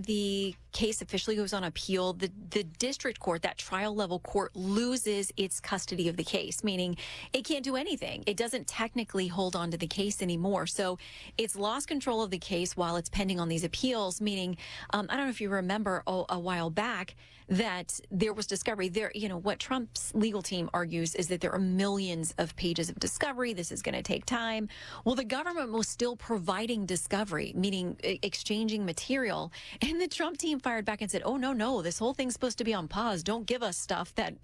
the case officially goes on appeal, the district court, that trial level court, loses its custody of the case, meaning it can't do anything. It doesn't technically hold on to the case anymore. So it's lost control of the case while it's pending on these appeals, meaning, I don't know if you remember a while back that there was discovery there. You know, what Trump's legal team argues is that there are millions of pages of discovery. This is going to take time. Well, the government was still providing discovery, meaning exchanging material. And the Trump team fired back and said, oh, no, this whole thing's supposed to be on pause. Don't give us stuff that,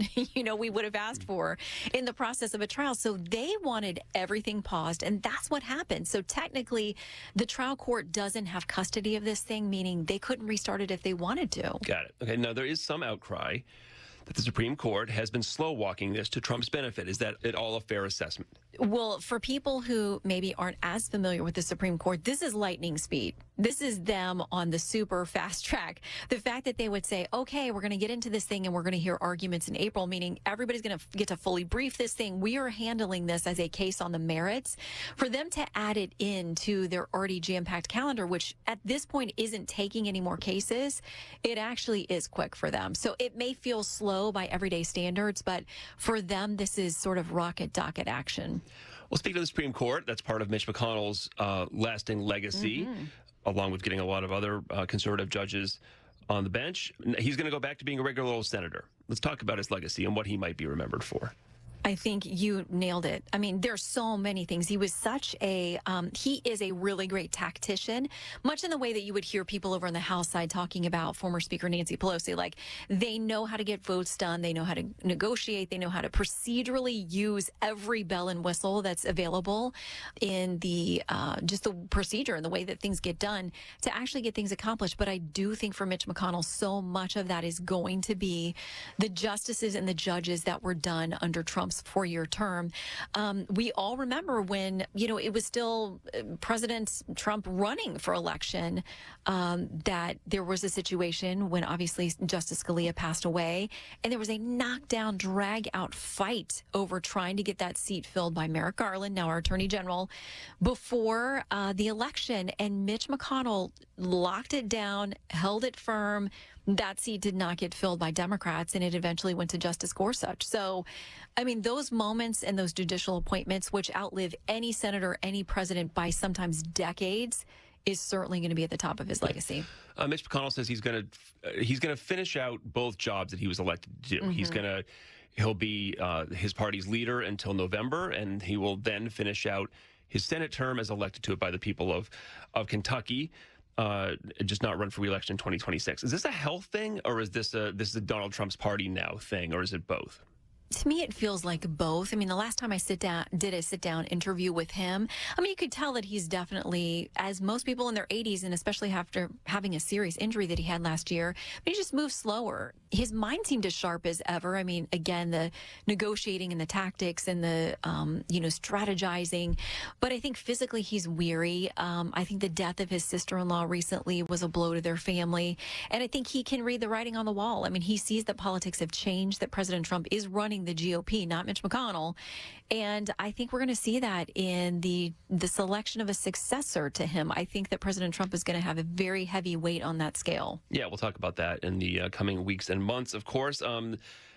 we would have asked for in the process of a trial. So they wanted everything paused, and that's what happened. So technically, the trial court doesn't have custody of this thing, meaning they couldn't restart it if they wanted to. Got it. Okay, now there is some outcry that the Supreme Court has been slow-walking this to Trump's benefit. Is that at all a fair assessment? Well, for people who maybe aren't as familiar with the Supreme Court, this is lightning speed. This is them on the super fast track. The fact that they would say, okay, we're going to get into this thing and we're going to hear arguments in April, meaning everybody's going to get to fully brief this thing. We are handling this as a case on the merits. For them to add it into their already jam-packed calendar, which at this point isn't taking any more cases, it actually is quick for them. So it may feel slow by everyday standards, but for them, this is sort of rocket docket action. Well, speaking of the Supreme Court, that's part of Mitch McConnell's lasting legacy, along with getting a lot of other conservative judges on the bench. He's going to go back to being a regular old senator. Let's talk about his legacy and what he might be remembered for. I think you nailed it. I mean, there's so many things. He was such a, he is a really great tactician, much in the way that you would hear people over on the House side talking about former Speaker Nancy Pelosi. Like, they know how to get votes done. They know how to negotiate. They know how to procedurally use every bell and whistle that's available in the, just the procedure and the way that things get done to actually get things accomplished. But I do think for Mitch McConnell, so much of that is going to be the justices and the judges that were done under Trump's four-year term. We all remember when, it was still President Trump running for election, that there was a situation when obviously Justice Scalia passed away, and there was a knockdown, drag-out fight over trying to get that seat filled by Merrick Garland, now our Attorney General, before the election. And Mitch McConnell locked it down, held it firm. That seat did not get filled by Democrats, and it eventually went to Justice Gorsuch. So, I mean, those moments and those judicial appointments, which outlive any senator, any president by sometimes decades, is certainly going to be at the top of his legacy. Mitch McConnell says he's going to finish out both jobs that he was elected to do. He'll be his party's leader until November, and he will then finish out his Senate term as elected to it by the people of Kentucky. Just not run for re-election in 2026. Is this a health thing, or is this a Donald Trump's party now thing, or is it both? To me, it feels like both. I mean, the last time I did a sit-down interview with him, I mean, you could tell that he's definitely, as most people in their 80s, and especially after having a serious injury that he had last year, but he just moves slower. His mind seemed as sharp as ever. I mean, again, the negotiating and the tactics and the, strategizing. But I think physically he's weary. I think the death of his sister-in-law recently was a blow to their family. And I think he can read the writing on the wall. I mean, he sees that politics have changed, that President Trump is running the GOP, not Mitch McConnell. And I think we're going to see that in the selection of a successor to him. I think that President Trump is going to have a very heavy weight on that scale. Yeah, we'll talk about that in the coming weeks and months, of course.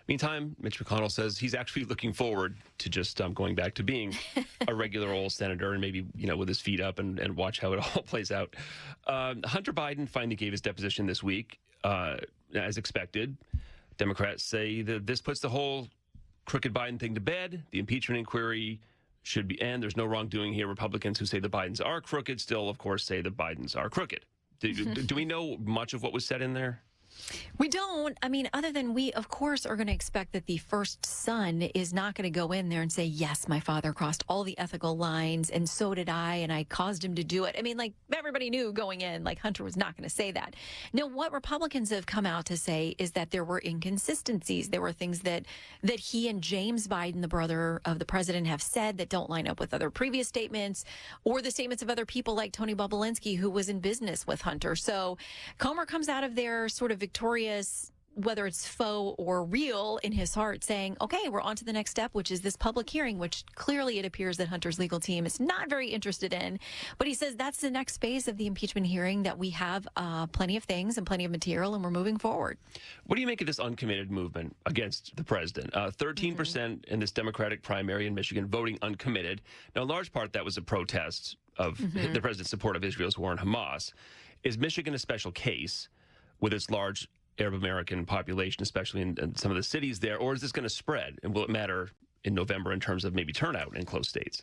Meantime, Mitch McConnell says he's actually looking forward to just going back to being a regular old senator and maybe, with his feet up and watch how it all plays out. Hunter Biden finally gave his deposition this week, as expected. Democrats say that this puts the whole crooked Biden thing to bed. The impeachment inquiry should be end. There's no wrongdoing here. Republicans who say the Bidens are crooked still, of course, say the Bidens are crooked. Do we know much of what was said in there? We don't. I mean, other than we, of course, are going to expect that the first son is not going to go in there and say, yes, my father crossed all the ethical lines, and so did I, and I caused him to do it. I mean, like, everybody knew going in, like, Hunter was not going to say that. Now, what Republicans have come out to say is that there were inconsistencies. There were things that he and James Biden, the brother of the president, have said that don't line up with other previous statements or the statements of other people like Tony Bobulinski, who was in business with Hunter. So Comer comes out of there sort of victorious, whether it's faux or real in his heart, saying, okay, we're on to the next step, which is this public hearing, which clearly it appears that Hunter's legal team is not very interested in. But he says that's the next phase of the impeachment hearing, that we have plenty of things and plenty of material, and we're moving forward. What do you make of this uncommitted movement against the president? 13% in this Democratic primary in Michigan voting uncommitted. Now, in large part, that was a protest of the president's support of Israel's war on Hamas. Is Michigan a special case with its large Arab American population, especially in some of the cities there, or is this going to spread? And will it matter in November in terms of maybe turnout in close states?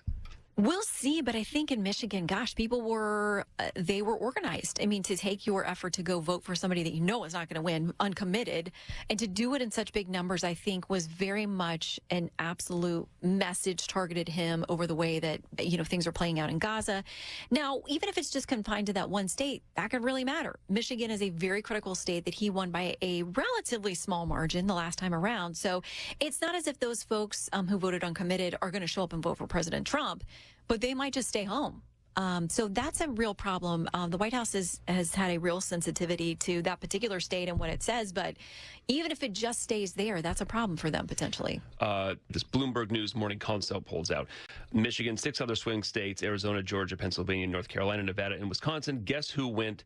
We'll see, but I think in Michigan, gosh, people were organized. I mean, to take your effort to go vote for somebody that you know is not going to win, uncommitted, and to do it in such big numbers, I think was very much an absolute message targeted him over the way that, things are playing out in Gaza. Now, even if it's just confined to that one state, that could really matter. Michigan is a very critical state that he won by a relatively small margin the last time around. So it's not as if those folks who voted uncommitted are going to show up and vote for President Trump, but they might just stay home. So that's a real problem. The White House has had a real sensitivity to that particular state and what it says, but even if it just stays there, that's a problem for them potentially. This Bloomberg News morning consult polls out. Michigan, 6 other swing states, Arizona, Georgia, Pennsylvania, North Carolina, Nevada, and Wisconsin. Guess who went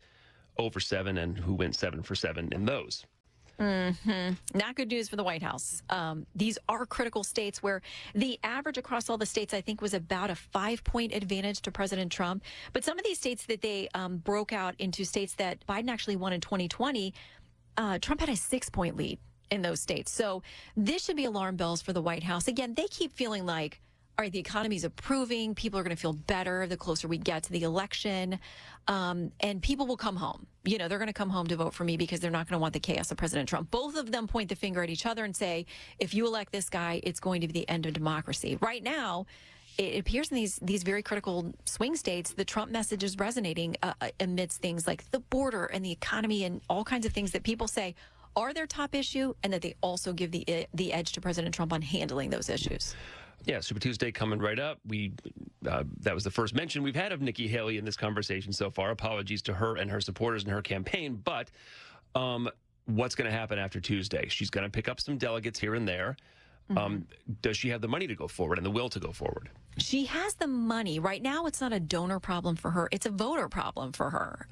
0 for 7 and who went 7 for 7 in those? Not good news for the White House. These are critical states where the average across all the states, I think, was about a 5-point advantage to President Trump. But some of these states that they broke out into states that Biden actually won in 2020, Trump had a 6-point lead in those states. So this should be alarm bells for the White House. Again, they keep feeling like, all right, the economy's improving. People are going to feel better the closer we get to the election. And people will come home. They're going to come home to vote for me because they're not going to want the chaos of President Trump. Both of them point the finger at each other and say, if you elect this guy, it's going to be the end of democracy. Right now, it appears in these very critical swing states, the Trump message is resonating amidst things like the border and the economy and all kinds of things that people say are their top issue, and that they also give the edge to President Trump on handling those issues. Yeah, Super Tuesday coming right up. That was the first mention we've had of Nikki Haley in this conversation so far. Apologies to her and her supporters and her campaign. But what's going to happen after Tuesday? She's going to pick up some delegates here and there. Does she have the money to go forward and the will to go forward? She has the money. Right now, it's not a donor problem for her. It's a voter problem for her.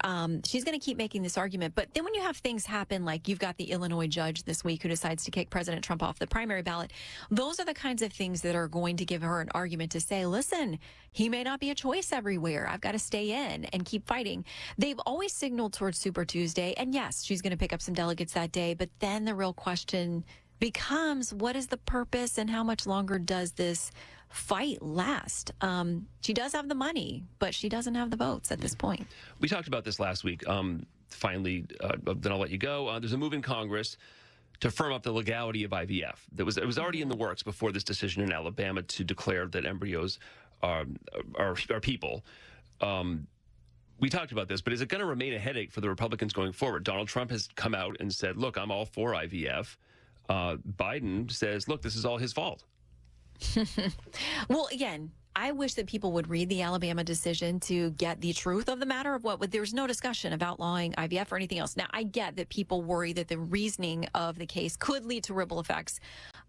She's going to keep making this argument. But then when you have things happen, like you've got the Illinois judge this week who decides to kick President Trump off the primary ballot, those are the kinds of things that are going to give her an argument to say, listen, he may not be a choice everywhere. I've got to stay in and keep fighting. They've always signaled towards Super Tuesday. And yes, she's going to pick up some delegates that day. But then the real question becomes, what is the purpose and how much longer does this fight last? She does have the money, but she doesn't have the votes at this point. We talked about this last week. Finally, then I'll let you go. There's a move in Congress to firm up the legality of IVF. It was already in the works before this decision in Alabama to declare that embryos are people. We talked about this, but is it going to remain a headache for the Republicans going forward? Donald Trump has come out and said, look, I'm all for IVF. Biden says, look, this is all his fault. Well, again, I wish that people would read the Alabama decision to get the truth of the matter of there was no discussion of outlawing IVF or anything else. Now, I get that people worry that the reasoning of the case could lead to ripple effects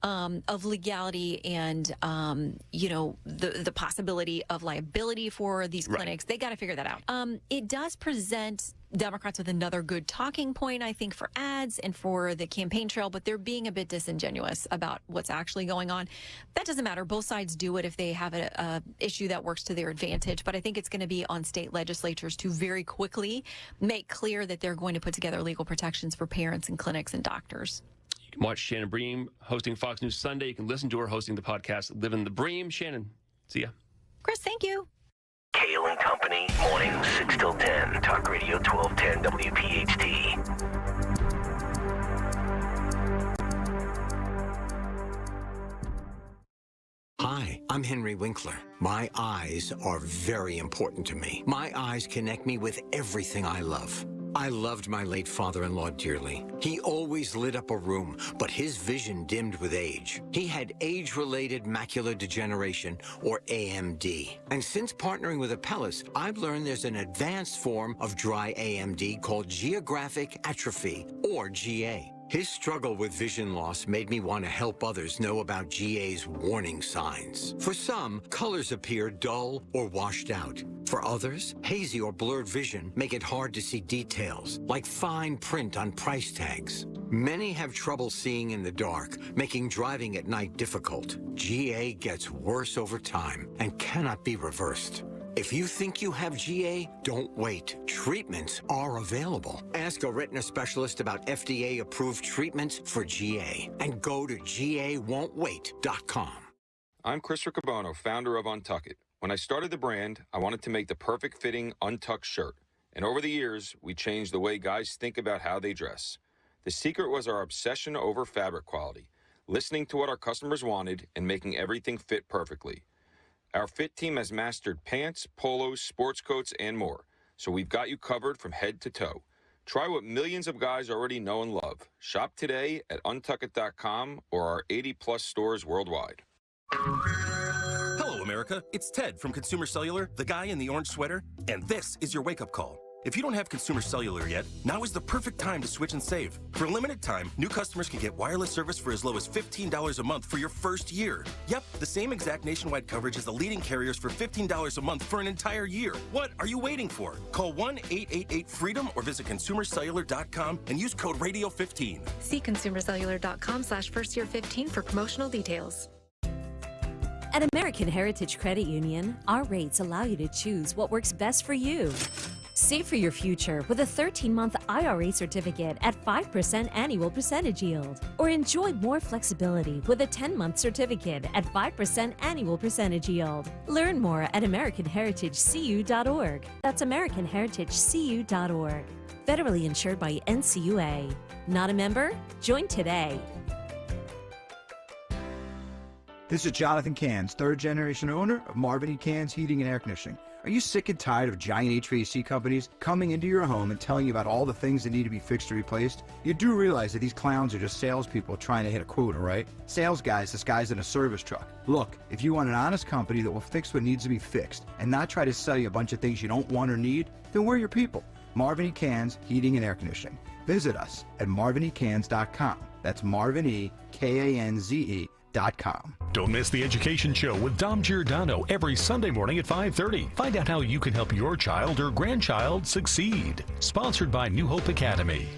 of legality and, the possibility of liability for these clinics. Right. They got to figure that out. It does present Democrats with another good talking point, I think, for ads and for the campaign trail, but they're being a bit disingenuous about what's actually going on. That doesn't matter. Both sides do it if they have a issue that works to their advantage, but I think it's going to be on state legislatures to very quickly make clear that they're going to put together legal protections for parents and clinics and doctors. You can watch Shannon Bream hosting Fox News Sunday. You can listen to her hosting the podcast Living the Bream. Shannon, see ya. Chris, thank you. Kayal and Company, morning 6 till 10, Talk Radio 1210 WPHT. Hi, I'm Henry Winkler. My eyes are very important to me. My eyes connect me with everything I love. I loved my late father-in-law dearly. He always lit up a room, but his vision dimmed with age. He had age-related macular degeneration, or AMD. And since partnering with Apellis, I've learned there's an advanced form of dry AMD called geographic atrophy, or GA. His struggle with vision loss made me want to help others know about GA's warning signs. For some, colors appear dull or washed out. For others, hazy or blurred vision make it hard to see details, like fine print on price tags. Many have trouble seeing in the dark, making driving at night difficult. GA gets worse over time and cannot be reversed. If you think you have GA, don't wait. Treatments are available. Ask a retina specialist about FDA-approved treatments for GA and go to GAWon'tWait.com. I'm Chris Riccobono, founder of Untuck It. When I started the brand, I wanted to make the perfect fitting untucked shirt. And over the years, we changed the way guys think about how they dress. The secret was our obsession over fabric quality, listening to what our customers wanted and making everything fit perfectly. Our fit team has mastered pants, polos, sports coats, and more. So we've got you covered from head to toe. Try what millions of guys already know and love. Shop today at untuckit.com or our 80-plus stores worldwide. Hello, America. It's Ted from Consumer Cellular, the guy in the orange sweater, and this is your wake-up call. If you don't have Consumer Cellular yet, now is the perfect time to switch and save. For a limited time, new customers can get wireless service for as low as $15 a month for your first year. Yep, the same exact nationwide coverage as the leading carriers for $15 a month for an entire year. What are you waiting for? Call 1-888-FREEDOM or visit consumercellular.com and use code RADIO15. See consumercellular.com/firstyear15 for promotional details. At American Heritage Credit Union, our rates allow you to choose what works best for you. Save for your future with a 13-month IRA certificate at 5% annual percentage yield. Or enjoy more flexibility with a 10-month certificate at 5% annual percentage yield. Learn more at AmericanHeritageCU.org. That's AmericanHeritageCU.org. Federally insured by NCUA. Not a member? Join today. This is Jonathan Cans, third-generation owner of Marvin E. Cans Heating and Air Conditioning. Are you sick and tired of giant HVAC companies coming into your home and telling you about all the things that need to be fixed or replaced? You do realize that these clowns are just salespeople trying to hit a quota, right? Sales guys disguised in a service truck. Look, if you want an honest company that will fix what needs to be fixed and not try to sell you a bunch of things you don't want or need, then we're your people. Marvin E. Cans Heating and Air Conditioning. Visit us at marvinecans.com. That's marvinecans.com. Don't miss the Education Show with Dom Giordano every Sunday morning at 5:30. Find out how you can help your child or grandchild succeed. Sponsored by New Hope Academy.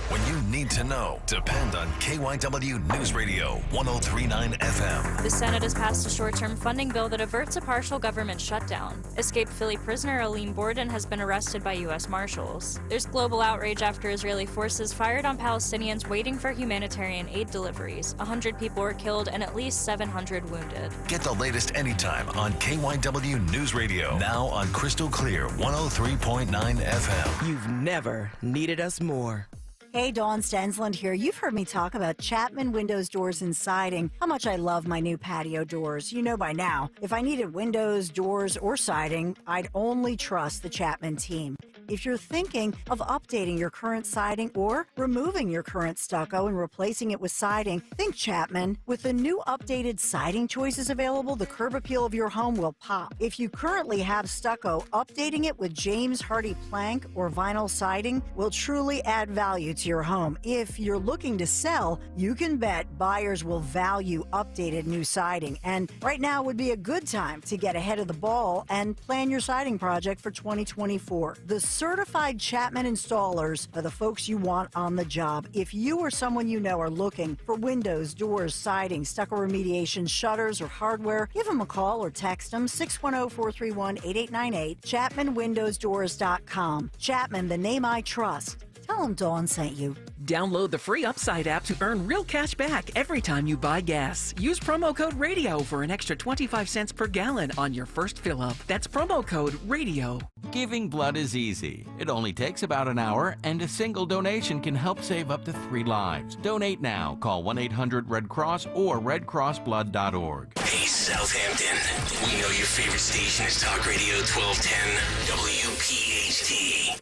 When you need to know, depend on KYW News Radio 103.9 FM. The Senate has passed a short-term funding bill that averts a partial government shutdown. Escaped Philly prisoner Aline Borden has been arrested by U.S. Marshals. There's global outrage after Israeli forces fired on Palestinians waiting for humanitarian aid deliveries. 100 people were killed and at least 700 wounded. Get the latest anytime on KYW News Radio. Now on Crystal Clear 103.9 FM. You've never needed us more. Hey, Dawn Stensland here. You've heard me talk about Chapman Windows, Doors, and Siding, how much I love my new patio doors. You know by now, if I needed windows, doors, or siding, I'd only trust the Chapman team. If you're thinking of updating your current siding or removing your current stucco and replacing it with siding, think Chapman. With the new updated siding choices available, the curb appeal of your home will pop. If you currently have stucco, updating it with James Hardy plank or vinyl siding will truly add value to your home. If you're looking to sell, you can bet buyers will value updated new siding. And right now would be a good time to get ahead of the ball and plan your siding project for 2024. The certified Chapman installers are the folks you want on the job. If you or someone you know are looking for windows, doors, siding, stucco remediation, shutters, or hardware, give them a call or text them 610-431-8898, ChapmanWindowsDoors.com. Chapman, the name I trust. Tell them Dawn sent you. Download the free Upside app to earn real cash back every time you buy gas. Use promo code RADIO for an extra 25 cents per gallon on your first fill-up. That's promo code RADIO. Giving blood is easy. It only takes about an hour, and a single donation can help save up to 3 lives. Donate now. Call 1-800-RED-CROSS or redcrossblood.org. Hey, Southampton. We know your favorite station is Talk Radio 1210 WPHT.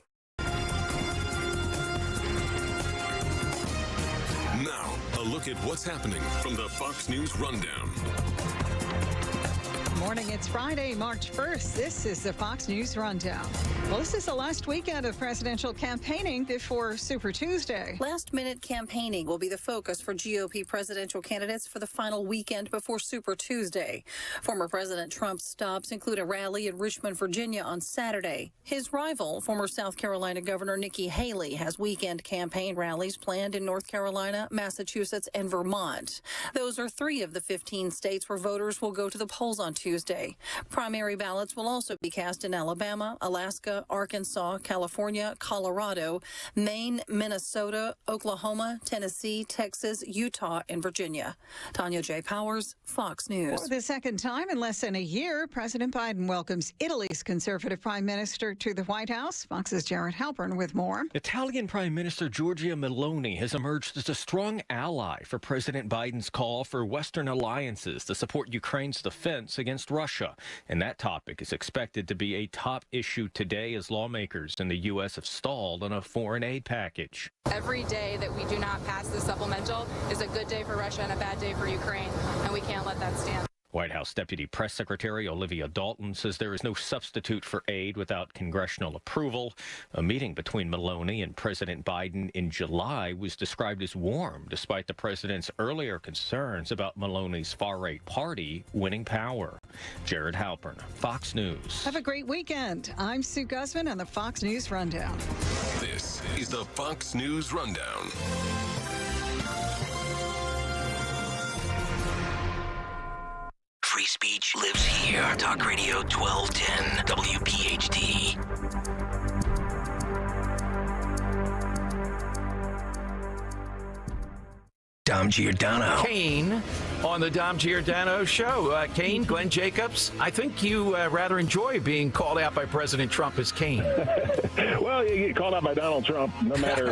Now, a look at what's happening from the Fox News Rundown. morning. It's Friday, March 1st. This is the Fox News Rundown. Well, this is the last weekend of presidential campaigning before Super Tuesday. Last-minute campaigning will be the focus for GOP presidential candidates for the final weekend before Super Tuesday. Former President Trump's stops include a rally in Richmond, Virginia on Saturday. His rival, former South Carolina Governor Nikki Haley, has weekend campaign rallies planned in North Carolina, Massachusetts, and Vermont. Those are 3 of the 15 states where voters will go to the polls on Tuesday. Primary ballots will also be cast in Alabama, Alaska, Arkansas, California, Colorado, Maine, Minnesota, Oklahoma, Tennessee, Texas, Utah, and Virginia. Tanya J. Powers, Fox News. For the second time in less than a year, President Biden welcomes Italy's conservative prime minister to the White House. Fox's Jared Halpern with more. Italian Prime Minister Giorgia Meloni has emerged as a strong ally for President Biden's call for Western alliances to support Ukraine's defense against Russia. And that topic is expected to be a top issue today as lawmakers in the U.S. have stalled on a foreign aid package. Every day that we do not pass the supplemental is a good day for Russia and a bad day for Ukraine, and we can't let that stand. White House Deputy Press Secretary Olivia Dalton says there is no substitute for aid without congressional approval. A meeting between Meloni and President Biden in July was described as warm, despite the president's earlier concerns about Meloni's far-right party winning power. Jared Halpern, Fox News. Have a great weekend. I'm Sue Guzman on the Fox News Rundown. This is the Fox News Rundown. Free speech lives here. Talk Radio 1210 WPHT. Dom Giordano. Kane on the Dom Giordano Show. Kane, Glenn Jacobs, I think you rather enjoy being called out by President Trump as Kane. Well, you get called out by Donald Trump no matter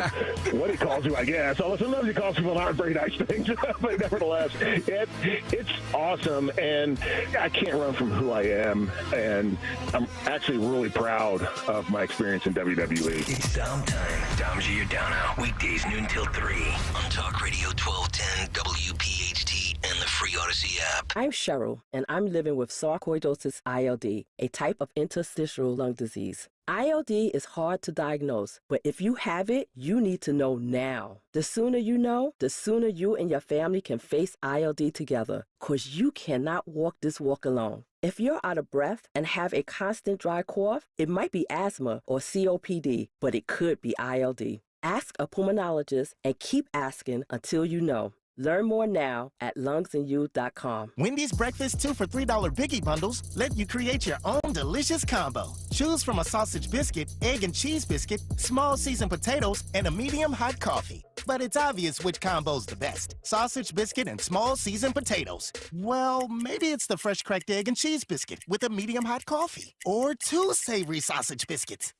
what he calls you, I guess. Although sometimes he calls people not very nice things. But nevertheless, it's awesome. And I can't run from who I am. And I'm actually really proud of my experience in WWE. It's Dom time. Dom Giordano. Weekdays noon till 3 on Talk Radio 1210 WPHT and the free Odyssey app. I'm Cheryl, and I'm living with sarcoidosis ILD, a type of interstitial lung disease. ILD is hard to diagnose, but if you have it, you need to know now. The sooner you know, the sooner you and your family can face ILD together, because you cannot walk this walk alone. If you're out of breath and have a constant dry cough, it might be asthma or COPD, but it could be ILD. Ask a pulmonologist and keep asking until you know. Learn more now at lungsandyou.com. Wendy's Breakfast 2 for $3 Biggie Bundles let you create your own delicious combo. Choose from a sausage biscuit, egg and cheese biscuit, small seasoned potatoes, and a medium hot coffee. But it's obvious which combo's the best. Sausage biscuit and small seasoned potatoes. Well, maybe it's the fresh cracked egg and cheese biscuit with a medium hot coffee. Or 2 savory sausage biscuits.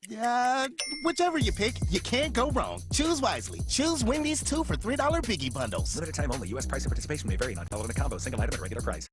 Whichever you pick, you can't go wrong. Choose wisely. Choose Wendy's 2 for $3 Biggie Bundles. Limited time only. U.S. price and participation may vary. Not followed in a combo. Single item at regular price.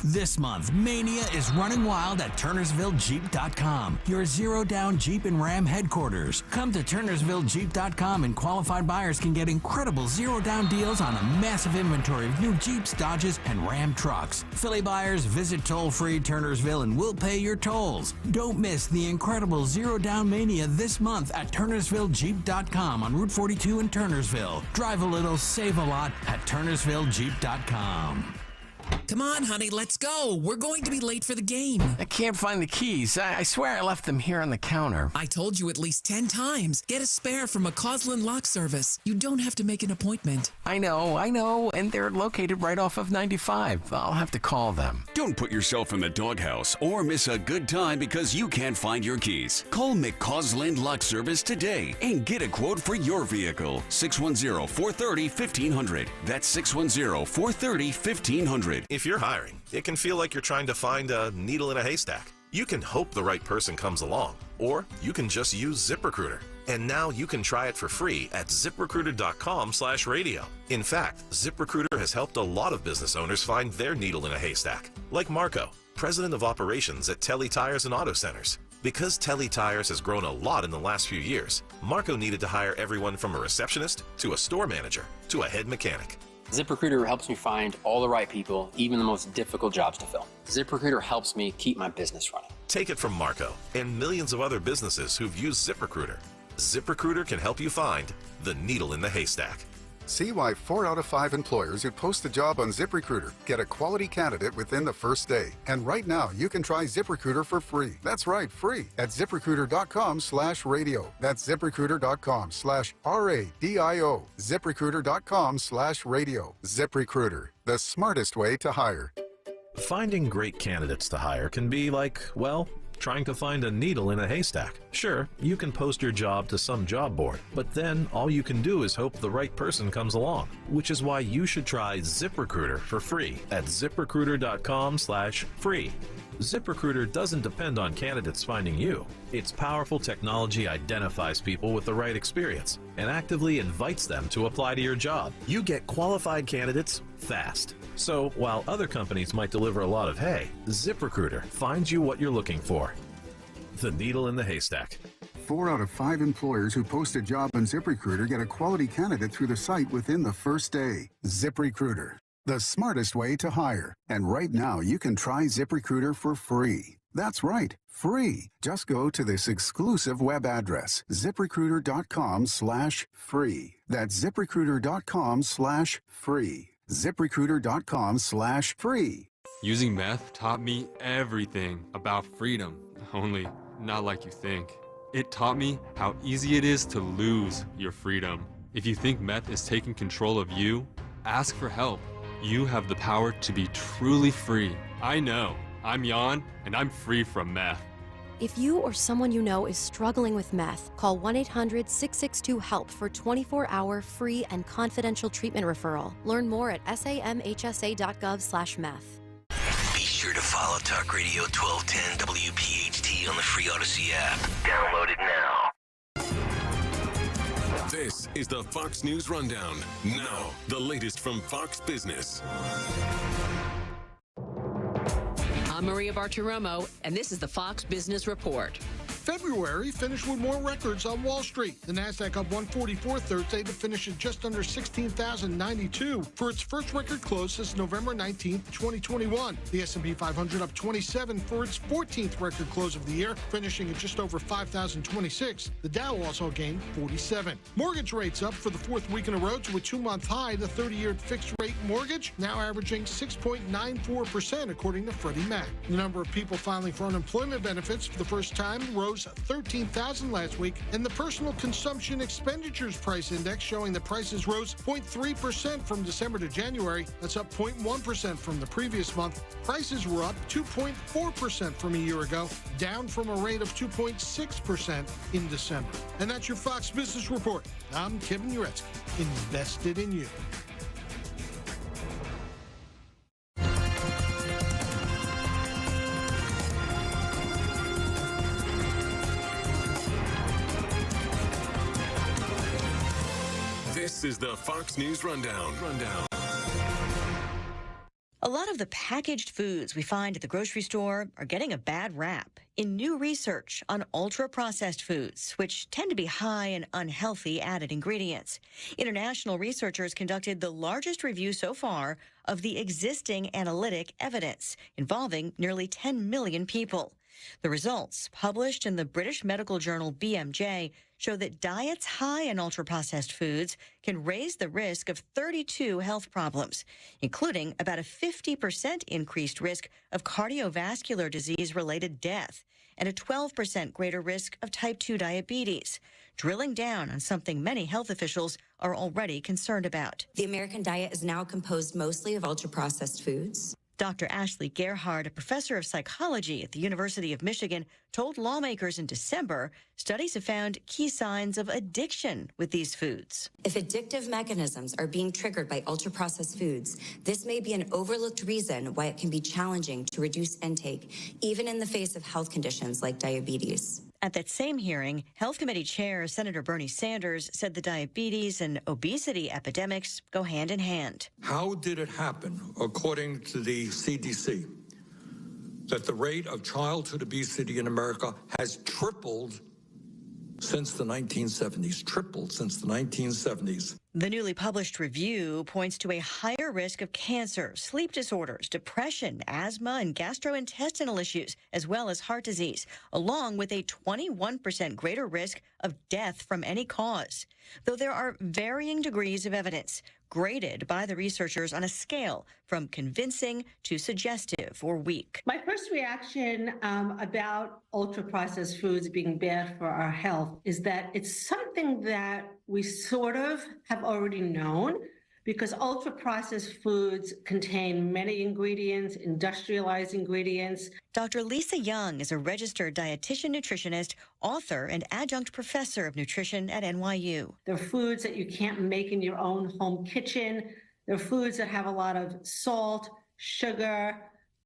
This month, Mania is running wild at TurnersvilleJeep.com, your zero-down Jeep and Ram headquarters. Come to TurnersvilleJeep.com and qualified buyers can get incredible zero-down deals on a massive inventory of new Jeeps, Dodges, and Ram trucks. Philly buyers, visit toll-free Turnersville and we'll pay your tolls. Don't miss the incredible zero-down Mania this month at TurnersvilleJeep.com on Route 42 in Turnersville. Drive a little, save a lot at TurnersvilleJeep.com. Come on, honey, let's go. We're going to be late for the game. I can't find the keys. I swear I left them here on the counter. I told you at least 10 times. Get a spare from McCausland Lock Service. You don't have to make an appointment. I know, and they're located right off of 95. I'll have to call them. Don't put yourself in the doghouse or miss a good time because you can't find your keys. Call McCausland Lock Service today and get a quote for your vehicle. 610-430-1500. That's 610-430-1500. If you're hiring, it can feel like you're trying to find a needle in a haystack. You can hope the right person comes along, or you can just use ZipRecruiter. And now you can try it for free at ZipRecruiter.com/radio. In fact, ZipRecruiter has helped a lot of business owners find their needle in a haystack, like Marco, president of operations at Telly Tires and Auto Centers. Because Telly Tires has grown a lot in the last few years, Marco needed to hire everyone from a receptionist to a store manager to a head mechanic. ZipRecruiter helps me find all the right people, even the most difficult jobs to fill. ZipRecruiter helps me keep my business running. Take it from Marco and millions of other businesses who've used ZipRecruiter. ZipRecruiter can help you find the needle in the haystack. See why 4 out of 5 employers who post a job on ZipRecruiter get a quality candidate within the first day. And right now, you can try ZipRecruiter for free. That's right, free at ZipRecruiter.com/radio. That's ZipRecruiter.com/RADIO. ZipRecruiter.com/radio. ZipRecruiter, the smartest way to hire. Finding great candidates to hire can be like, well, trying to find a needle in a haystack. Sure, you can post your job to some job board, but then all you can do is hope the right person comes along, which is why you should try ZipRecruiter for free at ZipRecruiter.com/free. ZipRecruiter doesn't depend on candidates finding you. Its powerful technology identifies people with the right experience and actively invites them to apply to your job. You get qualified candidates fast. So while other companies might deliver a lot of hay, ZipRecruiter finds you what you're looking for. The needle in the haystack. 4 out of 5 employers who post a job on ZipRecruiter get a quality candidate through the site within the first day. ZipRecruiter, the smartest way to hire. And right now, you can try ZipRecruiter for free. That's right, free. Just go to this exclusive web address, ZipRecruiter.com/free. That's ZipRecruiter.com/free. ZipRecruiter.com/free. Using meth taught me everything about freedom, only not like you think. It taught me how easy it is to lose your freedom. If you think meth is taking control of you, ask for help. You have the power to be truly free. I know. I'm Jan, and I'm free from meth. If you or someone you know is struggling with meth, call 1-800-662-HELP for 24-hour free and confidential treatment referral. Learn more at samhsa.gov/meth. Be sure to follow Talk Radio 1210 WPHT on the free Odyssey app. Download it now. This is the Fox News Rundown. Now, the latest from Fox Business. I'm Maria Bartiromo, and this is the Fox Business Report. February finished with more records on Wall Street. The Nasdaq up 144 Thursday to finish at just under 16,092 for its first record close since November 19, 2021. The S&P 500 up 27 for its 14th record close of the year, finishing at just over 5,026. The Dow also gained 47. Mortgage rates up for the 4th week in a row to a 2-month high. The 30-year fixed-rate mortgage now averaging 6.94%, according to Freddie Mac. The number of people filing for unemployment benefits for the first time rose 13,000 last week, and the personal consumption expenditures price index showing that prices rose 0.3% from December to January. That's up 0.1% from the previous month. Prices were up 2.4% from a year ago, down from a rate of 2.6% in December. And that's your Fox Business Report. I'm Kevin Uretsky, invested in you. This is the Fox News Rundown. A lot of the packaged foods we find at the grocery store are getting a bad rap. In new research on ultra-processed foods, which tend to be high in unhealthy added ingredients, international researchers conducted the largest review so far of the existing analytic evidence involving nearly 10 million people. The results, published in the British medical journal BMJ, show that diets high in ultra-processed foods can raise the risk of 32 health problems, including about a 50% increased risk of cardiovascular disease-related death and a 12% greater risk of type 2 diabetes, drilling down on something many health officials are already concerned about. The American diet is now composed mostly of ultra-processed foods. Dr. Ashley Gerhard, a professor of psychology at the University of Michigan, told lawmakers in December studies have found key signs of addiction with these foods. If addictive mechanisms are being triggered by ultra-processed foods, this may be an overlooked reason why it can be challenging to reduce intake, even in the face of health conditions like diabetes. At that same hearing, Health Committee Chair Senator Bernie Sanders said the diabetes and obesity epidemics go hand in hand. How did it happen, according to the CDC, that the rate of childhood obesity in America has tripled since the 1970s? Tripled since the 1970s. The newly published review points to a higher risk of cancer, sleep disorders, depression, asthma, and gastrointestinal issues, as well as heart disease, along with a 21% greater risk of death from any cause. Though there are varying degrees of evidence, graded by the researchers on a scale from convincing to suggestive or weak. My first reaction about ultra-processed foods being bad for our health is that it's something that we sort of have already known, because ultra-processed foods contain many ingredients, industrialized ingredients. Dr. Lisa Young is a registered dietitian nutritionist, author, and adjunct professor of nutrition at NYU. They're foods that you can't make in your own home kitchen. They're foods that have a lot of salt, sugar,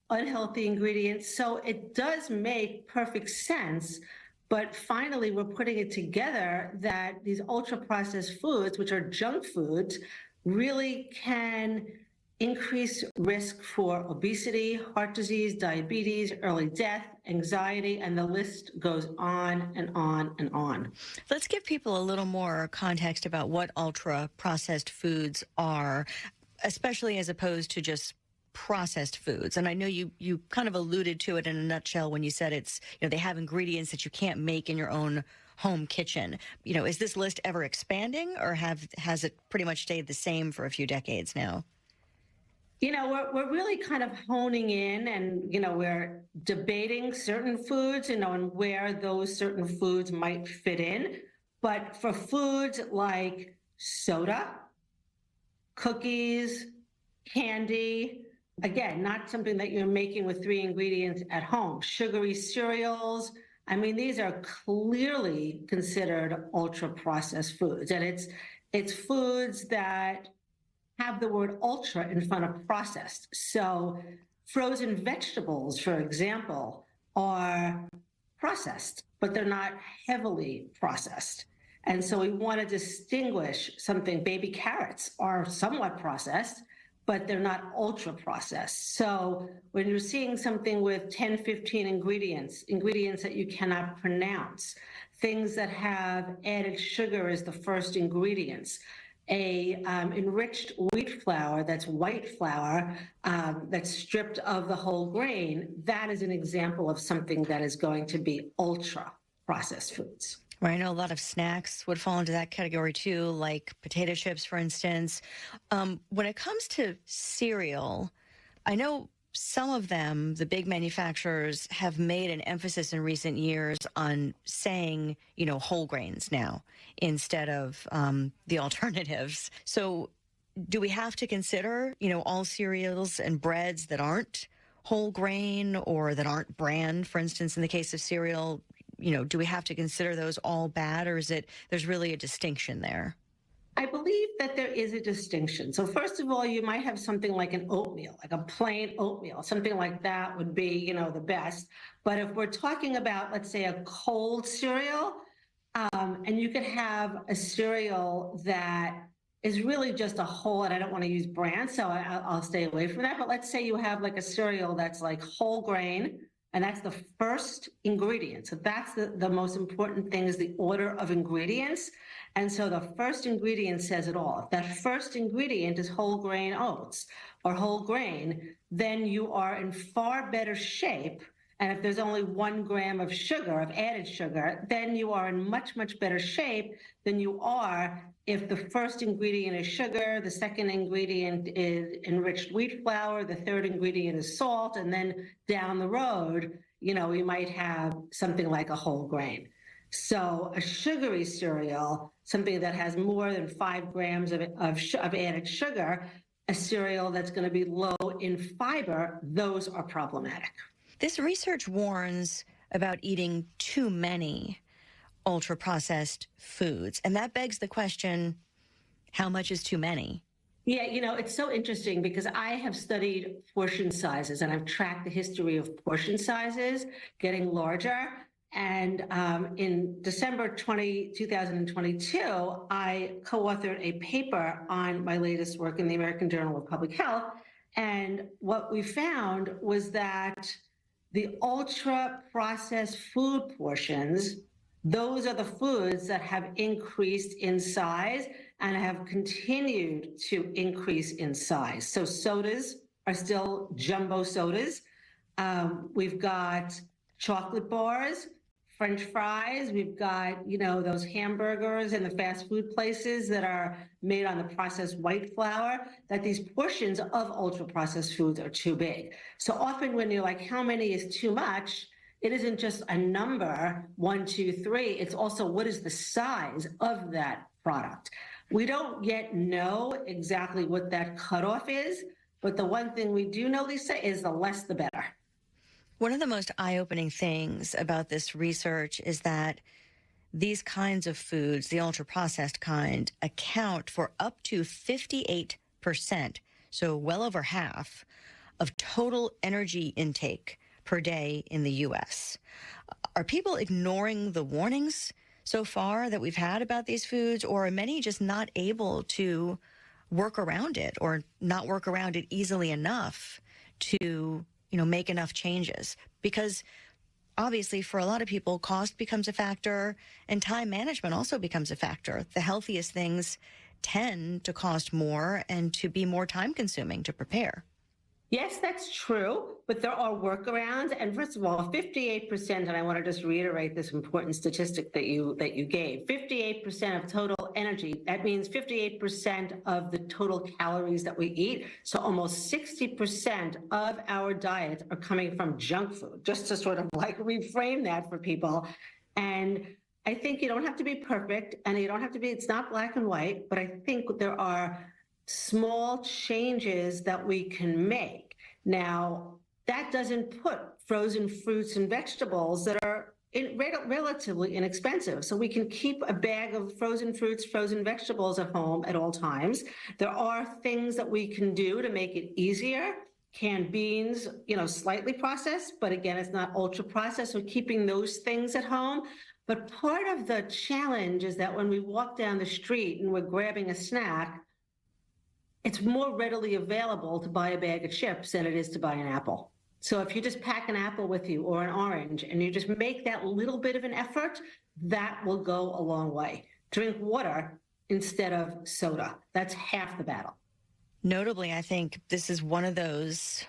unhealthy ingredients. So it does make perfect sense. But finally, we're putting it together that these ultra-processed foods, which are junk foods, really can increase risk for obesity, heart disease, diabetes, early death, anxiety, and the list goes on and on and on. Let's give people a little more context about what ultra-processed foods are, especially as opposed to just processed foods. And I know you kind of alluded to it in a nutshell when you said it's, they have ingredients that you can't make in your own home kitchen. Is this list ever expanding, or has it pretty much stayed the same for a few decades now? We're really kind of honing in, and, we're debating certain foods, and where those certain foods might fit in. But for foods like soda, cookies, candy, again, not something that you're making with 3 ingredients at home. Sugary cereals, these are clearly considered ultra-processed foods. And it's foods that have the word ultra in front of processed. So frozen vegetables, for example, are processed, but they're not heavily processed. And so we want to distinguish something. Baby carrots are somewhat processed, but they're not ultra processed. So when you're seeing something with 10, 15 ingredients that you cannot pronounce, things that have added sugar as the first ingredients, enriched wheat flour that's white flour that's stripped of the whole grain, that is an example of something that is going to be ultra processed foods. Right, I know a lot of snacks would fall into that category too, like potato chips, for instance. When it comes to cereal, I know some of them, the big manufacturers, have made an emphasis in recent years on saying, whole grains now instead of the alternatives. So do we have to consider, all cereals and breads that aren't whole grain or that aren't bran, for instance, in the case of cereal? Do we have to consider those all bad, or is there's really a distinction there? I believe that there is a distinction. So first of all, you might have something like an oatmeal, like a plain oatmeal. Something like that would be, the best. But if we're talking about, let's say, a cold cereal, and you could have a cereal that is really just a whole, and I don't want to use bran, so I'll stay away from that. But let's say you have like a cereal that's like whole grain, and that's the first ingredient. So that's the most important thing, is the order of ingredients. And so the first ingredient says it all. If that first ingredient is whole grain oats or whole grain, then you are in far better shape. And if there's only 1 gram of sugar, of added sugar, then you are in much, much better shape than you are if the first ingredient is sugar, the second ingredient is enriched wheat flour, the third ingredient is salt, and then down the road, we might have something like a whole grain. So a sugary cereal, something that has more than 5 grams of added sugar, a cereal that's going to be low in fiber, those are problematic. This research warns about eating too many ultra-processed foods, and that begs the question, how much is too many? Yeah, it's so interesting because I have studied portion sizes, and I've tracked the history of portion sizes getting larger. And in December 2022, I co-authored a paper on my latest work in the American Journal of Public Health. And what we found was that the ultra-processed food portions, those are the foods that have increased in size and have continued to increase in size. So sodas are still jumbo sodas. We've got chocolate bars, French fries. We've got, those hamburgers and the fast food places that are made on the processed white flour, that these portions of ultra processed foods are too big. So often when you're like, how many is too much? It isn't just a number, 1, 2, 3. It's also what is the size of that product. We don't yet know exactly what that cutoff is, but the one thing we do know, Lisa, is the less the better. One of the most eye-opening things about this research is that these kinds of foods, the ultra-processed kind, account for up to 58%, so well over half, of total energy intake per day in the U.S. Are people ignoring the warnings so far that we've had about these foods, or are many just not able to work around it or not work around it easily enough to make enough changes? Because obviously for a lot of people, cost becomes a factor and time management also becomes a factor. The healthiest things tend to cost more and to be more time consuming to prepare. Yes, that's true, but there are workarounds. And first of all, 58%, and I want to just reiterate this important statistic that you gave, 58% of total energy, that means 58% of the total calories that we eat. So almost 60% of our diets are coming from junk food, just to sort of like reframe that for people. And I think you don't have to be perfect, and you don't have to be, it's not black and white, but I think there are small changes that we can make. Now, that doesn't put frozen fruits and vegetables that are relatively inexpensive. So we can keep a bag of frozen fruits, frozen vegetables at home at all times. There are things that we can do to make it easier. Canned beans, slightly processed, but again, it's not ultra processed. So keeping those things at home. But part of the challenge is that when we walk down the street and we're grabbing a snack, it's more readily available to buy a bag of chips than it is to buy an apple. So if you just pack an apple with you or an orange and you just make that little bit of an effort, that will go a long way. Drink water instead of soda. That's half the battle. Notably, I think this is one of those,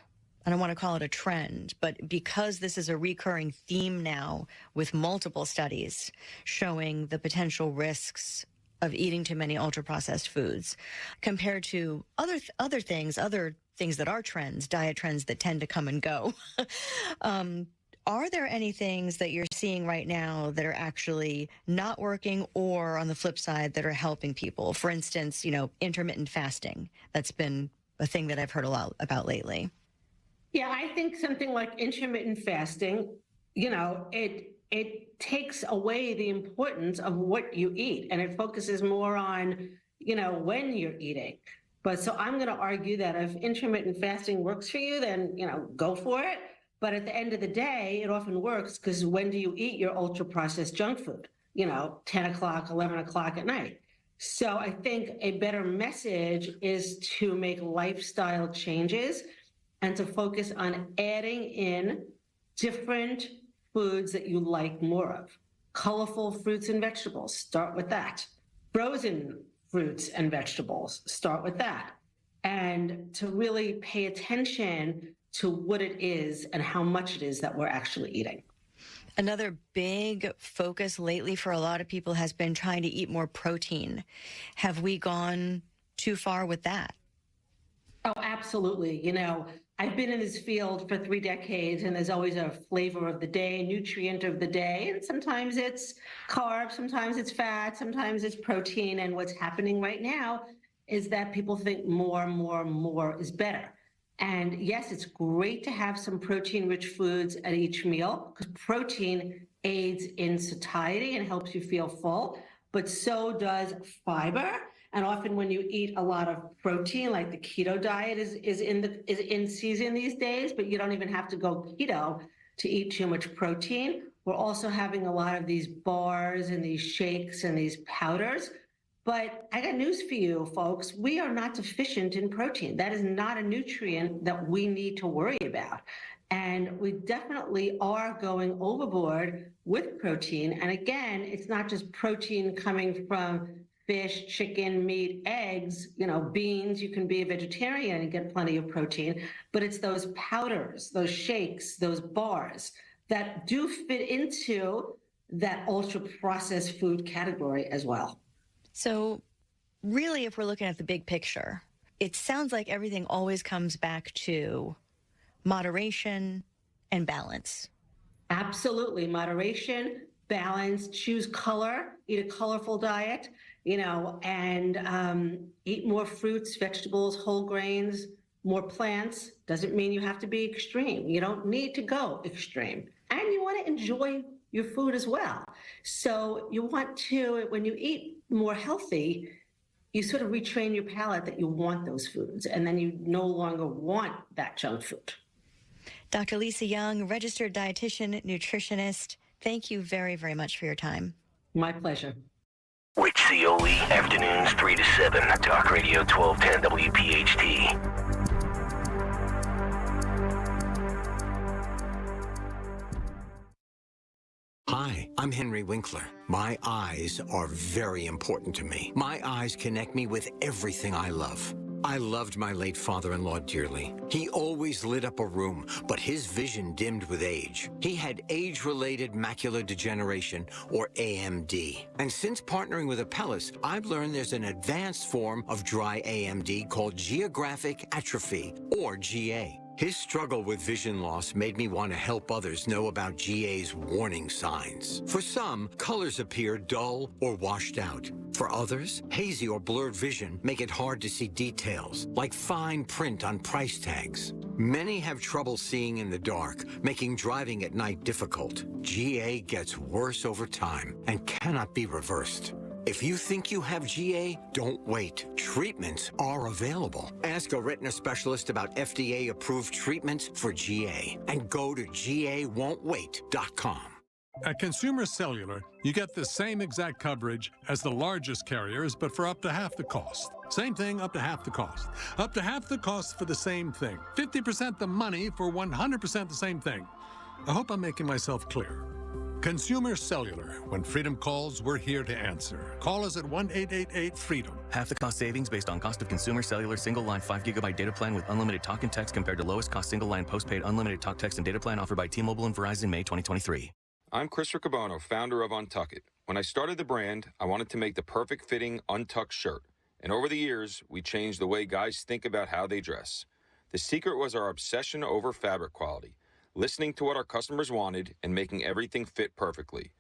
I don't want to call it a trend, but because this is a recurring theme now with multiple studies showing the potential risks of eating too many ultra-processed foods compared to other things that are trends, diet trends that tend to come and go. Are there any things that you're seeing right now that are actually not working, or on the flip side that are helping people? For instance, intermittent fasting. That's been a thing that I've heard a lot about lately. Yeah, I think something like intermittent fasting, it takes away the importance of what you eat, and it focuses more on, when you're eating. But so I'm going to argue that if intermittent fasting works for you, then, go for it. But at the end of the day, it often works because when do you eat your ultra processed junk food? 10 o'clock, 11 o'clock at night. So I think a better message is to make lifestyle changes and to focus on adding in different foods that you like more of. Colorful fruits and vegetables, start with that. Frozen fruits and vegetables, start with that. And to really pay attention to what it is and how much it is that we're actually eating. Another big focus lately for a lot of people has been trying to eat more protein. Have we gone too far with that? Oh, absolutely. I've been in this field for 3 decades, and there's always a flavor of the day, nutrient of the day. And sometimes it's carbs, sometimes it's fat, sometimes it's protein. And what's happening right now is that people think more is better. And yes, it's great to have some protein-rich foods at each meal because protein aids in satiety and helps you feel full, but so does fiber. And often when you eat a lot of protein, like the keto diet is in season these days, but you don't even have to go keto to eat too much protein. We're also having a lot of these bars and these shakes and these powders. But I got news for you, folks. We are not deficient in protein. That is not a nutrient that we need to worry about. And we definitely are going overboard with protein. And again, it's not just protein coming from fish, chicken, meat, eggs, beans. You can be a vegetarian and get plenty of protein, but it's those powders, those shakes, those bars that do fit into that ultra-processed food category as well. So really, if we're looking at the big picture, it sounds like everything always comes back to moderation and balance. Absolutely. Moderation, balance, choose color, eat a colorful diet, and eat more fruits, vegetables, whole grains, more plants. Doesn't mean you have to be extreme. You don't need to go extreme. And you want to enjoy your food as well. So you want to, when you eat more healthy, you sort of retrain your palate that you want those foods, and then you no longer want that junk food. Dr. Lisa Young, registered dietitian, nutritionist, thank you very, very much for your time. My pleasure. Rich Cioli, afternoons 3 to 7, Talk Radio 1210 WPHT. Hi, I'm Henry Winkler. My eyes are very important to me. My eyes connect me with everything I love. I loved my late father-in-law dearly. He always lit up a room, but his vision dimmed with age. He had age-related macular degeneration, or AMD. And since partnering with Apellis, I've learned there's an advanced form of dry AMD called geographic atrophy, or GA. His struggle with vision loss made me want to help others know about GA's warning signs. For some, colors appear dull or washed out. For others, hazy or blurred vision make it hard to see details, like fine print on price tags. Many have trouble seeing in the dark, making driving at night difficult. GA gets worse over time and cannot be reversed. If you think you have GA, don't wait. Treatments are available. Ask a retina specialist about FDA-approved treatments for GA and go to GAWon'tWait.com. At Consumer Cellular, you get the same exact coverage as the largest carriers, but for up to half the cost. Same thing, up to half the cost. Up to half the cost for the same thing. 50% the money for 100% the same thing. I hope I'm making myself clear. Consumer Cellular. When freedom calls, we're here to answer. Call us at 1-888-FREEDOM. Half the cost savings based on cost of Consumer Cellular single-line 5GB data plan with unlimited talk and text compared to lowest cost single-line postpaid unlimited talk, text, and data plan offered by T-Mobile and Verizon May 2023. I'm Chris Riccobono, founder of Untuck It. When I started the brand, I wanted to make the perfect fitting untucked shirt. And over the years, we changed the way guys think about how they dress. The secret was our obsession over fabric quality, listening to what our customers wanted and making everything fit perfectly.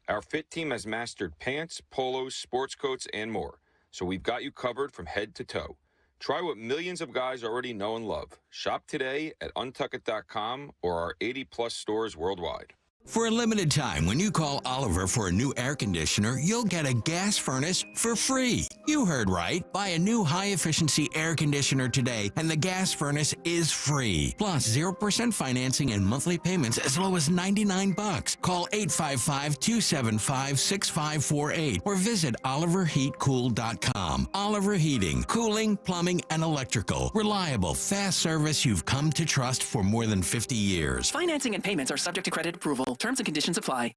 Our fit team has mastered pants, polos, sports coats, and more. So we've got you covered from head to toe. Try what millions of guys already know and love. Shop today at untuckit.com or our 80-plus stores worldwide. For a limited time, when you call Oliver for a new air conditioner, you'll get a gas furnace for free. You heard right. Buy a new high-efficiency air conditioner today, and the gas furnace is free. Plus 0% financing and monthly payments as low as $99. Call 855-275-6548 or visit OliverHeatCool.com. Oliver Heating, cooling, plumbing, and electrical. Reliable, fast service you've come to trust for more than 50 years. Financing and payments are subject to credit approval. Terms and conditions apply.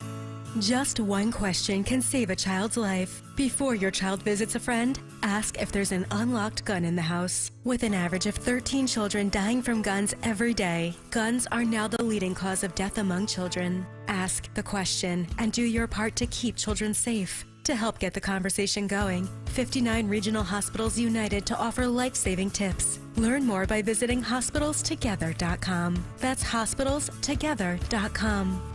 Just one question can save a child's life. Before your child visits a friend, ask if there's an unlocked gun in the house. With an average of 13 children dying from guns every day, guns are now the leading cause of death among children. Ask the question and do your part to keep children safe. To help get the conversation going, 59 regional hospitals united to offer life-saving tips. Learn more by visiting hospitalstogether.com. That's hospitalstogether.com.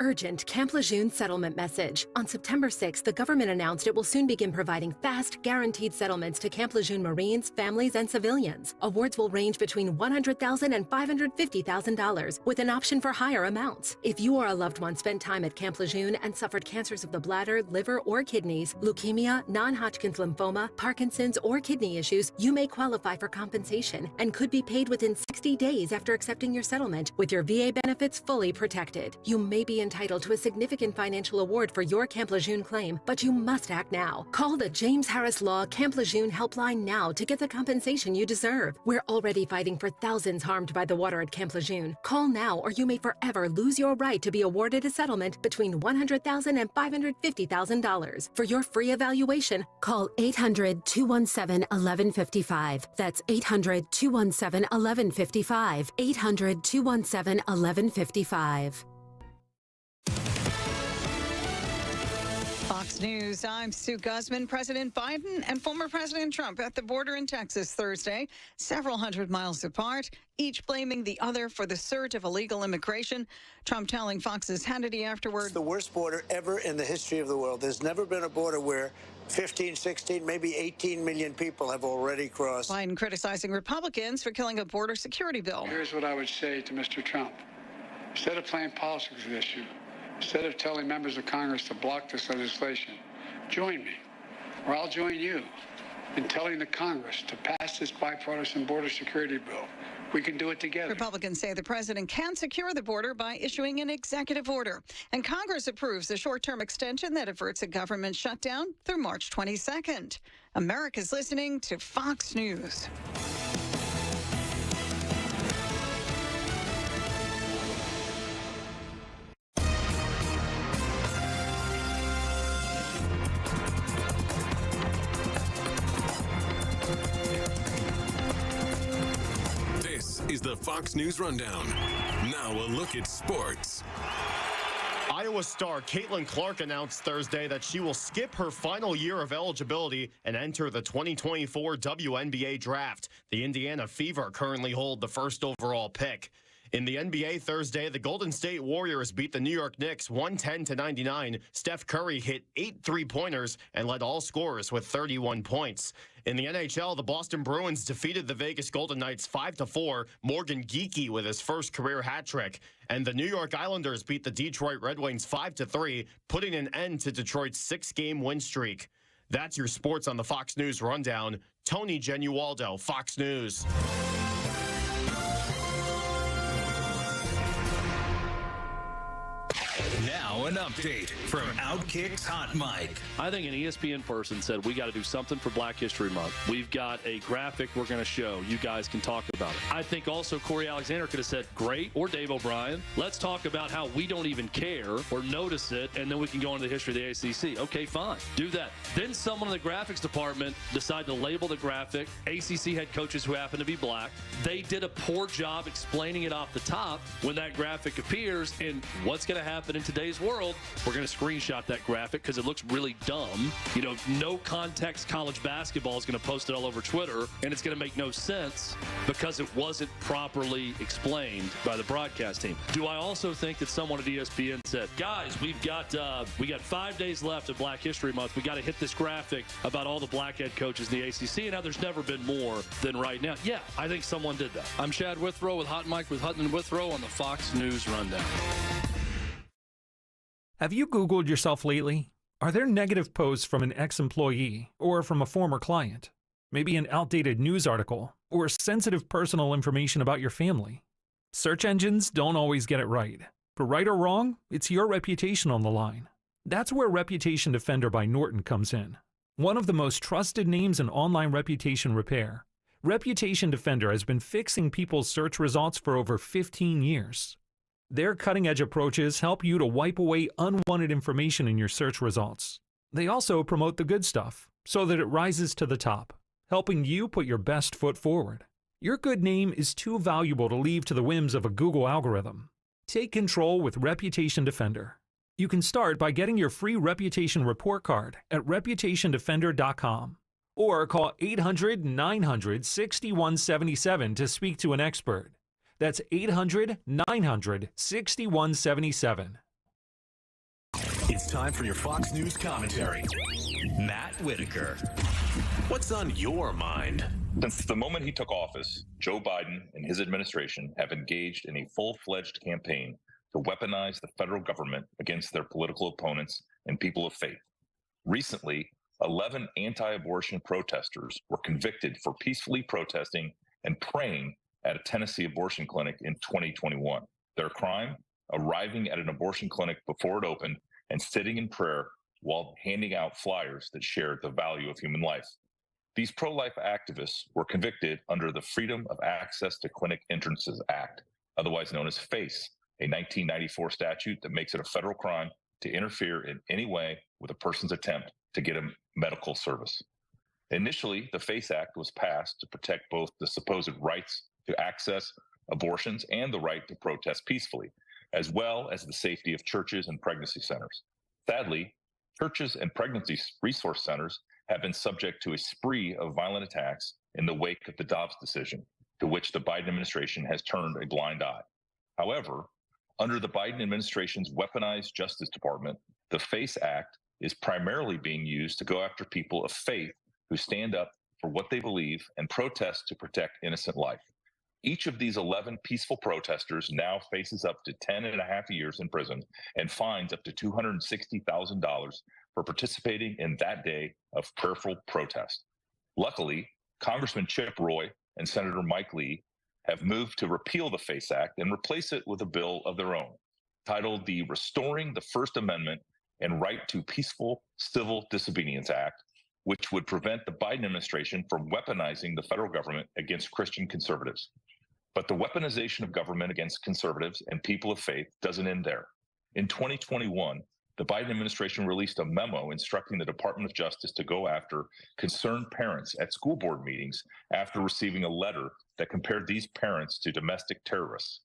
Urgent Camp Lejeune settlement message. On September 6th, the government announced it will soon begin providing fast, guaranteed settlements to Camp Lejeune Marines, families, and civilians. Awards will range between $100,000 and $550,000, with an option for higher amounts. If you or a loved one spent time at Camp Lejeune and suffered cancers of the bladder, liver, or kidneys, leukemia, non-Hodgkin's lymphoma, Parkinson's, or kidney issues, you may qualify for compensation and could be paid within 60 days after accepting your settlement, with your VA benefits fully protected. You may be entitled to a significant financial award for your Camp Lejeune claim, but you must act now. Call the James Harris Law Camp Lejeune helpline now to get the compensation you deserve. We're already fighting for thousands harmed by the water at Camp Lejeune. Call now or you may forever lose your right to be awarded a settlement between $100,000 and $550,000. For your free evaluation, call 800-217-1155. That's 800-217-1155. 800-217-1155. Fox News, I'm Sue Guzman. President Biden and former President Trump at the border in Texas Thursday, several hundred miles apart, each blaming the other for the surge of illegal immigration. Trump telling Fox's Hannity afterward, "It's the worst border ever in the history of the world. There's never been a border where 15, 16, maybe 18 million people have already crossed." Biden criticizing Republicans for killing a border security bill. Here's what I would say to Mr. Trump. Instead of playing politics with this issue, instead of telling members of Congress to block this legislation, join me, or I'll join you, in telling the Congress to pass this bipartisan border security bill. We can do it together. Republicans say the president can secure the border by issuing an executive order. And Congress approves the short-term extension that averts a government shutdown through March 22nd. America's listening to Fox News. Is the Fox News Rundown. Now a look at sports. Iowa star Caitlin Clark announced Thursday that she will skip her final year of eligibility and enter the 2024 WNBA draft. The Indiana Fever currently hold the first overall pick. In the NBA Thursday, the Golden State Warriors beat the New York Knicks 110-99. Steph Curry hit 8 3-pointers and led all scorers with 31 points. In the NHL, the Boston Bruins defeated the Vegas Golden Knights 5-4. Morgan Geekie with his first career hat trick. And the New York Islanders beat the Detroit Red Wings 5-3, putting an end to Detroit's 6-game win streak. That's your sports on the Fox News Rundown. Tony Genualdo, Fox News. Now an update from Outkick's Hot Mic. I think an ESPN person said, we got to do something for Black History Month. We've got a graphic we're going to show. You guys can talk about it. I think also Corey Alexander could have said, great, or Dave O'Brien, let's talk about how we don't even care or notice it, and then we can go into the history of the ACC. Okay, fine. Do that. Then someone in the graphics department decided to label the graphic. ACC had coaches who happen to be black. They did a poor job explaining it off the top when that graphic appears, and what's going to happen in today's world, we're going to screenshot that graphic because it looks really dumb. You know, no context college basketball is going to post it all over Twitter, and it's going to make no sense because it wasn't properly explained by the broadcast team. Do I also think that someone at ESPN said, guys, we got 5 days left of Black History Month. We got to hit this graphic about all the black head coaches in the ACC, and now there's never been more than right now. Yeah, I think someone did that. I'm Chad Withrow with Hot Mike with Hutton and Withrow on the Fox News Rundown. Have you Googled yourself lately? Are there negative posts from an ex-employee or from a former client? Maybe an outdated news article or sensitive personal information about your family? Search engines don't always get it right. But right or wrong, it's your reputation on the line. That's where Reputation Defender by Norton comes in. One of the most trusted names in online reputation repair, Reputation Defender has been fixing people's search results for over 15 years. Their cutting-edge approaches help you to wipe away unwanted information in your search results. They also promote the good stuff so that it rises to the top, helping you put your best foot forward. Your good name is too valuable to leave to the whims of a Google algorithm. Take control with Reputation Defender. You can start by getting your free reputation report card at reputationdefender.com or call 800-900-6177 to speak to an expert. That's 800-900-6177. It's time for your Fox News commentary. Matt Whitaker. What's on your mind? Since the moment he took office, Joe Biden and his administration have engaged in a full-fledged campaign to weaponize the federal government against their political opponents and people of faith. Recently, 11 anti-abortion protesters were convicted for peacefully protesting and praying at a Tennessee abortion clinic in 2021. Their crime? arriving at an abortion clinic before it opened and sitting in prayer while handing out flyers that shared the value of human life. These pro-life activists were convicted under the Freedom of Access to Clinic Entrances Act, otherwise known as FACE, a 1994 statute that makes it a federal crime to interfere in any way with a person's attempt to get a medical service. Initially, the FACE Act was passed to protect both the supposed rights to access abortions and the right to protest peacefully, as well as the safety of churches and pregnancy centers. Sadly, churches and pregnancy resource centers have been subject to a spree of violent attacks in the wake of the Dobbs decision, to which the Biden administration has turned a blind eye. However, under the Biden administration's weaponized Justice Department, the FACE Act is primarily being used to go after people of faith who stand up for what they believe and protest to protect innocent life. Each of these 11 peaceful protesters now faces up to 10.5 years in prison and fines up to $260,000 for participating in that day of prayerful protest. Luckily, Congressman Chip Roy and Senator Mike Lee have moved to repeal the FACE Act and replace it with a bill of their own, titled the Restoring the First Amendment and Right to Peaceful Civil Disobedience Act, which would prevent the Biden administration from weaponizing the federal government against Christian conservatives. But the weaponization of government against conservatives and people of faith doesn't end there. In 2021, the Biden administration released a memo instructing the Department of Justice to go after concerned parents at school board meetings after receiving a letter that compared these parents to domestic terrorists.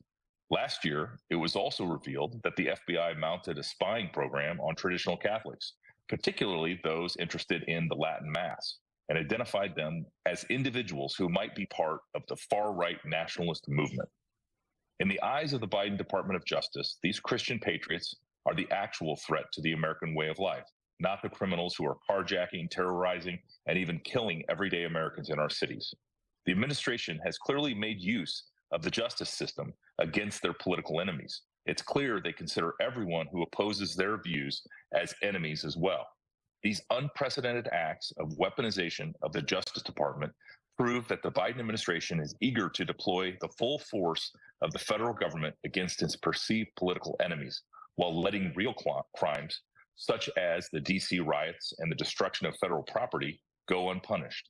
Last year, it was also revealed that the FBI mounted a spying program on traditional Catholics, particularly those interested in the Latin Mass, and identified them as individuals who might be part of the far-right nationalist movement. In the eyes of the Biden Department of Justice, these Christian patriots are the actual threat to the American way of life, not the criminals who are carjacking, terrorizing, and even killing everyday Americans in our cities. The administration has clearly made use of the justice system against their political enemies. It's clear they consider everyone who opposes their views as enemies as well. These unprecedented acts of weaponization of the Justice Department prove that the Biden administration is eager to deploy the full force of the federal government against its perceived political enemies, while letting real crimes, such as the D.C. riots and the destruction of federal property, go unpunished.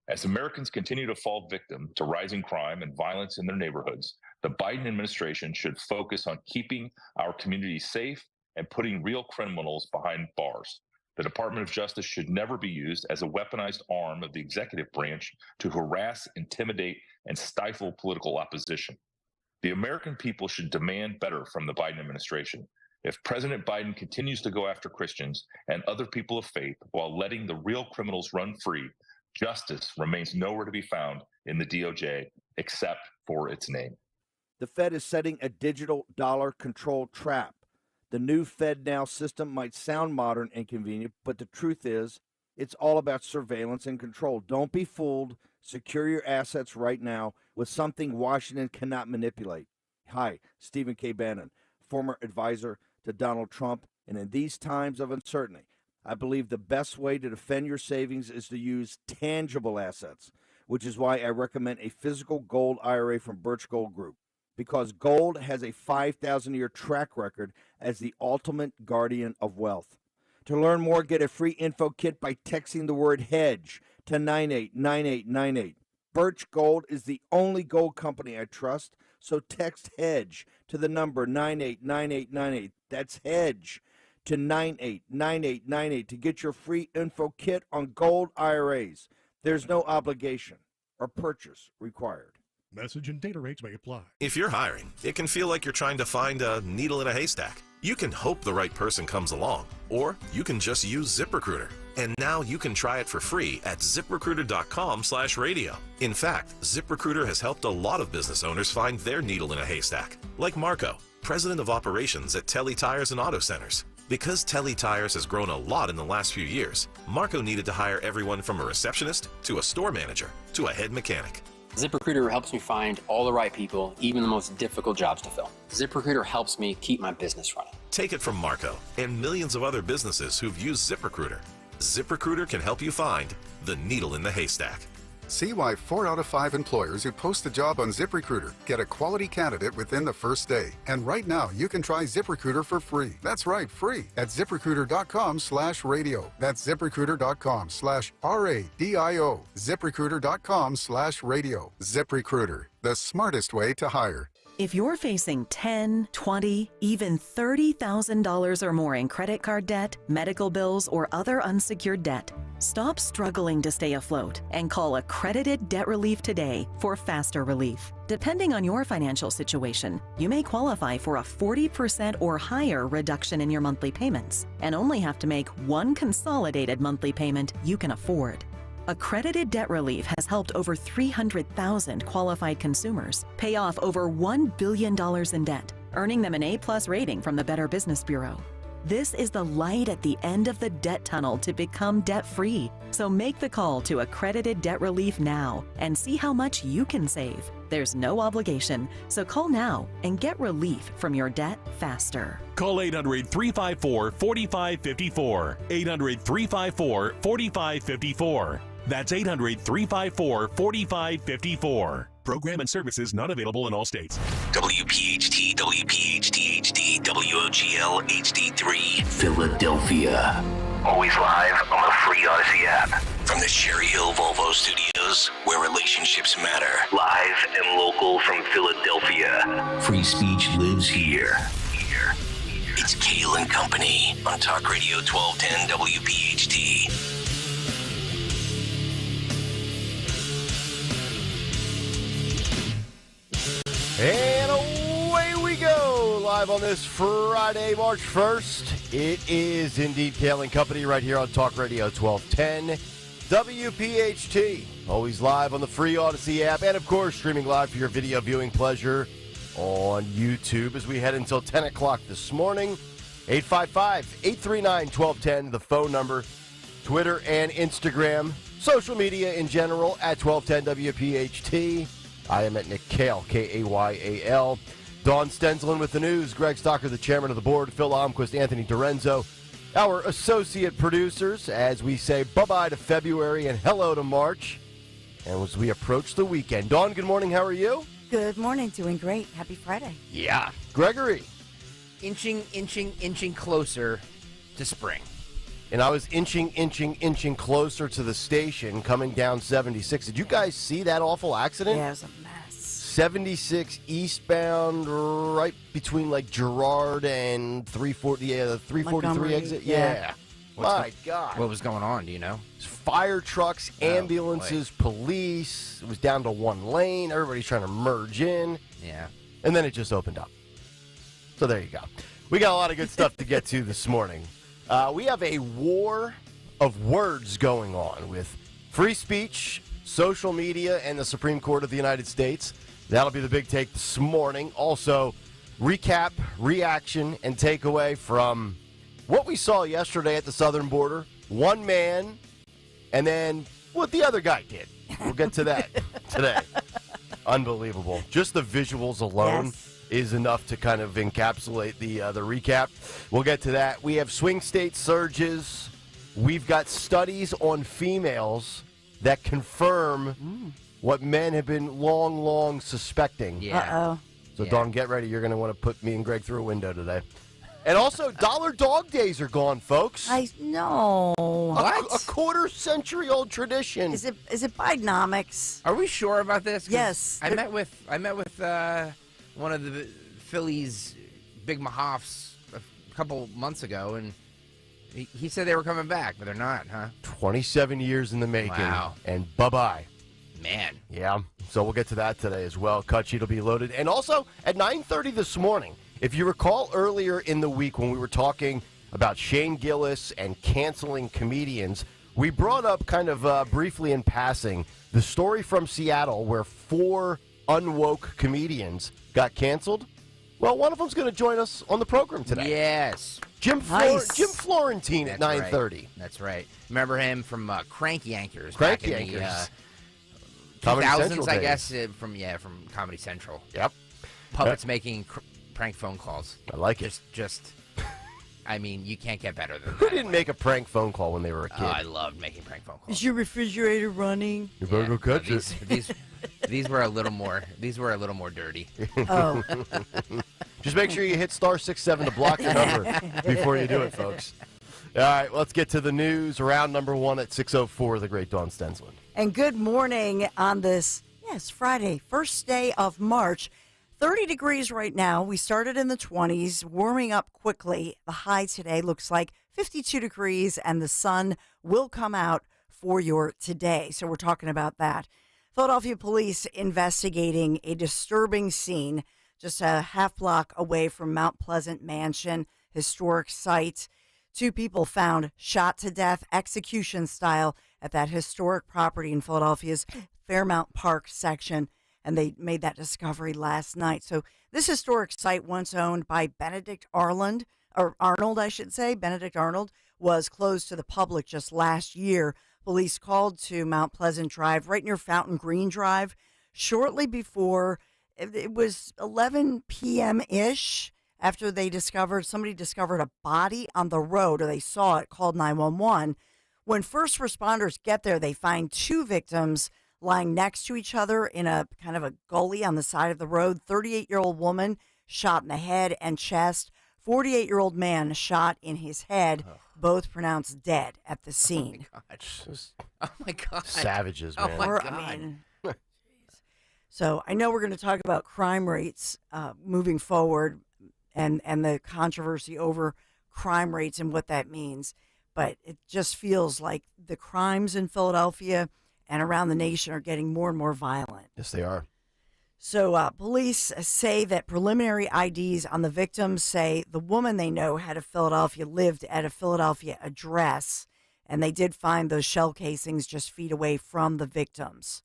As Americans continue to fall victim to rising crime and violence in their neighborhoods, the Biden administration should focus on keeping our communities safe and putting real criminals behind bars. The Department of Justice should never be used as a weaponized arm of the executive branch to harass, intimidate, and stifle political opposition. The American people should demand better from the Biden administration. If President Biden continues to go after Christians and other people of faith while letting the real criminals run free, justice remains nowhere to be found in the DOJ except for its name. The Fed is setting a digital dollar control trap. The new FedNow system might sound modern and convenient, but the truth is, it's all about surveillance and control. Don't be fooled. Secure your assets right now with something Washington cannot manipulate. Hi, Stephen K. Bannon, former advisor to Donald Trump. And in these times of uncertainty, I believe the best way to defend your savings is to use tangible assets, which is why I recommend a physical gold IRA from Birch Gold Group. Because gold has a 5,000-year track record as the ultimate guardian of wealth. To learn more, get a free info kit by texting the word HEDGE to 989898. Birch Gold is the only gold company I trust, so text HEDGE to the number 989898. That's HEDGE to 989898 to get your free info kit on gold IRAs. There's no obligation or purchase required. Message and data rates may apply. If you're hiring, it can feel like you're trying to find a needle in a haystack. You can hope the right person comes along, or you can just use ZipRecruiter. And now you can try it for free at ZipRecruiter.com/radio. In fact, ZipRecruiter has helped a lot of business owners find their needle in a haystack, like Marco, president of operations at Telly Tires and Auto Centers. Because Telly Tires has grown a lot in the last few years, Marco needed to hire everyone from a receptionist to a store manager to a head mechanic. ZipRecruiter helps me find all the right people, even the most difficult jobs to fill. ZipRecruiter helps me keep my business running. Take it from Marco and millions of other businesses who've used ZipRecruiter. ZipRecruiter can help you find the needle in the haystack. See why 4 out of 5 employers who post a job on ZipRecruiter get a quality candidate within the first day. And right now, you can try ZipRecruiter for free. That's right, free at ZipRecruiter.com/radio. That's ZipRecruiter.com/RADIO. ZipRecruiter.com/radio. ZipRecruiter, the smartest way to hire. If you're facing $10,000, $20,000, even $30,000 or more in credit card debt, medical bills, or other unsecured debt, stop struggling to stay afloat and call Accredited Debt Relief today for faster relief. Depending on your financial situation, you may qualify for a 40% or higher reduction in your monthly payments and only have to make one consolidated monthly payment you can afford. Accredited Debt Relief has helped over 300,000 qualified consumers pay off over $1 billion in debt, earning them an A+ rating from the Better Business Bureau. This is the light at the end of the debt tunnel to become debt-free. So make the call to Accredited Debt Relief now and see how much you can save. There's no obligation, so call now and get relief from your debt faster. Call 800-354-4554. 800-354-4554. That's 800-354-4554. Program and services not available in all states. WPHT, WPHT HD, WOGL HD3, Philadelphia. Always live on the free Odyssey app. From the Cherry Hill Volvo Studios, where relationships matter. Live and local from Philadelphia. Free speech lives here. It's Kayal and Company on Talk Radio 1210 WPHT. And away we go, live on this Friday, March 1st. It is indeed Kayal and Company right here on Talk Radio 1210 WPHT. Always live on the free Odyssey app and, of course, streaming live for your video viewing pleasure on YouTube as we head until 10 o'clock this morning. 855-839-1210, the phone number. Twitter and Instagram. Social media in general at 1210 WPHT. I am at Nick Kayal, Kayal. Dawn Stenslin with the news. Greg Stocker, the chairman of the board. Phil Almquist, Anthony Dorenzo, our associate producers, as we say bye-bye to February and hello to March. And as we approach the weekend. Dawn, good morning. How are you? Good morning. Doing great. Happy Friday. Yeah. Gregory. Inching closer to spring. And I was inching closer to the station coming down 76. Did you guys see that awful accident? Yeah, it was a mess. 76 eastbound, right between like Girard and 340, the 343 exit. Yeah. My God. What was going on? Do you know? Fire trucks, ambulances, police. It was down to one lane. Everybody's trying to merge in. Yeah. And then it just opened up. So there you go. We got a lot of good stuff to get to this morning. We have a war of words going on with free speech, social media, and the Supreme Court of the United States. That'll be the big take this morning. Also, recap, reaction, and takeaway from what we saw yesterday at the southern border. One man, and then what the other guy did. We'll get to that today. Unbelievable. Just the visuals alone. Yes. Is enough to kind of encapsulate the recap. We'll get to that. We have swing state surges. We've got studies on females that confirm what men have been long suspecting. Yeah. Uh-oh. So, Dawn, get ready. You're going to want to put me and Greg through a window today. And also, dollar dog days are gone, folks. I know. A quarter-century-old tradition. Is it Bidenomics? Are we sure about this? Yes. I met with one of the Phillies' big Mahoffs a couple months ago, and he said they were coming back, but they're not, huh? 27 years in the making. Wow. And bye-bye. Man. Yeah. So we'll get to that today as well. Cut sheet will be loaded. And also, at 9:30 this morning, if you recall earlier in the week when we were talking about Shane Gillis and canceling comedians, we brought up kind of briefly in passing the story from Seattle where 4 unwoke comedians got canceled. Well, one of them's going to join us on the program today. Yes. Jim Florentine at 9:30. Right. That's right. Remember him from Cranky Yankers. Cranky back in Yankers. The 2000s, I days. guess, from Comedy Central. Yep. Puppets making prank phone calls. I like it. Just I mean, you can't get better than Who that. didn't make a prank phone call when they were a kid? Oh, I loved making prank phone calls. Is your refrigerator running? You better go catch it. These were a little more. These were a little more dirty. Oh. Just make sure you hit *67 to block the number before you do it, folks. All right, let's get to the news. Round number 1 at 6:04. The great Dawn Stensland. And good morning on this, Friday, first day of March. 30 degrees right now. We started in the 20s, warming up quickly. The high today looks like 52 degrees, and the sun will come out for your today. So we're talking about that. Philadelphia police investigating a disturbing scene just a half block away from Mount Pleasant Mansion, historic site. 2 people found shot to death, execution style, at that historic property in Philadelphia's Fairmount Park section. And they made that discovery last night. So this historic site, once owned by Benedict Arnold, Benedict Arnold, was closed to the public just last year. Police called to Mount Pleasant Drive, right near Fountain Green Drive, shortly before, it was 11 p.m.-ish, after somebody discovered a body on the road, or they saw it, called 911. When first responders get there, they find 2 victims lying next to each other in a kind of a gully on the side of the road. 38-year-old woman shot in the head and chest. 48-year-old man shot in his head, both pronounced dead at the scene. Oh, my God. Savages, man. Oh, my God. So I know we're going to talk about crime rates moving forward and the controversy over crime rates and what that means. But it just feels like the crimes in Philadelphia and around the nation are getting more and more violent. Yes, they are. So police say that preliminary IDs on the victims say the woman they know lived at a Philadelphia address, and they did find those shell casings just feet away from the victims.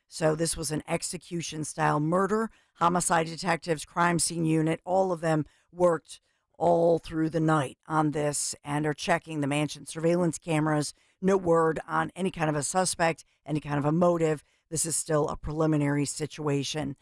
So this was an execution-style murder. Homicide detectives, crime scene unit, all of them worked all through the night on this and are checking the mansion surveillance cameras. No word on any kind of a suspect, any kind of a motive. This is still a preliminary situation.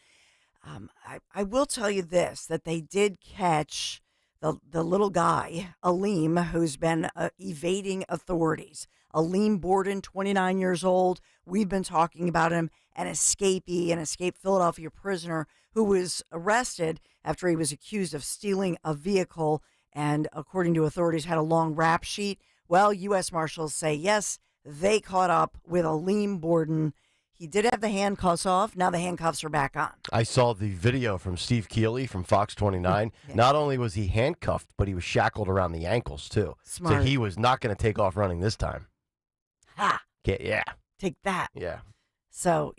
I will tell you this, that they did catch the little guy, Aleem, who's been evading authorities. Aleem Borden, 29 years old. We've been talking about him, an escaped Philadelphia prisoner who was arrested after he was accused of stealing a vehicle and, according to authorities, had a long rap sheet. Well, U.S. Marshals say, yes, they caught up with Aleem Borden. He did have the handcuffs off. Now the handcuffs are back on. I saw the video from Steve Keeley from Fox 29. Yeah. Not only was he handcuffed, but he was shackled around the ankles, too. Smart. So he was not going to take off running this time. Ha! Yeah. Take that. Yeah. So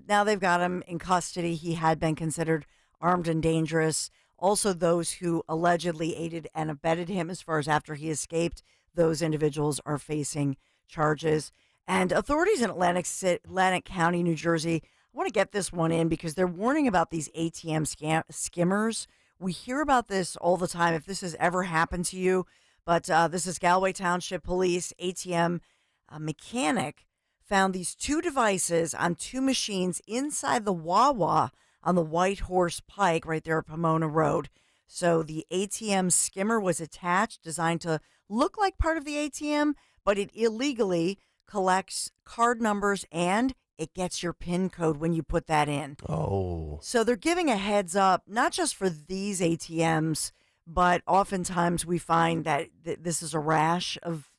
now they've got him in custody. He had been considered armed and dangerous. Also, those who allegedly aided and abetted him, as far as after he escaped, those individuals are facing charges. And authorities in Atlantic County, New Jersey, I want to get this one in because they're warning about these ATM skimmers. We hear about this all the time, if this has ever happened to you. But this is Galway Township Police. ATM mechanic found these 2 devices on 2 machines inside the Wawa on the White Horse Pike right there at Pomona Road. So the ATM skimmer was attached, designed to look like part of the ATM, but it illegally collects card numbers and it gets your PIN code when you put that in. Oh. So they're giving a heads up, not just for these ATMs, but oftentimes we find that this is a rash of,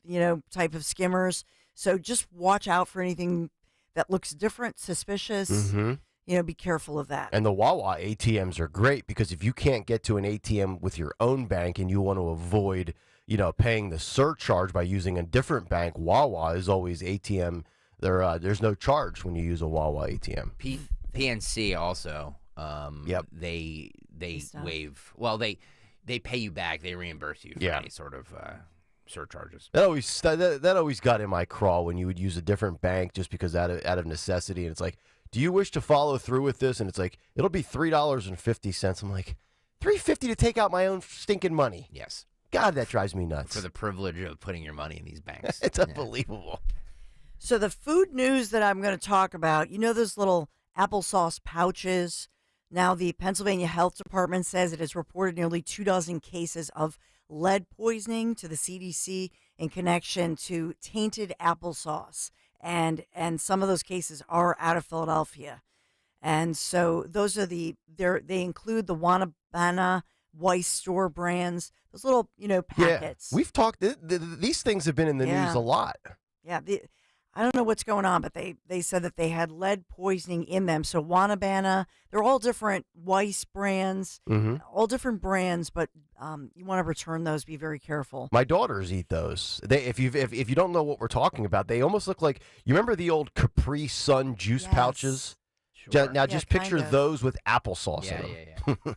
type of skimmers. So just watch out for anything that looks different, suspicious. Mm-hmm. Be careful of that. And the Wawa ATMs are great because if you can't get to an ATM with your own bank and you want to avoid, paying the surcharge by using a different bank, Wawa is always ATM. There's no charge when you use a Wawa ATM. PNC also. Yep. They waive. Well, they pay you back. They reimburse you for any sort of surcharges. That always got in my craw when you would use a different bank just because out of necessity, and it's like, do you wish to follow through with this? And it's like, it'll be $3.50. I'm like, $3.50 to take out my own stinking money. Yes. God, that drives me nuts. For the privilege of putting your money in these banks. It's unbelievable. So the food news that I'm going to talk about, those little applesauce pouches? Now the Pennsylvania Health Department says it has reported nearly 24 cases of lead poisoning to the CDC in connection to tainted applesauce. And some of those cases are out of Philadelphia. And so those are they include the Wanabana Weiss store brands, those little, packets. Yeah. We've talked, these things have been in the news a lot. Yeah. I don't know what's going on, but they said that they had lead poisoning in them. So Wanabana, they're all different Weiss brands, all different brands, but you want to return those. Be very careful. My daughters eat those. If you don't know what we're talking about, they almost look like, you remember the old Capri Sun juice pouches? Sure. Now just picture kind of. those with applesauce in them. Yeah.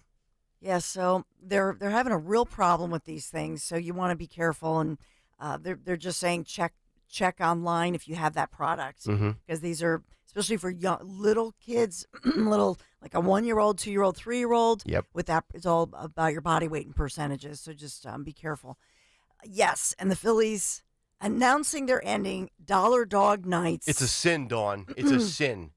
Yeah, so they're having a real problem with these things. So you want to be careful, and they're just saying check online if you have that product, because these are, especially for little kids, little like a 1-year-old, 2-year-old, 3-year-old. Yep. With that, it's all about your body weight and percentages. So just be careful. Yes, and the Phillies announcing they're ending Dollar Dog Nights. It's a sin, Dawn. It's a sin.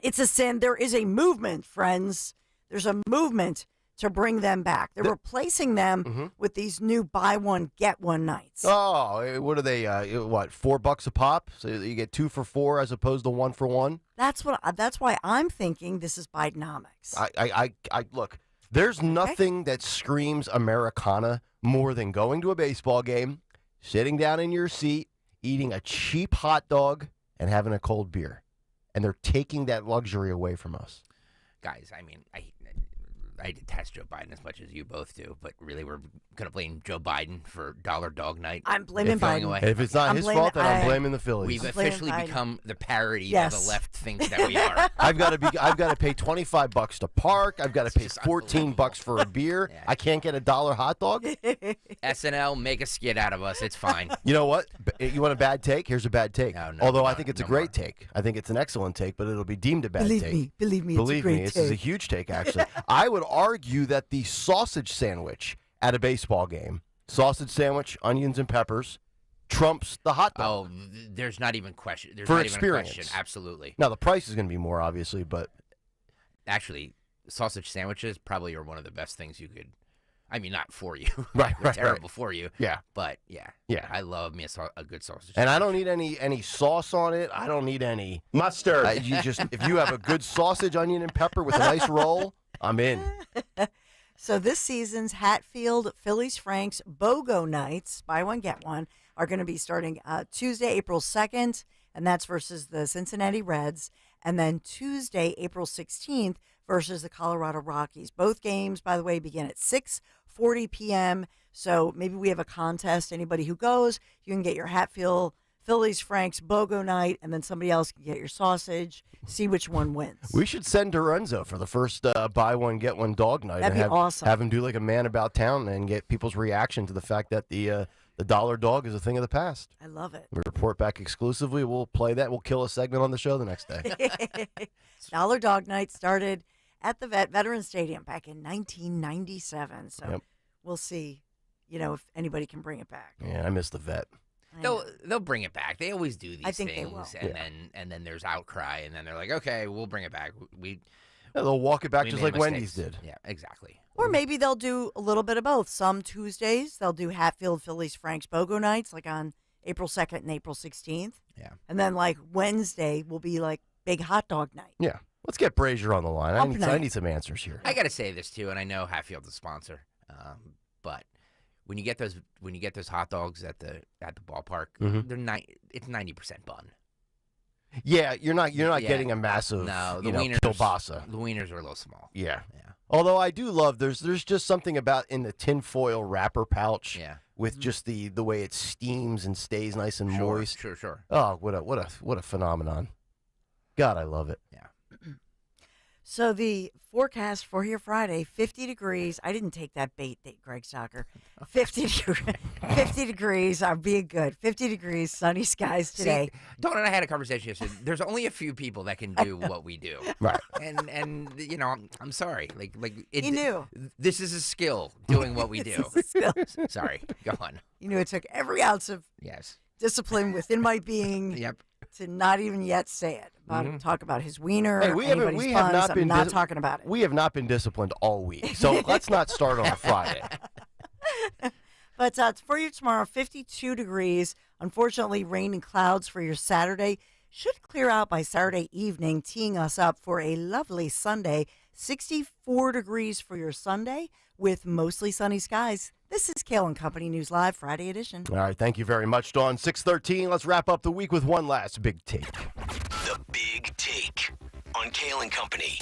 It's a sin. There is a movement, friends. There's a movement to bring them back. They're replacing them with these new buy one, get one nights. Oh, what are they? $4 a pop? So you get 2 for $4 as opposed to 1 for 1? That's why I'm thinking this is Bidenomics. I look, there's nothing that screams Americana more than going to a baseball game, sitting down in your seat, eating a cheap hot dog, and having a cold beer. And they're taking that luxury away from us. Guys, I mean, I detest Joe Biden as much as you both do, but really we're going to blame Joe Biden for Dollar Dog Night. I'm blaming Biden. Away. If it's not his fault, then I'm blaming the Phillies. We've officially become the parody Yes. of the left thinks that we are. I've got to pay $25 to park. I've got to pay $14 for a beer. Yeah. I can't get a $1 hot dog. SNL, make a skit out of us. It's fine. You know what? You want a bad take? Here's a bad take. No, Although I think it's a great take. I think it's an excellent take, but it'll be deemed a bad take. Believe me, it's a great This is a huge take, actually. I would argue that the sausage sandwich at a baseball game, sausage sandwich, onions and peppers, trumps the hot dog. Oh, there's not even question. There's For not experience. Even a question. Absolutely. Now, the price is going to be more, obviously, but... Actually, sausage sandwiches probably are one of the best things you could... I mean, not for you. Right. Terrible for you. Yeah. But, yeah. I love me a good sausage And sandwich. I don't need any sauce on it. I don't need any... Mustard. If you have a good sausage, onion, and pepper with a nice roll, I'm in. So this season's Hatfield Phillies Franks BOGO Nights, buy one, get one, are going to be starting Tuesday, April 2nd, and that's versus the Cincinnati Reds, and then Tuesday, April 16th, versus the Colorado Rockies. Both games, by the way, begin at 6:40 p.m., so maybe we have a contest. Anybody who goes, you can get your Hatfield Phillies Franks BOGO Night, and then somebody else can get your sausage. See which one wins. We should send Dorenzo for the first buy one, get one dog night. That'd and be awesome. Have him do like a man about town and get people's reaction to the fact that the dollar dog is a thing of the past. I love it. We report back exclusively. We'll play that. We'll kill a segment on the show the next day. Dollar Dog Night started at the Veterans Stadium back in 1997. So we'll see, if anybody can bring it back. Yeah, I miss the vet. They'll bring it back. They always do these I think things, they will. and then there's outcry, and then they're like, okay, we'll bring it back. They'll walk it back we just made like Wendy's mistakes. did. Yeah, exactly. Or maybe they'll do a little bit of both. Some Tuesdays, they'll do Hatfield Phillies Franks BOGO Nights, like on April 2nd and April 16th. Yeah. And then, like, Wednesday will be, like, Big Hot Dog Night. Yeah. Let's get Brazier on the line. I need some answers here. I got to say this, too, and I know Hatfield's a sponsor, but when you get those hot dogs at the ballpark, it's 90% bun. Yeah, you're not getting a massive kielbasa. The wieners are a little small. Yeah. Although I do love there's just something about in the tinfoil wrapper pouch with just the way it steams and stays nice and moist. Sure. Oh, what a phenomenon. God, I love it. Yeah. So the forecast for here Friday, 50 degrees. I didn't take that bait, Greg Stocker. 50 degrees. I'm being good. 50 degrees, sunny skies today. See, Dawn and I had a conversation yesterday. There's only a few people that can do what we do. Right. And I'm sorry. You knew. This is a skill, doing what we do. Sorry. Go on. You knew it took every ounce of discipline within my being to not even yet say it. Talk about his wiener. Hey, we have not been. I'm not talking about it. We have not been disciplined all week, so let's not start on a Friday. But for you tomorrow, 52 degrees. Unfortunately, rain and clouds for your Saturday. Should clear out by Saturday evening, teeing us up for a lovely Sunday. 64 degrees for your Sunday with mostly sunny skies. This is Kayal and Company News Live, Friday edition. All right, thank you very much, Dawn. 6:13. Let's wrap up the week with one last big take. The Big Take on Kayal and Company.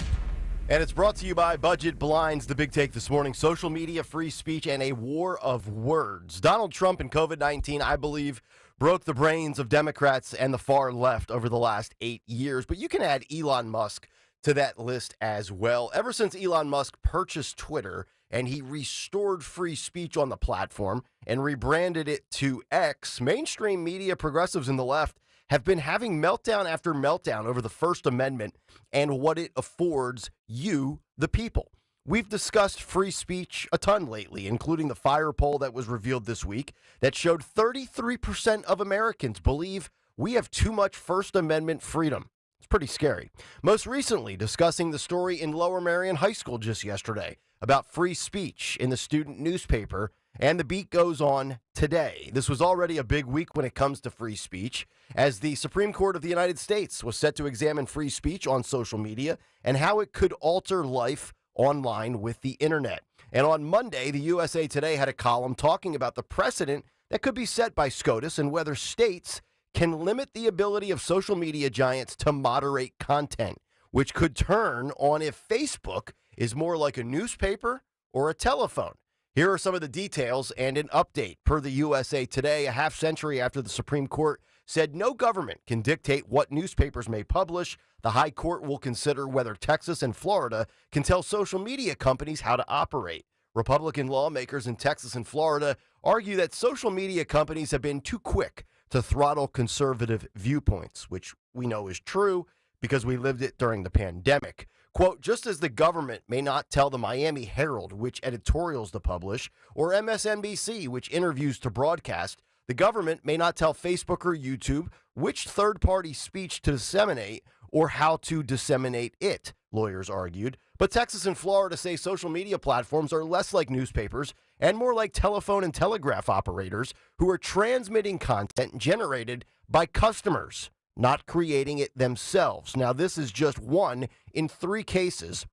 And it's brought to you by Budget Blinds. The big take this morning: social media, free speech, and a war of words. Donald Trump and COVID-19, I believe, broke the brains of Democrats and the far left over the last 8 years. But you can add Elon Musk to that list as well. Ever since Elon Musk purchased Twitter and he restored free speech on the platform and rebranded it to X, mainstream media, progressives, and the left have been having meltdown after meltdown over the First Amendment and what it affords you, the people. We've discussed free speech a ton lately, including the Fire poll that was revealed this week that showed 33% of Americans believe we have too much First Amendment freedom. It's pretty scary. Most recently, discussing the story in Lower Merion High School just yesterday about free speech in the student newspaper, and the beat goes on today. This was already a big week when it comes to free speech, as the Supreme Court of the United States was set to examine free speech on social media and how it could alter life online with the internet. And on Monday, the USA Today had a column talking about the precedent that could be set by SCOTUS and whether states can limit the ability of social media giants to moderate content, which could turn on if Facebook is more like a newspaper or a telephone. Here are some of the details and an update. Per the USA Today, a half century after the Supreme Court said no government can dictate what newspapers may publish, the High Court will consider whether Texas and Florida can tell social media companies how to operate. Republican lawmakers in Texas and Florida argue that social media companies have been too quick to throttle conservative viewpoints, which we know is true because we lived it during the pandemic. Quote, just as the government may not tell the Miami Herald which editorials to publish, or MSNBC which interviews to broadcast, the government may not tell Facebook or YouTube which third-party speech to disseminate or how to disseminate it, lawyers argued. But Texas and Florida say social media platforms are less like newspapers and more like telephone and telegraph operators who are transmitting content generated by customers, not creating it themselves. Now, this is just one in 3 cases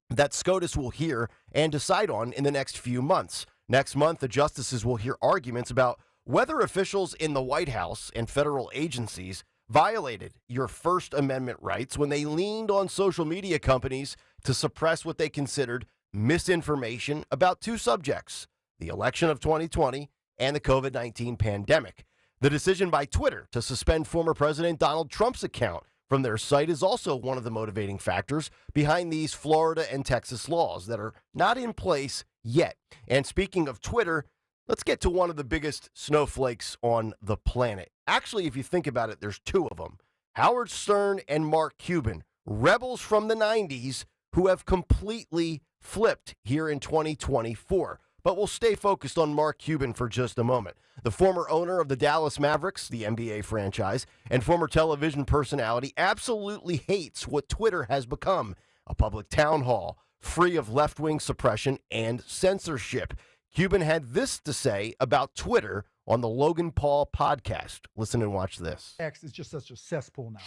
that SCOTUS will hear and decide on in the next few months. Next month, the justices will hear arguments about whether officials in the White House and federal agencies violated your First Amendment rights when they leaned on social media companies to suppress what they considered misinformation about 2 subjects, the election of 2020 and the COVID-19 pandemic. The decision by Twitter to suspend former President Donald Trump's account from their site is also one of the motivating factors behind these Florida and Texas laws that are not in place yet. And speaking of Twitter, let's get to one of the biggest snowflakes on the planet. Actually, if you think about it, there's 2 of them. Howard Stern and Mark Cuban, rebels from the 90s who have completely flipped here in 2024. But we'll stay focused on Mark Cuban for just a moment. The former owner of the Dallas Mavericks, the NBA franchise, and former television personality absolutely hates what Twitter has become, a public town hall, free of left-wing suppression and censorship. Cuban had this to say about Twitter on the Logan Paul podcast. Listen and watch this. X is just such a cesspool now.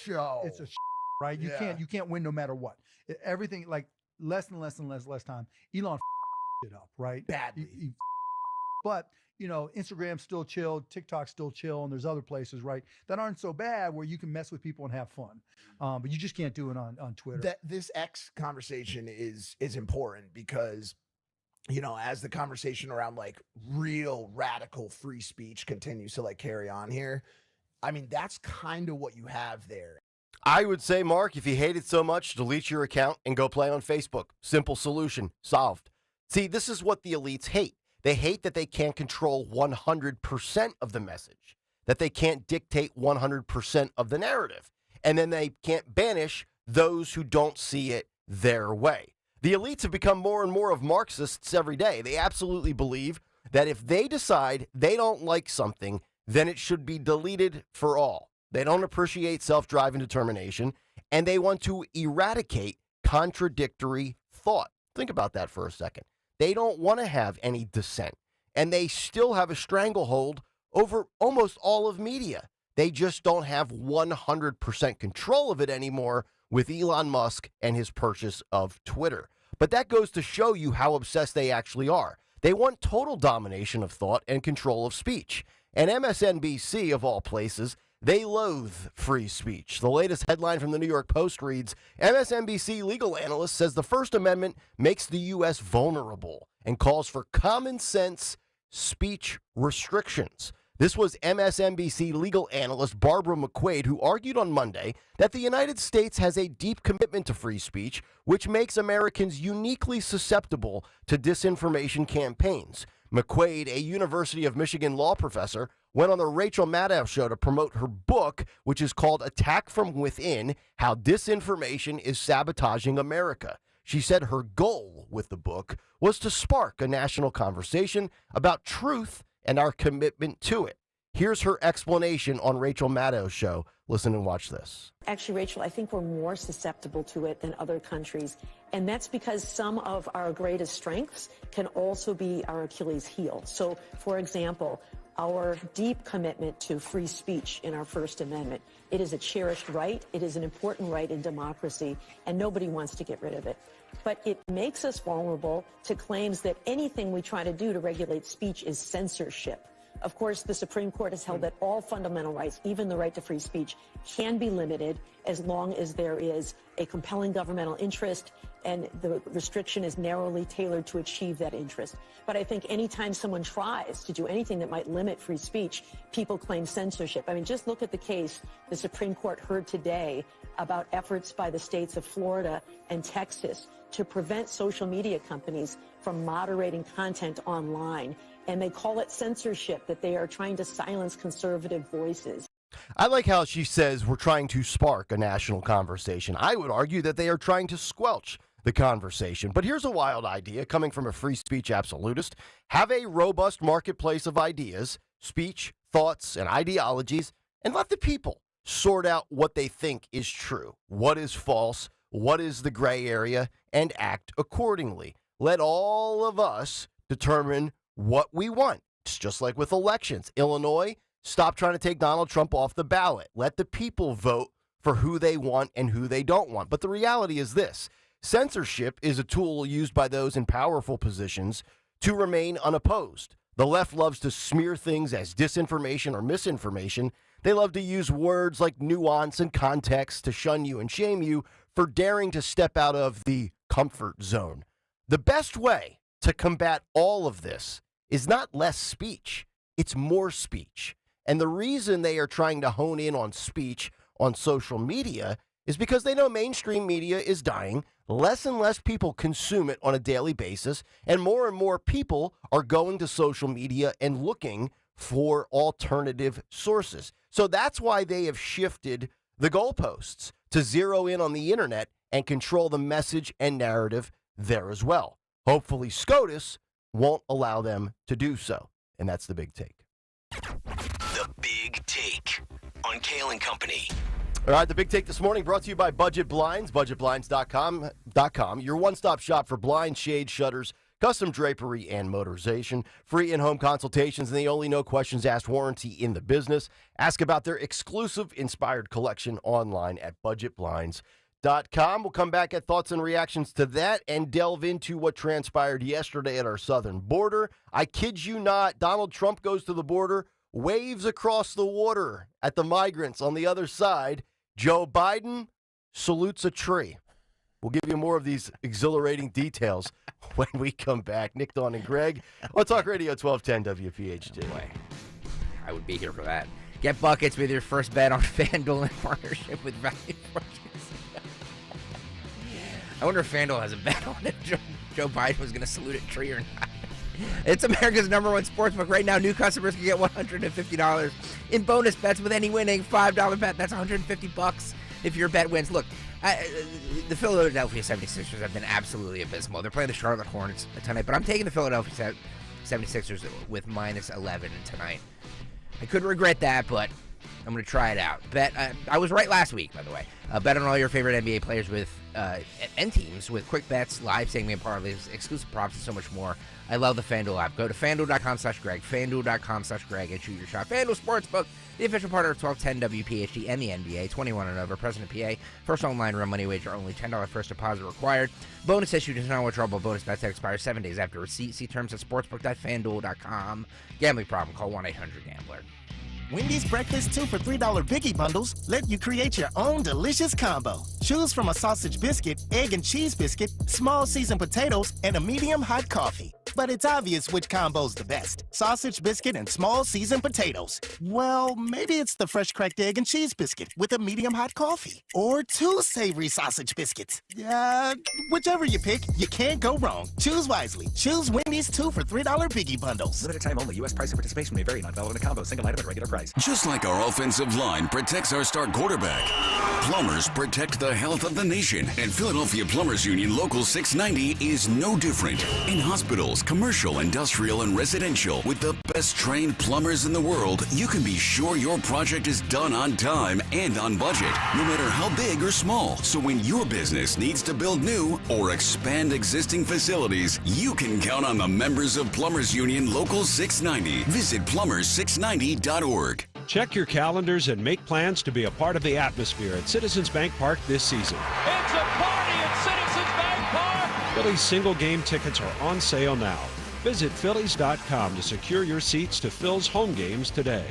Show. It's a right? You can't win no matter what. Everything, like, less time. Elon it up, right? Badly. But, you know, Instagram's still chill, TikTok's still chill, and there's other places, right, that aren't so bad where you can mess with people and have fun. But you just can't do it on Twitter. This X conversation is important because, you know, as the conversation around like real radical free speech continues to like carry on here, I mean, that's kind of what you have there. I would say, Mark, if you hate it so much, delete your account and go play on Facebook. Simple solution, solved. See, this is what the elites hate. They hate that they can't control 100% of the message, that they can't dictate 100% of the narrative, and then they can't banish those who don't see it their way. The elites have become more and more of Marxists every day. They absolutely believe that if they decide they don't like something, then it should be deleted for all. They don't appreciate self-driven determination, and they want to eradicate contradictory thought. Think about that for a second. They don't want to have any dissent. and they still have a stranglehold over almost all of media. They just don't have 100% control of it anymore with Elon Musk and his purchase of Twitter. But that goes to show you how obsessed they actually are. They want total domination of thought and control of speech. And MSNBC, of all places, they loathe free speech. The latest headline from the New York Post reads, MSNBC legal analyst says the First Amendment makes the U.S. vulnerable and calls for common sense speech restrictions. This was MSNBC legal analyst Barbara McQuaid, who argued on Monday that the United States has a deep commitment to free speech, which makes Americans uniquely susceptible to disinformation campaigns. McQuaid, a University of Michigan law professor, went on the Rachel Maddow show to promote her book, which is called Attack from Within: How Disinformation is Sabotaging America. She said her goal with the book was to spark a national conversation about truth and our commitment to it. Here's her explanation on Rachel Maddow's show. Listen and watch this. Actually, Rachel, I think we're more susceptible to it than other countries. And that's because some of our greatest strengths can also be our Achilles heel. So, for example, our deep commitment to free speech in our First Amendment. It is a cherished right. It is an important right in democracy, and nobody wants to get rid of it. But it makes us vulnerable to claims that anything we try to do to regulate speech is censorship. Of course, the Supreme Court has held that all fundamental rights, even the right to free speech, can be limited as long as there is a compelling governmental interest and the restriction is narrowly tailored to achieve that interest. But I think anytime someone tries to do anything that might limit free speech, people claim censorship. I mean, just look at the case the Supreme Court heard today about efforts by the states of Florida and Texas to prevent social media companies from moderating content online. And they call it censorship, that they are trying to silence conservative voices. I like how she says we're trying to spark a national conversation. I would argue that they are trying to squelch the conversation. But here's a wild idea coming from a free speech absolutist. Have a robust marketplace of ideas, speech, thoughts, and ideologies, and let the people sort out what they think is true, what is false, what is the gray area, and act accordingly. Let all of us determine what we want. It's just like with elections. Illinois, stop trying to take Donald Trump off the ballot. Let the people vote for who they want and who they don't want. But the reality is this. Censorship is a tool used by those in powerful positions to remain unopposed. The left loves to smear things as disinformation or misinformation. They love to use words like nuance and context to shun you and shame you for daring to step out of the comfort zone. The best way to combat all of this is not less speech, it's more speech. And the reason they are trying to hone in on speech on social media is because they know mainstream media is dying. Less and less people consume it on a daily basis, and more people are going to social media and looking for alternative sources. So that's why they have shifted the goalposts to zero in on the internet and control the message and narrative there as well. Hopefully SCOTUS won't allow them to do so. And that's the big take. The Big Take on Kayal and Company. All right, the big take this morning brought to you by Budget Blinds, budgetblinds.com, your one-stop shop for blinds, shades, shutters, custom drapery, and motorization. Free in-home consultations and the only no questions asked warranty in the business. Ask about their exclusive inspired collection online at budgetblinds.com. We'll come back at thoughts and reactions to that and delve into what transpired yesterday at our southern border. I kid you not, Donald Trump goes to the border, waves across the water at the migrants on the other side. Joe Biden salutes a tree. We'll give you more of these exhilarating details when we come back. Nick, Dawn, and Greg on Talk Radio 1210 WPHT. Oh boy. I would be here for that. Get buckets with your first bet on FanDuel in partnership with Value Fortune. I wonder if FanDuel has a bet on if Joe Biden was going to salute a tree or not. It's America's #1 sportsbook. Right now, new customers can get $150 in bonus bets with any winning $5 bet. That's $150 if your bet wins. Look, the Philadelphia 76ers have been absolutely abysmal. They're playing the Charlotte Hornets tonight, but I'm taking the Philadelphia 76ers with -11 tonight. I could regret that, but I'm going to try it out. Bet I was right last week, by the way. Bet on all your favorite NBA players with and teams with quick bets, live segment parlays, exclusive props, and so much more. I love the FanDuel app. Go to FanDuel.com/Greg, FanDuel.com/Greg, and shoot your shot. FanDuel Sportsbook, the official partner of 1210 WPHT and the NBA, 21 and over, President PA. First online run money wager, only $10 first deposit required. Bonus issued is not withdrawable bonus bets that expire 7 days after receipt. See terms at sportsbook.fanduel.com. Gambling problem, call 1-800-GAMBLER. Wendy's Breakfast 2 for $3 Biggie Bundles let you create your own delicious combo. Choose from a sausage biscuit, egg and cheese biscuit, small seasoned potatoes, and a medium hot coffee. But it's obvious which combo's the best. Sausage biscuit and small seasoned potatoes. Well, maybe it's the fresh cracked egg and cheese biscuit with a medium hot coffee. Or 2 savory sausage biscuits. Whichever you pick, you can't go wrong. Choose wisely. Choose Wendy's 2 for $3 Biggie Bundles. Limited time only. U.S. price and participation may vary. Not valid in a combo. Single item at regular price. Just like our offensive line protects our star quarterback, plumbers protect the health of the nation. And Philadelphia Plumbers Union Local 690 is no different. In hospitals, commercial, industrial, and residential, with the best trained plumbers in the world, you can be sure your project is done on time and on budget, no matter how big or small. So when your business needs to build new or expand existing facilities, you can count on the members of Plumbers Union Local 690. Visit plumbers690.org. Check your calendars and make plans to be a part of the atmosphere at Citizens Bank Park this season. It's a party at Citizens Bank Park! Phillies single game tickets are on sale now. Visit Phillies.com to secure your seats to Phil's home games today.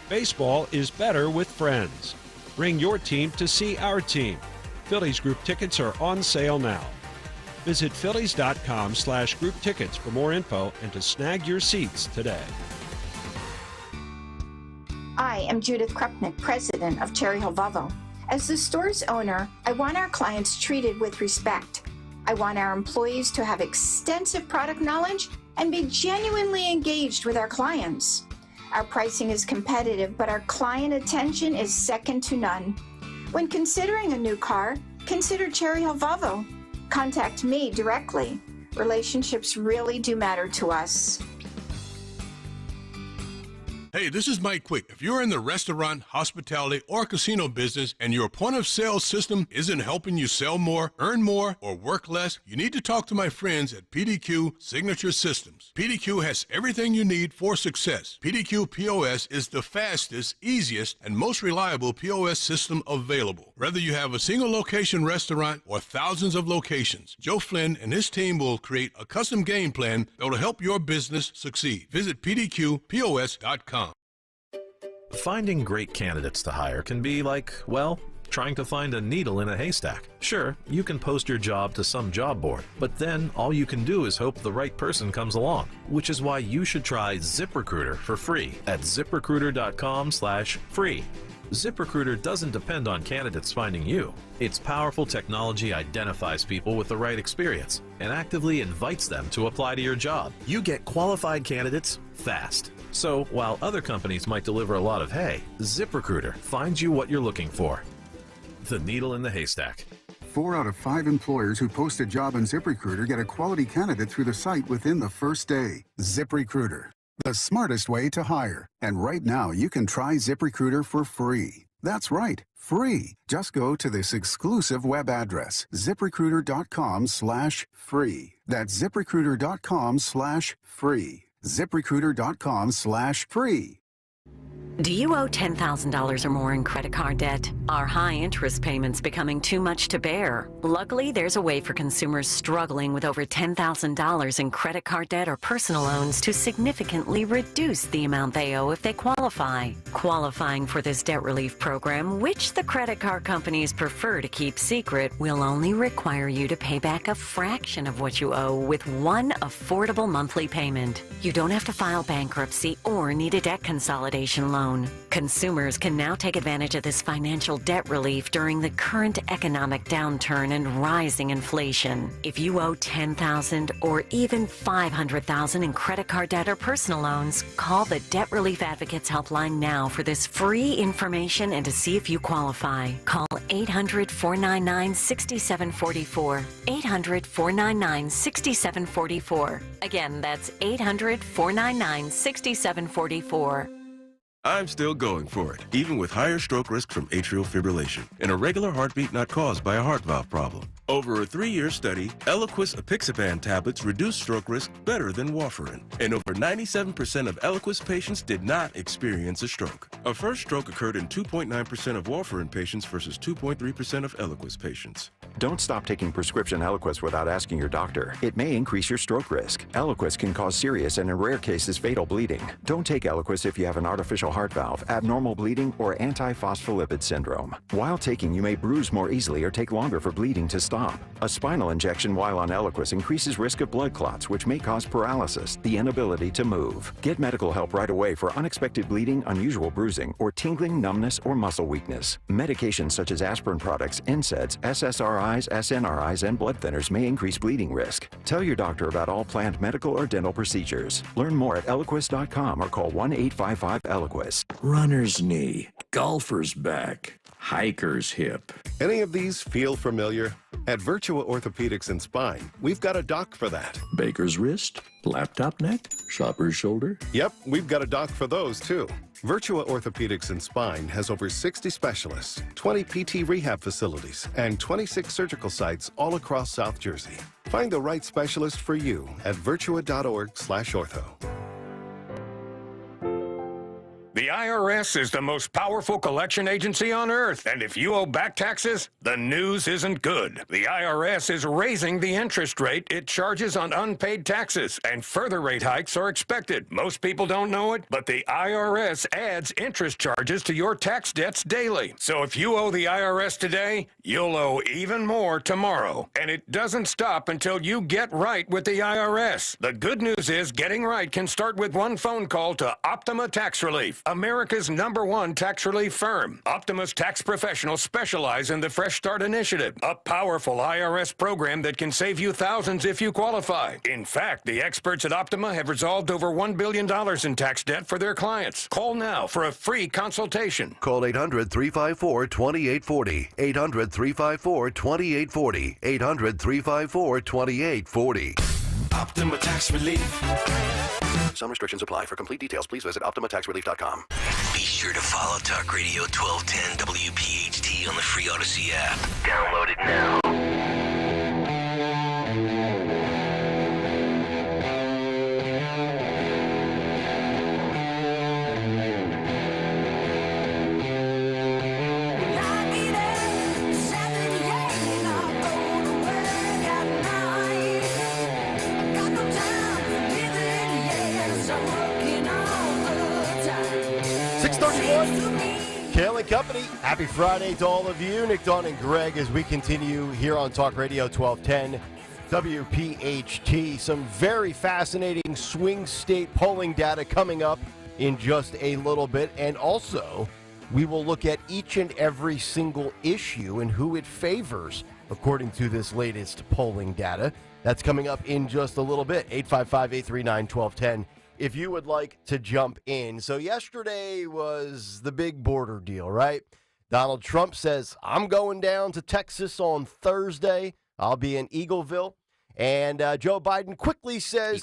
Baseball is better with friends. Bring your team to see our team. Phillies group tickets are on sale now. Visit Phillies.com/group tickets for more info and to snag your seats today. I am Judith Krupnick, president of Cherry Hill Volvo. As the store's owner, I want our clients treated with respect. I want our employees to have extensive product knowledge and be genuinely engaged with our clients. Our pricing is competitive, but our client attention is second to none. When considering a new car, consider Cherry Hill Volvo. Contact me directly. Relationships really do matter to us. Hey, this is Mike Quick. If you're in the restaurant, hospitality, or casino business and your point-of-sale system isn't helping you sell more, earn more, or work less, you need to talk to my friends at PDQ Signature Systems. PDQ has everything you need for success. PDQ POS is the fastest, easiest, and most reliable POS system available. Whether you have a single location restaurant or thousands of locations, Joe Flynn and his team will create a custom game plan that will help your business succeed. Visit PDQPOS.com. Finding great candidates to hire can be like, well, trying to find a needle in a haystack. Sure, you can post your job to some job board, but then all you can do is hope the right person comes along, which is why you should try ZipRecruiter for free at ZipRecruiter.com/free. ZipRecruiter doesn't depend on candidates finding you. Its powerful technology identifies people with the right experience and actively invites them to apply to your job. You get qualified candidates fast. So while other companies might deliver a lot of hay, ZipRecruiter finds you what you're looking for. The needle in the haystack. 4 out of 5 employers who post a job on ZipRecruiter get a quality candidate through the site within the first day. ZipRecruiter, the smartest way to hire. And right now, you can try ZipRecruiter for free. That's right, free. Just go to this exclusive web address, ZipRecruiter.com/free. That's ZipRecruiter.com/free. ZipRecruiter.com/free. Do you owe $10,000 or more in credit card debt? Are high interest payments becoming too much to bear? Luckily, there's a way for consumers struggling with over $10,000 in credit card debt or personal loans to significantly reduce the amount they owe if they qualify. Qualifying for this debt relief program, which the credit card companies prefer to keep secret, will only require you to pay back a fraction of what you owe with one affordable monthly payment. You don't have to file bankruptcy or need a debt consolidation loan. Consumers can now take advantage of this financial debt relief during the current economic downturn and rising inflation. If you owe $10,000 or even $500,000 in credit card debt or personal loans, call the Debt Relief Advocates Helpline now for this free information and to see if you qualify. Call 800-499-6744. 800-499-6744. Again, that's 800-499-6744. I'm still going for it, even with higher stroke risk from atrial fibrillation, an irregular heartbeat not caused by a heart valve problem. Over a 3-year study, Eliquis apixaban tablets reduced stroke risk better than warfarin, and over 97% of Eliquis patients did not experience a stroke. A first stroke occurred in 2.9% of warfarin patients versus 2.3% of Eliquis patients. Don't stop taking prescription Eliquis without asking your doctor. It may increase your stroke risk. Eliquis can cause serious and in rare cases fatal bleeding. Don't take Eliquis if you have an artificial heart valve, abnormal bleeding, or antiphospholipid syndrome. While taking, you may bruise more easily or take longer for bleeding to stop. A spinal injection while on Eliquis increases risk of blood clots, which may cause paralysis, the inability to move. Get medical help right away for unexpected bleeding, unusual bruising, or tingling, numbness, or muscle weakness. Medications such as aspirin products, NSAIDs, SSRIs, SNRIs, and blood thinners may increase bleeding risk. Tell your doctor about all planned medical or dental procedures. Learn more at Eliquis.com or call 1-855-ELIQUIS. Runner's knee, golfer's back, hiker's hip. Any of these feel familiar? At Virtua Orthopedics and Spine, we've got a doc for that. Baker's wrist, laptop neck, shopper's shoulder. Yep, we've got a doc for those too. Virtua Orthopedics and Spine has over 60 specialists, 20 PT rehab facilities, and 26 surgical sites all across South Jersey. Find the right specialist for you at virtua.org/ortho. The IRS is the most powerful collection agency on earth, and if you owe back taxes, the news isn't good. The IRS is raising the interest rate it charges on unpaid taxes, and further rate hikes are expected. Most people don't know it, but the IRS adds interest charges to your tax debts daily. So if you owe the IRS today, you'll owe even more tomorrow. And it doesn't stop until you get right with the IRS. The good news is getting right can start with one phone call to Optima Tax Relief, America's #1 tax relief firm. Optima's tax professionals specialize in the Fresh Start Initiative, a powerful IRS program that can save you thousands if you qualify. In fact, the experts at Optima have resolved over $1 billion in tax debt for their clients. Call now for a free consultation. Call 800-354-2840. 800-354-2840. 800-354-2840. Optima Tax Relief. Some restrictions apply. For complete details, please visit OptimaTaxRelief.com. Be sure to follow Talk Radio 1210 WPHT on the free Odyssey app. Download it now. Kayal and Company, happy Friday to all of you. Nick, Dawn, and Greg as we continue here on Talk Radio 1210 WPHT. Some very fascinating swing state polling data coming up in just a little bit. And also, we will look at each and every single issue and who it favors, according to this latest polling data. That's coming up in just a little bit. 855-839-1210. If you would like to jump in. So yesterday was the big border deal, right? Donald Trump says, I'm going down to Texas on Thursday. I'll be in Eagleville. And Joe Biden quickly says...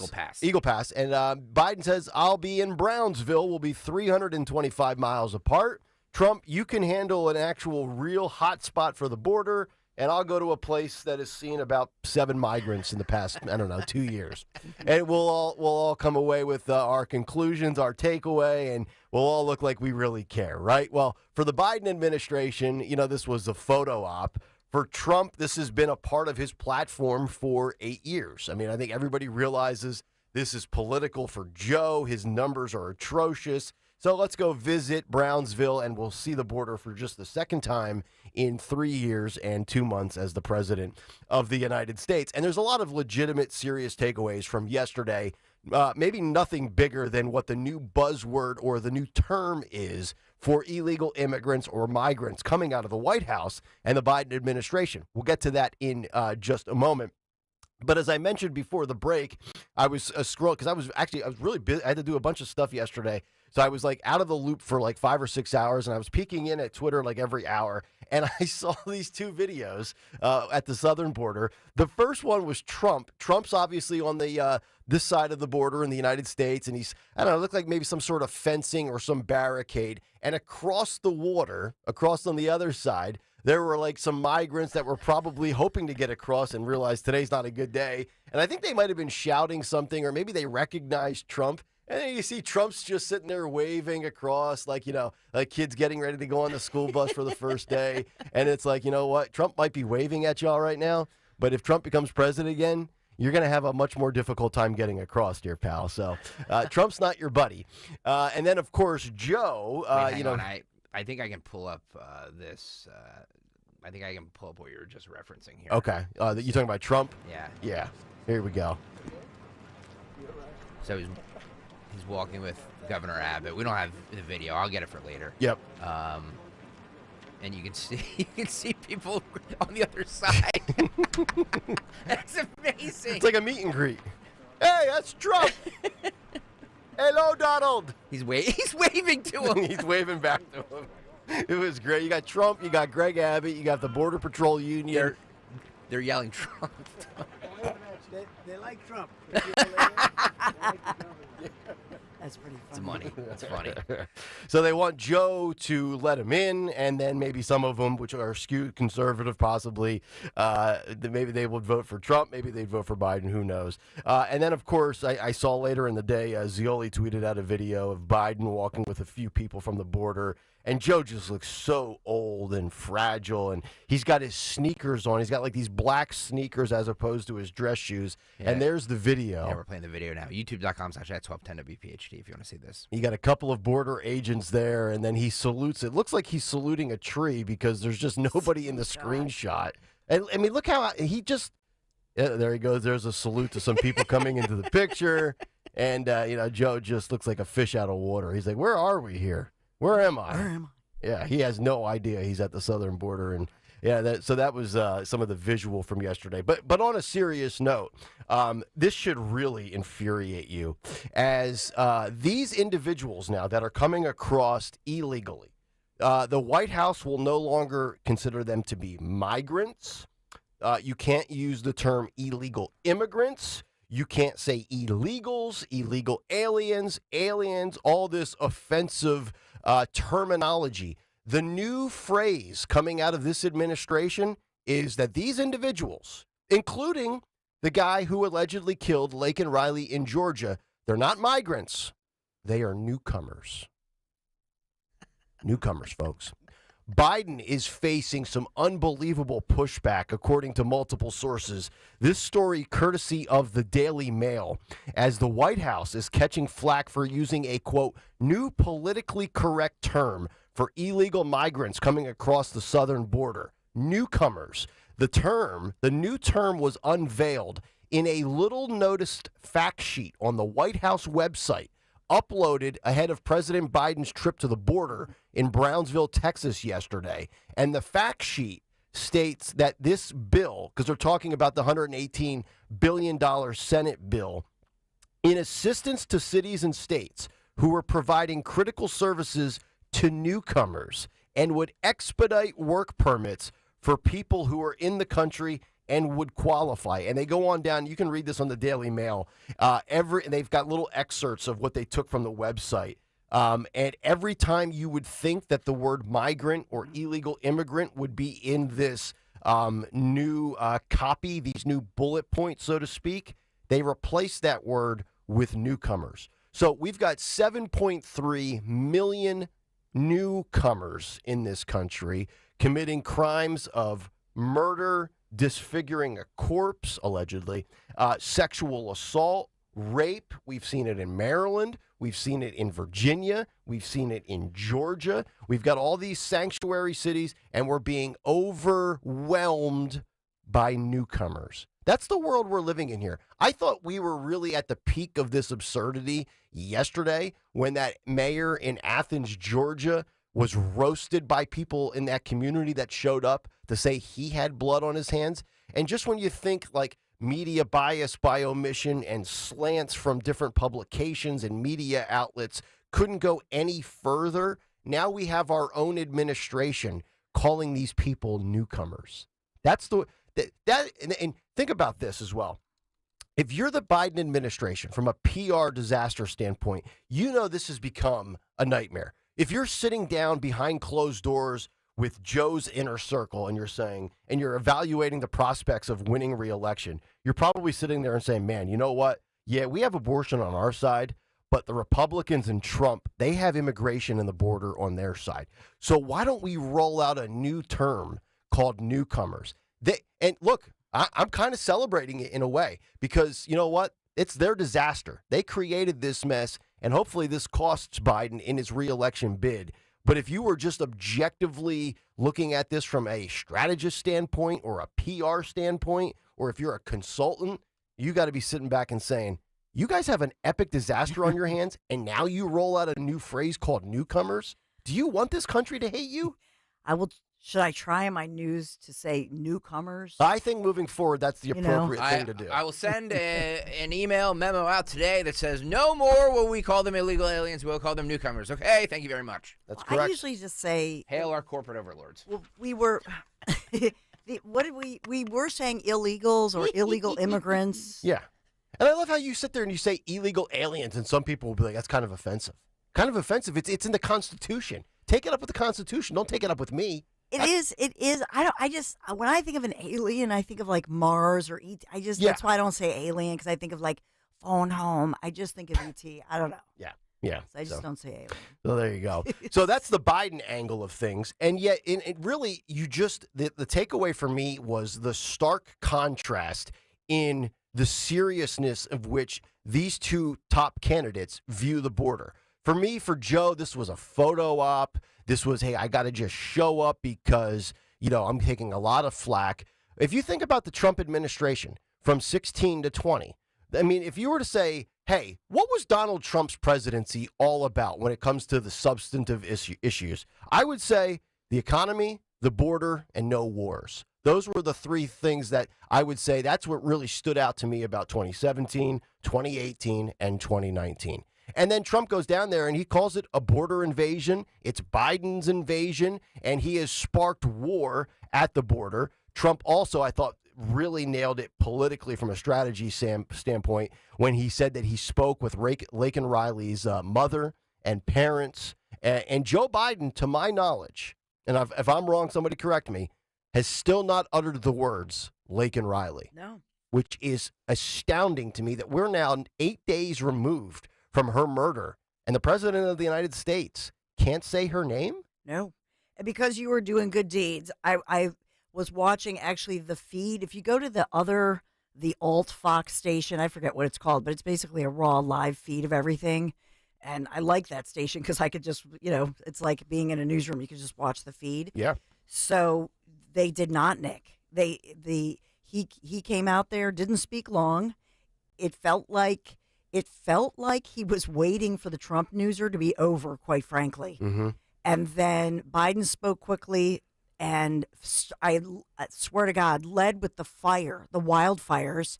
Eagle Pass. And Biden says, I'll be in Brownsville. We'll be 325 miles apart. Trump, you can handle an actual real hot spot for the border. And I'll go to a place that has seen about 7 migrants in the past, 2 years. And we'll all come away with our conclusions, our takeaway, and we'll all look like we really care, right? Well, for the Biden administration, this was a photo op. For Trump, this has been a part of his platform for 8 years. I think everybody realizes this is political for Joe. His numbers are atrocious. So let's go visit Brownsville, and we'll see the border for just the second time in 3 years and 2 months as the president of the United States. And there's a lot of legitimate, serious takeaways from yesterday. Maybe nothing bigger than what the new buzzword or the new term is for illegal immigrants or migrants coming out of the White House and the Biden administration. We'll get to that in just a moment. But as I mentioned before the break, I was scrolling because I was really busy. I had to do a bunch of stuff yesterday. So I was out of the loop for 5 or 6 hours, and I was peeking in at Twitter every hour. and I saw these two videos at the southern border. The first one was Trump. Trump's obviously on the this side of the border in the United States, and he's, I don't know, it looked like maybe some sort of fencing or some barricade. And across the water, across on the other side, there were like some migrants that were probably hoping to get across and realized today's not a good day. And I think they might have been shouting something, or maybe they recognized Trump. And then you see Trump's just sitting there waving across like, like kids getting ready to go on the school bus for the first day. And it's like, you know what? Trump might be waving at y'all right now. But if Trump becomes president again, you're going to have a much more difficult time getting across, dear pal. So Trump's not your buddy. And then, of course, Joe, Wait, hang on. I think I can pull up this. I think I can pull up what you were just referencing here. Okay. You talking about Trump? Yeah. Yeah. Here we go. So he's walking with Governor Abbott. We don't have the video. I'll get it for later. Yep. And you can see people on the other side. That's amazing. It's like a meet and greet. Hey, that's Trump. Hello, Donald. He's waving to him. He's waving back to him. It was great. You got Trump, you got Greg Abbott, you got the Border Patrol Union. They're yelling Trump. They like Trump. That's pretty funny. It's money. That's funny. So they want Joe to let him in, and then maybe some of them, which are skewed conservative possibly, maybe they would vote for Trump, maybe they'd vote for Biden, who knows. And then, of course, I saw later in the day, Zioli tweeted out a video of Biden walking with a few people from the border, and Joe just looks so old and fragile, and he's got his sneakers on. He's got like these black sneakers as opposed to his dress shoes. Yeah. And there's the video. Yeah, we're playing the video now. YouTube.com/@1210 WPHT if you want to see this. You got a couple of border agents there, and then he salutes. It looks like he's saluting a tree because there's just nobody in the screenshot. And I mean, look how he just. Yeah, there he goes. There's a salute to some people coming into the picture, and Joe just looks like a fish out of water. He's like, "Where are we here? Where am I?" Where am I? Yeah, he has no idea he's at the southern border, and so that was some of the visual from yesterday. But on a serious note, this should really infuriate you, as these individuals now that are coming across illegally, the White House will no longer consider them to be migrants. You can't use the term illegal immigrants. You can't say illegals, illegal aliens, all this offensive terminology. The new phrase coming out of this administration is that these individuals, including the guy who allegedly killed Laken Riley in Georgia, they're not migrants. They are newcomers. Newcomers, folks. Biden is facing some unbelievable pushback, according to multiple sources. This story courtesy of the Daily Mail, as the White House is catching flack for using a, quote, new politically correct term for illegal migrants coming across the southern border. Newcomers. The new term was unveiled in a little noticed fact sheet on the White House website, uploaded ahead of President Biden's trip to the border in Brownsville, Texas yesterday. And the fact sheet states that this bill, because they're talking about the $118 billion Senate bill, in assistance to cities and states who are providing critical services to newcomers and would expedite work permits for people who are in the country and would qualify. And they go on down. You can read this on the Daily Mail. They've got little excerpts of what they took from the website. And every time you would think that the word migrant or illegal immigrant would be in this new copy, these new bullet points, so to speak, they replace that word with newcomers. So we've got 7.3 million newcomers in this country committing crimes of murder, disfiguring a corpse, allegedly, sexual assault, rape. We've seen it in Maryland. We've seen it in Virginia. We've seen it in Georgia. We've got all these sanctuary cities, and we're being overwhelmed by newcomers. That's the world we're living in here. I thought we were really at the peak of this absurdity yesterday when that mayor in Athens, Georgia, was roasted by people in that community that showed up to say he had blood on his hands. And just when you think like media bias by omission and slants from different publications and media outlets couldn't go any further, now we have our own administration calling these people newcomers. That's and think about this as well. If you're the Biden administration, from a PR disaster standpoint, you know this has become a nightmare. If you're sitting down behind closed doors with Joe's inner circle and you're evaluating the prospects of winning re-election, you're probably sitting there and saying, man, you know what? Yeah, we have abortion on our side, but the Republicans and Trump, they have immigration and the border on their side. So why don't we roll out a new term called newcomers? And look, I'm kind of celebrating it in a way because, you know what? It's their disaster. They created this mess, and hopefully this costs Biden in his re-election bid. But if you were just objectively looking at this from a strategist standpoint or a PR standpoint, or if you're a consultant, you got to be sitting back and saying, you guys have an epic disaster on your hands, and now you roll out a new phrase called newcomers? Do you want this country to hate you? Should I try in my news to say newcomers? I think moving forward, that's the appropriate thing to do. I will send an email memo out today that says, no more will we call them illegal aliens. We'll call them newcomers. Okay, thank you very much. That's correct. I usually just say... Hail our corporate overlords. Well, we were... what did we were saying illegals or illegal immigrants. Yeah. And I love how you sit there and you say illegal aliens, and some people will be like, that's kind of offensive. Kind of offensive. It's in the Constitution. Take it up with the Constitution. Don't take it up with me. It is. I just when I think of an alien, I think of like Mars or ET. That's why I don't say alien, because I think of like phone home. I just think of ET. I don't know. Yeah. So I just don't say alien. So there you go. So that's the Biden angle of things. And yet, it really, the takeaway for me was the stark contrast in the seriousness of which these two top candidates view the border. For me, for Joe, this was a photo op. This was, hey, I got to just show up because, I'm taking a lot of flack. If you think about the Trump administration from 16 to 20, I mean, if you were to say, hey, what was Donald Trump's presidency all about when it comes to the substantive issues? I would say the economy, the border, and no wars. Those were the three things that I would say that's what really stood out to me about 2017, 2018, and 2019. And then Trump goes down there and he calls it a border invasion. It's Biden's invasion, and he has sparked war at the border. Trump also, I thought, really nailed it politically from a strategy standpoint when he said that he spoke with Laken Riley's mother and parents. And Joe Biden, to my knowledge, and if I'm wrong, somebody correct me, has still not uttered the words Laken Riley. No. Which is astounding to me that we're now 8 days removed from her murder, and the president of the United States can't say her name? No. And because you were doing good deeds, I was watching actually the feed. If you go to the alt Fox station, I forget what it's called, but it's basically a raw live feed of everything. And I like that station because I could just, it's like being in a newsroom. You could just watch the feed. Yeah. So they did not, Nick. He came out there, didn't speak long. It felt like he was waiting for the Trump newser to be over, quite frankly. Mm-hmm. And then Biden spoke quickly, and I swear to God, led with the wildfires,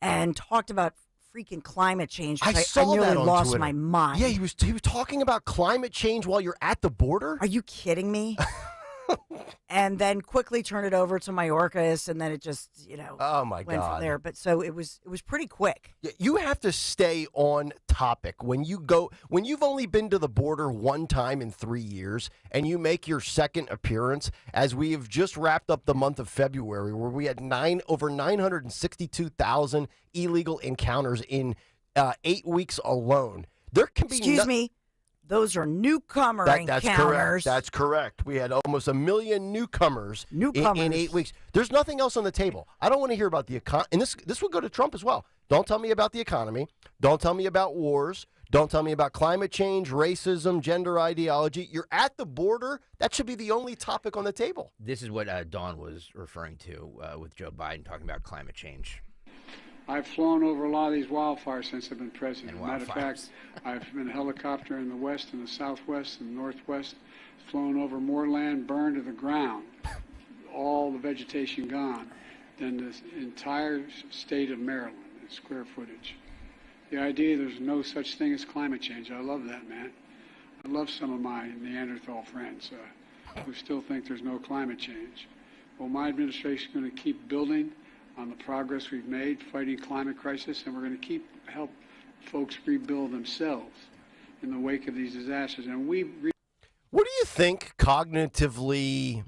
and talked about freaking climate change. I nearly lost Twitter. My mind. Yeah, he was talking about climate change while you're at the border? Are you kidding me? And then quickly turn it over to Mayorkas, and then it just, oh my went God. from there. But so it was pretty quick. You have to stay on topic when you've only been to the border one time in 3 years, and you make your second appearance, as we have just wrapped up the month of February, where we had over 962,000 illegal encounters in 8 weeks alone. There can be Excuse me. Those are newcomer that's encounters. Correct. That's correct. We had almost 1 million newcomers. In 8 weeks. There's nothing else on the table. I don't want to hear about the economy. And this would go to Trump as well. Don't tell me about the economy. Don't tell me about wars. Don't tell me about climate change, racism, gender ideology. You're at the border. That should be the only topic on the table. This is what Dawn was referring to with Joe Biden talking about climate change. I've flown over a lot of these wildfires since I've been president. Matter of fact, I've been a helicopter in the west and the southwest and the northwest, flown over more land burned to the ground, all the vegetation gone, than the entire state of Maryland in square footage. The idea there's no such thing as climate change, I love that, man. I love some of my Neanderthal friends. who still think there's no climate change. Well, my administration is going to keep building on the progress we've made fighting climate crisis, and we're going to keep help folks rebuild themselves in the wake of these disasters. And What do you think cognitively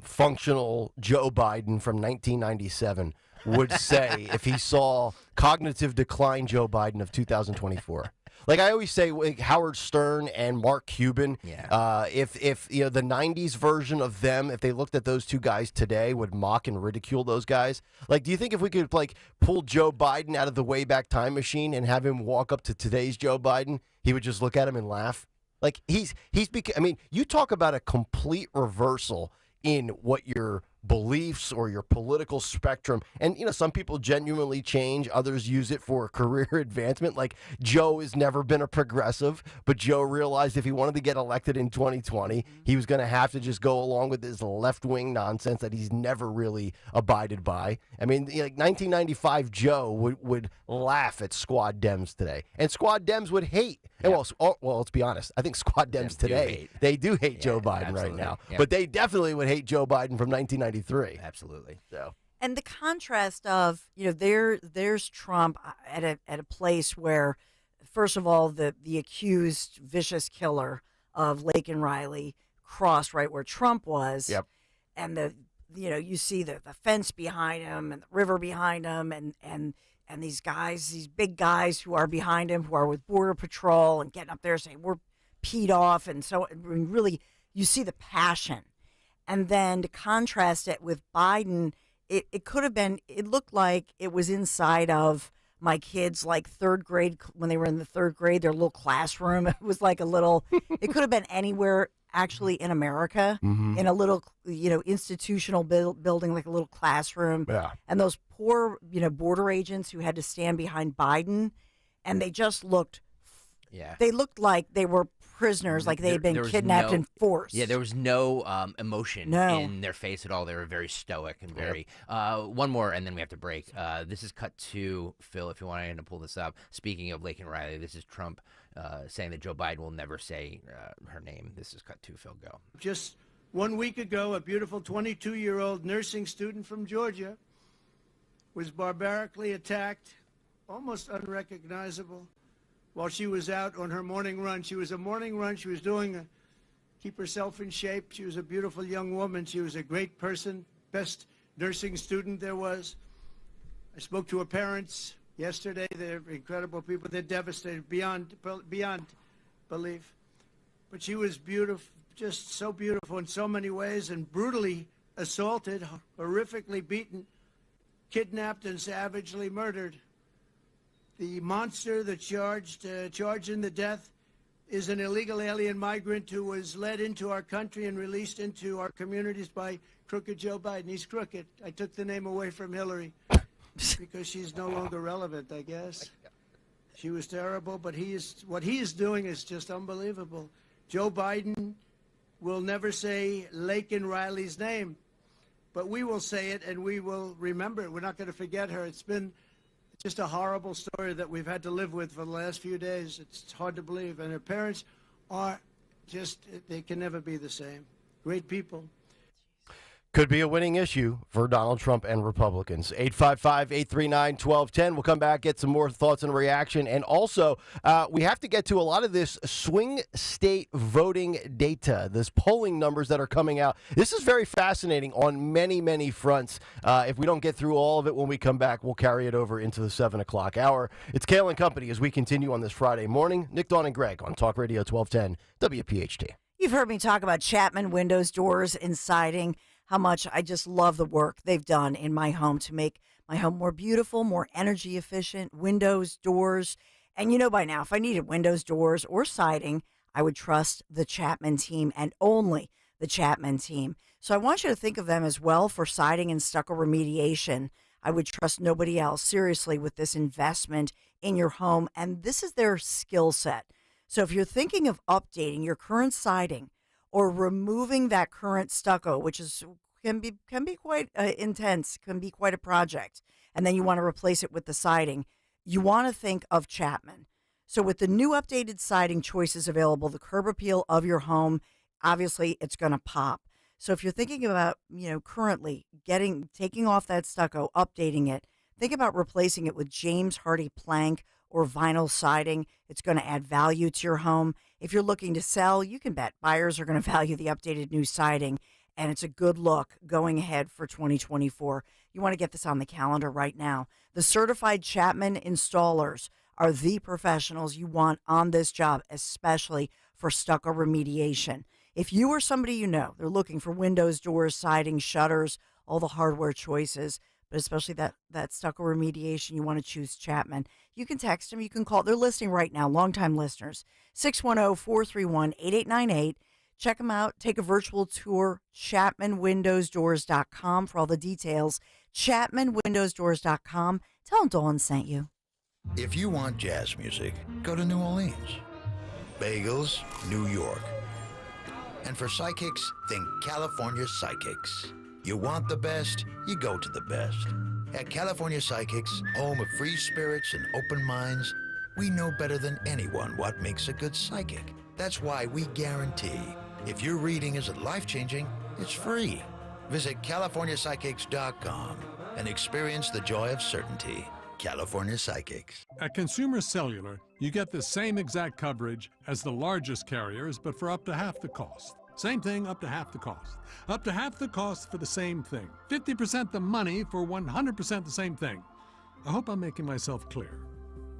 functional Joe Biden from 1997 would say if he saw cognitive decline Joe Biden of 2024? Like I always say, like Howard Stern and Mark Cuban, if you know the 90s version of them, if they looked at those two guys today, would mock and ridicule those guys. Like, do you think if we could like pull Joe Biden out of the Wayback Time Machine and have him walk up to today's Joe Biden, he would just look at him and laugh? Like I mean, you talk about a complete reversal in what your beliefs or your political spectrum. And, you know, some people genuinely change. Others use it for career advancement. Like Joe has never been a progressive, but Joe realized if he wanted to get elected in 2020, he was going to have to just go along with this left-wing nonsense that he's never really abided by. I mean, like 1995 Joe would laugh at Squad Dems today. And Squad Dems would hate. And well, let's be honest. I think Squad Dems today, they do hate Joe Biden right now. Yeah. But they definitely would hate Joe Biden from 1993. Absolutely. So. And the contrast of, you know, there's Trump at a place where, first of all, the accused vicious killer of Laken Riley crossed right where Trump was. Yep. And you see the fence behind him and the river behind him and these guys, these big guys who are behind him, who are with Border Patrol and getting up there saying we're peed off. And so really you see the passion. And then to contrast it with Biden, it could have been, it looked like it was inside of my kids' like third grade, when they were in the third grade, their little classroom. It was like a little, it could have been anywhere actually in America, in a little, institutional building, like a little classroom. Yeah. And those poor, border agents who had to stand behind Biden, and they just looked, they looked like they were prisoners, like they had been kidnapped and forced. Yeah, there was no emotion in their face at all. They were very stoic and very. One more, and then we have to break. This is cut to Phil. If you want to pull this up. Speaking of Laken Riley, this is Trump saying that Joe Biden will never say her name. This is cut to Phil. Go. Just 1 week ago, a beautiful 22-year-old nursing student from Georgia was barbarically attacked, almost unrecognizable, while she was out on her morning run. She was a morning run. She was doing keep herself in shape. She was a beautiful young woman. She was a great person, best nursing student there was. I spoke to her parents yesterday. They're incredible people. They're devastated beyond belief. But she was beautiful, just so beautiful in so many ways, and brutally assaulted, horrifically beaten, kidnapped, and savagely murdered. The monster that charged in the death is an illegal alien migrant who was led into our country and released into our communities by crooked Joe Biden. He's crooked. I took the name away from Hillary because she's no longer relevant, I guess. She was terrible, but what he is doing is just unbelievable. Joe Biden will never say Laken Riley's name, but we will say it and we will remember it. We're not going to forget her. It's been just a horrible story that we've had to live with for the last few days. It's hard to believe. And her parents are just, they can never be the same. Great people. Could be a winning issue for Donald Trump and Republicans. 855-839-1210. We'll come back, get some more thoughts and reaction. And also, we have to get to a lot of this swing state voting data, this polling numbers that are coming out. This is very fascinating on many, many fronts. If we don't get through all of it when we come back, we'll carry it over into the 7 o'clock hour. It's Kayal and Company as we continue on this Friday morning. Nick, Dawn, and Greg on Talk Radio 1210 WPHT. You've heard me talk about Chapman windows, doors, and siding. How much I just love the work they've done in my home to make my home more beautiful, more energy efficient, windows, doors. And you know by now, if I needed windows, doors, or siding, I would trust the Chapman team and only the Chapman team. So I want you to think of them as well for siding and stucco remediation. I would trust nobody else, seriously, with this investment in your home. And this is their skill set. So if you're thinking of updating your current siding, or removing that current stucco, which can be quite intense, can be quite a project, and then you want to replace it with the siding, you want to think of Chapman. So with the new updated siding choices available, the curb appeal of your home obviously it's going to pop. So if you're thinking about, currently taking off that stucco, updating it, think about replacing it with James Hardy plank or vinyl siding. It's going to add value to your home. If you're looking to sell, you can bet buyers are going to value the updated new siding, and it's a good look going ahead for 2024. You want to get this on the calendar right now. The certified Chapman installers are the professionals you want on this job, especially for stucco remediation. If you or somebody they're looking for windows, doors, siding, shutters, all the hardware choices, but especially that stucco remediation, you want to choose Chapman. You can text them. You can call. They're listening right now, longtime listeners, 610-431-8898. Check them out. Take a virtual tour, ChapmanWindowsDoors.com for all the details. ChapmanWindowsDoors.com. Tell them Dawn sent you. If you want jazz music, go to New Orleans. Bagels, New York. And for psychics, think California Psychics. You want the best, you go to the best. At California Psychics, home of free spirits and open minds, we know better than anyone what makes a good psychic. That's why we guarantee if your reading isn't life-changing, it's free. Visit CaliforniaPsychics.com and experience the joy of certainty. California Psychics. At Consumer Cellular, you get the same exact coverage as the largest carriers, but for up to half the cost. Same thing, up to half the cost. Up to half the cost for the same thing. 50% the money for 100% the same thing. I hope I'm making myself clear.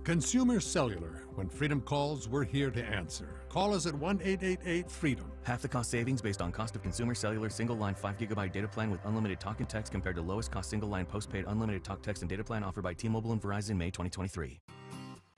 Consumer Cellular. When freedom calls, we're here to answer. Call us at 1-888-FREEDOM. Half the cost savings based on cost of Consumer Cellular single-line 5GB data plan with unlimited talk and text compared to lowest cost single-line postpaid unlimited talk, text, and data plan offered by T-Mobile and Verizon May 2023.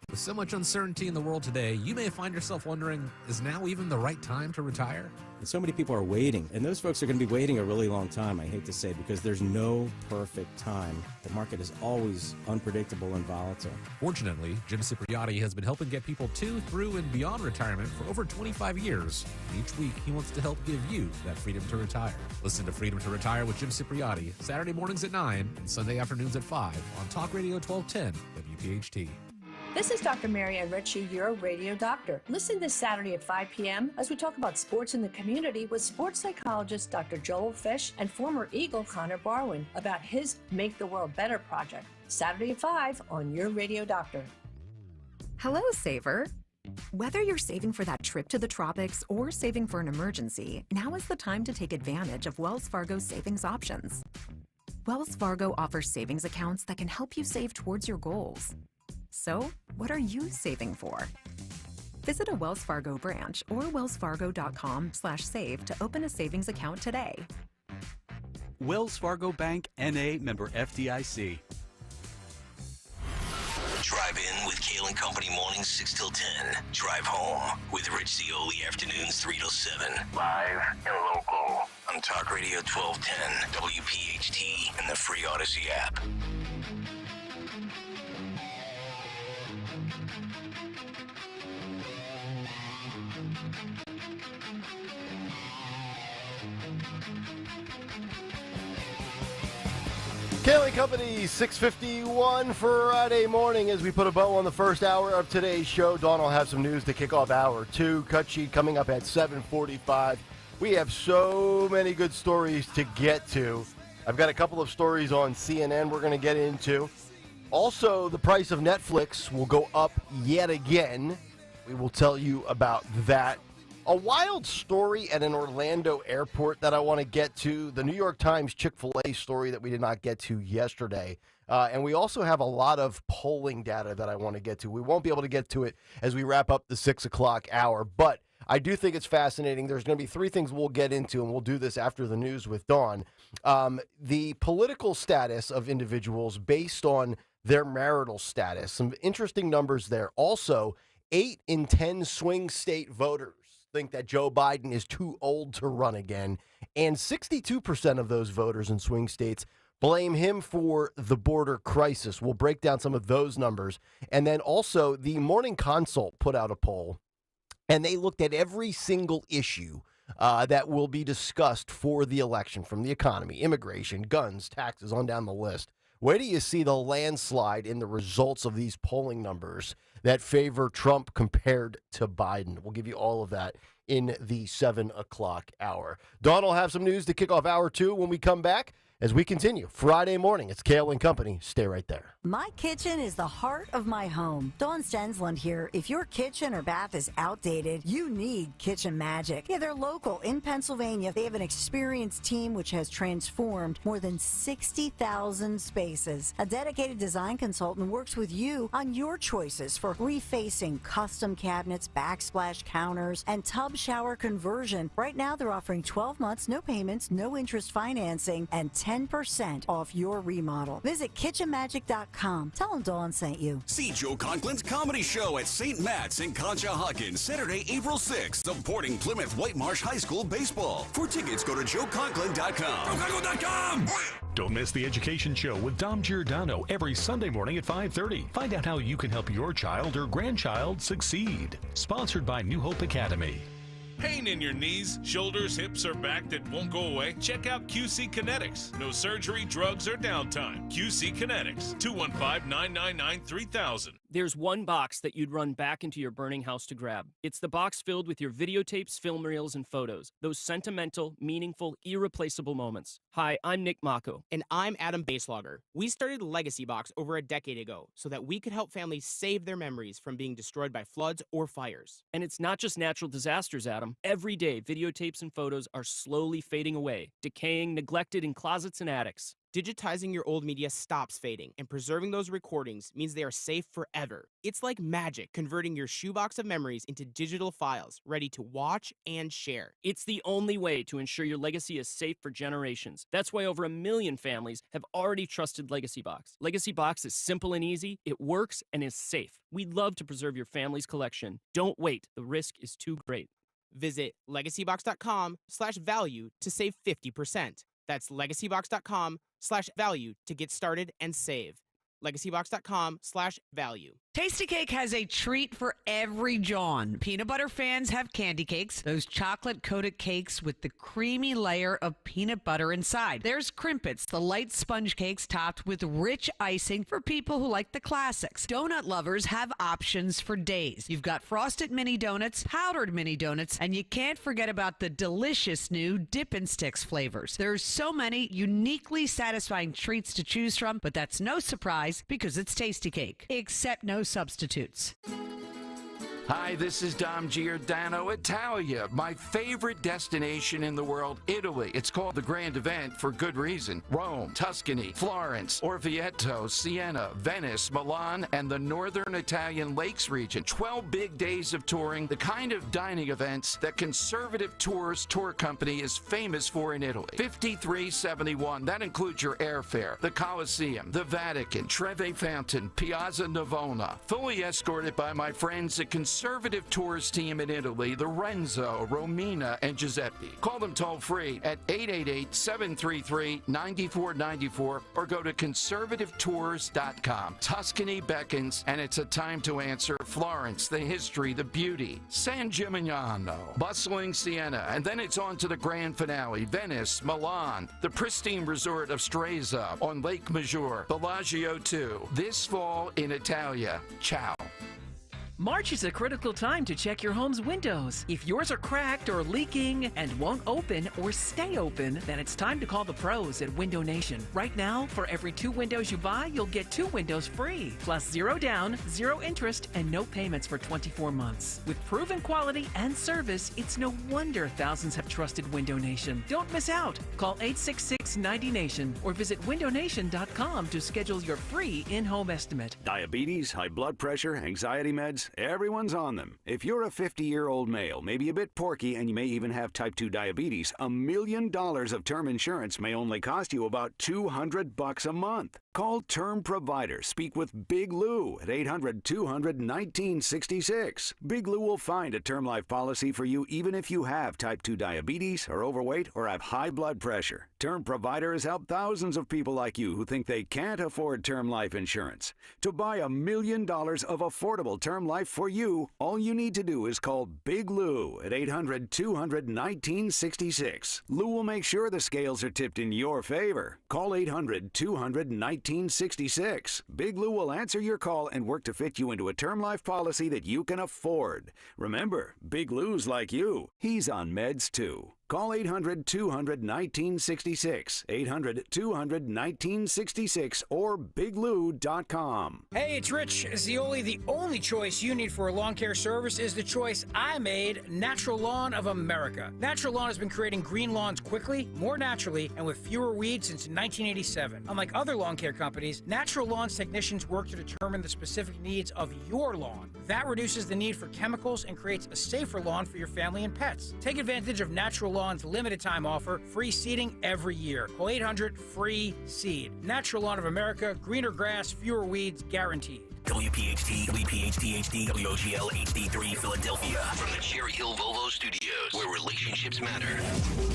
With so much uncertainty in the world today, you may find yourself wondering, is now even the right time to retire? And so many people are waiting, and those folks are going to be waiting a really long time, I hate to say, because there's no perfect time. The market is always unpredictable and volatile. Fortunately, Jim Cipriotti has been helping get people to, through, and beyond retirement for over 25 years. And each week, he wants to help give you that freedom to retire. Listen to Freedom to Retire with Jim Cipriotti, Saturday mornings at 9 and Sunday afternoons at 5 on Talk Radio 1210 WPHT. This is Dr. Mary Ann Ritchie, your radio doctor. Listen this Saturday at 5 p.m. as we talk about sports in the community with sports psychologist Dr. Joel Fish and former Eagle Connor Barwin about his Make the World Better project. Saturday at 5 on your radio doctor. Hello, saver. Whether you're saving for that trip to the tropics or saving for an emergency, now is the time to take advantage of Wells Fargo's savings options. Wells Fargo offers savings accounts that can help you save towards your goals. So, what are you saving for? Visit a Wells Fargo branch or wellsfargo.com/save to open a savings account today. Wells Fargo Bank, N.A., member FDIC. Drive in with Kayal and Company mornings 6 till 10. Drive home with Rich Zioli afternoons 3 till 7. Live and local on Talk Radio 1210, WPHT, and the free Odyssey app. Kayal Company, 6:51 Friday morning as we put a bow on the first hour of today's show. Dawn will have some news to kick off hour 2. Cut sheet coming up at 7:45. We have so many good stories to get to. I've got a couple of stories on CNN we're going to get into. Also, the price of Netflix will go up yet again. We will tell you about that. A wild story at an Orlando airport that I want to get to. The New York Times Chick-fil-A story that we did not get to yesterday. And we also have a lot of polling data that I want to get to. We won't be able to get to it as we wrap up the 6 o'clock hour. But I do think it's fascinating. There's going to be 3 things we'll get into, and we'll do this after the news with Dawn. The political status of individuals based on their marital status. Some interesting numbers there. Also, 8 in 10 swing state voters think that Joe Biden is too old to run again, and 62% of those voters in swing states blame him for the border crisis. We'll break down some of those numbers. And then also, the Morning Consult put out a poll, and they looked at every single issue that will be discussed for the election, from the economy, immigration, guns, taxes, on down the list. Where do you see the landslide in the results of these polling numbers that favor Trump compared to Biden? We'll give you all of that in the 7 o'clock hour. Dawn will have some news to kick off hour 2 when we come back. As we continue, Friday morning, it's Kayal and Company. Stay right there. My kitchen is the heart of my home. Dawn Stensland here. If your kitchen or bath is outdated, you need Kitchen Magic. Yeah, they're local in Pennsylvania. They have an experienced team which has transformed more than 60,000 spaces. A dedicated design consultant works with you on your choices for refacing, custom cabinets, backsplash counters, and tub shower conversion. Right now, they're offering 12 months, no payments, no interest financing, and 10% off your remodel. Visit kitchenmagic.com. Tell them Dawn sent you. See Joe Conklin's comedy show at St. Matt's in Conshohocken, Saturday, April 6th, supporting Plymouth White Marsh High School baseball. For tickets, go to joeconklin.com. JoeConklin.com! Don't miss the Education Show with Dom Giordano every Sunday morning at 5:30. Find out how you can help your child or grandchild succeed. Sponsored by New Hope Academy. Pain in your knees, shoulders, hips, or back that won't go away? Check out QC Kinetics. No surgery, drugs, or downtime. QC Kinetics, 215-999-3000. There's one box that you'd run back into your burning house to grab. It's the box filled with your videotapes, film reels, and photos. Those sentimental, meaningful, irreplaceable moments. Hi, I'm Nick Mako. And I'm Adam Baselogger. We started Legacy Box over a decade ago so that we could help families save their memories from being destroyed by floods or fires. And it's not just natural disasters, Adam. Every day, videotapes and photos are slowly fading away, decaying, neglected in closets and attics. Digitizing your old media stops fading, and preserving those recordings means they are safe forever. It's like magic, converting your shoebox of memories into digital files, ready to watch and share. It's the only way to ensure your legacy is safe for generations. That's why over 1 million families have already trusted Legacy Box. Legacy Box is simple and easy, it works, and is safe. We'd love to preserve your family's collection. Don't wait, the risk is too great. Visit legacybox.com/value to save 50%. That's legacybox.com/value to get started and save. legacybox.com/value. Tastykake has a treat for every John. Peanut butter fans have candy cakes, those chocolate-coated cakes with the creamy layer of peanut butter inside. There's Crimpets, the light sponge cakes topped with rich icing for people who like the classics. Donut lovers have options for days. You've got frosted mini donuts, powdered mini donuts, and you can't forget about the delicious new Dippin' Sticks flavors. There's so many uniquely satisfying treats to choose from, but that's no surprise because it's Tastykake. Except no substitutes. Hi, this is Dom Giordano. Italia, my favorite destination in the world, Italy. It's called the Grand Event for good reason. Rome, Tuscany, Florence, Orvieto, Siena, Venice, Milan, and the northern Italian lakes region. 12 big days of touring, the kind of dining events that Conservative Tours Tour Company is famous for in Italy. $53.71, that includes your airfare, the Colosseum, the Vatican, Trevi Fountain, Piazza Navona. Fully escorted by my friends at Conservative Tours team in Italy, the Renzo, Romina, and Giuseppe. Call them toll-free at 888-733-9494 or go to conservativetours.com. Tuscany beckons, and it's a time to answer. Florence, the history, the beauty. San Gimignano, bustling Siena, and then it's on to the grand finale. Venice, Milan, the pristine resort of Stresa on Lake Maggiore, Bellagio 2. This fall in Italia. Ciao. March is a critical time to check your home's windows. If yours are cracked or leaking and won't open or stay open, then it's time to call the pros at Window Nation. Right now, for every 2 windows you buy, you'll get 2 windows free, plus 0 down, 0 interest, and no payments for 24 months. With proven quality and service, it's no wonder thousands have trusted Window Nation. Don't miss out. Call 866-90-NATION or visit windownation.com to schedule your free in-home estimate. Diabetes, high blood pressure, anxiety meds, everyone's on them. If you're a 50-year-old male, maybe a bit porky, and you may even have type 2 diabetes, $1 million of term insurance may only cost you about $200 a month. Call Term Provider. Speak with Big Lou at 800-200-1966. Big Lou will find a term life policy for you even if you have type 2 diabetes, are overweight, or have high blood pressure. Term Provider has helped thousands of people like you who think they can't afford term life insurance. To buy $1 million of affordable term life for you, all you need to do is call Big Lou at 800-200-1966. Lou will make sure the scales are tipped in your favor. Call 800-200-1966. Big Lou will answer your call and work to fit you into a term life policy that you can afford. Remember, Big Lou's like you. He's on meds too. Call 800-200-1966, 800-200-1966, or biglou.com. Hey, it's Rich Zioli. The only choice you need for a lawn care service is the choice I made, Natural Lawn of America. Natural Lawn has been creating green lawns quickly, more naturally, and with fewer weeds since 1987. Unlike other lawn care companies, Natural Lawn's technicians work to determine the specific needs of your lawn. That reduces the need for chemicals and creates a safer lawn for your family and pets. Take advantage of Natural Lawn's limited time offer, free seeding every year. Call 800-FREE-SEED. Natural Lawn of America, greener grass, fewer weeds, guaranteed. WPHT, WPHT HD, WOGL HD3 Philadelphia. From the Cherry Hill Volvo Studios, where relationships matter.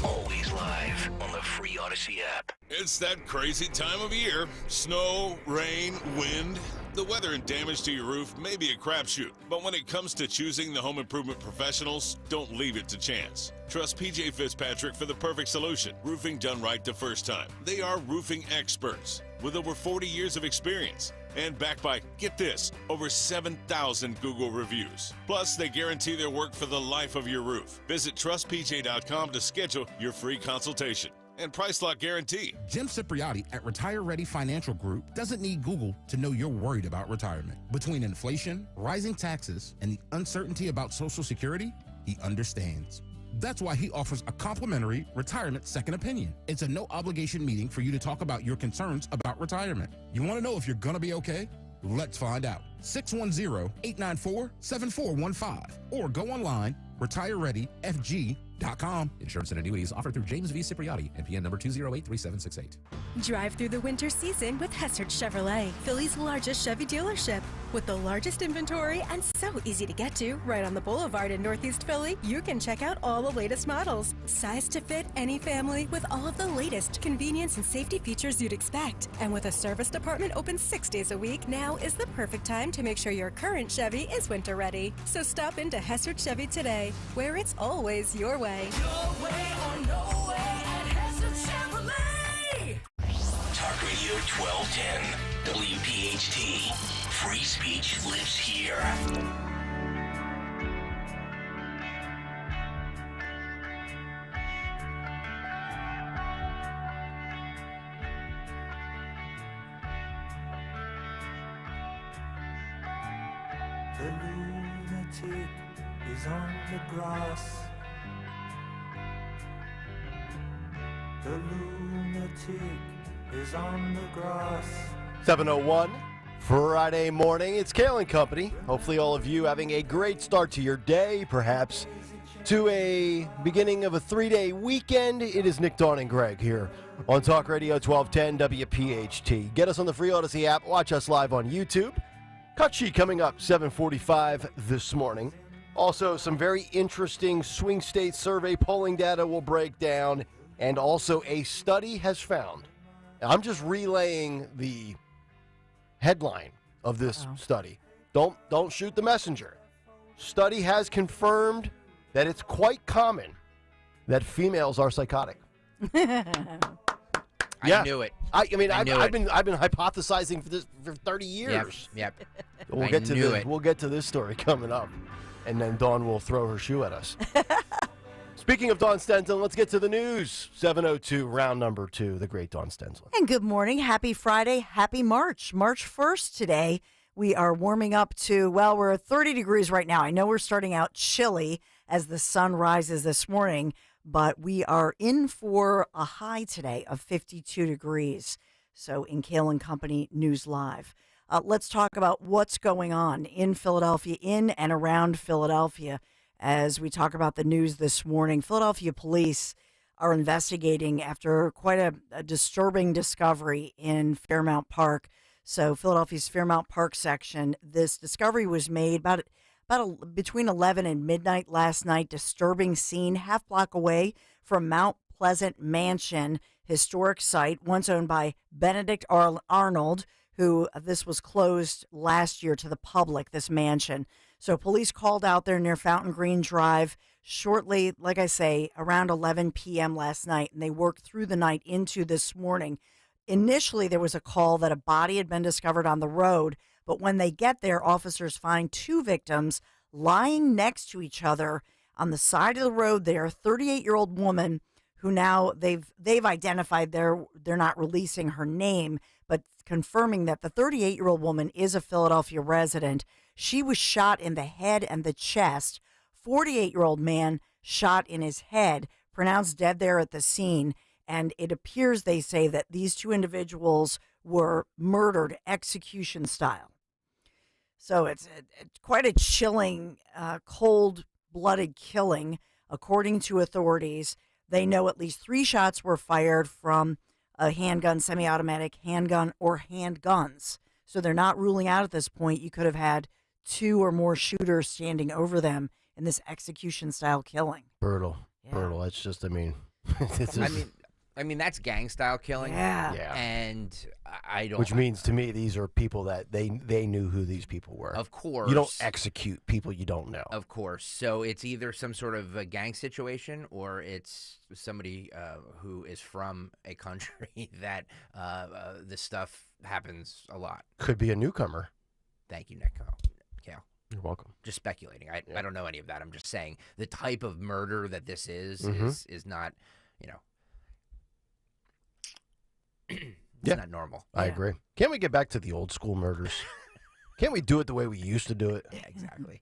Always live on the free Odyssey app. It's that crazy time of year. Snow, rain, wind. The weather and damage to your roof may be a crapshoot, but when it comes to choosing the home improvement professionals, don't leave it to chance. Trust PJ Fitzpatrick for the perfect solution. Roofing done right the first time. They are roofing experts with over 40 years of experience and backed by, get this, over 7,000 Google reviews. Plus, they guarantee their work for the life of your roof. Visit trustpj.com to schedule your free consultation. And price lock guarantee. Jim Cipriotti at Retire Ready Financial Group doesn't need Google to know you're worried about retirement. Between inflation, rising taxes, and the uncertainty about Social Security, he understands. That's why he offers a complimentary retirement second opinion. It's a no-obligation meeting for you to talk about your concerns about retirement. You want to know if you're going to be okay? Let's find out. 610-894-7415 or go online, retirereadyfg.com. Insurance and annuities offered through James V. Cipriotti, NPN number 2083768. Drive through the winter season with Hessert Chevrolet, Philly's largest Chevy dealership. With the largest inventory and so easy to get to right on the boulevard in Northeast Philly, you can check out all the latest models. Sized to fit any family with all of the latest convenience and safety features you'd expect. And with a service department open 6 days a week, now is the perfect time to make sure your current Chevy is winter ready. So stop into Hessert Chevy today, where it's always your way. Your way or no way at Hessert Chevrolet. Talk Radio 1210, WPHT. Free speech lives here. The lunatic is on the grass. The lunatic is on the grass. 7:01, Friday morning. It's Kayal and Company. Hopefully all of you having a great start to your day, perhaps to a beginning of a 3-day weekend. It is Nick, Dawn, and Greg here on Talk Radio 1210 WPHT. Get us on the free Odyssey app. Watch us live on YouTube. Cut sheet coming up 7:45 this morning. Also, some very interesting swing state survey polling data we'll break down. And also a study has found, I'm just relaying the headline of this study. Don't shoot the messenger. Study has confirmed that it's quite common that females are psychotic. I knew it. I've been hypothesizing for this for 30 years. Yep. We'll get to this story coming up, and then Dawn will throw her shoe at us. Speaking of Dawn Stenson, let's get to the news. 7:02, round number 2, the great Dawn Stenson. And good morning. Happy Friday. Happy March. March 1st today. We are warming up to, well, we're at 30 degrees right now. I know we're starting out chilly as the sun rises this morning, but we are in for a high today of 52 degrees. So in Kayal and Company News Live. Let's talk about what's going on in Philadelphia, in and around Philadelphia. As we talk about the news this morning, Philadelphia police are investigating after quite a disturbing discovery in Fairmount Park. So Philadelphia's Fairmount Park section, this discovery was made between 11 and midnight last night. Disturbing scene half block away from Mount Pleasant Mansion. historic site, once owned by Benedict Arnold, who this was closed last year to the public, this mansion. So police called out there near Fountain Green Drive shortly, like I say, around 11 p.m. last night, and they worked through the night into this morning. Initially, there was a call that a body had been discovered on the road, but when they get there, officers find two victims lying next to each other on the side of the road there, a 38-year-old woman who now they've identified, they're not releasing her name, but confirming that the 38-year-old woman is a Philadelphia resident. She was shot in the head and the chest. 48-year-old man shot in his head, pronounced dead there at the scene. And it appears, they say, that these two individuals were murdered execution style. So it's quite a chilling, cold-blooded killing. According to authorities, they know at least 3 shots were fired from a handgun, semi-automatic handgun, or handguns. So they're not ruling out at this point you could have had 2 or more shooters standing over them in this execution-style killing. Brutal. It's just, I mean, that's gang-style killing. Yeah. And I don't... Which means, to me, these are people that they knew who these people were. Of course. You don't execute people you don't know. Of course. So it's either some sort of a gang situation, or it's somebody who is from a country that this stuff happens a lot. Could be a newcomer. Thank you, Nick. Kayal. You're welcome. Just speculating. I don't know any of that. I'm just saying the type of murder that this is not, it's not normal. I agree. Can't we get back to the old school murders? Can't we do it the way we used to do it? Yeah, exactly.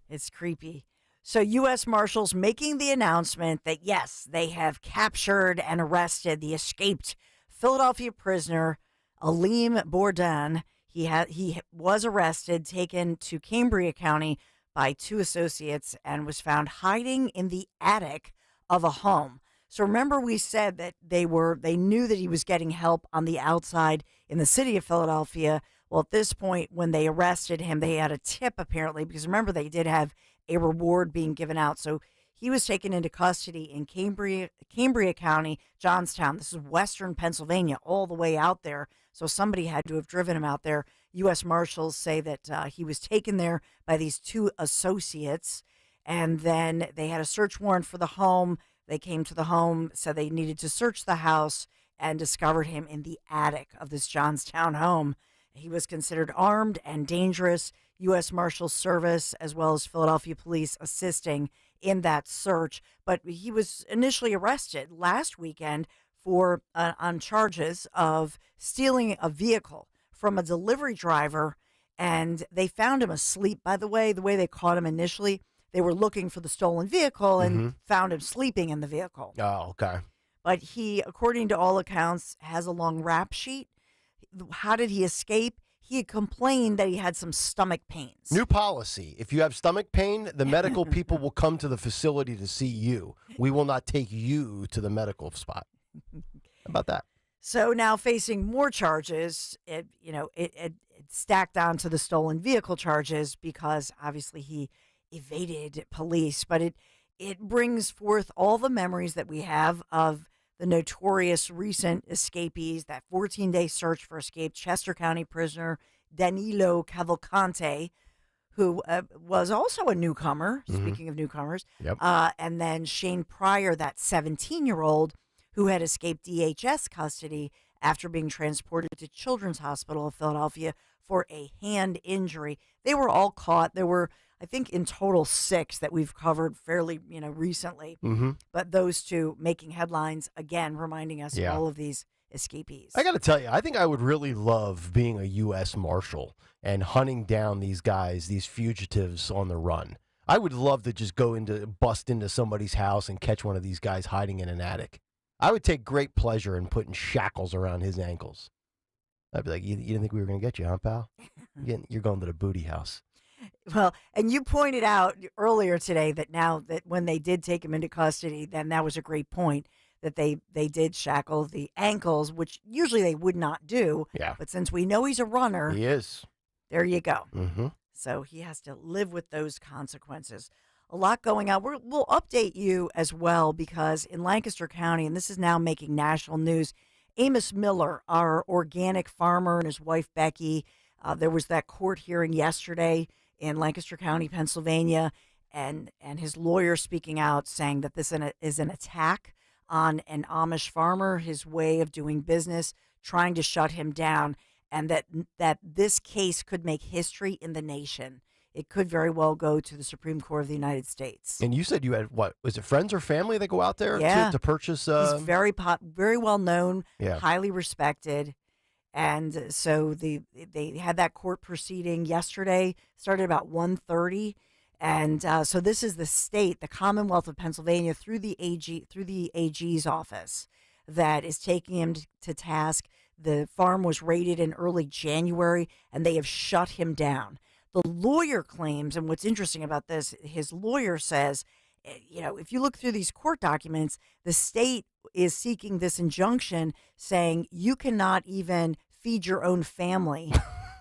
It's creepy. So U.S. Marshals making the announcement that, yes, they have captured and arrested the escaped Philadelphia prisoner, Aleem Bourdain. He was arrested, taken to Cambria County by 2 associates, and was found hiding in the attic of a home. So remember, we said that they knew that he was getting help on the outside in the city of Philadelphia. Well, at this point, when they arrested him, they had a tip, apparently, because remember, they did have a reward being given out. So he was taken into custody in Cambria County, Johnstown. This is western Pennsylvania, all the way out there. So somebody had to have driven him out there. U.S. Marshals say that he was taken there by these 2 associates, and then they had a search warrant for the home. They came to the home, said they needed to search the house, and discovered him in the attic of this Johnstown home. He was considered armed and dangerous. U.S. Marshals Service, as well as Philadelphia Police, assisting in that search. But he was initially arrested last weekend for on charges of stealing a vehicle from a delivery driver, and they found him asleep. By the way they caught him initially, they were looking for the stolen vehicle and found him sleeping in the vehicle. Oh, okay. But he, according to all accounts, has a long rap sheet. How did he escape? He had complained that he had some stomach pains. New policy. If you have stomach pain, the medical people will come to the facility to see you. We will not take you to the medical spot. How about that? So now facing more charges, it stacked onto the stolen vehicle charges because obviously he evaded police. But it brings forth all the memories that we have of the notorious recent escapees, that 14-day search for escaped Chester County prisoner Danilo Cavalcante, who was also a newcomer, speaking of newcomers. Yep. And then Shane Pryor, that 17-year-old who had escaped DHS custody after being transported to Children's Hospital of Philadelphia for a hand injury. They were all caught. There were, I think, in total 6 that we've covered fairly, recently. But those 2 making headlines, again, reminding us of all of these escapees. I got to tell you, I think I would really love being a U.S. Marshal and hunting down these guys, these fugitives on the run. I would love to just bust into somebody's house and catch one of these guys hiding in an attic. I would take great pleasure in putting shackles around his ankles. I'd be like, you didn't think we were going to get you, huh, pal? You're going to the booty house. Well, and you pointed out earlier today that now that when they did take him into custody, then that was a great point, that they did shackle the ankles, which usually they would not do. Yeah. But since we know he's a runner. He is. There you go. So he has to live with those consequences. a lot going on. We'll update you as well because in Lancaster County, and this is now making national news, Amos Miller, our organic farmer, and his wife Becky, there was that court hearing yesterday in Lancaster County, Pennsylvania, and his lawyer speaking out saying that this is an attack on an Amish farmer, his way of doing business, trying to shut him down, and that this case could make history in the nation. It could very well go to the Supreme Court of the United States. And you said you had, what, was it friends or family that go out there to purchase? He's very well known, Yeah. highly respected. And so they had that court proceeding yesterday, started about 1:30. And so this is the state, the Commonwealth of Pennsylvania, through the AG's office, that is taking him to task. The farm was raided in early January, and they have shut him down. The lawyer claims, and what's interesting about this, his lawyer says, if you look through these court documents, the state is seeking this injunction saying you cannot even feed your own family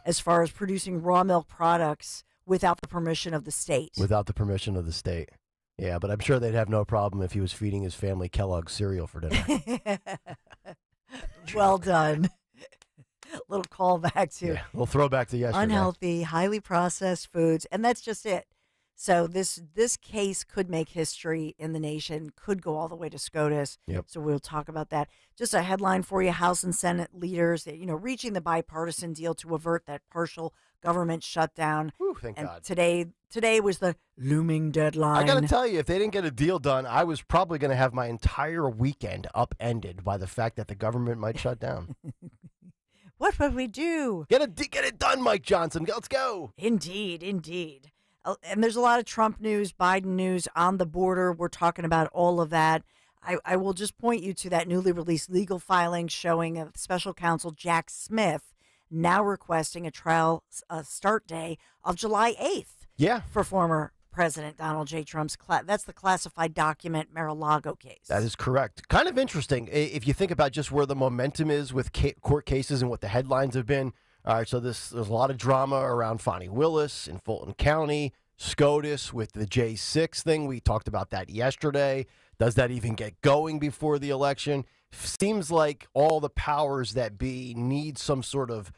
as far as producing raw milk products without the permission of the state. Without the permission of the state. Yeah, but I'm sure they'd have no problem if he was feeding his family Kellogg's cereal for dinner. Well done. Little callback to We'll throw back to yesterday. unhealthy, highly processed foods, and that's just it. So this case could make history in the nation, could go all the way to SCOTUS. Yep. So we'll talk about that. Just a headline for you: House and Senate leaders, reaching the bipartisan deal to avert that partial government shutdown. Thank and God. Today was the looming deadline. I got to tell you, if they didn't get a deal done, I was probably going to have my entire weekend upended by the fact that the government might shut down. What would we do? Get it done, Mike Johnson. Let's go. Indeed. And there's a lot of Trump news, Biden news on the border. We're talking about all of that. I will just point you to that newly released legal filing showing a special counsel Jack Smith now requesting a trial start day of July 8th. Yeah. For former President Donald J. Trump's that's the classified document Mar-a-Lago case. That is correct. Kind of interesting if you think about just where the momentum is with court cases and what the headlines have been. All right, so there's a lot of drama around Fonnie Willis in Fulton County, SCOTUS with the J6 thing. We talked about that yesterday. Does that even get going before the election? Seems like all the powers that be need some sort of,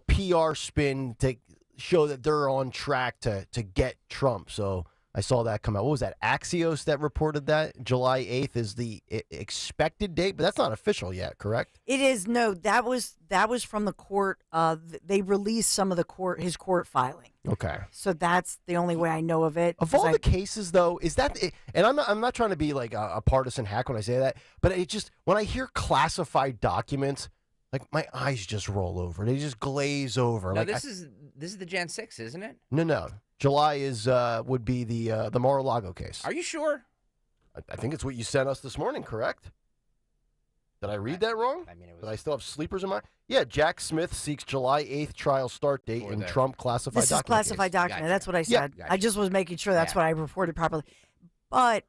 PR spin to show that they're on track to get Trump. So I saw that come out. What was that? Axios that reported that July 8th is the expected date, but that's not official yet, correct? It is. No, that was from the court. They released some of his court filing. Okay. So that's the only way I know of it. Of all the cases, though, is that and I'm not trying to be like a partisan hack when I say that, but it just, when I hear classified documents, like my eyes just roll over. They just glaze over. No, like this is the Jan 6, isn't it? No. July would be the Mar-a-Lago case. Are you sure? I think it's what you sent us this morning, correct? Did I read that wrong? I mean, it was. Did I still have sleepers in mind? Yeah, Jack Smith seeks July 8th trial start date in Trump classified document. This is classified case. document. That's what I said. Yeah. I just was making sure that's what I reported properly. But,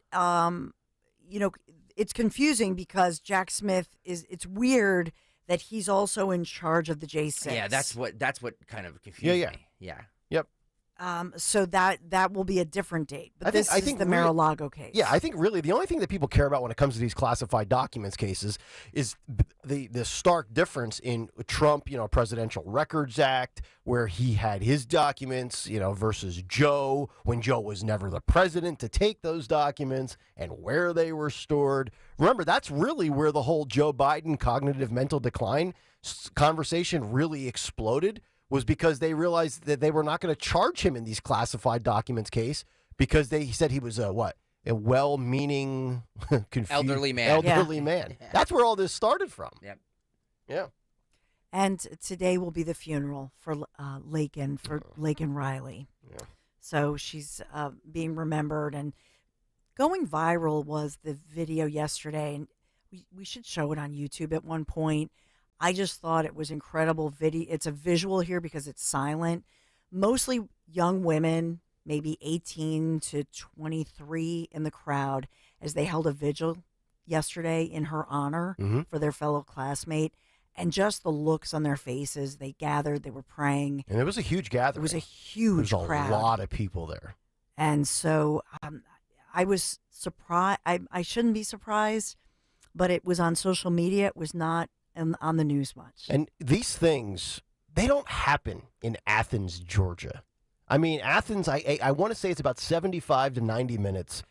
it's confusing because Jack Smith it's weird that he's also in charge of the J6. Yeah, that's what kind of confused me. Yeah. Yep. So that will be a different date. But I think the Mar-a-Lago case. Yeah, I think really the only thing that people care about when it comes to these classified documents cases is the stark difference in Trump, Presidential Records Act, where he had his documents, versus Joe, when Joe was never the president to take those documents and where they were stored. Remember, that's really where the whole Joe Biden cognitive mental decline conversation really exploded, was because they realized that they were not going to charge him in these classified documents case because he said he was a well-meaning, elderly man. Man. That's where all this started from. Yep. Yeah. And today will be the funeral for Laken Riley. Yeah. So she's being remembered, and going viral was the video yesterday, and we should show it on YouTube at one point. I just thought it was incredible video. It's a visual here because it's silent. Mostly young women, maybe 18 to 23 in the crowd, as they held a vigil yesterday in her honor for their fellow classmate. And just the looks on their faces. They gathered, they were praying. And it was a huge gathering. It was a huge crowd. crowd. A lot of people there. And so I was surprised. I shouldn't be surprised, but it was on social media. It was not on the news much. And these things, they don't happen in Athens, Georgia. I mean, Athens, I want to say it's about 75 to 90 minutes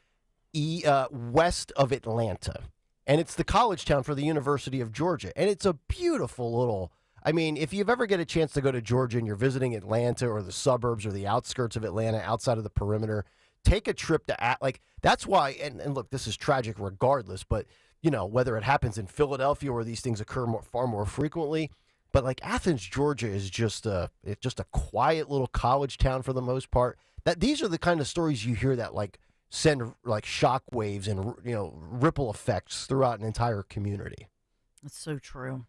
west of Atlanta. And it's the college town for the University of Georgia. And it's a beautiful little, I mean, if you've ever get a chance to go to Georgia and you're visiting Atlanta or the suburbs or the outskirts of Atlanta outside of the perimeter, take a trip to, that's why, and look, this is tragic regardless, but, you know, whether it happens in Philadelphia where these things occur far more frequently, but like Athens, Georgia is it's just a quiet little college town for the most part. These are the kind of stories you hear that like send like shock waves and, you know, ripple effects throughout an entire community. That's so true.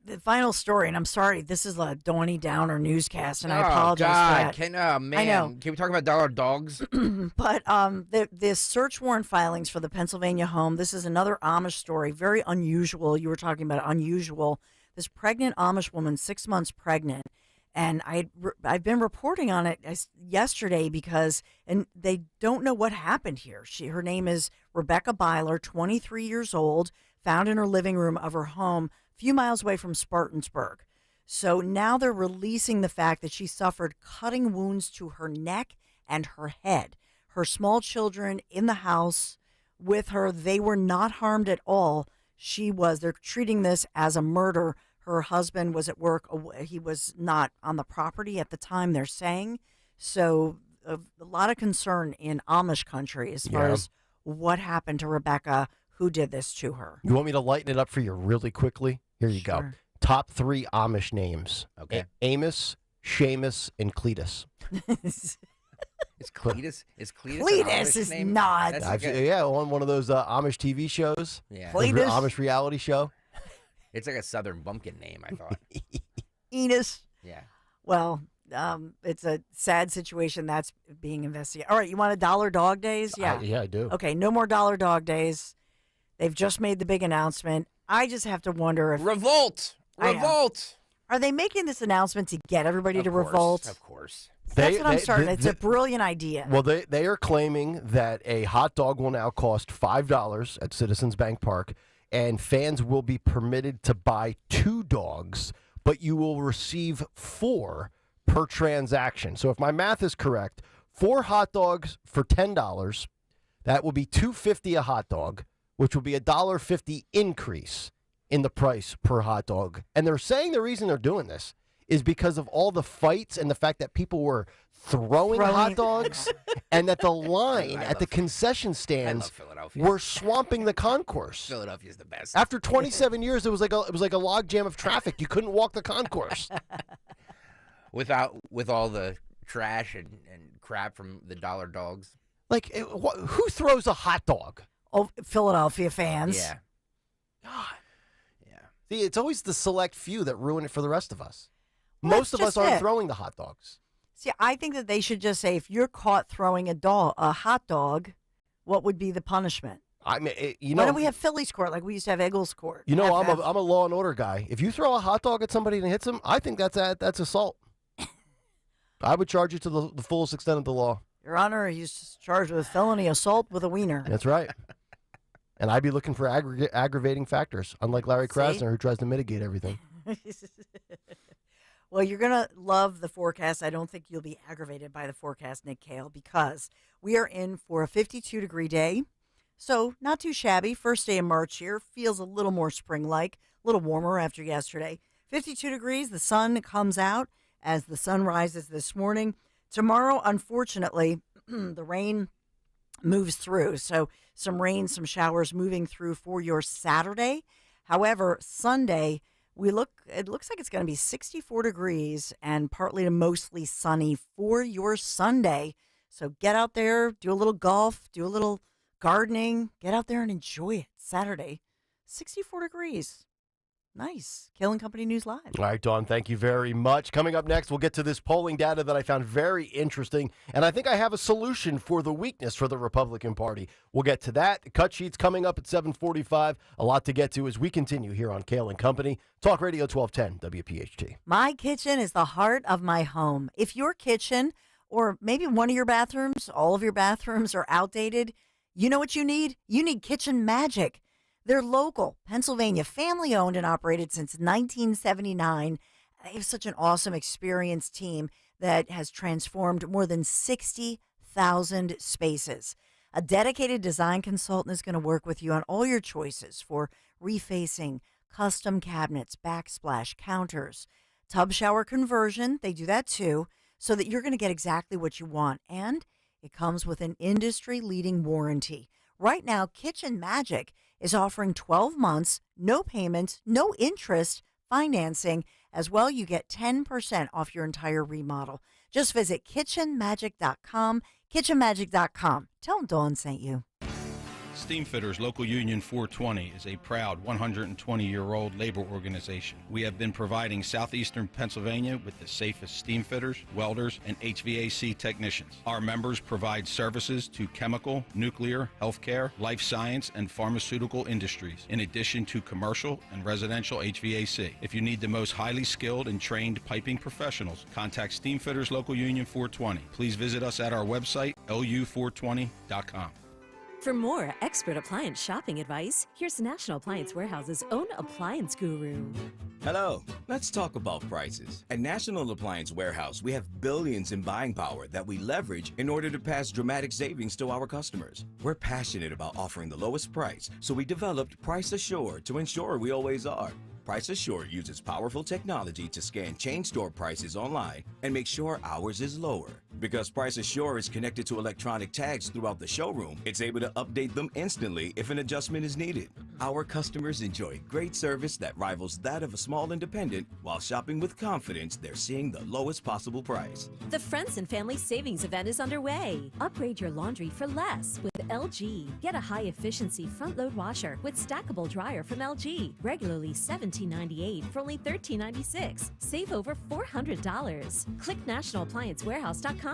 The final story, and I'm sorry, this is a Dawny Downer newscast, and I apologize for that. Oh, man. I know. Can we talk about dollar dogs? But the search warrant filings for the Pennsylvania home, this is another Amish story, very unusual. You were talking about unusual. This pregnant Amish woman, 6 months pregnant, and I've been reporting on it yesterday because they don't know what happened here. Her name is Rebecca Byler, 23 years old, found in her living room of her home a few miles away from Spartansburg. So now they're releasing the fact that she suffered cutting wounds to her neck and her head. Her small children in the house with her, they were not harmed at all. They're treating this as a murder. Her husband was at work. He was not on the property at the time, they're saying. So a lot of concern in Amish country as far as what happened to Rebecca, who did this to her. You want me to lighten it up for you really quickly? Here you go. Top 3 Amish names. Okay. Amos, Seamus, and Cletus. Is Cletus? Is Cletus? Cletus is name? not. Yeah, on one of those Amish TV shows. Yeah. The Amish reality show. It's like a Southern bumpkin name, I thought. Enos. Yeah. Well, it's a sad situation that's being investigated. All right, you want $1 dog days? Yeah. Yeah, I do. Okay, no more $1 dog days. They've just made the big announcement. I just have to wonder if revolt. Are they making this announcement to get everybody to revolt? Of course. That's what I'm starting. It's a brilliant idea. Well, they are claiming that a hot dog will now cost $5 at Citizens Bank Park, and fans will be permitted to buy 2 dogs, but you will receive 4 per transaction. So if my math is correct, 4 hot dogs for $10, that will be $2.50 a hot dog, which will be a $1.50 increase in the price per hot dog. And they're saying the reason they're doing this is because of all the fights and the fact that people were throwing hot dogs and that the line at the concession stands were swamping the concourse. Philadelphia's the best. After 27 years, it was like a log jam of traffic. You couldn't walk the concourse. With all the trash and crap from the dollar dogs. Like, who throws a hot dog? Oh, Philadelphia fans. Yeah. God. Yeah. See, it's always the select few that ruin it for the rest of us. Most of us aren't throwing the hot dogs. See, I think that they should just say, if you're caught throwing a hot dog, what would be the punishment? I mean, why don't we have Phillies court like we used to have Eagles court? You know, I'm a law and order guy. If you throw a hot dog at somebody and it hits them, I think that's assault. I would charge you to the fullest extent of the law. Your Honor, he's charged with felony assault with a wiener. That's right. And I'd be looking for aggravating factors, unlike Larry Krasner, who tries to mitigate everything. Well, you're going to love the forecast. I don't think you'll be aggravated by the forecast, Nick Kayal, because we are in for a 52-degree day. So not too shabby. First day of March here. Feels a little more spring-like, a little warmer after yesterday. 52 degrees. The sun comes out as the sun rises this morning. Tomorrow, unfortunately, the rain moves through. So some rain, some showers moving through for your Saturday. However, Sunday, it looks like it's going to be 64 degrees and partly to mostly sunny for your Sunday. So get out there, do a little golf, do a little gardening, get out there and enjoy it. Saturday, 64 degrees. Nice. Kayal & Company News Live. All right, Dawn, thank you very much. Coming up next, we'll get to this polling data that I found very interesting, and I think I have a solution for the weakness for the Republican Party. We'll get to that. The cut sheet's coming up at 7:45. A lot to get to as we continue here on Kayal & Company. Talk Radio 1210, WPHT. My kitchen is the heart of my home. If your kitchen or maybe one of your bathrooms, all of your bathrooms are outdated. You know what you need? You need Kitchen Magic. They're local, Pennsylvania, family-owned and operated since 1979. They have such an awesome, experienced team that has transformed more than 60,000 spaces. A dedicated design consultant is going to work with you on all your choices for refacing, custom cabinets, backsplash, counters, tub shower conversion. They do that too, so that you're going to get exactly what you want. And it comes with an industry-leading warranty. Right now, Kitchen Magic is offering 12 months, no payments, no interest financing. As well, you get 10% off your entire remodel. Just visit kitchenmagic.com, kitchenmagic.com. Tell them Dawn sent you. Steamfitters Local Union 420 is a proud 120-year-old labor organization. We have been providing southeastern Pennsylvania with the safest steamfitters, welders, and HVAC technicians. Our members provide services to chemical, nuclear, healthcare, life science, and pharmaceutical industries, in addition to commercial and residential HVAC. If you need the most highly skilled and trained piping professionals, contact Steamfitters Local Union 420. Please visit us at our website, lu420.com. For more expert appliance shopping advice, here's National Appliance Warehouse's own appliance guru. Hello, let's talk about prices. At National Appliance Warehouse, we have billions in buying power that we leverage in order to pass dramatic savings to our customers. We're passionate about offering the lowest price, so we developed Price Assured to ensure we always are. Price Assured uses powerful technology to scan chain store prices online and make sure ours is lower. Because Price Assured is connected to electronic tags throughout the showroom, it's able to update them instantly if an adjustment is needed. Our customers enjoy great service that rivals that of a small independent. While shopping with confidence, they're seeing the lowest possible price. The Friends and Family Savings event is underway. Upgrade your laundry for less with LG. Get a high-efficiency front-load washer with stackable dryer from LG. Regularly $17.98 for only $13.96. Save over $400. Click nationalappliancewarehouse.com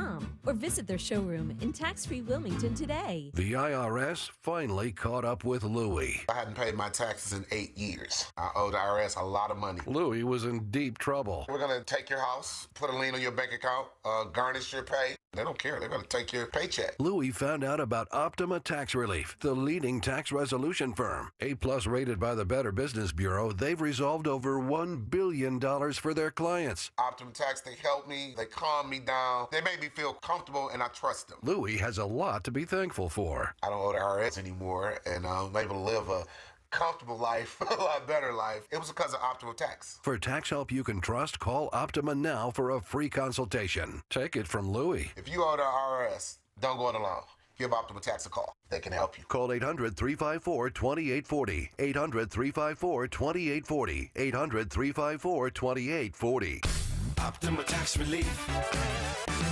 or visit their showroom in tax-free Wilmington today. The IRS finally caught up with Louie. I hadn't paid my taxes in 8 years. I owe the IRS a lot of money. Louie was in deep trouble. We're going to take your house, put a lien on your bank account, garnish your pay. They don't care. They're going to take your paycheck. Louie found out about Optima Tax Relief, the leading tax resolution firm. A+ rated by the Better Business Bureau, they've resolved over $1 billion for their clients. Optima Tax, they help me. They calm me down. They make me feel comfortable, and I trust them. Louie has a lot to be thankful for. I don't owe the IRS anymore, and I'm able to live a comfortable life, a lot better life. It was because of Optima Tax. For tax help you can trust, call Optima now for a free consultation. Take it from Louie. If you owe the IRS, don't go it alone. Give Optima Tax a call. They can help you. Call 800-354-2840. 800-354-2840. 800-354-2840. Optima Tax Relief.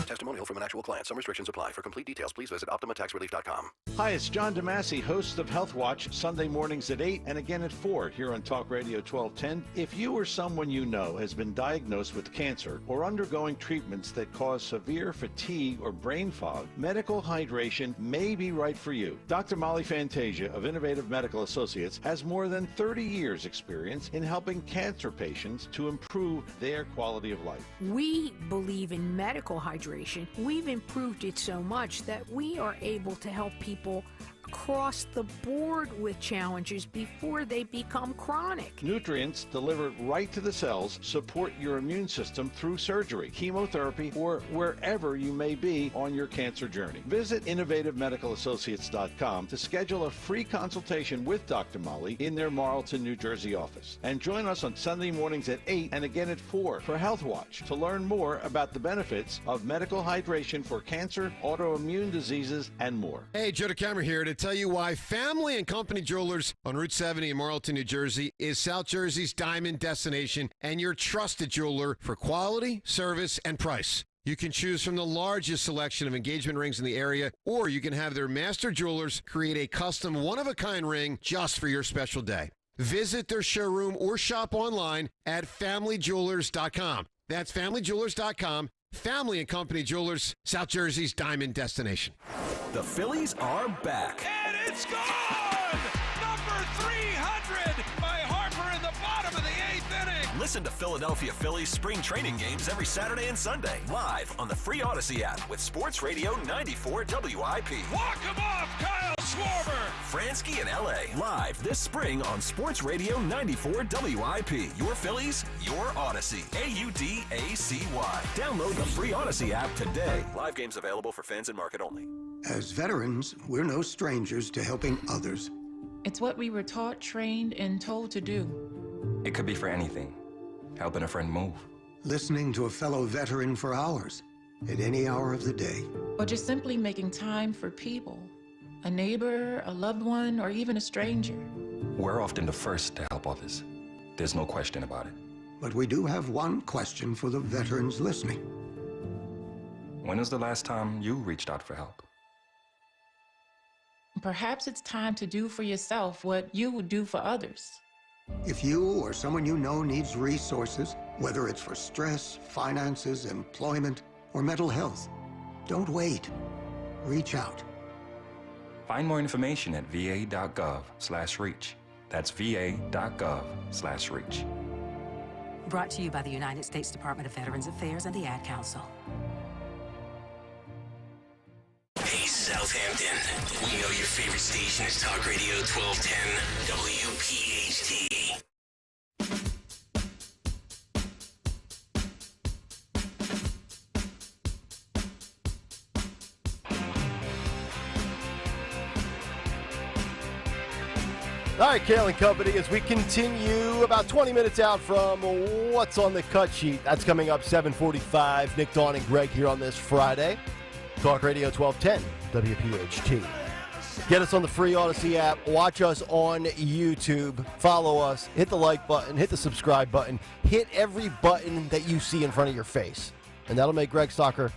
Testimonial from an actual client. Some restrictions apply. For complete details, please visit OptimaTaxRelief.com. Hi, it's John DeMasi, host of Health Watch, Sunday mornings at 8 and again at 4 here on Talk Radio 1210. If you or someone you know has been diagnosed with cancer or undergoing treatments that cause severe fatigue or brain fog, medical hydration may be right for you. Dr. Molly Fantasia of Innovative Medical Associates has more than 30 years experience in helping cancer patients to improve their quality of life. We believe in medical hydration. We've improved it so much that we are able to help people across the board with challenges before they become chronic. Nutrients delivered right to the cells support your immune system through surgery, chemotherapy, or wherever you may be on your cancer journey. Visit InnovativeMedicalAssociates.com to schedule a free consultation with Dr. Molly in their Marlton, New Jersey office. And join us on Sunday mornings at 8 and again at 4 for Health Watch to learn more about the benefits of medical hydration for cancer, autoimmune diseases, and more. Hey, Joe DeCamera here to tell you why Family and Company Jewelers on Route 70 in Marlton, New Jersey is South Jersey's diamond destination and your trusted jeweler for quality, service, and price. You can choose from the largest selection of engagement rings in the area, or you can have their master jewelers create a custom one-of-a-kind ring just for your special day. Visit their showroom or shop online at FamilyJewelers.com. That's FamilyJewelers.com. Family and Company Jewelers, South Jersey's diamond destination. The Phillies are back. And it's gone! Number 300 by Harper in the bottom of the 8th inning. Listen to Philadelphia Phillies spring training games every Saturday and Sunday, live on the free Odyssey app with Sports Radio 94 WIP. Walk him off, Kyle Schwarber! Fransky and LA, live this spring on Sports Radio 94 WIP. Your Phillies, your Odyssey. AUDACY. Download the free Odyssey app today. Live games available for fans and market only. As veterans, we're no strangers to helping others. It's what we were taught, trained, and told to do. It could be for anything. Helping a friend move. Listening to a fellow veteran for hours, at any hour of the day. Or just simply making time for people. A neighbor, a loved one, or even a stranger. We're often the first to help others. There's no question about it. But we do have one question for the veterans listening. When was the last time you reached out for help? Perhaps it's time to do for yourself what you would do for others. If you or someone you know needs resources, whether it's for stress, finances, employment, or mental health, don't wait. Reach out. Find more information at va.gov/reach. That's va.gov/reach. Brought to you by the United States Department of Veterans Affairs and the Ad Council. Hey, Southampton. We know your favorite station is Talk Radio 1210 WPHT. All right, Kayal and Company, as we continue about 20 minutes out from What's on the Cut Sheet. That's coming up 7:45. Nick, Dawn, and Greg here on this Friday. Talk Radio 1210, WPHT. Get us on the free Odyssey app. Watch us on YouTube. Follow us. Hit the like button. Hit the subscribe button. Hit every button that you see in front of your face. And that'll make Greg Stocker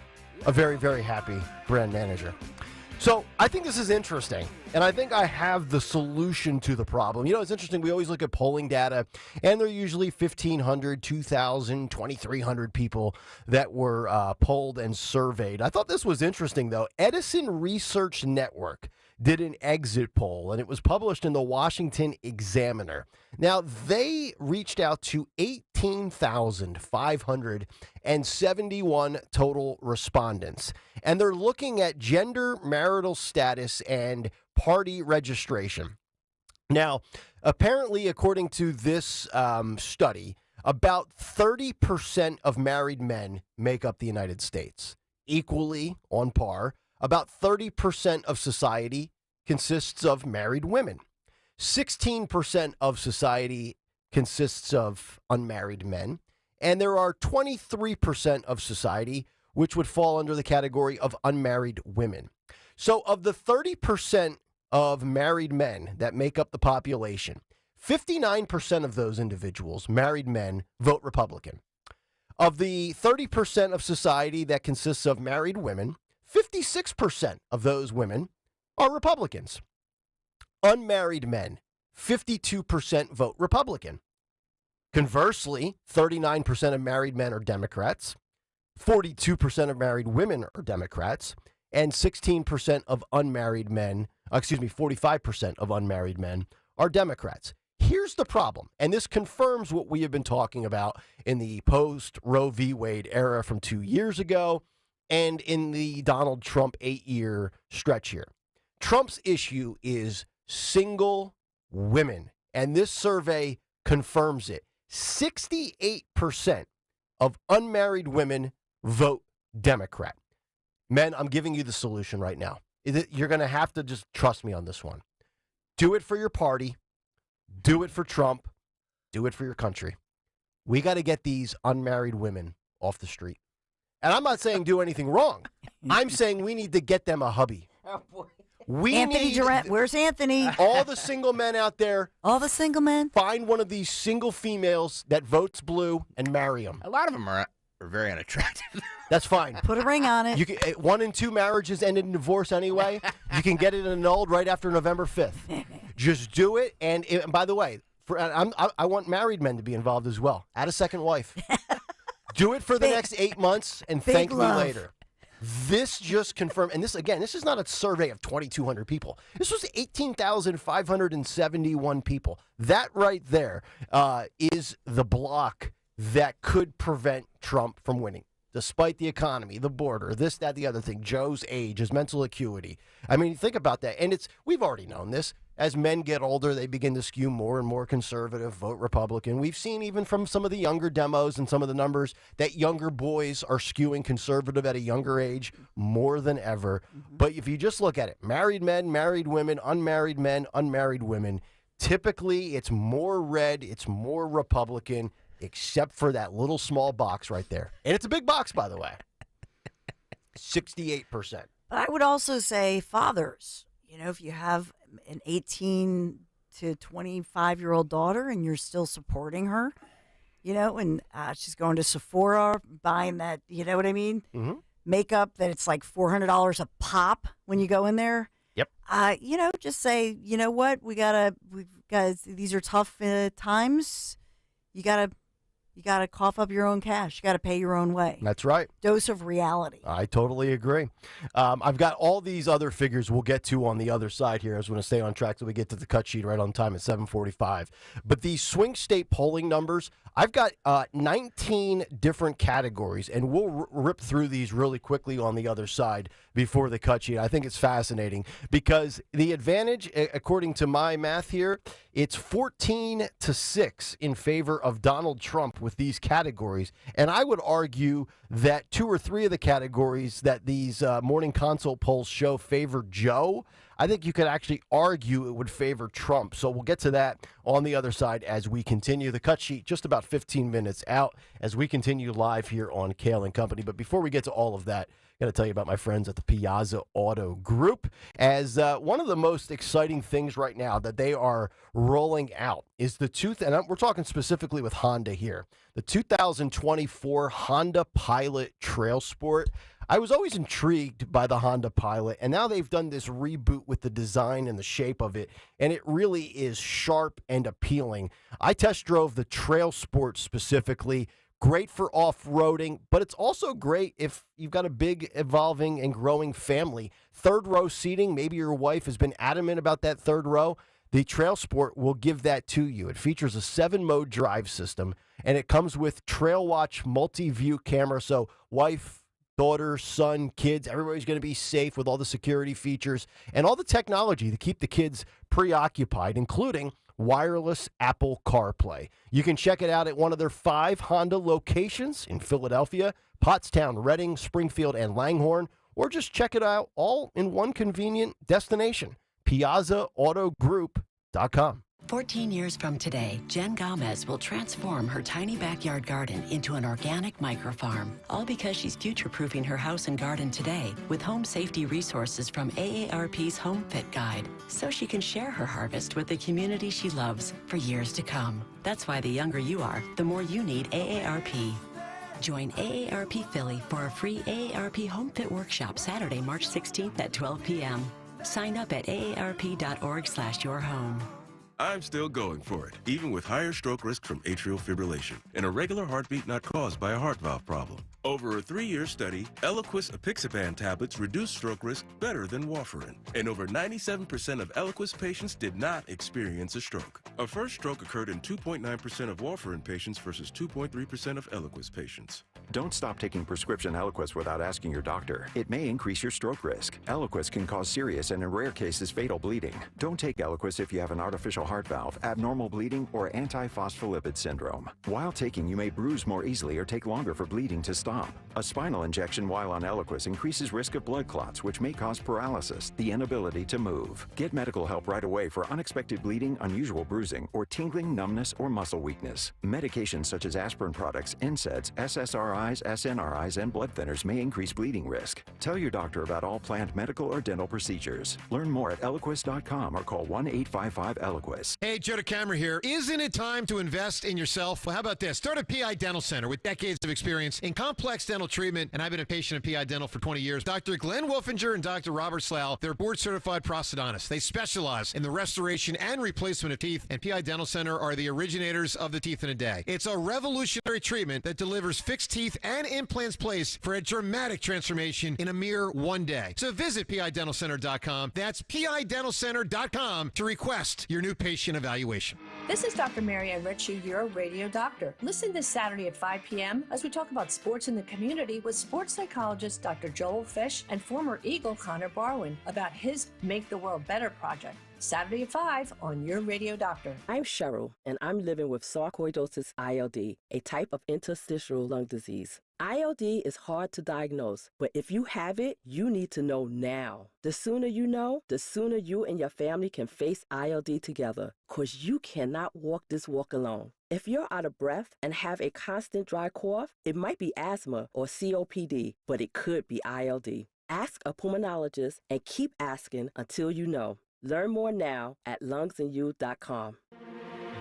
a very, very happy brand manager. So I think this is interesting, and I think I have the solution to the problem. You know, it's interesting. We always look at polling data, and there are usually 1,500, 2,000, 2,300 people that were polled and surveyed. I thought this was interesting, though. Edison Research Network did an exit poll, and it was published in the Washington Examiner. Now, they reached out to 18,571 total respondents, and they're looking at gender, marital status, and party registration. Now, apparently, according to this study, about 30% of married men make up the United States, equally on par. About 30% of society consists of married women. 16% of society consists of unmarried men. And there are 23% of society which would fall under the category of unmarried women. So of the 30% of married men that make up the population, 59% of those individuals, married men, vote Republican. Of the 30% of society that consists of married women, 56% of those women are Republicans. Unmarried men, 52% vote Republican. Conversely, 39% of married men are Democrats, 42% of married women are Democrats, and 16% of unmarried men, 45% of unmarried men are Democrats. Here's the problem, and this confirms what we have been talking about in the post-Roe v. Wade era from 2 years ago, and in the Donald Trump 8-year stretch here. Trump's issue is single women, and this survey confirms it. 68% of unmarried women vote Democrat. Men, I'm giving you the solution right now. You're going to have to just trust me on this one. Do it for your party. Do it for Trump. Do it for your country. We got to get these unmarried women off the street. And I'm not saying do anything wrong. I'm saying we need to get them a hubby. Oh, boy. Anthony Durant, where's Anthony? All the single men out there. All the single men? Find one of these single females that votes blue and marry them. A lot of them are very unattractive. That's fine. Put a ring on it. You can, 1 in 2 marriages ended in divorce anyway. You can get it annulled right after November 5th. Just do it. And by the way, I want married men to be involved as well. Add a second wife. Do it for the next 8 months and thank me later. This just confirmed, and this is not a survey of 2,200 people. This was 18,571 people. That right there is the block that could prevent Trump from winning, despite the economy, the border, this, that, the other thing, Joe's age, his mental acuity. I mean, think about that. And we've already known this. As men get older, they begin to skew more and more conservative, vote Republican. We've seen even from some of the younger demos and some of the numbers that younger boys are skewing conservative at a younger age more than ever. But if you just look at it, married men, married women, unmarried men, unmarried women, typically it's more red, it's more Republican, except for that little small box right there. And it's a big box, by the way. 68%. But I would also say fathers. You know, if you have an 18 to 25-year-old daughter and you're still supporting her, you know, and she's going to Sephora buying that, you know what I mean? Makeup that it's like $400 a pop when you go in there. Yep. You know, just say, you know what, these are tough times. You gotta cough up your own cash. You gotta pay your own way. That's right. Dose of reality. I totally agree. I've got all these other figures we'll get to on the other side here. I was going to stay on track so we get to the cut sheet right on time at 7:45. But these swing state polling numbers, I've got 19 different categories, and we'll rip through these really quickly on the other side before the cut sheet. I think it's fascinating because the advantage, according to my math here, it's 14-6 in favor of Donald Trump with these categories. And I would argue that 2 or 3 of the categories that these morning consult polls show favor Joe, I think you could actually argue it would favor Trump. So we'll get to that on the other side as we continue. The cut sheet just about 15 minutes out as we continue live here on Kayal and Company. But before we get to all of that, I got to tell you about my friends at the Piazza Auto Group. As one of the most exciting things right now that they are rolling out is and we're talking specifically with Honda here, the 2024 Honda Pilot Trail Sport. I was always intrigued by the Honda Pilot, and now they've done this reboot with the design and the shape of it, and it really is sharp and appealing. I test drove the Trail Sport specifically. Great for off-roading, but it's also great if you've got a big, evolving, and growing family. Third row seating, maybe your wife has been adamant about that third row. The Trail Sport will give that to you. It features a 7-mode drive system, and it comes with Trail Watch multi-view camera, so wife, daughter, son, kids, everybody's going to be safe with all the security features and all the technology to keep the kids preoccupied, including wireless Apple CarPlay. You can check it out at one of their 5 Honda locations in Philadelphia, Pottstown, Reading, Springfield, and Langhorne, or just check it out all in one convenient destination, PiazzaAutoGroup.com. 14 years from today, Jen Gomez will transform her tiny backyard garden into an organic microfarm, all because she's future-proofing her house and garden today with home safety resources from AARP's Home Fit Guide, so she can share her harvest with the community she loves for years to come. That's why the younger you are, the more you need AARP. Join AARP Philly for a free AARP Home Fit Workshop Saturday, March 16th at 12 p.m. Sign up at aarp.org/yourhome. I'm still going for it, even with higher stroke risk from atrial fibrillation and a regular heartbeat not caused by a heart valve problem. Over a 3-year study, Eliquis apixaban tablets reduce stroke risk better than warfarin, and over 97% of Eliquis patients did not experience a stroke. A first stroke occurred in 2.9% of warfarin patients versus 2.3% of Eliquis patients. Don't stop taking prescription Eliquis without asking your doctor. It may increase your stroke risk. Eliquis can cause serious and in rare cases fatal bleeding. Don't take Eliquis if you have an artificial heart valve, abnormal bleeding, or antiphospholipid syndrome. While taking, you may bruise more easily or take longer for bleeding to stop. A spinal injection while on Eliquis increases risk of blood clots, which may cause paralysis, the inability to move. Get medical help right away for unexpected bleeding, unusual bruising, or tingling, numbness, or muscle weakness. Medications such as aspirin products, NSAIDs, SSRIs, SNRIs, and blood thinners may increase bleeding risk. Tell your doctor about all planned medical or dental procedures. Learn more at Eliquis.com or call 1-855-ELIQUIS. Eloquis. Hey, Joe DeCamera here. Isn't it time to invest in yourself? Well, how about this? Start a PI Dental Center with decades of experience in complex dental treatment, and I've been a patient of PI Dental for 20 years. Dr. Glenn Wolfinger and Dr. Robert Slough, they're board-certified prosthodontists. They specialize in the restoration and replacement of teeth, and PI Dental Center are the originators of the teeth in a day. It's a revolutionary treatment that delivers fixed teeth and implants placed for a dramatic transformation in a mere one day. So visit PIDentalCenter.com. That's PIDentalCenter.com to request your new patient evaluation. This is Dr. Marianne Ritchie, your radio doctor. Listen this Saturday at 5 p.m. as we talk about sports in the community with sports psychologist Dr. Joel Fish and former Eagle Connor Barwin about his Make the World Better project. Saturday at 5 on Your Radio Doctor. I'm Cheryl, and I'm living with sarcoidosis ILD, a type of interstitial lung disease. ILD is hard to diagnose, but if you have it, you need to know now. The sooner you know, the sooner you and your family can face ILD together, because you cannot walk this walk alone. If you're out of breath and have a constant dry cough, it might be asthma or COPD, but it could be ILD. Ask a pulmonologist and keep asking until you know. Learn more now at lungsandyou.com.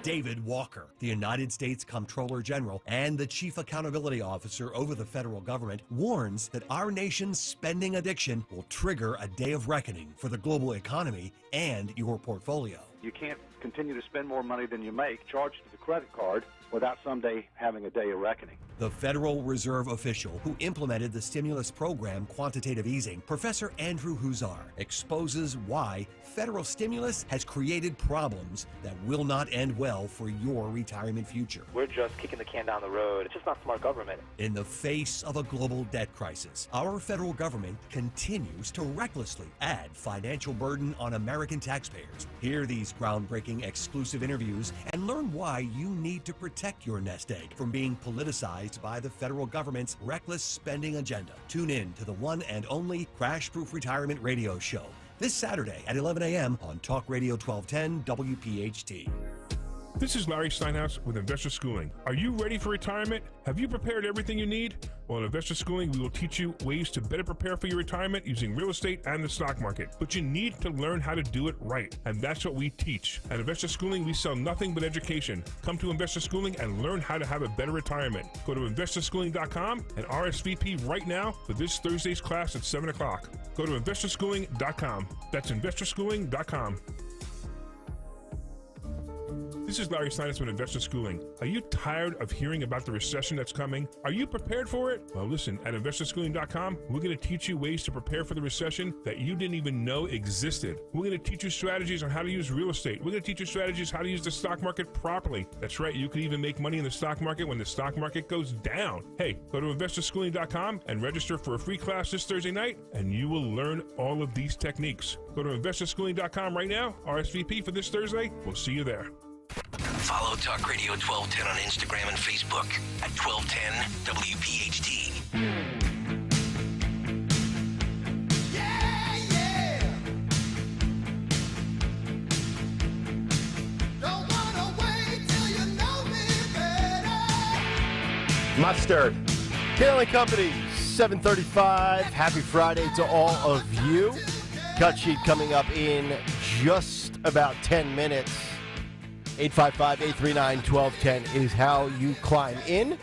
David Walker, the United States Comptroller General and the Chief Accountability Officer over the federal government, warns that our nation's spending addiction will trigger a day of reckoning for the global economy and your portfolio. You can't continue to spend more money than you make, charged to the credit card, without someday having a day of reckoning. The Federal Reserve official who implemented the stimulus program, quantitative easing, Professor Andrew Huszar, exposes why federal stimulus has created problems that will not end well for your retirement future. We're just kicking the can down the road. It's just not smart government. In the face of a global debt crisis, our federal government continues to recklessly add financial burden on American taxpayers. Hear these groundbreaking exclusive interviews and learn why you need to protect your nest egg from being politicized by the federal government's reckless spending agenda. Tune in to the one and only Crash Proof Retirement Radio Show this Saturday at 11 a.m. on Talk Radio 1210 WPHT. This is Larry Steinhaus with Investor Schooling. Are you ready for retirement? Have you prepared everything you need? Well, in Investor Schooling, we will teach you ways to better prepare for your retirement using real estate and the stock market. But you need to learn how to do it right, and that's what we teach. At Investor Schooling, we sell nothing but education. Come to Investor Schooling and learn how to have a better retirement. Go to investorschooling.com and RSVP right now for this Thursday's class at 7 o'clock. Go to investorschooling.com. That's investorschooling.com. This is Larry Steinhaus with Investor Schooling. Are you tired of hearing about the recession that's coming? Are you prepared for it? Well, listen, at investorschooling.com, we're going to teach you ways to prepare for the recession that you didn't even know existed. We're going to teach you strategies on how to use real estate. We're going to teach you strategies how to use the stock market properly. That's right, you can even make money in the stock market when the stock market goes down. Hey, go to investorschooling.com and register for a free class this Thursday night, and you will learn all of these techniques. Go to investorschooling.com right now, RSVP for this Thursday. We'll see you there. Follow Talk Radio 1210 on Instagram and Facebook at 1210 WPHT. Mustard. Kayal Company, 7:35. Happy Friday to all of you. Cut sheet coming up in just about 10 minutes. 855-839-1210 is how you climb in.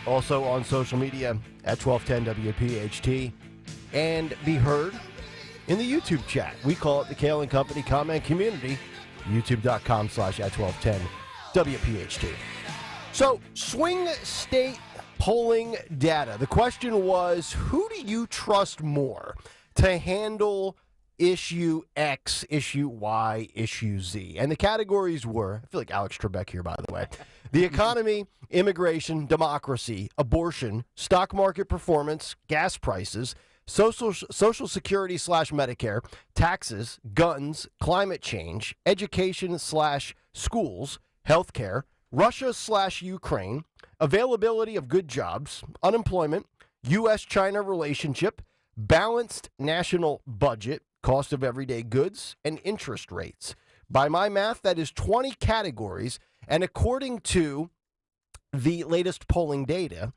Also on social media at 1210 WPHT. And be heard in the YouTube chat. We call it the Kayal Company comment community. YouTube.com/at1210 WPHT. So, swing state polling data. The question was, who do you trust more to handle issue X, issue Y, issue Z? And the categories were, I feel like Alex Trebek here, by the way, the economy, immigration, democracy, abortion, stock market performance, gas prices, social security / Medicare, taxes, guns, climate change, education / schools, healthcare, Russia / Ukraine, availability of good jobs, unemployment, U.S.-China relationship, balanced national budget, cost of everyday goods, and interest rates. By my math, that is 20 categories, and according to the latest polling data,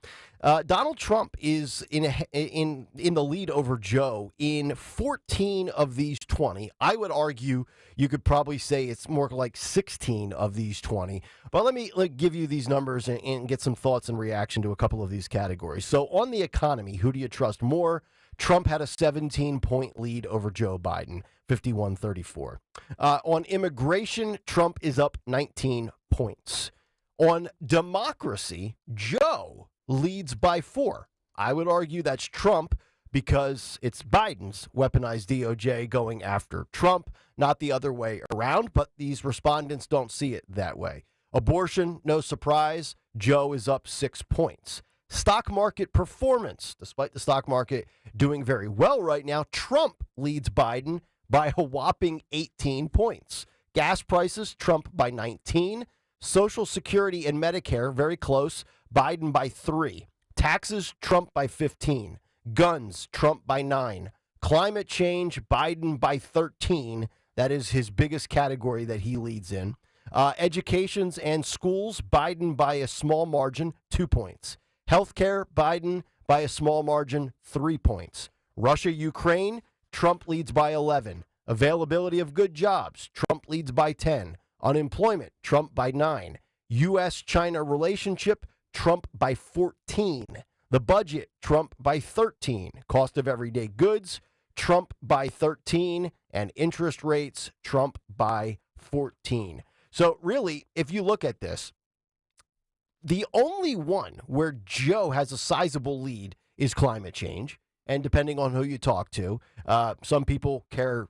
Donald Trump is in the lead over Joe in 14 of these 20. I would argue you could probably say it's more like 16 of these 20. But let me give you these numbers and get some thoughts and reaction to a couple of these categories. So on the economy, who do you trust more? Trump had a 17-point lead over Joe Biden, 51-34. On immigration, Trump is up 19 points. On democracy, Joe leads by 4. I would argue that's Trump because it's Biden's weaponized DOJ going after Trump, not the other way around, but these respondents don't see it that way. Abortion, no surprise, Joe is up 6 points. Stock market performance, despite the stock market doing very well right now, Trump leads Biden by a whopping 18 points. Gas prices, Trump by 19. Social Security and Medicare, very close, Biden by 3. Taxes, Trump by 15. Guns, Trump by 9. Climate change, Biden by 13. That is his biggest category that he leads in. Educations and schools, Biden by a small margin, 2 points. Healthcare, Biden by a small margin, 3 points. Russia, Ukraine, Trump leads by 11. Availability of good jobs, Trump leads by 10. Unemployment, Trump by 9. U.S.-China relationship, Trump by 14. The budget, Trump by 13. Cost of everyday goods, Trump by 13. And interest rates, Trump by 14. So really, if you look at this, the only one where Joe has a sizable lead is climate change. And depending on who you talk to, some people care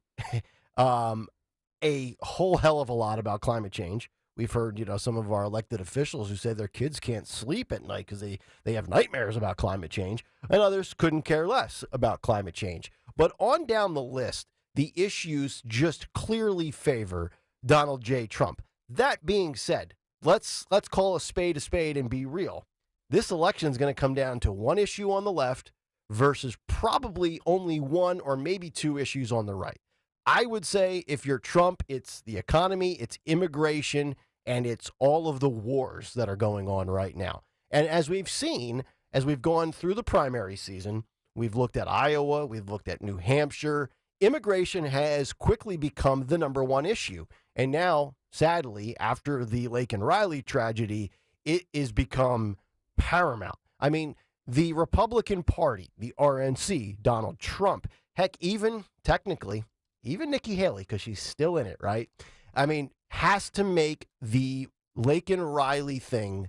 a whole hell of a lot about climate change. We've heard, some of our elected officials who say their kids can't sleep at night because they have nightmares about climate change, and others couldn't care less about climate change. But on down the list, the issues just clearly favor Donald J. Trump. That being said, let's call a spade and be real. This election is going to come down to one issue on the left versus probably only one or maybe 2 issues on the right. I would say if you're Trump, it's the economy, it's immigration, and it's all of the wars that are going on right now. And as we've seen, as we've gone through the primary season, we've looked at Iowa, we've looked at New Hampshire. Immigration has quickly become the number one issue. And now, sadly, after the Laken Riley tragedy, it has become paramount. I mean, the Republican Party, the RNC, Donald Trump, heck, even technically, even Nikki Haley, because she's still in it, right? I mean, has to make the Laken Riley thing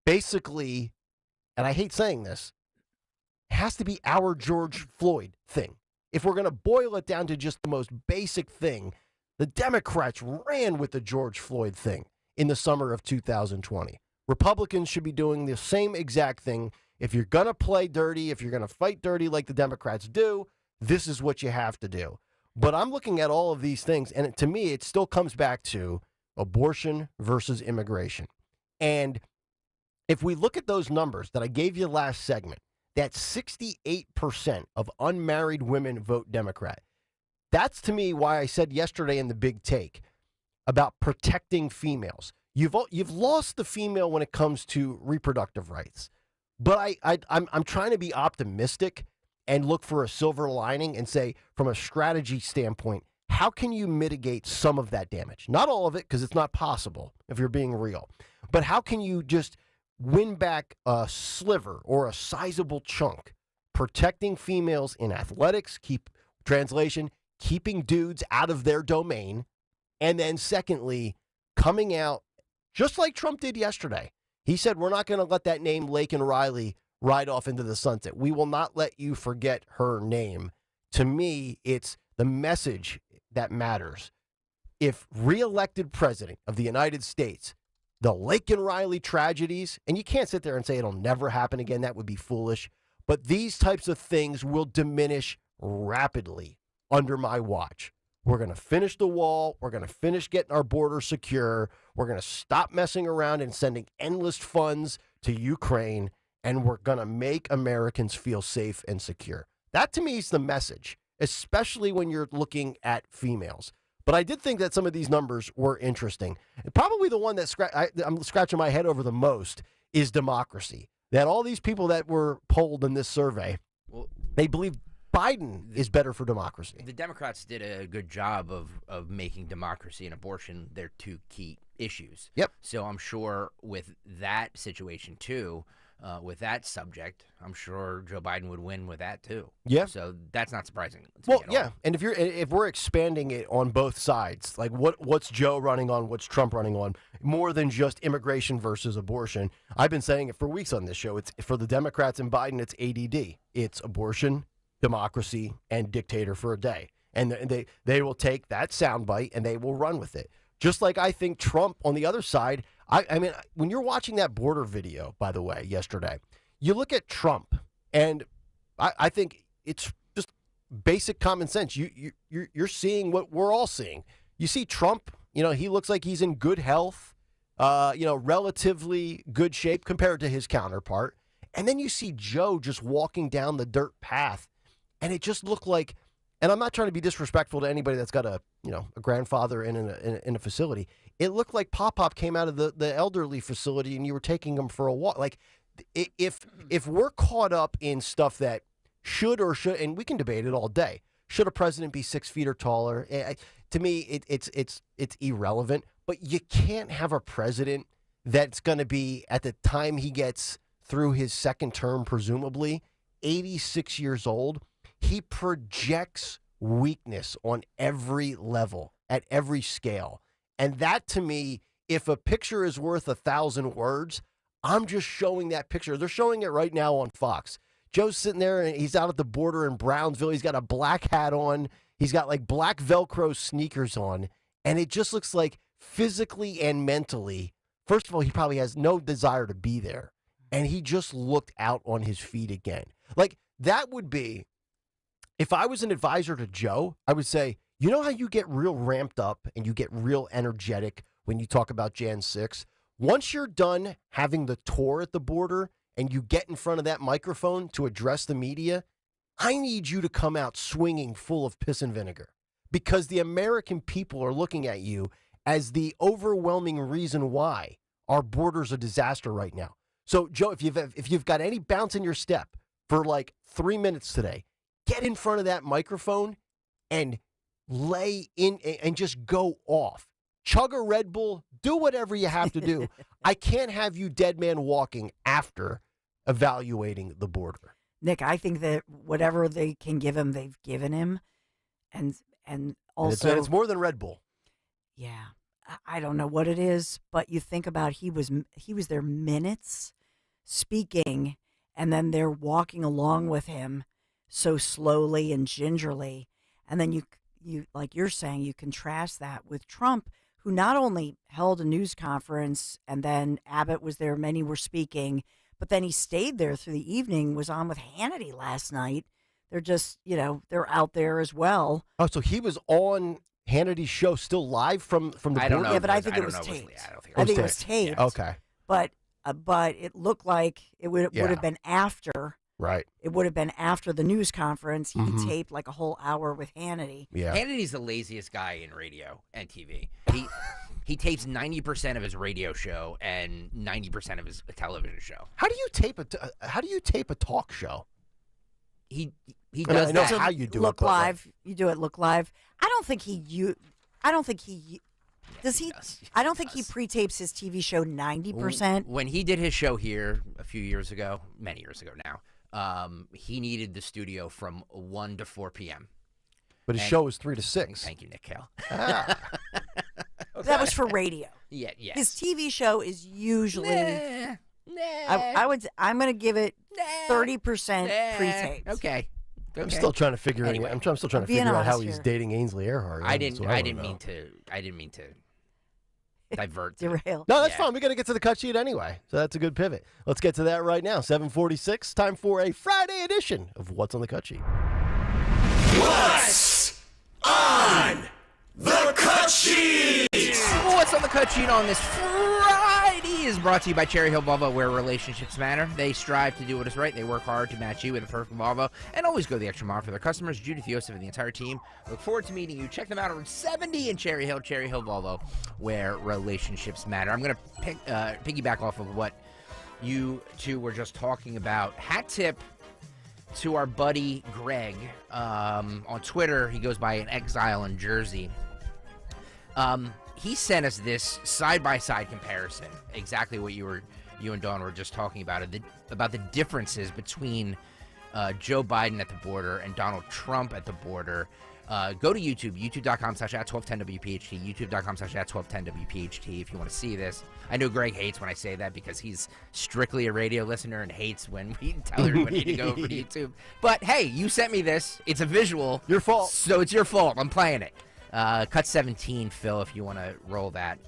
basically, and I hate saying this, has to be our George Floyd thing. If we're going to boil it down to just the most basic thing, the Democrats ran with the George Floyd thing in the summer of 2020. Republicans should be doing the same exact thing. If you're going to play dirty, if you're going to fight dirty like the Democrats do, this is what you have to do. But I'm looking at all of these things, and to me, it still comes back to abortion versus immigration. And if we look at those numbers that I gave you last segment, that 68% of unmarried women vote Democrat. That's, to me, why I said yesterday in the big take about protecting females. You've lost the female when it comes to reproductive rights. But I'm trying to be optimistic and look for a silver lining and say, from a strategy standpoint, how can you mitigate some of that damage? Not all of it, because it's not possible if you're being real. But how can you just win back a sliver or a sizable chunk, protecting females in athletics, keeping dudes out of their domain, and then secondly, coming out just like Trump did yesterday. He said, we're not going to let that name Laken Riley ride off into the sunset. We will not let you forget her name. To me, it's the message that matters. If reelected president of the United States, the Laken Riley tragedies, and you can't sit there and say it'll never happen again, that would be foolish, but these types of things will diminish rapidly under my watch. We're going to finish the wall. We're going to finish getting our border secure. We're going to stop messing around and sending endless funds to Ukraine, and we're going to make Americans feel safe and secure. That, to me, is the message, especially when you're looking at females. But I did think that some of these numbers were interesting. Probably the one that I'm scratching my head over the most is democracy. That all these people that were polled in this survey, they believe Biden is better for democracy. The Democrats did a good job of making democracy and abortion their two key issues. Yep. So I'm sure with that situation too, with that subject, I'm sure Joe Biden would win with that too. Yeah. So that's not surprising. Well, yeah, and if we're expanding it on both sides, like what's Joe running on, what's Trump running on, more than just immigration versus abortion. I've been saying it for weeks on this show. It's for the Democrats and Biden. It's ADD. It's abortion, democracy, and dictator for a day, and they will take that soundbite and they will run with it. Just like I think Trump on the other side. I mean, when you're watching that border video, by the way, yesterday, you look at Trump, and I think it's just basic common sense. You're seeing what we're all seeing. You see Trump, he looks like he's in good health, relatively good shape compared to his counterpart. And then you see Joe just walking down the dirt path, and it just looked like, and I'm not trying to be disrespectful to anybody that's got a grandfather in a facility. It looked like Pop came out of the elderly facility and you were taking him for a walk. Like, if we're caught up in stuff that should, and we can debate it all day, should a president be 6 feet or taller? To me, it's irrelevant. But you can't have a president that's going to be, at the time he gets through his second term, presumably 86 years old. He projects weakness on every level, at every scale. And that, to me, if a picture is worth 1,000 words, I'm just showing that picture. They're showing it right now on Fox. Joe's sitting there, and he's out at the border in Brownsville. He's got a black hat on. He's got, like, black Velcro sneakers on. And it just looks like physically and mentally, first of all, he probably has no desire to be there. And he just looked out on his feet again. Like, that would be, if I was an advisor to Joe, I would say, you know how you get real ramped up and you get real energetic when you talk about Jan 6? Once you're done having the tour at the border and you get in front of that microphone to address the media, I need you to come out swinging full of piss and vinegar, because the American people are looking at you as the overwhelming reason why our border's a disaster right now. So, Joe, if you've got any bounce in your step for like 3 minutes today, get in front of that microphone and lay in and just go off. Chug a Red Bull, do whatever you have to do. I can't have you dead man walking after evaluating the border. Nick, I think that whatever they can give him, they've given him. And also... And it's more than Red Bull. Yeah. I don't know what it is, but you think about he was there minutes speaking, and then they're walking along with him so slowly and gingerly. And then you like you're saying, you contrast that with Trump, who not only held a news conference, and then Abbott was there, many were speaking, but then he stayed there through the evening, was on with Hannity last night. They're just, they're out there as well. Oh, so he was on Hannity's show still live from the border? I don't know. Yeah, but I think it was taped. I think it was taped. Okay. But it looked like it would have been after. Right. It would have been after the news conference. He taped like a whole hour with Hannity. Yeah. Hannity's the laziest guy in radio and TV. He tapes 90% of his radio show and 90% of his television show. How do you tape a talk show? He does I know that. how you do Look it. live. You do it. Look live. I don't think he I don't think he pre-tapes his TV show 90%. When he did his show here a few years ago, many years ago now, he needed the studio from 1 to 4 p.m. But his show was 3 to 6. Thank you, Nick Kayal. That was for radio. Yeah. His TV show is usually. I'm going to give it 30% pre-taped. Okay. I'm still trying to figure Anyway, I'm still trying to figure out how he's dating Ainsley Earhart. I didn't mean to divert. Derail. No, that's fine. We got to get to the cut sheet anyway. So that's a good pivot. Let's get to that right now. 7:46. Time for a Friday edition of What's on the Cut Sheet. What's on the cut sheet? What's on the cut sheet on this Friday is brought to you by Cherry Hill Volvo, where relationships matter. They strive to do what is right. They work hard to match you with a perfect Volvo and always go the extra mile for their customers. Judith, Yosef, and the entire team look forward to meeting you. Check them out on 70 in Cherry Hill Volvo, where relationships matter. I'm going to piggyback off of what you two were just talking about. Hat tip to our buddy Greg on Twitter. He goes by an exile in Jersey. He sent us this side-by-side comparison, exactly what you and Dawn were just talking about the differences between Joe Biden at the border and Donald Trump at the border. Go to YouTube, youtube.com/@1210WPHT, youtube.com/@1210WPHT if you want to see this. I know Greg hates when I say that because he's strictly a radio listener and hates when we tell everybody to go over to YouTube. But hey, you sent me this. It's a visual. Your fault. So it's your fault. I'm playing it. Cut 17, Phil, if you want to roll that,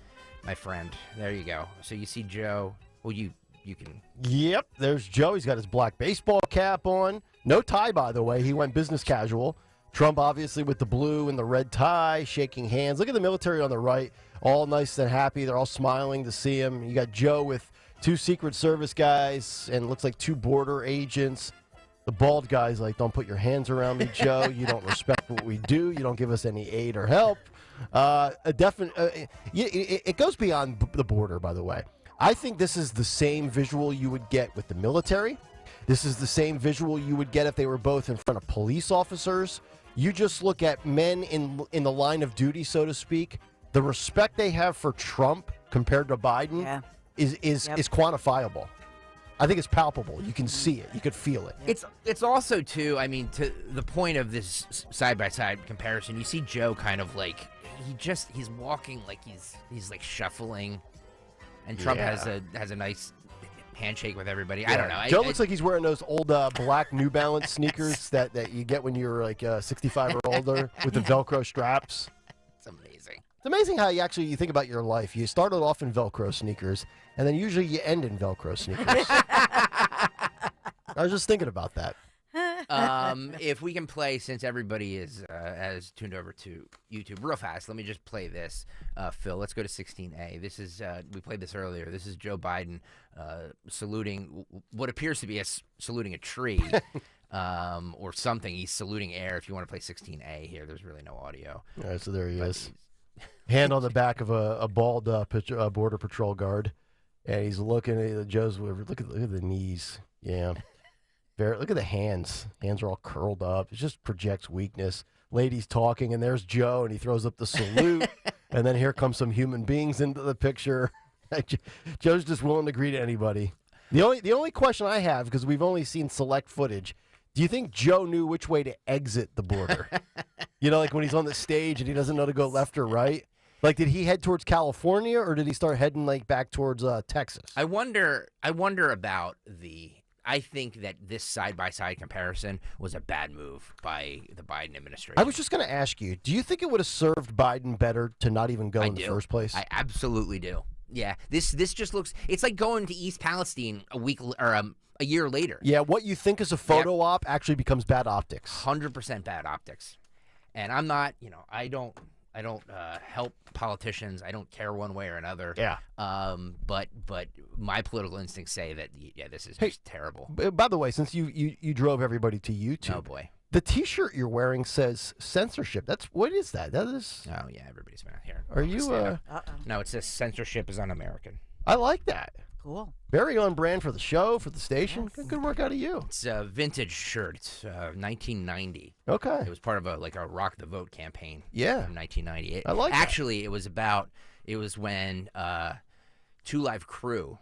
my friend. There you go. So you see Joe. Well, you can. Yep, there's Joe. He's got his black baseball cap on. No tie, by the way. He went business casual. Trump, obviously, with the blue and the red tie, shaking hands. Look at the military on the right, all nice and happy. They're all smiling to see him. You got Joe with 2 Secret Service guys and looks like 2 border agents. The bald guy's like, don't put your hands around me, Joe. You don't respect what we do. You don't give us any aid or help. It goes beyond the border, by the way. I think this is the same visual you would get with the military. This is the same visual you would get if they were both in front of police officers. You just look at men in the line of duty, so to speak. The respect they have for Trump compared to Biden is quantifiable. I think it's palpable. You can see it. You could feel it. It's also, too, I mean, to the point of this side-by-side comparison, you see Joe kind of like, he's walking like he's like shuffling, and Trump has a nice handshake with everybody. I don't know. Joe looks like he's wearing those old black New Balance sneakers that you get when you're like 65 or older with the Velcro straps. It's amazing. It's amazing how you think about your life. You started off in Velcro sneakers, and then usually you end in Velcro sneakers. I was just thinking about that. If we can play, since everybody has tuned over to YouTube real fast, let me just play this. Phil, let's go to 16A. This is we played this earlier. This is Joe Biden saluting what appears to be saluting a tree or something. He's saluting air. If you want to play 16A here, there's really no audio. All right, so there he is. Hand on the back of a bald Border Patrol guard, and he's looking at Joe's. Look at the knees. Yeah. Look at the hands. Hands are all curled up. It just projects weakness. Lady's talking, and there's Joe, and he throws up the salute. And then here comes some human beings into the picture. Joe's just willing to greet anybody. The only question I have, because we've only seen select footage, do you think Joe knew which way to exit the border? Like when he's on the stage and he doesn't know to go left or right? Like, did he head towards California, or did he start heading like back towards Texas? I wonder about I think that this side-by-side comparison was a bad move by the Biden administration. I was just going to ask you, do you think it would have served Biden better to not even go in the first place? I absolutely do. Yeah, this just looks, it's like going to East Palestine a year later. Yeah, what you think is a photo op actually becomes bad optics. 100% bad optics. And I'm not, I don't help politicians. I don't care one way or another. Yeah. But my political instincts say that this is just terrible. By the way, since you drove everybody to YouTube. Oh boy. The T-shirt you're wearing says censorship. What is that? That is. Oh yeah, everybody's been out here. Are you? No, it says censorship is un-American. I like that. Cool. Very on brand for the show, for the station. Yes. Good work out of you. It's a vintage shirt. It's 1990. Okay. It was part of a Rock the Vote campaign. Yeah. From 1990. I like Actually, it was when Two Live Crew,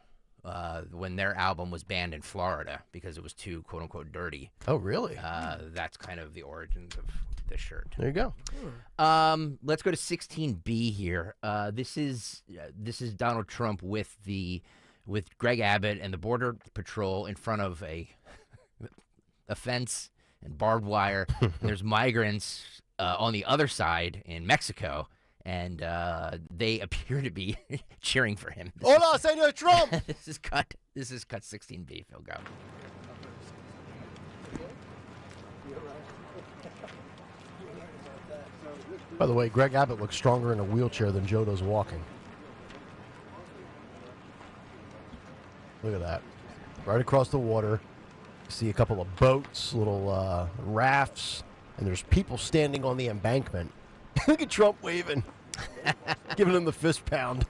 when their album was banned in Florida because it was too, quote unquote, dirty. Oh, really? That's kind of the origins of this shirt. There you go. Let's go to 16B here. This is Donald Trump with Greg Abbott and the Border Patrol in front of a fence and barbed wire. There's migrants on the other side in Mexico, and they appear to be cheering for him. Hola, Senor Trump! This is cut 16B, Phil, go. By the way, Greg Abbott looks stronger in a wheelchair than Joe does walking. Look at that. Right across the water. You see a couple of boats, little rafts, and there's people standing on the embankment. Look at Trump waving, giving him the fist pound.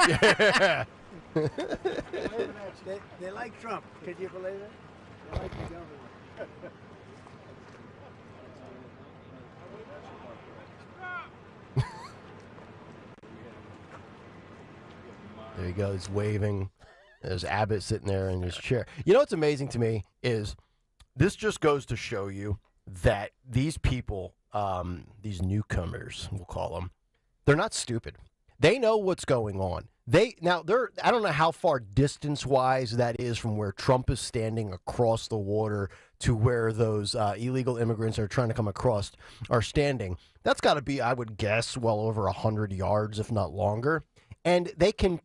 Yeah. They like Trump. Can you believe it? They like the government. There he goes, waving. There's Abbott sitting there in his chair. You know what's amazing to me is this just goes to show you that these people, these newcomers, we'll call them, they're not stupid. They know what's going on. I don't know how far distance-wise that is from where Trump is standing across the water to where those illegal immigrants are trying to come across are standing. That's got to be, I would guess, well over 100 yards, if not longer. And they can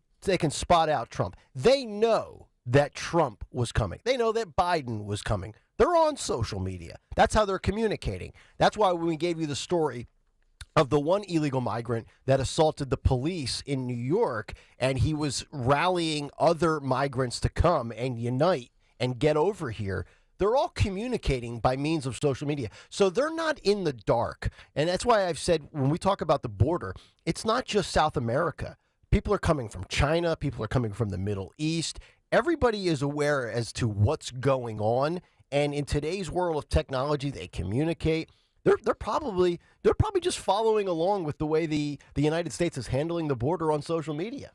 spot out Trump. They know that Trump was coming. They know that Biden was coming. They're on social media. That's how they're communicating. That's why when we gave you the story of the one illegal migrant that assaulted the police in New York, and he was rallying other migrants to come and unite and get over here, they're all communicating by means of social media. So they're not in the dark. And that's why I've said when we talk about the border, it's not just South America. People are coming from China. People are coming from the Middle East. Everybody is aware as to what's going on. And in today's world of technology, they communicate. They're probably just following along with the way the United States is handling the border on social media.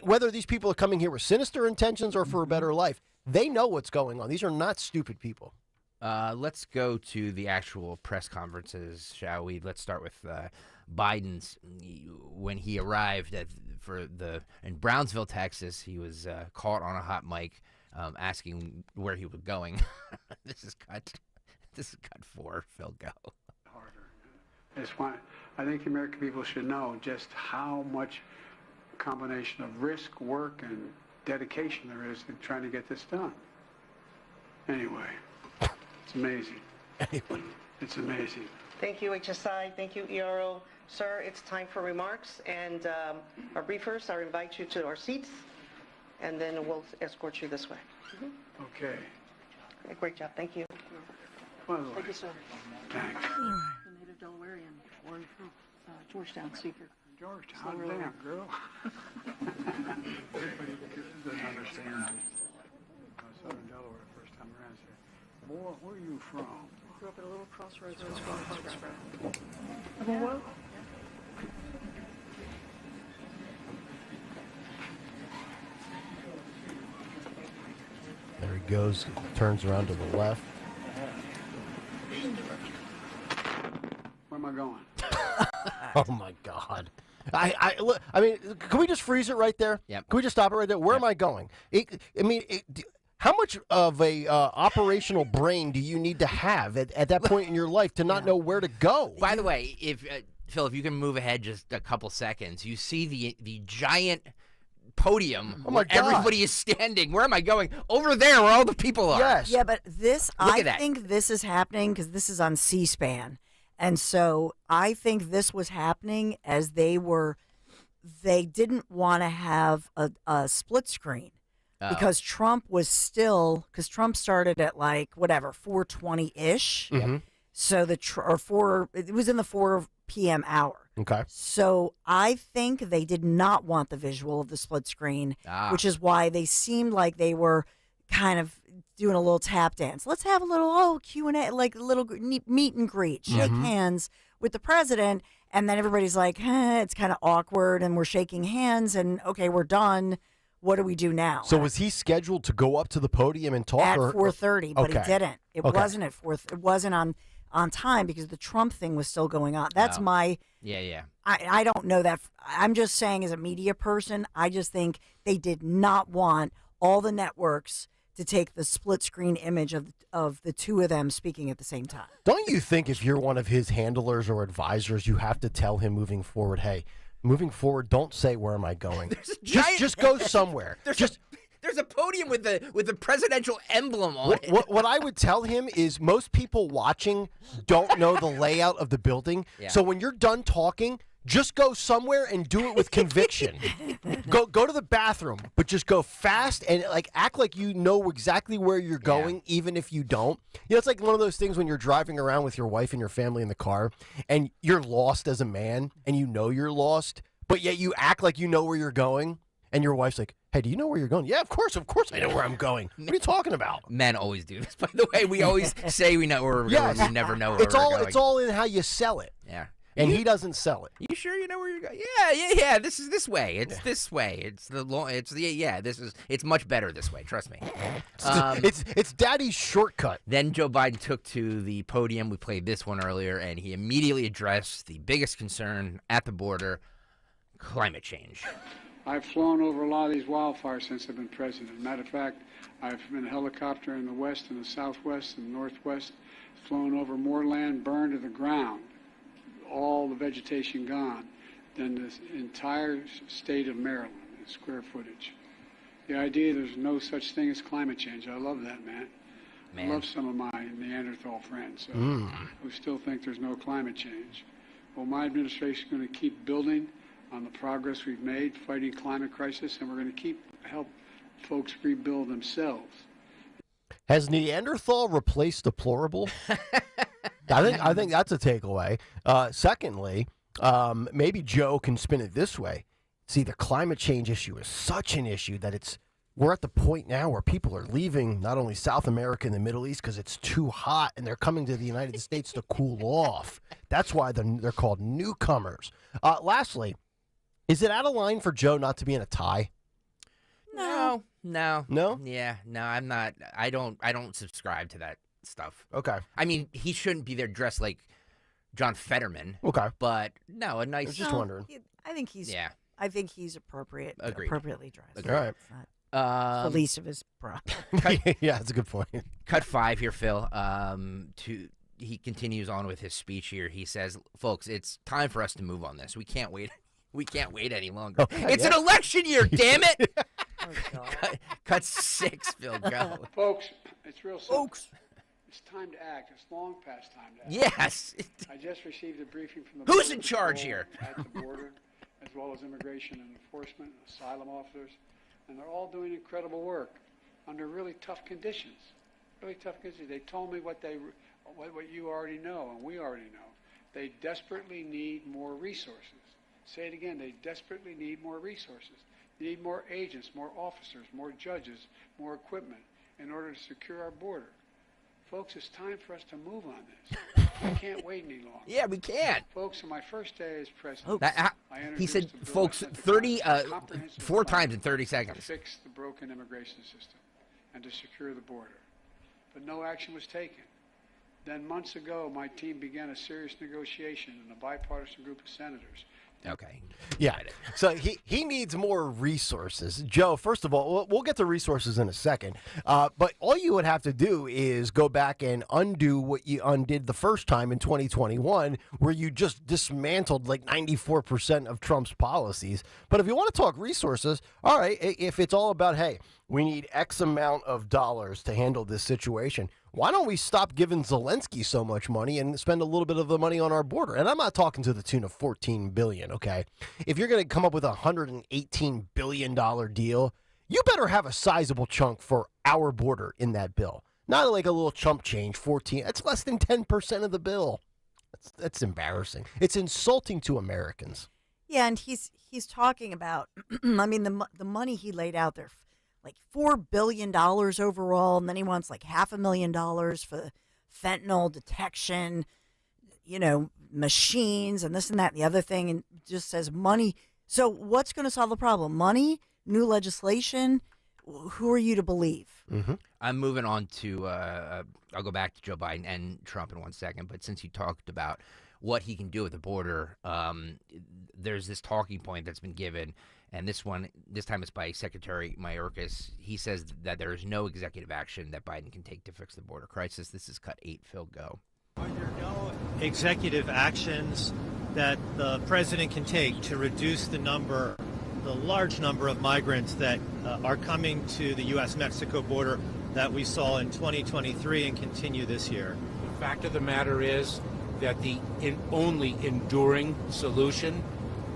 Whether these people are coming here with sinister intentions or for a better life, they know what's going on. These are not stupid people. Let's go to the actual press conferences, shall we? Let's start with Biden's. When he arrived in Brownsville, Texas, he was caught on a hot mic asking where he was going. This is cut 4. Phil, go. I think the American people should know just how much combination of risk, work, and dedication there is in trying to get this done. Anyway, it's amazing. It's amazing. Thank you, HSI. Thank you, ERO. Sir, it's time for remarks. And our briefers, I invite you to our seats, and then we'll escort you this way. Okay. Great job. Thank you. Thank you, sir. Thanks. The native Delawarean, born from Georgetown, speaker. Georgetown, damn, girl. Everybody doesn't understand. Southern Delaware, first time around. Boy, where are you from? I grew up at a little crossroads. There he goes, turns around to the left. Where am I going? Oh my God! I mean, can we just freeze it right there? Yep. Can we just stop it right there? Where am I going? How much of a operational brain do you need to have at that point in your life to not know where to go? By the way, Phil, if you can move ahead just a couple seconds, you see the giant podium Oh my where God. everybody is standing. Where am I going? Over there where all the people are. Yes. Yeah, but this, Look I at that. think this is happening because this is on C-SPAN. And so I think this was happening as they didn't want to have a split screen because Trump Trump started at 4:20-ish. Mhm. So it was in the 4 p.m. hour. Okay. So I think they did not want the visual of the split screen, which is why they seemed like they were kind of doing a little tap dance. Let's have a little Q&A, like a little meet and greet, shake hands with the president, and then everybody's like, it's kind of awkward, and we're shaking hands, and okay, we're done. What do we do now? So was he scheduled to go up to the podium and talk At or 4:30, but he Okay. didn't. It Okay. wasn't at 4. It wasn't on time because the Trump thing was still going on. That's my. Yeah. I don't know that. I'm just saying, as a media person, I just think they did not want all the networks to take the split screen image of the two of them speaking at the same time. Don't you think if you're one of his handlers or advisors, you have to tell him moving forward, hey, moving forward, don't say where am I going. Just go somewhere. There's a podium with the presidential emblem on it. What I would tell him is most people watching don't know the layout of the building. Yeah. So when you're done talking, just go somewhere and do it with conviction. Go to the bathroom, but just go fast and act like you know exactly where you're going, even if you don't. It's like one of those things when you're driving around with your wife and your family in the car, and you're lost as a man, and you know you're lost, but yet you act like you know where you're going. And your wife's like, hey, do you know where you're going? Yeah, of course I know where I'm going. What are you talking about? Men always do this, by the way. We always say we know where we're going. We never know where we're going. It's all in how you sell it. Yeah. And he doesn't sell it. You sure you know where you're going? Yeah. This is this way. It's this way. It's the long. It's the This is. It's much better this way. Trust me. It's Daddy's shortcut. Then Joe Biden took to the podium. We played this one earlier, and he immediately addressed the biggest concern at the border: climate change. I've flown over a lot of these wildfires since I've been president. Matter of fact, I've been a helicopter in the west and the southwest and northwest, flown over more land burned to the ground, all the vegetation gone, than this entire state of Maryland in square footage. The idea there's no such thing as climate change, I love that, man. I love some of my Neanderthal friends who still think there's no climate change. Well, my administration is going to keep building on the progress we've made fighting climate crisis, and we're going to help folks rebuild themselves. Has Neanderthal replaced deplorable? I think that's a takeaway. Secondly, maybe Joe can spin it this way. See, the climate change issue is such an issue that we're at the point now where people are leaving not only South America and the Middle East because it's too hot, and they're coming to the United States to cool off. That's why they're called newcomers. Lastly, is it out of line for Joe not to be in a tie? No. Yeah, no. I'm not. I don't subscribe to that stuff. Okay. I mean, he shouldn't be there dressed like John Fetterman. Okay. But no, a nice. I was just wondering. I think he's. Yeah. I think he's appropriately dressed. Agreed. All right. It's not the least of his problems. Yeah, that's a good point. Cut 5 here, Phil. He continues on with his speech here. He says, "Folks, it's time for us to move on this. We can't wait. We can't wait any longer. It's an election year, damn it!" Cut 6, Phil. Go. Folks, it's real simple. It's time to act. It's long past time to act. Yes. I just received a briefing from the Who's in charge here? At the border, as well as immigration and enforcement, and asylum officers, and they're all doing incredible work under really tough conditions. Really tough conditions. They told me what you already know, and we already know. They desperately need more resources. Say it again. They desperately need more resources. They need more agents, more officers, more judges, more equipment in order to secure our border. Folks, it's time for us to move on this. We can't wait any longer. Yeah, we can't. Folks, on my first day as president, he said, folks, 4 times in 30 seconds. To fix the broken immigration system and to secure the border. But no action was taken. Then months ago, my team began a serious negotiation in a bipartisan group of senators. Okay. Yeah. So he needs more resources. Joe, first of all, we'll get to resources in a second. But all you would have to do is go back and undo what you undid the first time in 2021, where you just dismantled like 94% of Trump's policies. But if you want to talk resources, all right, if it's all about, hey, we need X amount of dollars to handle this situation, why don't we stop giving Zelensky so much money and spend a little bit of the money on our border? And I'm not talking to the tune of $14 billion, okay? If you're going to come up with a $118 billion deal, you better have a sizable chunk for our border in that bill. Not like a little chump change, 14. That's less than 10% of the bill. That's embarrassing. It's insulting to Americans. Yeah, and he's talking about, I mean, the money he laid out there, like $4 billion overall, and then he wants like $500,000 for fentanyl detection, machines and this and that and the other thing, and just says money. So what's going to solve the problem? Money? New legislation? Who are you to believe? Mm-hmm. I'm moving on to, I'll go back to Joe Biden and Trump in 1 second, but since you talked about what he can do at the border, there's this talking point that's been given, and this time it's by Secretary Mayorkas. He says that there is no executive action that Biden can take to fix the border crisis. This is cut 8. Phil, go. Are there no executive actions that the president can take to reduce the large number of migrants that are coming to the U.S.-Mexico border that we saw in 2023 and continue this year? The fact of the matter is that the only enduring solution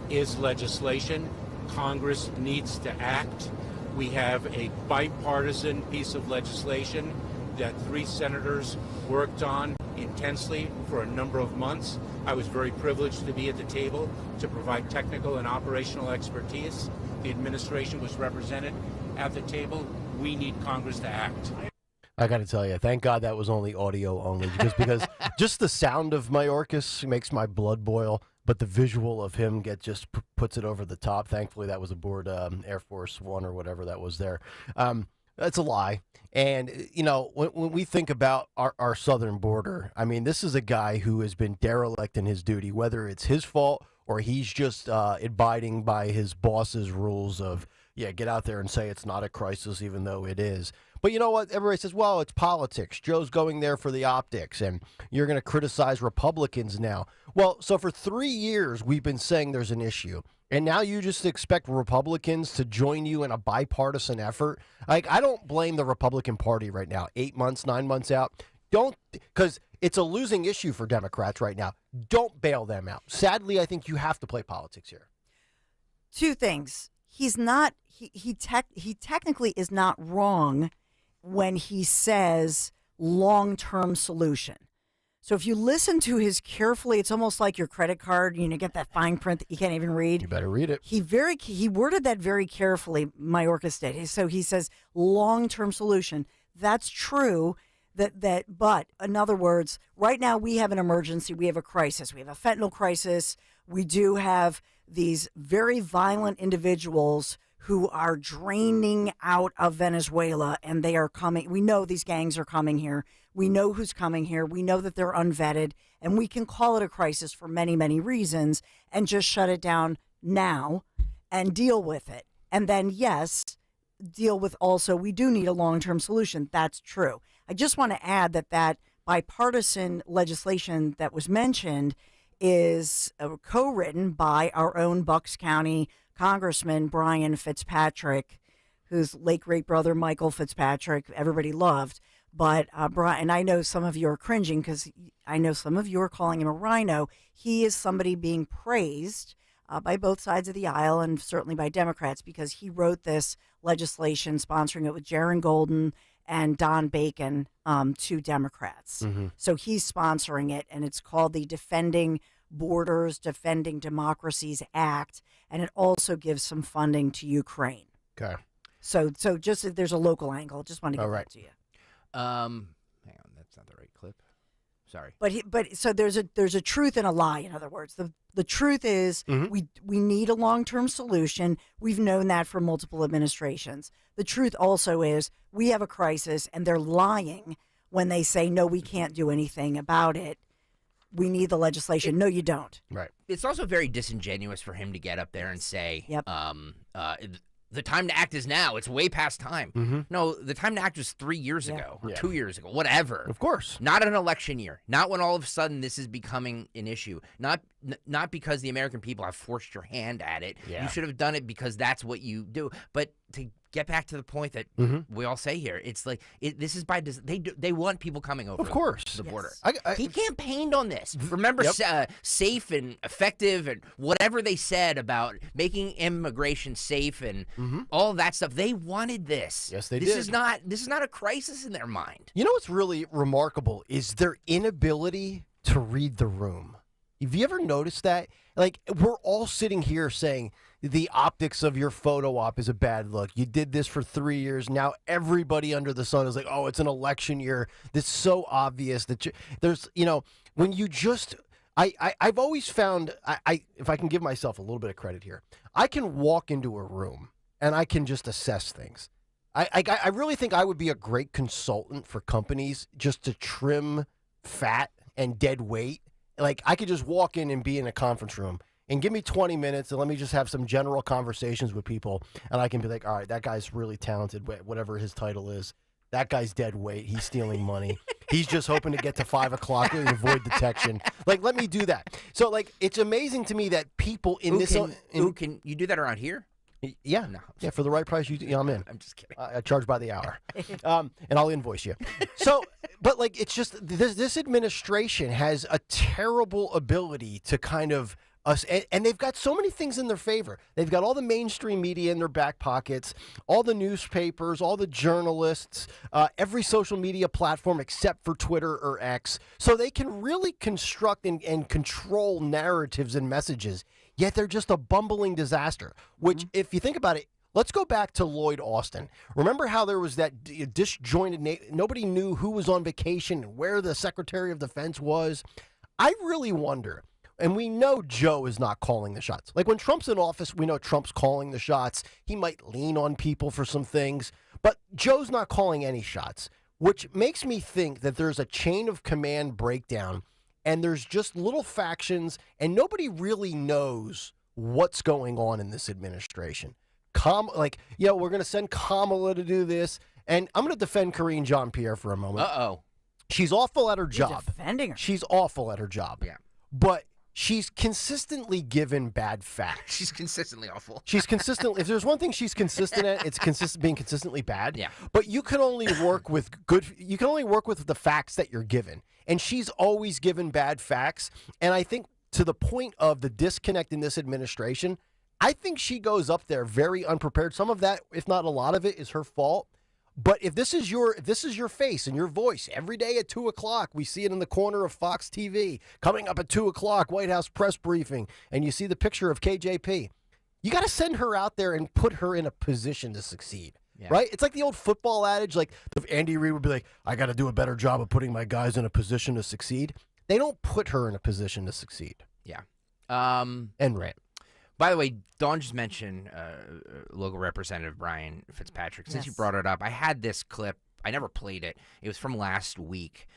is legislation. Congress needs to act. We have a bipartisan piece of legislation that 3 senators worked on intensely for a number of months. I was very privileged to be at the table to provide technical and operational expertise. The administration was represented at the table. We need Congress to act. I got to tell you, thank God that was only audio only, because just the sound of Mayorkas makes my blood boil, but the visual of him puts it over the top. Thankfully, that was aboard Air Force One or whatever that was there. That's a lie. And, you know, when we think about our southern border, I mean, this is a guy who has been derelict in his duty, whether it's his fault or he's just abiding by his boss's rules of, get out there and say it's not a crisis, even though it is. But you know what? Everybody says, well, it's politics. Joe's going there for the optics, and you're going to criticize Republicans now. Well, so for 3 years, we've been saying there's an issue. And now you just expect Republicans to join you in a bipartisan effort? Like, I don't blame the Republican Party right now. 8 months, 9 months out. Because it's a losing issue for Democrats right now. Don't bail them out. Sadly, I think you have to play politics here. Two things. He's not, he technically is not wrong when he says long-term solution. So if you listen to his carefully, it's almost like your credit card, get that fine print that you can't even read. You better read it. He worded that very carefully, Mayorkas did. So he says long-term solution. That's true. But in other words, right now we have an emergency. We have a crisis. We have a fentanyl crisis. We do have these very violent individuals who are draining out of Venezuela, and they are coming. We know these gangs are coming here. We know who's coming here. We know that they're unvetted, and we can call it a crisis for many, many reasons and just shut it down now and deal with it. And then, yes, deal with also, we do need a long-term solution. That's true. I just want to add that bipartisan legislation that was mentioned is co-written by our own Bucks County Congressman Brian Fitzpatrick, whose late great brother Michael Fitzpatrick everybody loved. But Brian, and I know some of you are cringing because I know some of you are calling him a rhino. He is somebody being praised by both sides of the aisle and certainly by Democrats because he wrote this legislation, sponsoring it with Jaron Golden and Don Bacon, two Democrats. Mm-hmm. So he's sponsoring it, and it's called the Defending Borders, Defending Democracies Act, and it also gives some funding to Ukraine. Okay. So just there's a local angle. Just want to get that to you. Hang on, that's not the right clip. Sorry. But so there's a truth and a lie. In other words, the truth is we need a long-term solution. We've known that for multiple administrations. The truth also is we have a crisis, and they're lying when they say no, we can't do anything about it. We need the legislation. No, you don't. Right. It's also very disingenuous for him to get up there and say, yep. The time to act is now. It's way past time. Mm-hmm. No, the time to act was 3 years ago or 2 years ago, whatever. Of course. Not an election year. Not when all of a sudden this is becoming an issue. Not because the American people have forced your hand at it. Yeah. You should have done it because that's what you do. But to get back to the point that we all say here, it's like this is by design. They want people coming over. Of course. The border. He campaigned on this. Remember, safe and effective and whatever they said about making immigration safe and all that stuff. They wanted this. Yes, they did. This is not a crisis in their mind. You know what's really remarkable is their inability to read the room. Have you ever noticed that? Like, we're all sitting here saying the optics of your photo op is a bad look. You did this for 3 years. Now everybody under the sun is like, oh, it's an election year. This is so obvious that there's, when you just, I've always found, if I can give myself a little bit of credit here, I can walk into a room and I can just assess things. I really think I would be a great consultant for companies just to trim fat and dead weight. Like, I could just walk in and be in a conference room and give me 20 minutes and let me just have some general conversations with people. And I can be like, all right, that guy's really talented, whatever his title is. That guy's dead weight. He's stealing money. He's just hoping to get to 5 o'clock and avoid detection. Like, let me do that. So, like, it's amazing to me that people in can you do that around here? Yeah. No. Yeah, for the right price, I'm in. I'm just kidding. I charge by the hour. And I'll invoice you. So, but like, it's just, this administration has a terrible ability to kind of and they've got so many things in their favor. They've got all the mainstream media in their back pockets, all the newspapers, all the journalists, every social media platform except for Twitter or X. So they can really construct and control narratives and messages. yet they're just a bumbling disaster, which, if you think about it, let's go back to Lloyd Austin. Remember how there was that disjointed, nobody knew who was on vacation and where the Secretary of Defense was. I really wonder, and we know Joe is not calling the shots. Like when Trump's in office, we know Trump's calling the shots. He might lean on people for some things, but Joe's not calling any shots, which makes me think that there's a chain of command breakdown and there's just little factions and nobody really knows what's going on in this administration. We're going to send Kamala to do this. And I'm going to defend Karine Jean-Pierre for a moment. Uh-oh. She's awful at her job. Defending her. She's awful at her job. Yeah. But she's consistently given bad facts. She's consistently awful. She's consistent. If there's one thing she's consistent at, it's being consistently bad. Yeah. But you can only work with you can only work with the facts that you're given. And she's always given bad facts. And I think to the point of the disconnect in this administration, I think she goes up there very unprepared. Some of that, if not a lot of it, is her fault. But if this is your face and your voice every day at 2:00, we see it in the corner of Fox TV. Coming up at 2:00, White House press briefing, and you see the picture of KJP. You got to send her out there and put her in a position to succeed. Yeah. Right? It's like the old football adage, like Andy Reid would be like, I got to do a better job of putting my guys in a position to succeed. They don't put her in a position to succeed. Yeah. And rant. By the way, Dawn just mentioned local representative Brian Fitzpatrick. Since you brought it up, I had this clip. I never played it. It was from last week.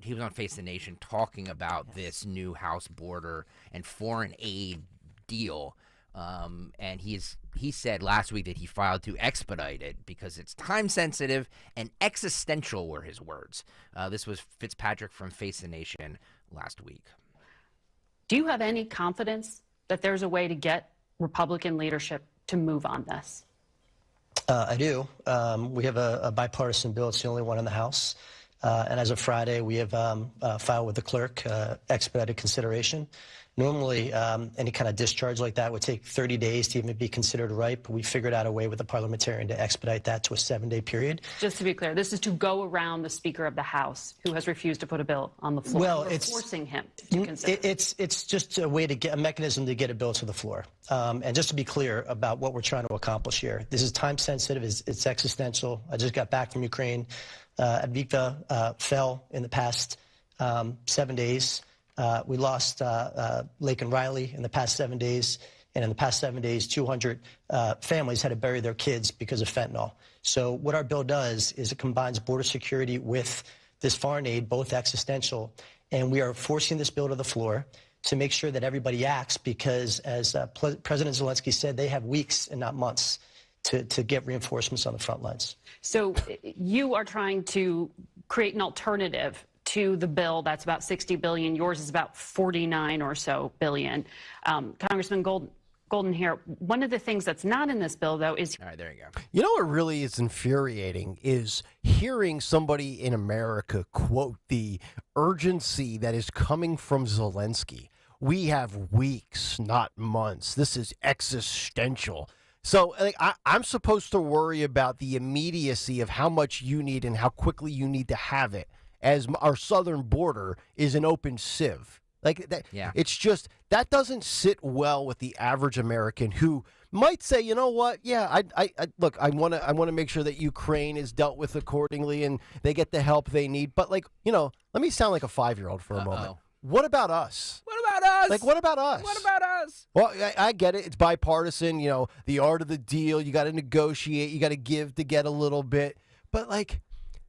He was on Face the Nation talking about this new House border and foreign aid deal. And he said last week that he filed to expedite it because it's time sensitive and existential were his words. This was Fitzpatrick from Face the Nation last week. Do you have any confidence that there's a way to get Republican leadership to move on this? I do. We have a bipartisan bill. It's the only one in the House. And as of Friday, we have filed with the clerk expedited consideration. Normally, any kind of discharge like that would take 30 days to even be considered ripe. We figured out a way with the parliamentarian to expedite that to a 7-day period. Just to be clear, this is to go around the Speaker of the House, who has refused to put a bill on the floor. Well, We're it's forcing him to consider. It's just a way to get a mechanism to get a bill to the floor. And just to be clear about what we're trying to accomplish here, this is time sensitive. It's existential. I just got back from Ukraine. Advika fell in the past 7 days. We lost Laken Riley in the past 7 days. And in the past 7 days, 200 families had to bury their kids because of fentanyl. So what our bill does is it combines border security with this foreign aid, both existential. And we are forcing this bill to the floor to make sure that everybody acts because, as President Zelensky said, they have weeks and not months to get reinforcements on the front lines. So you are trying to create an alternative to the bill that's about $60 billion. Yours is about $49 or so billion. Congressman Golden here, one of the things that's not in this bill, though, is... All right, there you go. You know what really is infuriating is hearing somebody in America quote the urgency that is coming from Zelensky. We have weeks, not months. This is existential. So I'm supposed to worry about the immediacy of how much you need and how quickly you need to have it, as our southern border is an open sieve. Like that, yeah. It's just that doesn't sit well with the average American who might say, you know what? Yeah, I look, I want to make sure that Ukraine is dealt with accordingly and they get the help they need. But let me sound like a 5-year-old for a moment. What about us? What about us? Like, what about us? What about us? Well, I get it. It's bipartisan. The art of the deal. You got to negotiate. You got to give to get a little bit. But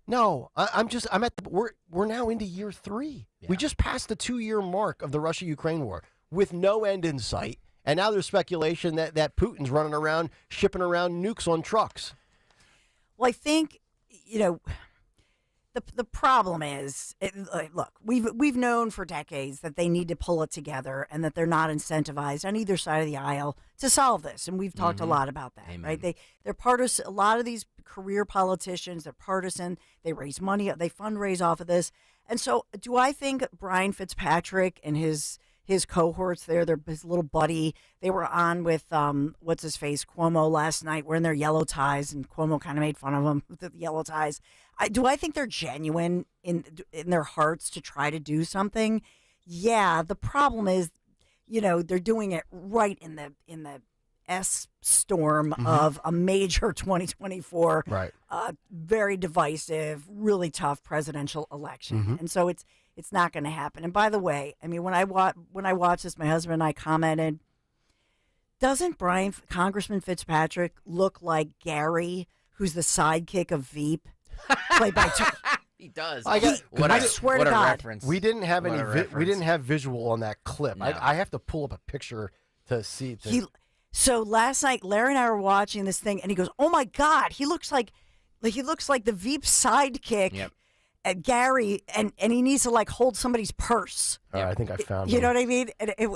no, we're now into year 3. Yeah. We just passed the 2-year mark of the Russia-Ukraine war with no end in sight. And now there's speculation that Putin's running around, shipping around nukes on trucks. Well, I think, the problem is, look, we've known for decades that they need to pull it together and that they're not incentivized on either side of the aisle to solve this. And we've talked a lot about that, right? They're partisan. A lot of these career politicians, they're partisan. They raise money. They fundraise off of this. And so do I think Brian Fitzpatrick and his cohorts there, his little buddy, they were on with, Cuomo last night wearing their yellow ties, and Cuomo kind of made fun of them with the yellow ties. Do I think they're genuine in their hearts to try to do something? Yeah, the problem is they're doing it right in the S storm of a major 2024, right? Very divisive, really tough presidential election, and so it's not going to happen. And by the way, I mean when I watched this, my husband and I commented, doesn't Congressman Fitzpatrick look like Gary, who's the sidekick of Veep, played by? He does. I swear to God, reference. We didn't have we didn't have visual on that clip. No. I have to pull up a picture to see. So last night, Larry and I were watching this thing, and he goes, "Oh my God, he looks like the Veep sidekick, Gary, and he needs to hold somebody's purse." I think I found. You know what I mean?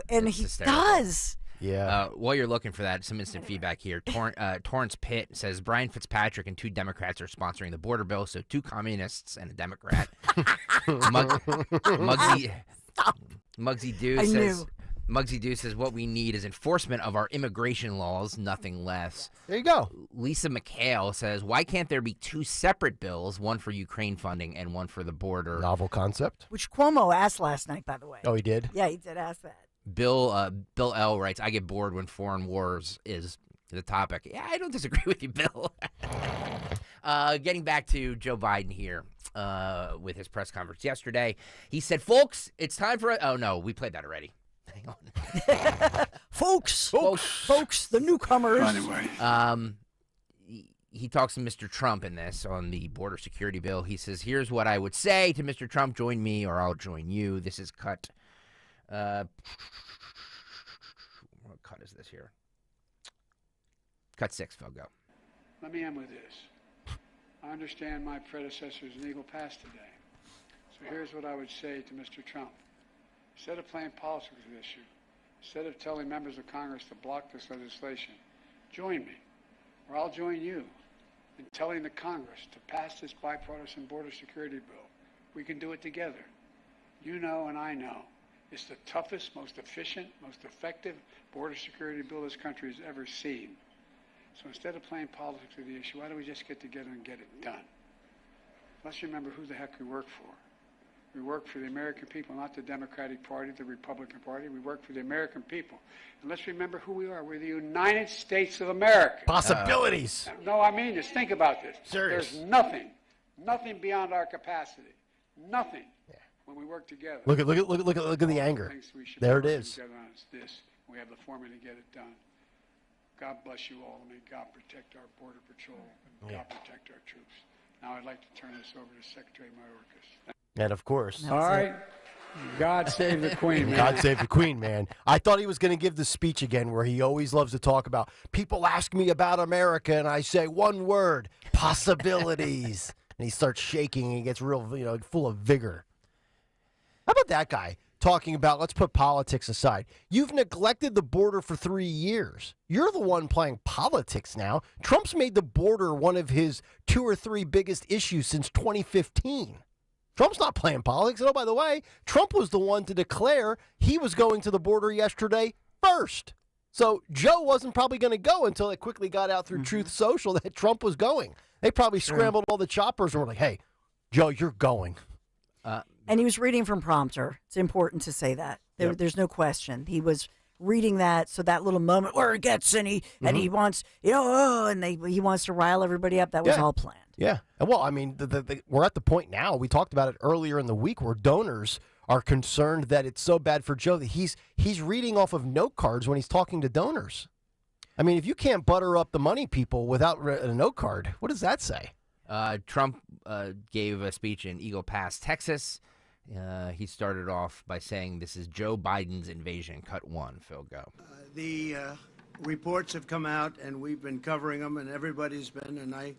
And he does. Yeah. While you're looking for that, some instant feedback here. Torrance Pitt says Brian Fitzpatrick and 2 Democrats are sponsoring the border bill, so 2 communists and a Democrat. Muggsy Dew says what we need is enforcement of our immigration laws, nothing less. There you go. Lisa McCall says, why can't there be 2 separate bills, one for Ukraine funding and one for the border? Novel concept. Which Cuomo asked last night, by the way. Oh, he did? Yeah, he did ask that. Bill L. writes, I get bored when foreign wars is the topic. Yeah, I don't disagree with you, Bill. Getting back to Joe Biden here with his press conference yesterday. He said, folks, it's time for... Oh, no, we played that already. Hang on. Folks, the newcomers. Anyway. He talks to Mr. Trump in this on the border security bill. He says, here's what I would say to Mr. Trump. Join me or I'll join you. This is cut... what cut is this here? Cut 6, Phil, go. Let me end with this. I understand my predecessor's legal past today. So here's what I would say to Mr. Trump. Instead of playing politics with this issue, instead of telling members of Congress to block this legislation, join me, or I'll join you in telling the Congress to pass this bipartisan border security bill. We can do it together. You know and I know. It's the toughest, most efficient, most effective border security bill this country has ever seen. So instead of playing politics with the issue, why don't we just get together and get it done? Let's remember who the heck we work for. We work for the American people, not the Democratic Party, the Republican Party. We work for the American people. And let's remember who we are. We're the United States of America. Possibilities. No, I mean this. Think about this. Serious. There's nothing beyond our capacity. Nothing. When we work together. Look at the anger. There it is. Together on is this. We have the formula to get it done. God bless you all. May God protect our Border Patrol and God protect our troops. Now I'd like to turn this over to Secretary Mayorkas. And of course. All right. God save the Queen, man. God save the Queen, man. I thought he was going to give the speech again where he always loves to talk about, people ask me about America, and I say one word, possibilities. And he starts shaking and he gets real, full of vigor. How about that guy talking about, let's put politics aside. You've neglected the border for 3 years. You're the one playing politics now. Trump's made the border one of his 2 or 3 biggest issues since 2015. Trump's not playing politics. And oh, by the way, Trump was the one to declare he was going to the border yesterday first. So Joe wasn't probably going to go until it quickly got out through Truth Social that Trump was going. They probably scrambled all the choppers and were like, hey, Joe, you're going. And he was reading from prompter. It's important to say that. There's no question. He was reading that, so that little moment where it gets and he wants, he wants to rile everybody up. That was all planned. Yeah. Well, I mean, we're at the point now, we talked about it earlier in the week, where donors are concerned that it's so bad for Joe that he's reading off of note cards when he's talking to donors. I mean, if you can't butter up the money people without a note card, what does that say? Trump gave a speech in Eagle Pass, Texas. He started off by saying, this is Joe Biden's invasion. Cut 1, Phil, go. The reports have come out, and we've been covering them, and everybody's been. And I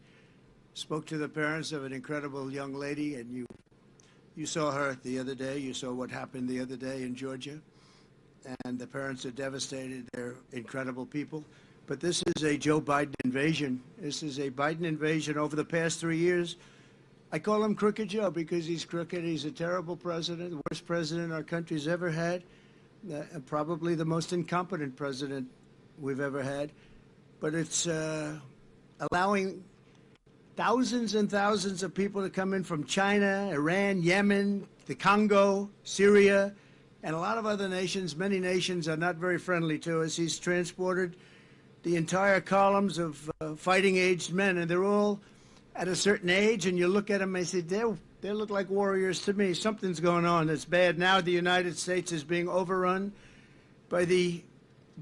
spoke to the parents of an incredible young lady, and you saw her the other day. You saw what happened the other day in Georgia. And the parents are devastated. They're incredible people. But this is a Joe Biden invasion. This is a Biden invasion over the past 3 years. I call him Crooked Joe because he's crooked. He's a terrible president, the worst president our country's ever had, probably the most incompetent president we've ever had. But it's allowing thousands and thousands of people to come in from China, Iran, Yemen, the Congo, Syria, and a lot of other nations, many nations are not very friendly to us. He's transported the entire columns of fighting-aged men, and they're all at a certain age, and you look at them and say, they look like warriors to me. Something's going on that's bad. Now the United States is being overrun by the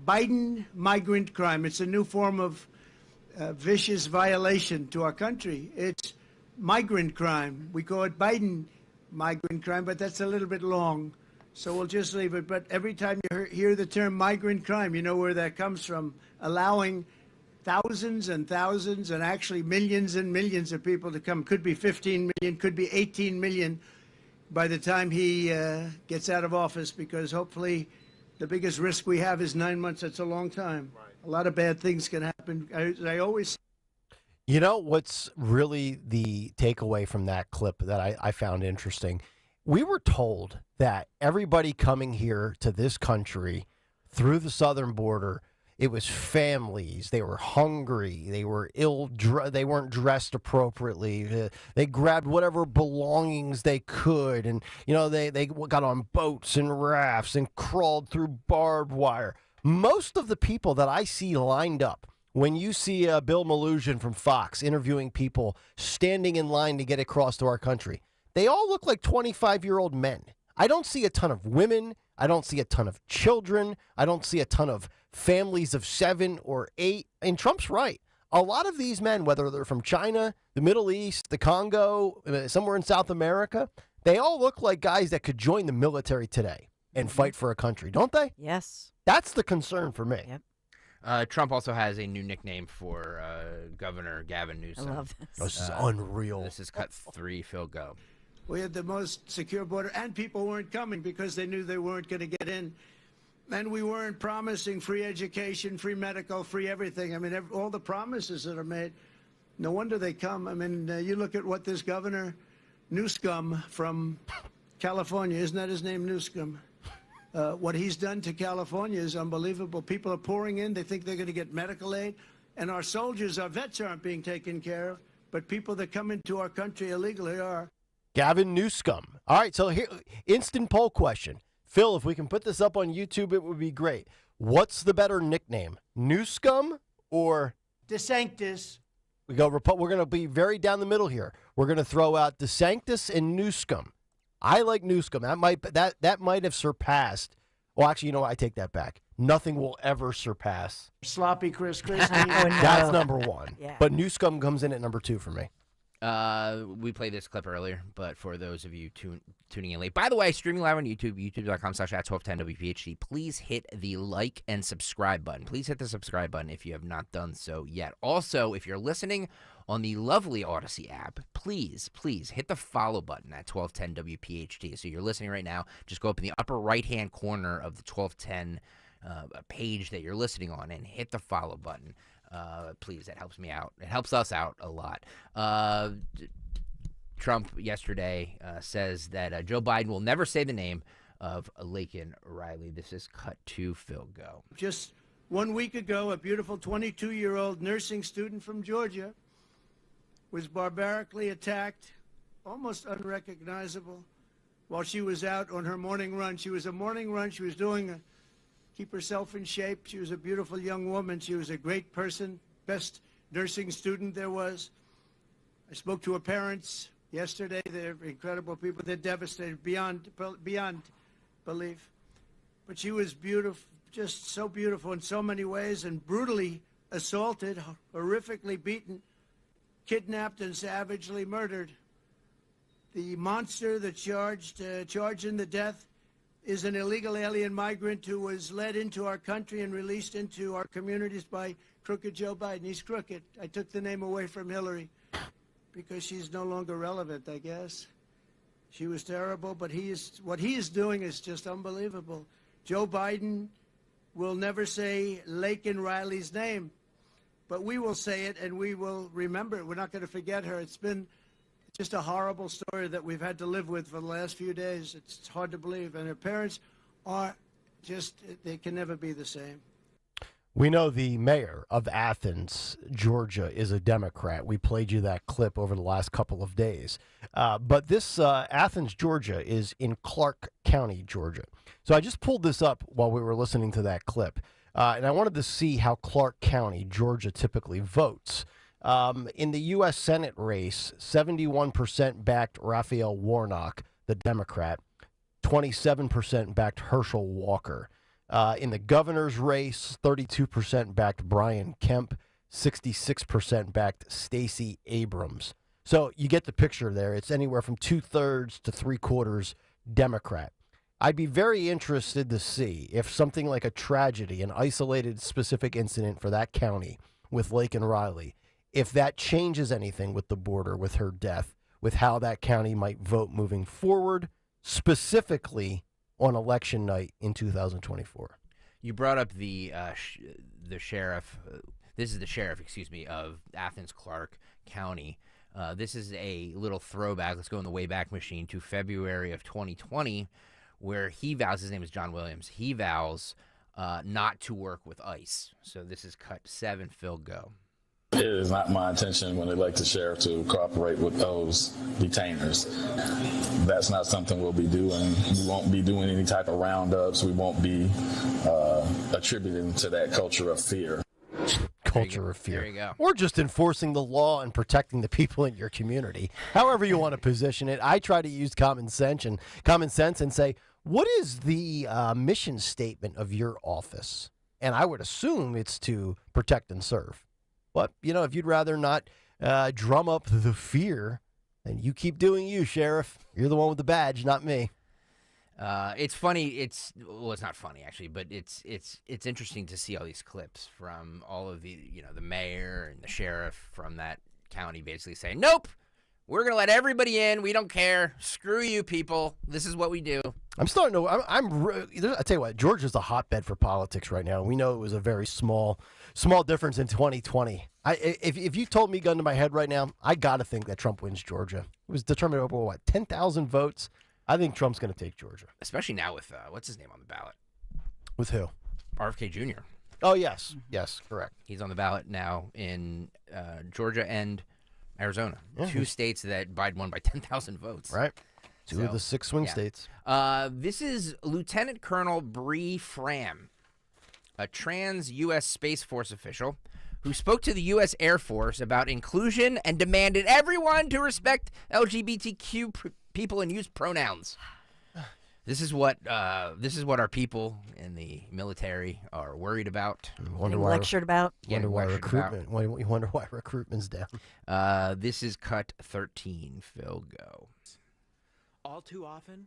Biden migrant crime. It's a new form of vicious violation to our country. It's migrant crime. We call it Biden migrant crime, but that's a little bit long, so we'll just leave it. But every time you hear the term migrant crime, you know where that comes from. Allowing thousands and thousands and actually millions and millions of people to come. Could be 15 million, could be 18 million by the time he gets out of office, because hopefully the biggest risk we have is 9 months. That's a long time. Right. A lot of bad things can happen. I always say. You know what's really the takeaway from that clip that I found interesting? We were told that everybody coming here to this country through the southern border, it was families. They were hungry. They were they weren't dressed appropriately. They grabbed whatever belongings they could, and they got on boats and rafts and crawled through barbed wire. Most of the people that I see lined up, when you see Bill Malugin from Fox interviewing people standing in line to get across to our country, they all look like 25-year-old men. I don't see a ton of women. I don't see a ton of children. I don't see a ton of families of 7 or 8. And Trump's right. A lot of these men, whether they're from China, the Middle East, the Congo, somewhere in South America, they all look like guys that could join the military today and fight for a country, don't they? Yes. That's the concern for me. Yep. Trump also has a new nickname for Governor Gavin Newsom. I love this. This is unreal. This is cut 3, Phil, go. We had the most secure border, and people weren't coming because they knew they weren't going to get in. And we weren't promising free education, free medical, free everything. I mean, all the promises that are made, no wonder they come. I mean, you look at what this Governor Newsom from California, isn't that his name, Newsom? What he's done to California is unbelievable. People are pouring in. They think they're going to get medical aid. And our soldiers, our vets aren't being taken care of. But people that come into our country illegally are. Gavin Newsom. All right, so here, instant poll question. Phil, if we can put this up on YouTube, it would be great. What's the better nickname, Newscum or DeSanctis? We're going to be very down the middle here. We're going to throw out DeSanctis and Newscum. I like Newscum. That might have surpassed. Well, actually, you know what? I take that back. Nothing will ever surpass Sloppy Chris Christie. That's number 1. Yeah. But Newscum comes in at number 2 for me. We played this clip earlier, but for those of you tuning in late, by the way, streaming live on YouTube, youtube.com/@1210WPHT. Please hit the like and subscribe button. Please hit the subscribe button if you have not done so yet. Also, if you're listening on the lovely Odyssey app, please hit the follow button at 1210WPHT. So you're listening right now, just go up in the upper right-hand corner of the 1210 page that you're listening on and hit the follow button. Please, that helps me out. It helps us out a lot. Trump yesterday says that Joe Biden will never say the name of Laken Riley. This is cut 2, Phil, go. Just 1 week ago, a beautiful 22-year-old nursing student from Georgia was barbarically attacked, almost unrecognizable, while she was out on her morning run. She was doing keep herself in shape. She was a beautiful young woman. She was a great person, best nursing student there was. I spoke to her parents yesterday. They're incredible people. They're devastated beyond belief. But she was beautiful, just so beautiful in so many ways, and brutally assaulted, horrifically beaten, kidnapped, and savagely murdered. The monster that charged in the death is an illegal alien migrant who was led into our country and released into our communities by crooked Joe Biden. He's crooked. I took the name away from Hillary because she's no longer relevant, I guess. She was terrible, but what he is doing is just unbelievable. Joe Biden will never say Laken Riley's name, but we will say it and we will remember it. We're not going to forget her. It's been just a horrible story that we've had to live with for the last few days. It's hard to believe. And her parents are just, they can never be the same. We know the mayor of Athens, Georgia, is a Democrat. We played you that clip over the last couple of days. But this Athens, Georgia, is in Clark County, Georgia. So I just pulled this up while we were listening to that clip. And I wanted to see how Clark County, Georgia, typically votes. In the U.S. Senate race, 71% backed Raphael Warnock, the Democrat. 27% backed Herschel Walker. In the governor's race, 32% backed Brian Kemp, 66% backed Stacey Abrams. So you get the picture there. It's anywhere from 2/3 to 3/4 Democrat. I'd be very interested to see if something like a tragedy, an isolated specific incident for that county with Laken Riley, if that changes anything with the border, with her death, with how that county might vote moving forward, specifically on election night in 2024. You brought up the sheriff. This is the sheriff, of Athens, Clark County. This is a little throwback. Let's go in the Wayback Machine to February of 2020, where he vows, his name is John Williams, he vows not to work with ICE. So this is cut 7, Phil, go. It is not my intention when they elect the sheriff to cooperate with those detainers. That's not something we'll be doing. We won't be doing any type of roundups. We won't be attributing to that culture of fear. Culture of fear. There you go. Or just enforcing the law and protecting the people in your community. However you want to position it. I try to use common sense and say, what is the mission statement of your office? And I would assume it's to protect and serve. But, if you'd rather not drum up the fear, then you keep doing you, Sheriff. You're the one with the badge, not me. It's funny. It's not funny actually, but it's interesting to see all these clips from all of the the mayor and the sheriff from that county basically saying, "Nope, we're gonna let everybody in. We don't care. Screw you, people. This is what we do." I'm starting to. I tell you what, Georgia's a hotbed for politics right now. We know it was a very small difference in 2020. If you told me, gun to my head right now, I got to think that Trump wins Georgia. It was determined over 10,000 votes. I think Trump's going to take Georgia, especially now with what's his name on the ballot. With who? RFK Jr. Oh yes, correct. He's on the ballot now in Georgia and Arizona, 2 states that Biden won by 10,000 votes. Right. Two of the 6 swing states. This is Lieutenant Colonel Bree Fram, a trans U.S. Space Force official who spoke to the U.S. Air Force about inclusion and demanded everyone to respect LGBTQ people and use pronouns. This is what our people in the military are worried about. Lectured about. Wonder why recruitment's down. This is cut 13. Phil, go. All too often,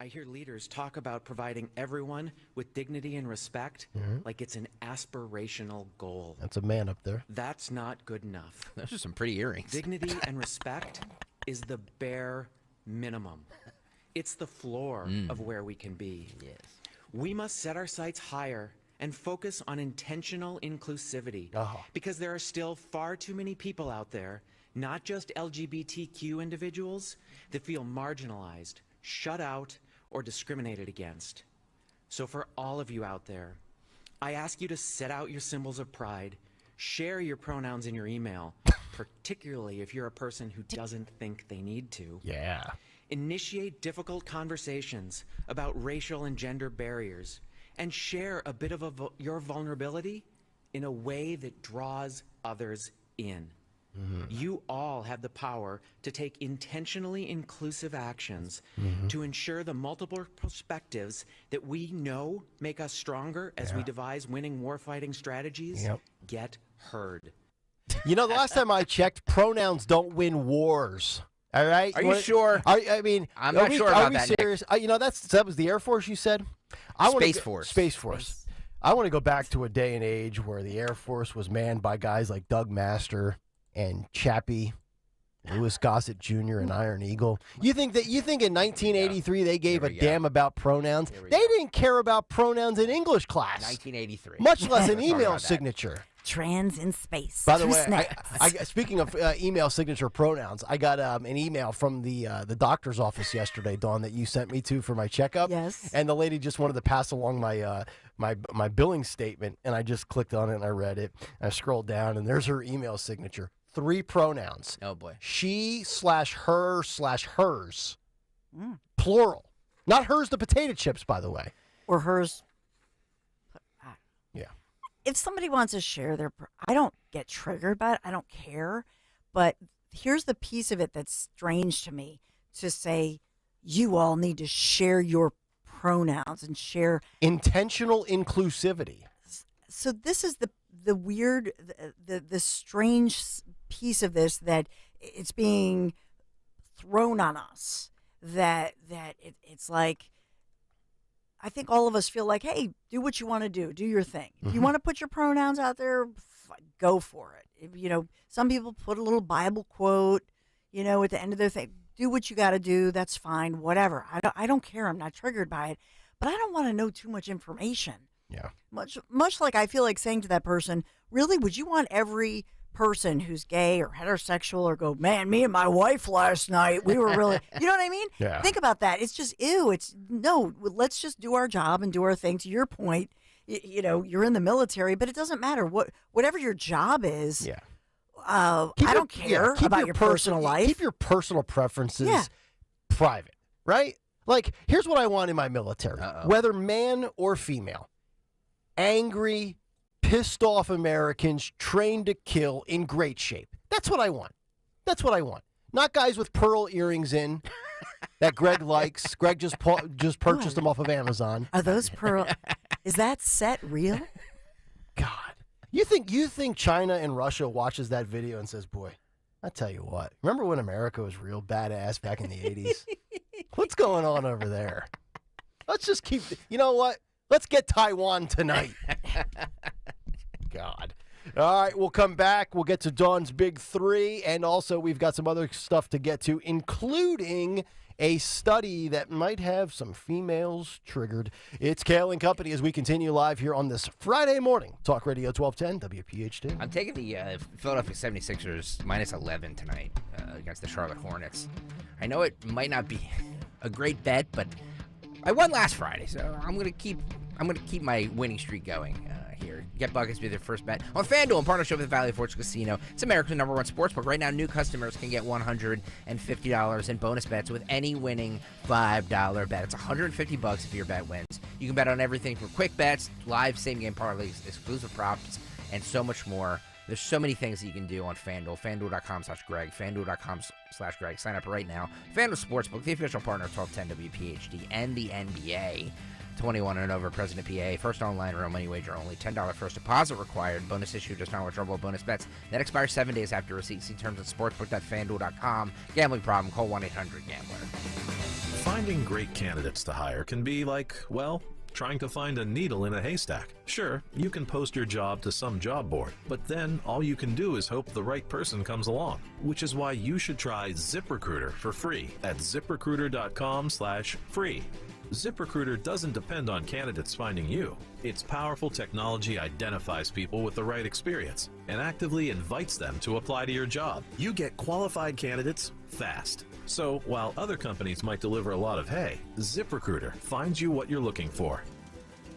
I hear leaders talk about providing everyone with dignity and respect like it's an aspirational goal. That's a man up there. That's not good enough. Those are some pretty earrings. Dignity and respect is the bare minimum. It's the floor of where we can be. Yes. We must set our sights higher and focus on intentional inclusivity because there are still far too many people out there, not just LGBTQ individuals, that feel marginalized, shut out, or discriminated against. So for all of you out there, I ask you to set out your symbols of pride, share your pronouns in your email, particularly if you're a person who doesn't think they need to. Yeah. Initiate difficult conversations about racial and gender barriers, and share a bit of your vulnerability in a way that draws others in. You all have the power to take intentionally inclusive actions to ensure the multiple perspectives that we know make us stronger as we devise winning warfighting strategies get heard. The last time I checked, pronouns don't win wars. All right? Are you sure? I'm not sure about that. Serious? That was the Air Force you said? Space Force. Space Force. I want to go back to a day and age where the Air Force was manned by guys like Doug Master and Chappie, Louis Gossett Jr. and Iron Eagle. You think in 1983 they gave a damn about pronouns? They didn't care about pronouns in English class. 1983. Much less an email signature. trans in space. By the Two way, snacks. speaking of email signature pronouns, I got an email from the doctor's office yesterday, Dawn, that you sent me to for my checkup. Yes. And the lady just wanted to pass along my billing statement, and I just clicked on it and I read it. I scrolled down, and there's her email signature. 3 pronouns. Oh boy. She/her/hers. Plural. Not hers the potato chips, by the way. Or hers. Yeah. If somebody wants to share I don't get triggered by it. I don't care. But here's the piece of it that's strange to me, to say you all need to share your pronouns and share intentional inclusivity. So this is the weird, the strange piece of this, that it's being thrown on us, that it's like, I think all of us feel like, hey, do what you want to do your thing. If you want to put your pronouns out there, go for it. Some people put a little Bible quote, at the end of their thing. Do what you got to do. That's fine. Whatever. I don't care. I'm not triggered by it, but I don't want to know too much information. Yeah. Much like I feel like saying to that person, really, would you want every person who's gay or heterosexual or go, man, me and my wife last night, we were really, you know what I mean? Yeah. Think about that. It's just, ew. No, let's just do our job and do our thing. To your point, you're in the military, but it doesn't matter. Whatever your job is, yeah. I don't care about your personal life. Keep your personal preferences private, right? Like, here's what I want in my military, whether man or female. Angry, pissed off Americans trained to kill in great shape. That's what I want. Not guys with pearl earrings in that Greg likes. Greg just purchased them off of Amazon. Are those pearl? Is that set real? God. You think China and Russia watches that video and says, boy, I tell you what, remember when America was real badass back in the 80s? What's going on over there? Let's just keep, you know what? Let's get Taiwan tonight. God. All right, we'll come back. We'll get to Dawn's Big Three, and also we've got some other stuff to get to, including a study that might have some females triggered. It's Kayal and Company as we continue live here on this Friday morning. Talk Radio 1210, WPHT. I'm taking the Philadelphia 76ers minus 11 tonight against the Charlotte Hornets. I know it might not be a great bet, but I won last Friday, so I'm gonna keep my winning streak going here. Get buckets with your first bet on FanDuel in partnership with Valley Forge Casino. It's America's #1 sportsbook. Right now, new customers can get $150 in bonus bets with any winning $5 bet. It's $150 if your bet wins. You can bet on everything from quick bets, live same-game parlays, exclusive props, and so much more. There's so many things that you can do on FanDuel. FanDuel.com/Greg. FanDuel.com/Greg. Sign up right now. FanDuel Sportsbook, the official partner of 1210 WPHT and the NBA. 21 and over, President PA. First online, real money wager only. $10 first deposit required. Bonus issue does not withdrawable bonus bets. That expires 7 days after receipt. See terms at sportsbook.fanduel.com. Gambling problem? Call 1-800-GAMBLER. Finding great candidates to hire can be like, well, trying to find a needle in a haystack. Sure, you can post your job to some job board, but then all you can do is hope the right person comes along, which is why you should try ZipRecruiter for free at ZipRecruiter.com/free. ZipRecruiter doesn't depend on candidates finding you. Its powerful technology identifies people with the right experience and actively invites them to apply to your job. You get qualified candidates fast. So while other companies might deliver a lot of hay, ZipRecruiter finds you what you're looking for.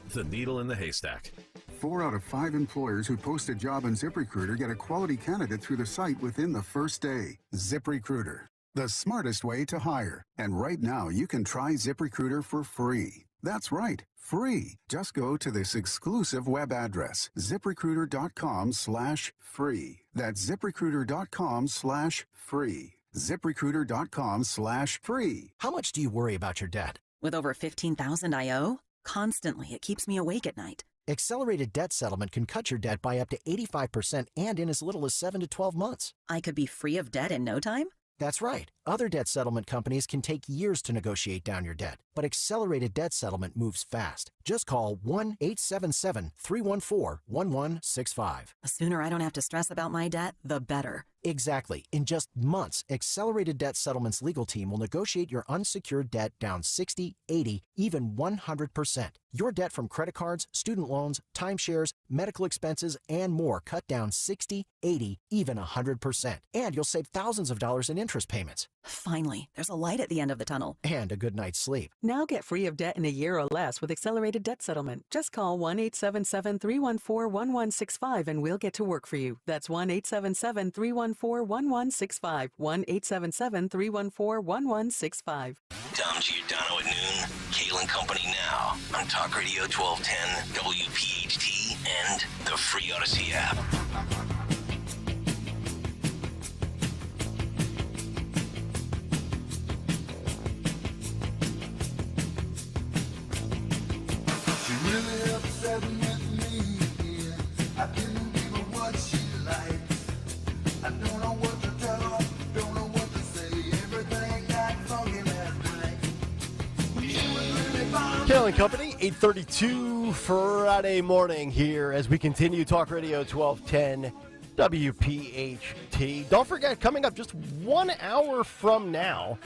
The needle in the haystack. 4 out of 5 employers who post a job on ZipRecruiter get a quality candidate through the site within the first day. ZipRecruiter, the smartest way to hire. And right now, you can try ZipRecruiter for free. That's right, free. Just go to this exclusive web address, ZipRecruiter.com/free. That's ZipRecruiter.com/free. ZipRecruiter.com/free. How much do you worry about your debt? With over $15,000 I owe, constantly it keeps me awake at night. Accelerated debt settlement can cut your debt by up to 85% and in as little as 7 to 12 months. I could be free of debt in no time? That's right. Other debt settlement companies can take years to negotiate down your debt, but accelerated debt settlement moves fast. Just call 1-877-314-1165. The sooner I don't have to stress about my debt, the better. Exactly. In just months, Accelerated Debt Settlement's legal team will negotiate your unsecured debt down 60, 80, even 100%. Your debt from credit cards, student loans, timeshares, medical expenses, and more cut down 60, 80, even 100%. And you'll save thousands of dollars in interest payments. Finally, there's a light at the end of the tunnel. And a good night's sleep. Now get free of debt in a year or less with Accelerated Debt Settlement. Just call 1-877-314-1165 and we'll get to work for you. That's 1-877-314-1165. 1-877-314-1165. Dom Giordano at noon. Kayal and Company now on Talk Radio 1210, WPHT, and the free Odyssey app. She really upset with me. I didn't give her what she liked. I don't know what to tell her, don't know what to say. Everything got funky last night. She was really fine. Kayal and Company, 8:32 Friday morning here as we continue Talk Radio 1210 WPHT. Don't forget, coming up just 1 hour from now,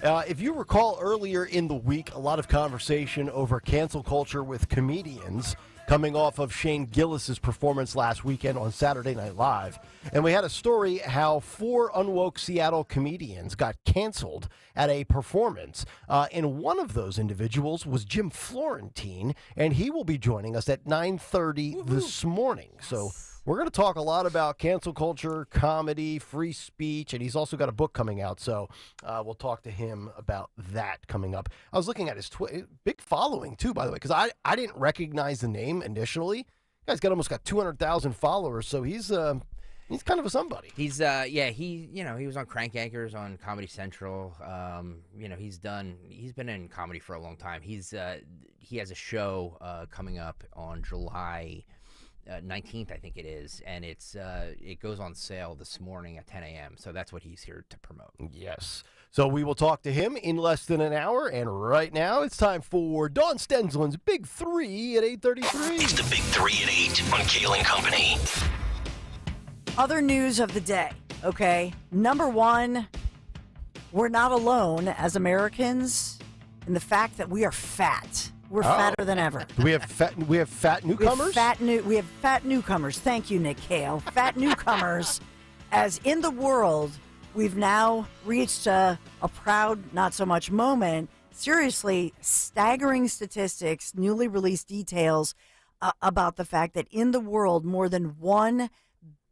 if you recall earlier in the week, a lot of conversation over cancel culture with comedians coming off of Shane Gillis's performance last weekend on Saturday Night Live. And we had a story how 4 unwoke Seattle comedians got canceled at a performance. And one of those individuals was Jim Florentine, and he will be joining us at 9:30 this morning. So we're going to talk a lot about cancel culture, comedy, free speech, and he's also got a book coming out. So we'll talk to him about that coming up. I was looking at his big following, too, by the way, because I didn't recognize the name initially. Guy's almost got 200,000 followers, so he's kind of a somebody. He's he was on Crank Anchors on Comedy Central. He's been in comedy for a long time. He has a show coming up on July 19th, I think it is, and it goes on sale this morning at 10 a.m. So that's what he's here to promote. Yes. So we will talk to him in less than an hour, and right now it's time for Dawn Stensland's Big 3 at 8:33. It's the Big 3 at 8 on Kayal and Company. Other news of the day, okay? Number one, we're not alone as Americans in the fact that we are fat. We're fatter than ever. Do we have fat newcomers? We have fat newcomers. Thank you, Nick Hale. Fat newcomers. As in the world, we've now reached a proud, not so much moment. Seriously, staggering statistics, newly released details about the fact that in the world, more than 1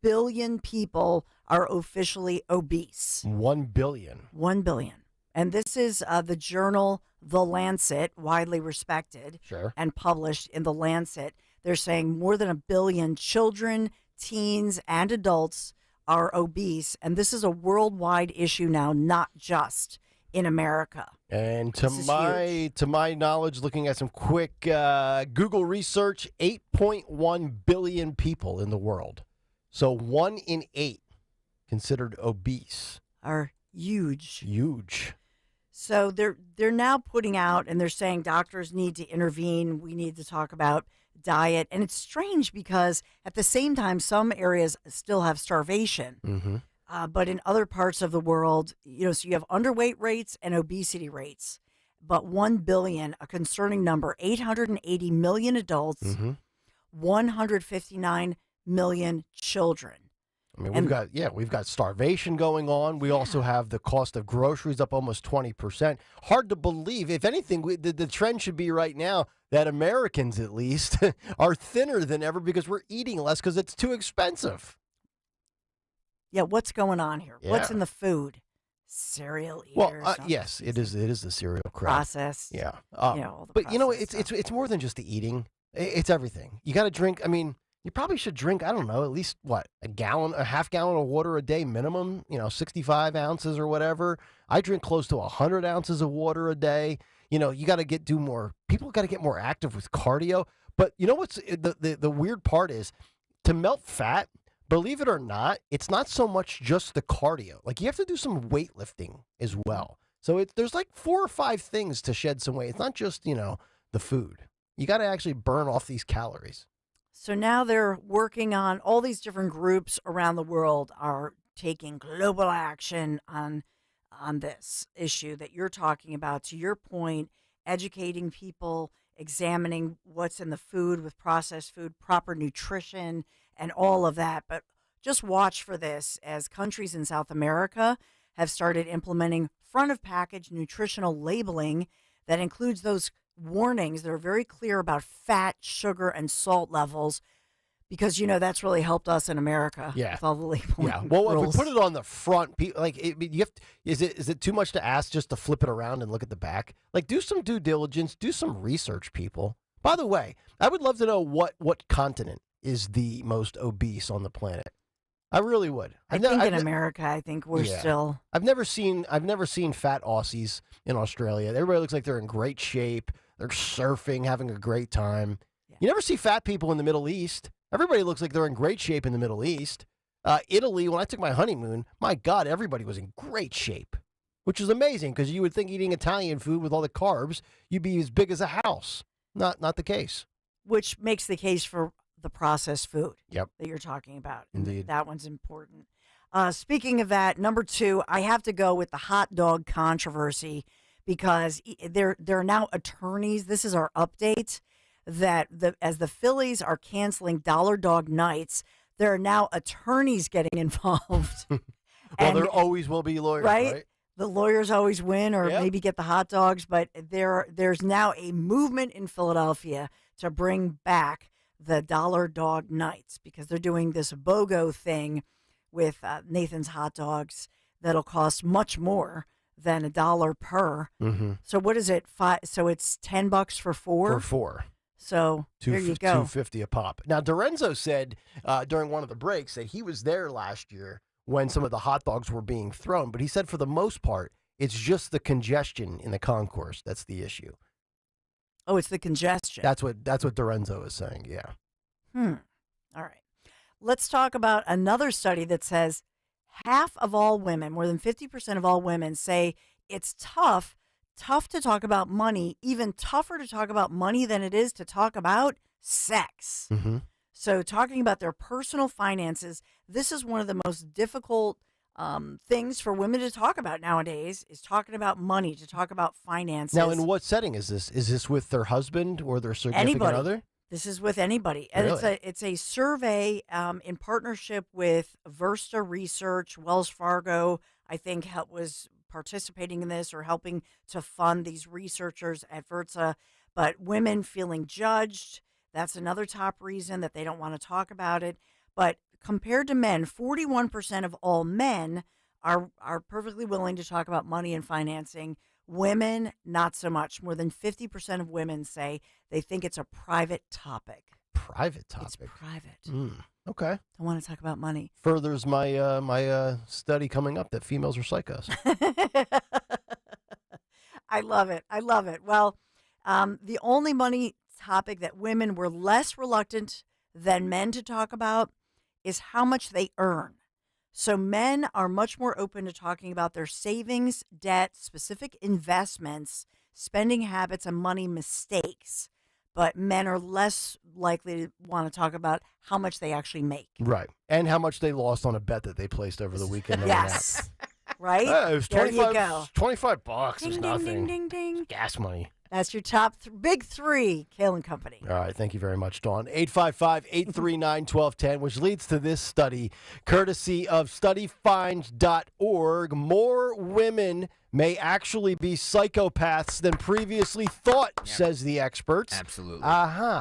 billion people are officially obese. 1 billion. 1 billion. And this is the journal The Lancet, widely respected and published in The Lancet. They're saying more than 1 billion children, teens, and adults are obese. And this is a worldwide issue now, not just in America. And to my knowledge, looking at some quick Google research, 8.1 billion people in the world. So 1 in 8 considered obese. Are huge. Huge. So they're now putting out, and they're saying doctors need to intervene. We need to talk about diet. And it's strange because at the same time, some areas still have starvation. Mm-hmm. But in other parts of the world, so you have underweight rates and obesity rates. But 1 billion, a concerning number, 880 million adults, 159 million children. I mean, we've got starvation going on. We also have the cost of groceries up almost 20%. Hard to believe. If anything, the trend should be right now that Americans, at least, are thinner than ever because we're eating less because it's too expensive. Yeah, what's going on here? Yeah. What's in the food? Cereal eaters. Well, yes, it is the cereal crap. Processed. Yeah. All the but processed it's more than just the eating. It's everything. You got to drink. I mean, you probably should drink, I don't know, at least, a half gallon of water a day minimum, 65 ounces or whatever. I drink close to 100 ounces of water a day. You got to do more. People got to get more active with cardio. But you know what's the weird part is to melt fat, believe it or not, it's not so much just the cardio. Like, you have to do some weightlifting as well. So there's like 4 or 5 things to shed some weight. It's not just, the food. You got to actually burn off these calories. So now they're working on all these different groups around the world are taking global action on this issue that you're talking about. To your point, educating people, examining what's in the food with processed food, proper nutrition, and all of that. But just watch for this as countries in South America have started implementing front of package nutritional labeling that includes those warnings that are very clear about fat, sugar, and salt levels, because that's really helped us in America. Yeah. With all the labeling. Yeah. Well, rules. if we put it on the front, is it too much to ask just to flip it around and look at the back? Like, do some due diligence, do some research, people. By the way, I would love to know what continent is the most obese on the planet. I really would. I think in America, I think we're still. I've never seen fat Aussies in Australia. Everybody looks like they're in great shape. They're surfing, having a great time. Yeah. You never see fat people in the Middle East. Everybody looks like they're in great shape in the Middle East. Italy, when I took my honeymoon, my God, everybody was in great shape, which is amazing because you would think eating Italian food with all the carbs, you'd be as big as a house. Not the case. Which makes the case for the processed food that you're talking about. Indeed. That one's important. Speaking of that, number 2, I have to go with the hot dog controversy because there are now attorneys. This is our update that as the Phillies are canceling Dollar Dog nights, there are now attorneys getting involved. Well, there always will be lawyers, right? The lawyers always win or maybe get the hot dogs, but there's now a movement in Philadelphia to bring back the Dollar Dog nights because they're doing this BOGO thing with Nathan's hot dogs that'll cost much more than $1 per. Mm-hmm. So what is it? So it's $10 for 4? For 4. So there you go. $2.50 a pop. Now, Dorenzo said during one of the breaks that he was there last year when some of the hot dogs were being thrown, but he said for the most part, it's just the congestion in the concourse that's the issue. Oh, it's the congestion. That's what Dorenzo is saying, yeah. All right. Let's talk about another study that says half of all women, more than 50% of all women, say it's tough to talk about money, even tougher to talk about money than it is to talk about sex. Mm-hmm. So talking about their personal finances, this is one of the most difficult things for women to talk about nowadays, is talking about money, to talk about finances. Now, in what setting is this? Is this with their husband or their significant other? This is with anybody. And Really? it's a survey in partnership with Versta Research. Wells Fargo, I think, was participating in this or helping to fund these researchers at Versa. But women feeling judged, that's another top reason that they don't want to talk about it. But compared to men, 41% of all men are perfectly willing to talk about money and financing. Women, not so much. More than 50% of women say they think it's a private topic. Private topic? It's private. Okay. Don't want to talk about money. Furthers my my study coming up that females are psychos. I love it. I love it. Well, the only money topic that women were less reluctant than men to talk about is how much they earn. So men are much more open to talking about their savings, debt, specific investments, spending habits, and money mistakes. But men are less likely to want to talk about how much they actually make. Right. And how much they lost on a bet that they placed over the weekend. Yes. Right? It was there you go. $25. Ding, It's ding, nothing. ding, ding, ding. Gas money. That's your top big 3, Kayal and Company. All right. Thank you very much, Dawn. 855-839-1210, which leads to this study, courtesy of studyfinds.org. More women may actually be psychopaths than previously thought, says the experts. Absolutely.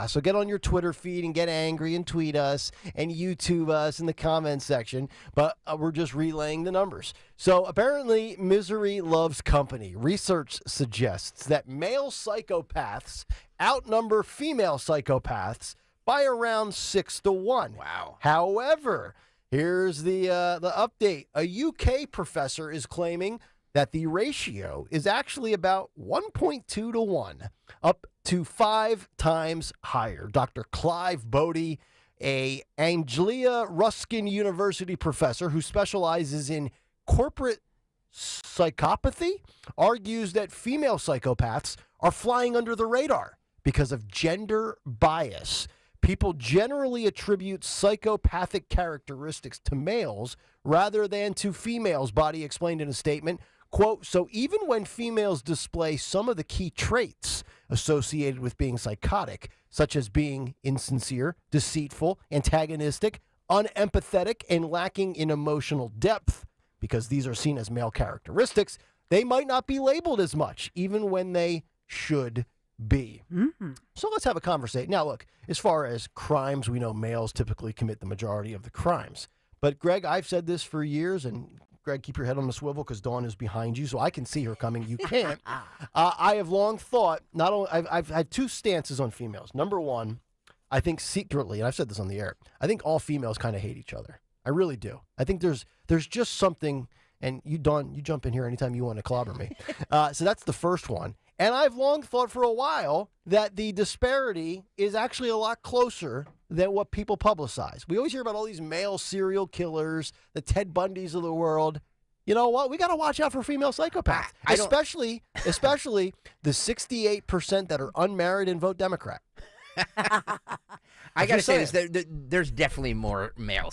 So get on your Twitter feed and get angry and tweet us and YouTube us in the comments section. But we're just relaying the numbers. So apparently, misery loves company. Research suggests that male psychopaths outnumber female psychopaths by around 6-1. Wow. However, here's the update. A UK professor is claiming that the ratio is actually about 1.2 to 1, up to 5 times higher. Dr. Clive Bodie, a Anglia Ruskin University professor who specializes in corporate psychopathy, argues that female psychopaths are flying under the radar because of gender bias. People generally attribute psychopathic characteristics to males rather than to females, Body explained in a statement. Quote, so even when females display some of the key traits associated with being psychotic, such as being insincere, deceitful, antagonistic, unempathetic, and lacking in emotional depth, because these are seen as male characteristics, they might not be labeled as much, even when they should be. Mm-hmm. So let's have a conversation. Now, look, as far as crimes, we know males typically commit the majority of the crimes. But, Greg, I've said this for years, and Greg, keep your head on the swivel because Dawn is behind you, so I can see her coming. You can't. I have long thought, not only I've had two stances on females. Number one, I think secretly, and I've said this on the air, I think all females kind of hate each other. I really do. I think there's just something, and you, Dawn, you jump in here anytime you want to clobber me. So that's the first one. And I've long thought for a while that the disparity is actually a lot closer than what people publicize. We always hear about all these male serial killers, the Ted Bundys of the world. You know what? We got to watch out for female psychopaths, especially the 68% that are unmarried and vote Democrat. I got to say this, there's definitely more male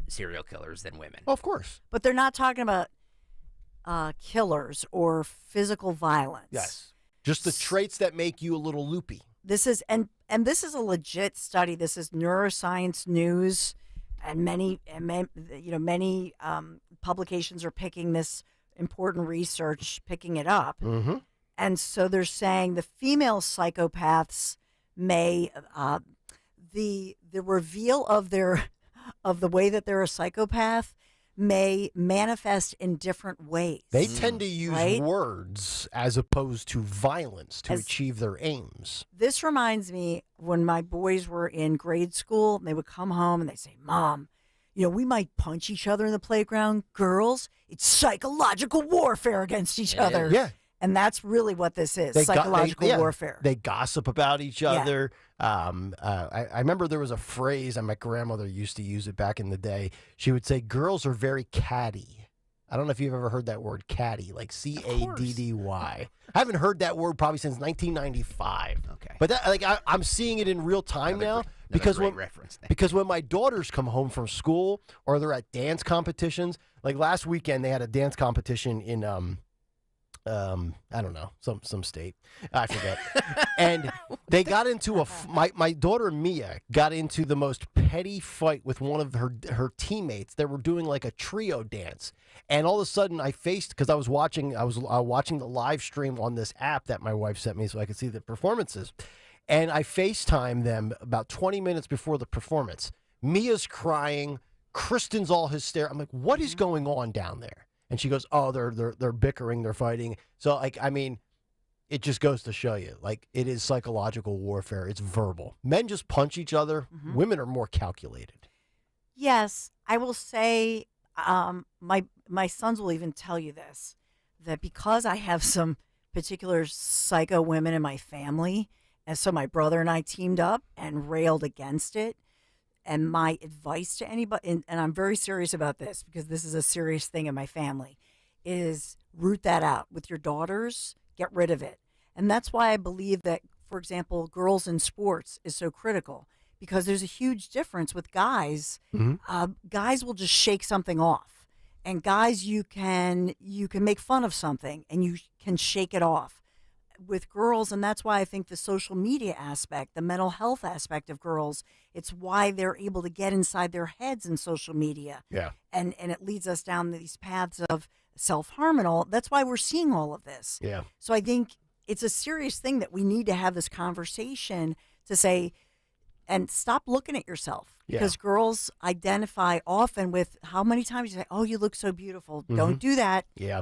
serial killers than women. Of course. But they're not talking about killers or physical violence. Yes. Just the traits that make you a little loopy. This is and this is a legit study. This is Neuroscience News, and many publications are picking this important research, picking it up. Mm-hmm. And so they're saying the female psychopaths may the reveal of the way that they're a psychopath may manifest in different ways. They tend to use words as opposed to violence to achieve their aims. This reminds me when my boys were in grade school, and they would come home and they'd say, Mom, we might punch each other in the playground. Girls, it's psychological warfare against each other. Yeah. And that's really what this is, psychological warfare. They gossip about each other. I remember there was a phrase, and my grandmother used to use it back in the day. She would say, girls are very catty. I don't know if you've ever heard that word catty, like Caddy. I haven't heard that word probably since 1995. Okay. But that, I'm seeing it in real time now. Because when my daughters come home from school or they're at dance competitions, like last weekend they had a dance competition in I don't know, some state. I forget. And they got into my daughter Mia got into the most petty fight with one of her teammates. They were doing like a trio dance. And all of a sudden because I was watching the live stream on this app that my wife sent me so I could see the performances. And I FaceTimed them about 20 minutes before the performance. Mia's crying, Kristen's all hysterical. I'm like, what is going on down there? And she goes, oh, they're bickering, they're fighting. So, it just goes to show you, it is psychological warfare. It's verbal. Men just punch each other. Mm-hmm. Women are more calculated. Yes, I will say, my sons will even tell you this, that because I have some particular psycho women in my family, and so my brother and I teamed up and railed against it. And my advice to anybody, and I'm very serious about this because this is a serious thing in my family, is root that out with your daughters, get rid of it. And that's why I believe that, for example, girls in sports is so critical because there's a huge difference with guys. Mm-hmm. Guys will just shake something off. And guys, you can make fun of something and you can shake it off. With girls, and that's why I think the social media aspect, the mental health aspect of girls, it's why they're able to get inside their heads in social media. Yeah. And it leads us down these paths of self-harm and all. That's why we're seeing all of this. Yeah. So I think it's a serious thing that we need to have this conversation to say, and stop looking at yourself. Because girls identify often with how many times you say, oh, you look so beautiful. Mm-hmm. Don't do that. Yeah.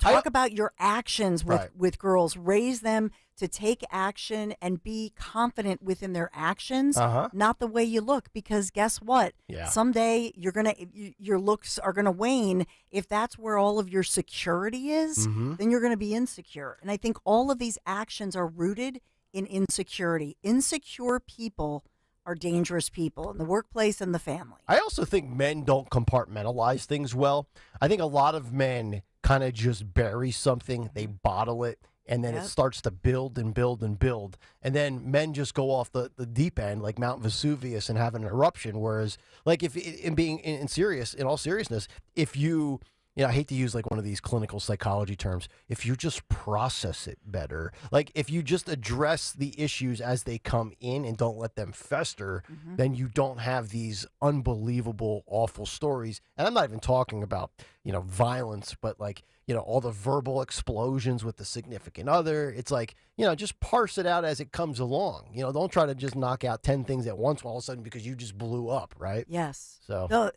Talk about your actions with girls. Raise them to take action and be confident within their actions, not the way you look. Because guess what? Yeah. Someday your looks are gonna wane. If that's where all of your security is, then you're gonna be insecure. And I think all of these actions are rooted in insecurity. Insecure people are dangerous people in the workplace and the family. I also think men don't compartmentalize things well. I think a lot of men kind of just bury something, they bottle it, and then it starts to build and build and build. And then men just go off the deep end like Mount Vesuvius and have an eruption. Whereas, like, if in all seriousness, if you I hate to use like one of these clinical psychology terms, if you just process it better, like if you just address the issues as they come in and don't let them fester, then you don't have these unbelievable, awful stories. And I'm not even talking about, violence, but like, all the verbal explosions with the significant other. It's like, just parse it out as it comes along. Don't try to just knock out 10 things at once all of a sudden because you just blew up, right? Yes. So. No,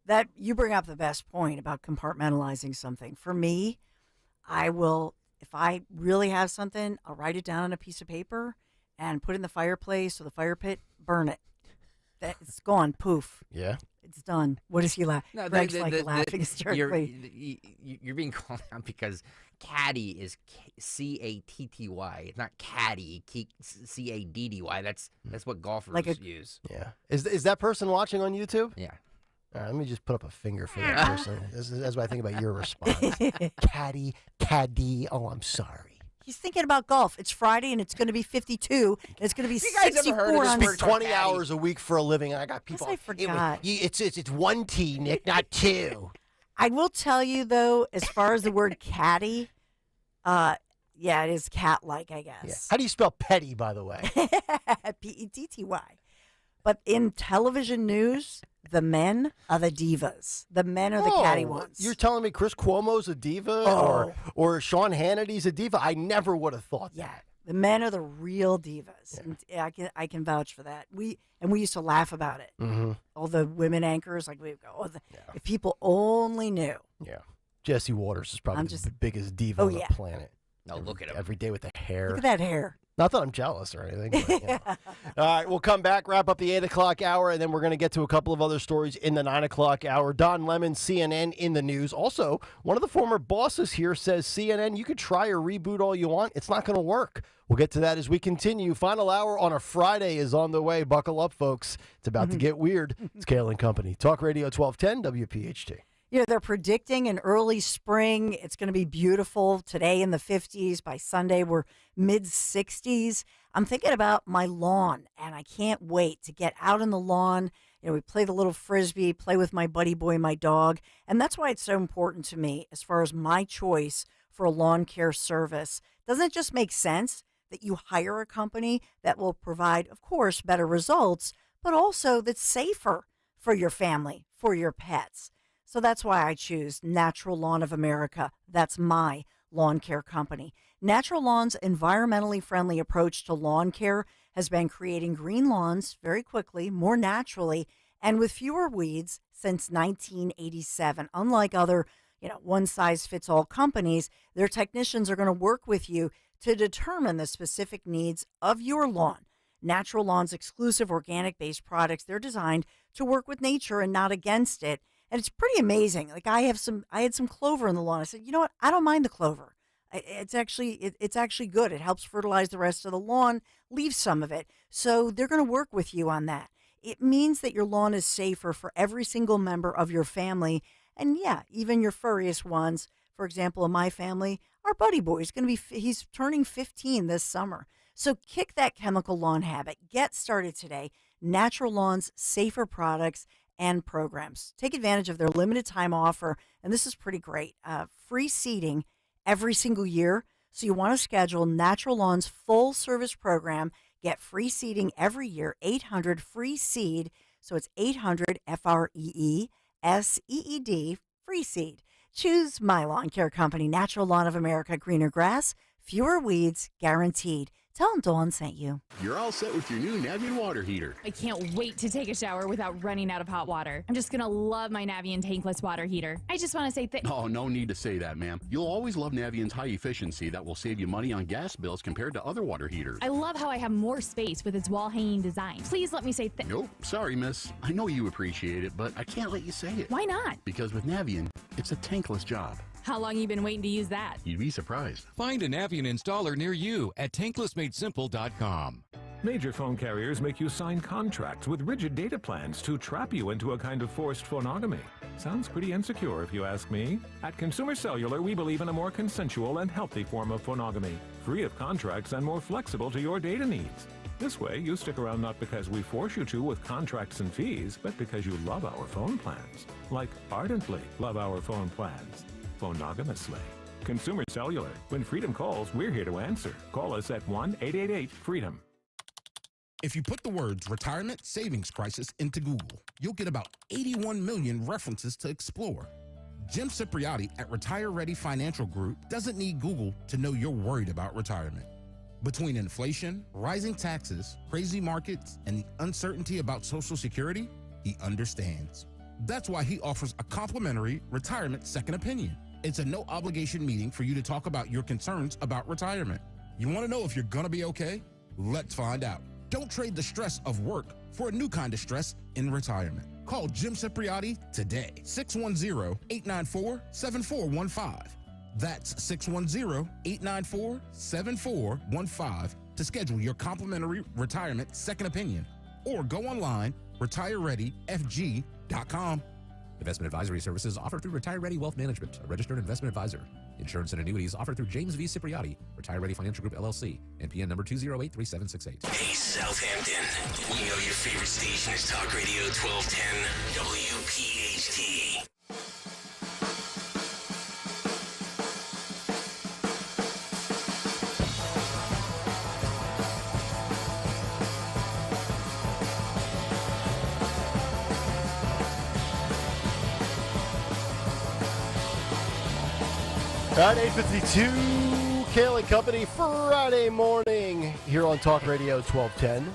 that you bring up the best point about compartmentalizing something. For me, I will, if I really have something, I'll write it down on a piece of paper and put it in the fireplace or the fire pit, burn it. It's gone, poof. Yeah. It's done. What is he laughing? No, Greg's laughing hysterically. You're being called out because caddy is C-A-T-T-Y. It's not caddy, C-A-D-D-Y. That's what golfers use. Yeah. Is that person watching on YouTube? Yeah. All right, let me just put up a finger for that person. That's what I think about your response. Caddy. Oh, I'm sorry. He's thinking about golf. It's Friday, and it's going to be 52, and it's going to be 64 I on spend 20 hours a week for a living, and I got people. I forgot. It's one T, Nick, not two. I will tell you, though, as far as the word caddy, it is cat-like, I guess. Yeah. How do you spell petty, by the way? P-E-T-T-Y. But in television news, the men are the divas. The men are the catty ones. You're telling me Chris Cuomo's a diva or Sean Hannity's a diva? I never would have thought that. The men are the real divas. Yeah. And I can vouch for that. We used to laugh about it. Mm-hmm. All the women anchors, like we go, if people only knew. Yeah. Jesse Waters is probably the biggest diva on the planet. No, look at him. Every day with the hair. Look at that hair. Not that I'm jealous or anything. But, All right, we'll come back, wrap up the 8 o'clock hour, and then we're going to get to a couple of other stories in the 9 o'clock hour. Don Lemon, CNN in the news. Also, one of the former bosses here says, CNN, you could try or reboot all you want. It's not going to work. We'll get to that as we continue. Final hour on a Friday is on the way. Buckle up, folks. It's about to get weird. It's Kayal and Company. Talk Radio 1210 WPHT. They're predicting an early spring. It's going to be beautiful today in the 50s. By Sunday, we're mid-60s. I'm thinking about my lawn, and I can't wait to get out on the lawn. We play the little Frisbee, play with my buddy boy, my dog. And that's why it's so important to me as far as my choice for a lawn care service. Doesn't it just make sense that you hire a company that will provide, of course, better results, but also that's safer for your family, for your pets? So that's why I choose Natural Lawn of America. That's my lawn care company. Natural Lawn's environmentally friendly approach to lawn care has been creating green lawns very quickly, more naturally, and with fewer weeds since 1987. Unlike other, one-size-fits-all companies, their technicians are going to work with you to determine the specific needs of your lawn. Natural Lawn's exclusive organic-based products, they're designed to work with nature and not against it. And it's pretty amazing. Like I had some clover in the lawn. I said, you know what? I don't mind the clover. It's actually good. It helps fertilize the rest of the lawn. Leave some of it. So they're going to work with you on that. It means that your lawn is safer for every single member of your family. And even your furriest ones. For example, in my family, our buddy boy he's turning 15 this summer. So kick that chemical lawn habit. Get started today. Natural Lawn's safer products and programs. Take advantage of their limited time offer, and this is pretty great. Free seeding every single year. So you want to schedule Natural Lawn's full service program. Get free seeding every year. 800 free seed. So it's 800 FREESEED free seed. Choose my lawn care company, Natural Lawn of America. Greener grass, fewer weeds, guaranteed. Tell them Dawn sent you. You're all set with your new Navien water heater. I can't wait to take a shower without running out of hot water. I'm just going to love my Navien tankless water heater. I just want to say Oh, no need to say that, ma'am. You'll always love Navien's high efficiency that will save you money on gas bills compared to other water heaters. I love how I have more space with its wall-hanging design. Please let me say Nope, sorry, miss. I know you appreciate it, but I can't let you say it. Why not? Because with Navien, it's a tankless job. How long you been waiting to use that? You'd be surprised. Find a Navien installer near you at tanklessmadesimple.com. Major phone carriers make you sign contracts with rigid data plans to trap you into a kind of forced phonogamy. Sounds pretty insecure if you ask me. At Consumer Cellular, we believe in a more consensual and healthy form of phonogamy, free of contracts and more flexible to your data needs. This way, you stick around not because we force you to with contracts and fees, but because you love our phone plans. Like ardently love our phone plans. Phonogamously. Consumer Cellular. When Freedom calls, we're here to answer. Call us at 1-888-FREEDOM. If you put the words retirement savings crisis into Google, you'll get about 81 million references to explore. Jim Cipriotti at Retire Ready Financial Group doesn't need Google to know you're worried about retirement. Between inflation, rising taxes, crazy markets, and the uncertainty about Social Security, he understands. That's why he offers a complimentary retirement second opinion. It's a no-obligation meeting for you to talk about your concerns about retirement. You want to know if you're going to be okay? Let's find out. Don't trade the stress of work for a new kind of stress in retirement. Call Jim Cipriotti today, 610-894-7415. That's 610-894-7415 to schedule your complimentary retirement second opinion. Or go online, retirereadyfg.com. Investment advisory services offered through Retire Ready Wealth Management, a registered investment advisor. Insurance and annuities offered through James V. Cipriotti, Retire Ready Financial Group, LLC, NPN number 2083768. Hey, Southampton. We know your favorite station is Talk Radio 1210 WPHT. All right, 8:52, Kayal and Company, Friday morning here on Talk Radio 1210,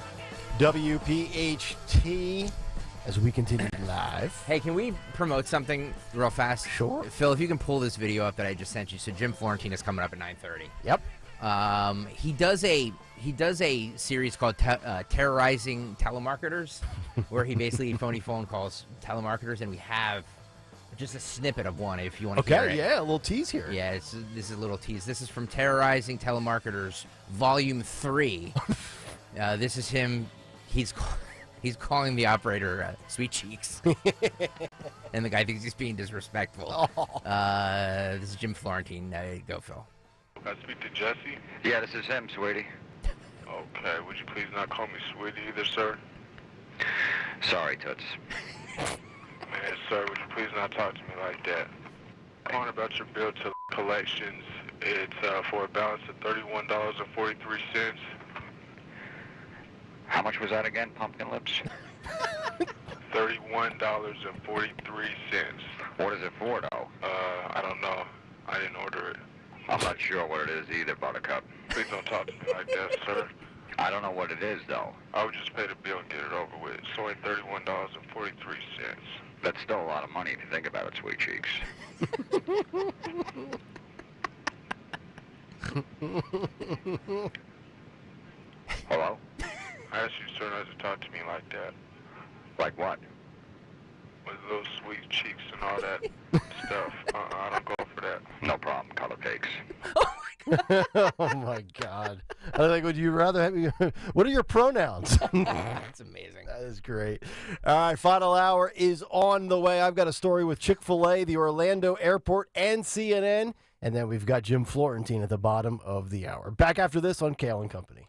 WPHT, as we continue live. Hey, can we promote something real fast? Sure. Phil, if you can pull this video up that I just sent you. So Jim Florentine is coming up at 9:30. Yep. He does a series called Terrorizing Telemarketers, where he basically phone calls telemarketers, and we have just a snippet of one if you want to hear it. Okay, yeah, a little tease here. Yeah, this is a little tease. This is from Terrorizing Telemarketers, Volume 3. This is him. He's calling the operator Sweet Cheeks. And the guy thinks he's being disrespectful. This is Jim Florentine. Go, Phil. Can I speak to Jesse? Yeah, this is him, sweetie. Okay, would you please not call me sweetie either, sir? Sorry, Toots. Man, sir, would you please not talk to me like that? I'm calling about your bill to collections. It's for a balance of $31.43. How much was that again, Pumpkin Lips? $31.43. What is it for, though? I don't know. I didn't order it. I'm not sure what it is either, Buttercup. Please don't talk to me like that, sir. I don't know what it is, though. I would just pay the bill and get it over with. It's only $31.43. That's still a lot of money if you think about it, Sweet Cheeks. Hello? I asked you, sir, not to talk to me like that. Like what? With those sweet cheeks and all that stuff. I don't go for that. No problem, color cakes. Oh, my God. I was like, would you rather have me? What are your pronouns? That's amazing. That is great. All right, final hour is on the way. I've got a story with Chick-fil-A, the Orlando Airport, and CNN. And then we've got Jim Florentine at the bottom of the hour. Back after this on Kayal and Company.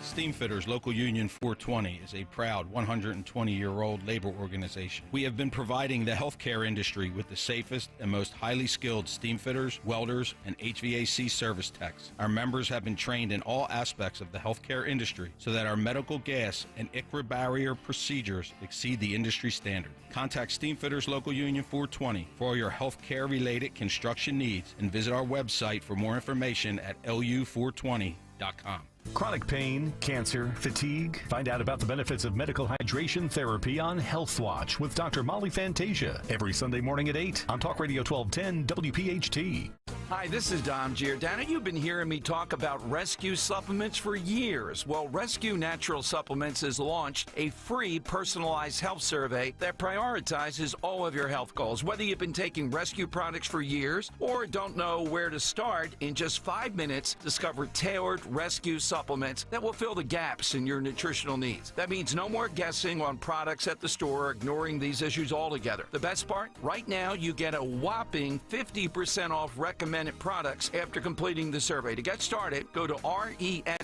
Steamfitters Local Union 420 is a proud 120-year-old labor organization. We have been providing the healthcare industry with the safest and most highly skilled steamfitters, welders, and HVAC service techs. Our members have been trained in all aspects of the healthcare industry so that our medical gas and ICRA barrier procedures exceed the industry standard. Contact Steamfitters Local Union 420 for all your healthcare-related construction needs and visit our website for more information at lu420.com. Chronic pain, cancer, fatigue. Find out about the benefits of medical hydration therapy on Health Watch with Dr. Molly Fantasia every Sunday morning at 8 on Talk Radio 1210 WPHT. Hi, this is Dom Giordano. You've been hearing me talk about Rescue Supplements for years. Well, Rescue Natural Supplements has launched a free personalized health survey that prioritizes all of your health goals. Whether you've been taking Rescue products for years or don't know where to start, in just 5 minutes, discover tailored Rescue supplements that will fill the gaps in your nutritional needs. That means no more guessing on products at the store or ignoring these issues altogether. The best part? Right now, you get a whopping 50% off recommended products after completing the survey. To get started, go to res-q.life.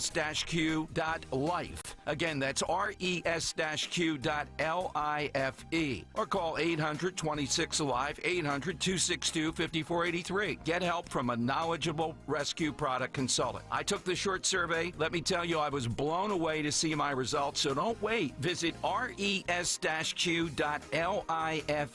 Again, that's res-q.life. Or call 800-26-ALIVE, 800-262-5483. Get help from a knowledgeable Rescue product consultant. I took the short survey. Let me tell you, I was blown away to see my results, so don't wait. Visit res-q.life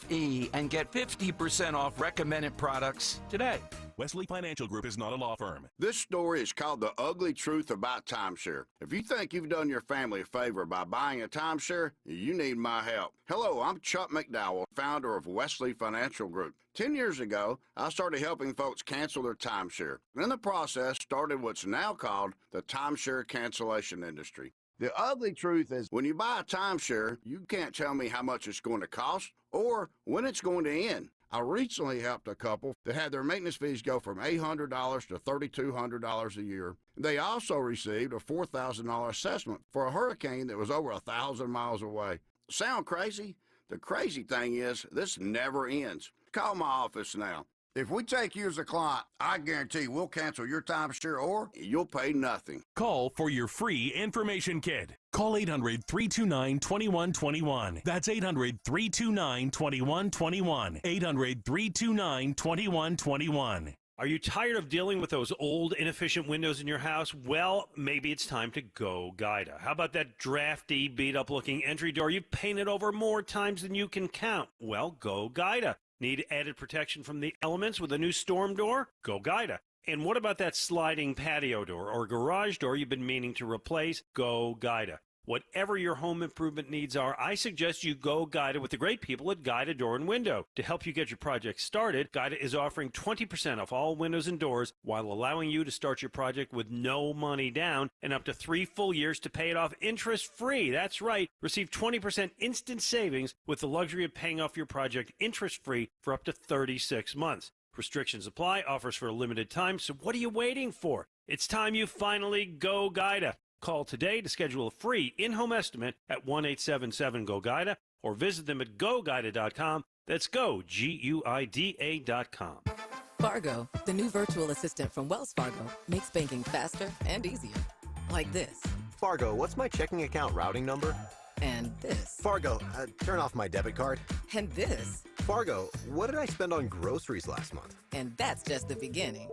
and get 50% off recommended products today. Wesley Financial Group is not a law firm. This story is called The Ugly Truth About Timeshare. If you think you've done your family a favor by buying a timeshare, you need my help. Hello, I'm Chuck McDowell, founder of Wesley Financial Group. 10 years ago, I started helping folks cancel their timeshare. In the process, started what's now called the timeshare cancellation industry. The ugly truth is when you buy a timeshare, you can't tell me how much it's going to cost or when it's going to end. I recently helped a couple that had their maintenance fees go from $800 to $3,200 a year. They also received a $4,000 assessment for a hurricane that was over 1,000 miles away. Sound crazy? The crazy thing is, this never ends. Call my office now. If we take you as a client, I guarantee we'll cancel your timeshare or you'll pay nothing. Call for your free information kit. Call 800-329-2121. That's 800-329-2121. 800-329-2121. Are you tired of dealing with those old, inefficient windows in your house? Well, maybe it's time to go Guida. How about that drafty, beat-up-looking entry door you've painted over more times than you can count? Well, go Guida. Need added protection from the elements with a new storm door? Go Guida. And what about that sliding patio door or garage door you've been meaning to replace? Go Guida. Whatever your home improvement needs are, I suggest you go Guida with the great people at Guida Door and Window. To help you get your project started, Guida is offering 20% off all windows and doors while allowing you to start your project with no money down and up to 3 full years to pay it off interest-free. That's right. Receive 20% instant savings with the luxury of paying off your project interest-free for up to 36 months. Restrictions apply, offers for a limited time, so what are you waiting for? It's time you finally go Guida. Call today to schedule a free in-home estimate at 1-877-GO-GUIDA or visit them at GoGuida.com. That's go, GUIDA.com. Fargo, the new virtual assistant from Wells Fargo, makes banking faster and easier. Like this. Fargo, what's my checking account routing number? And this. Fargo, turn off my debit card. And this. Fargo, what did I spend on groceries last month? And that's just the beginning.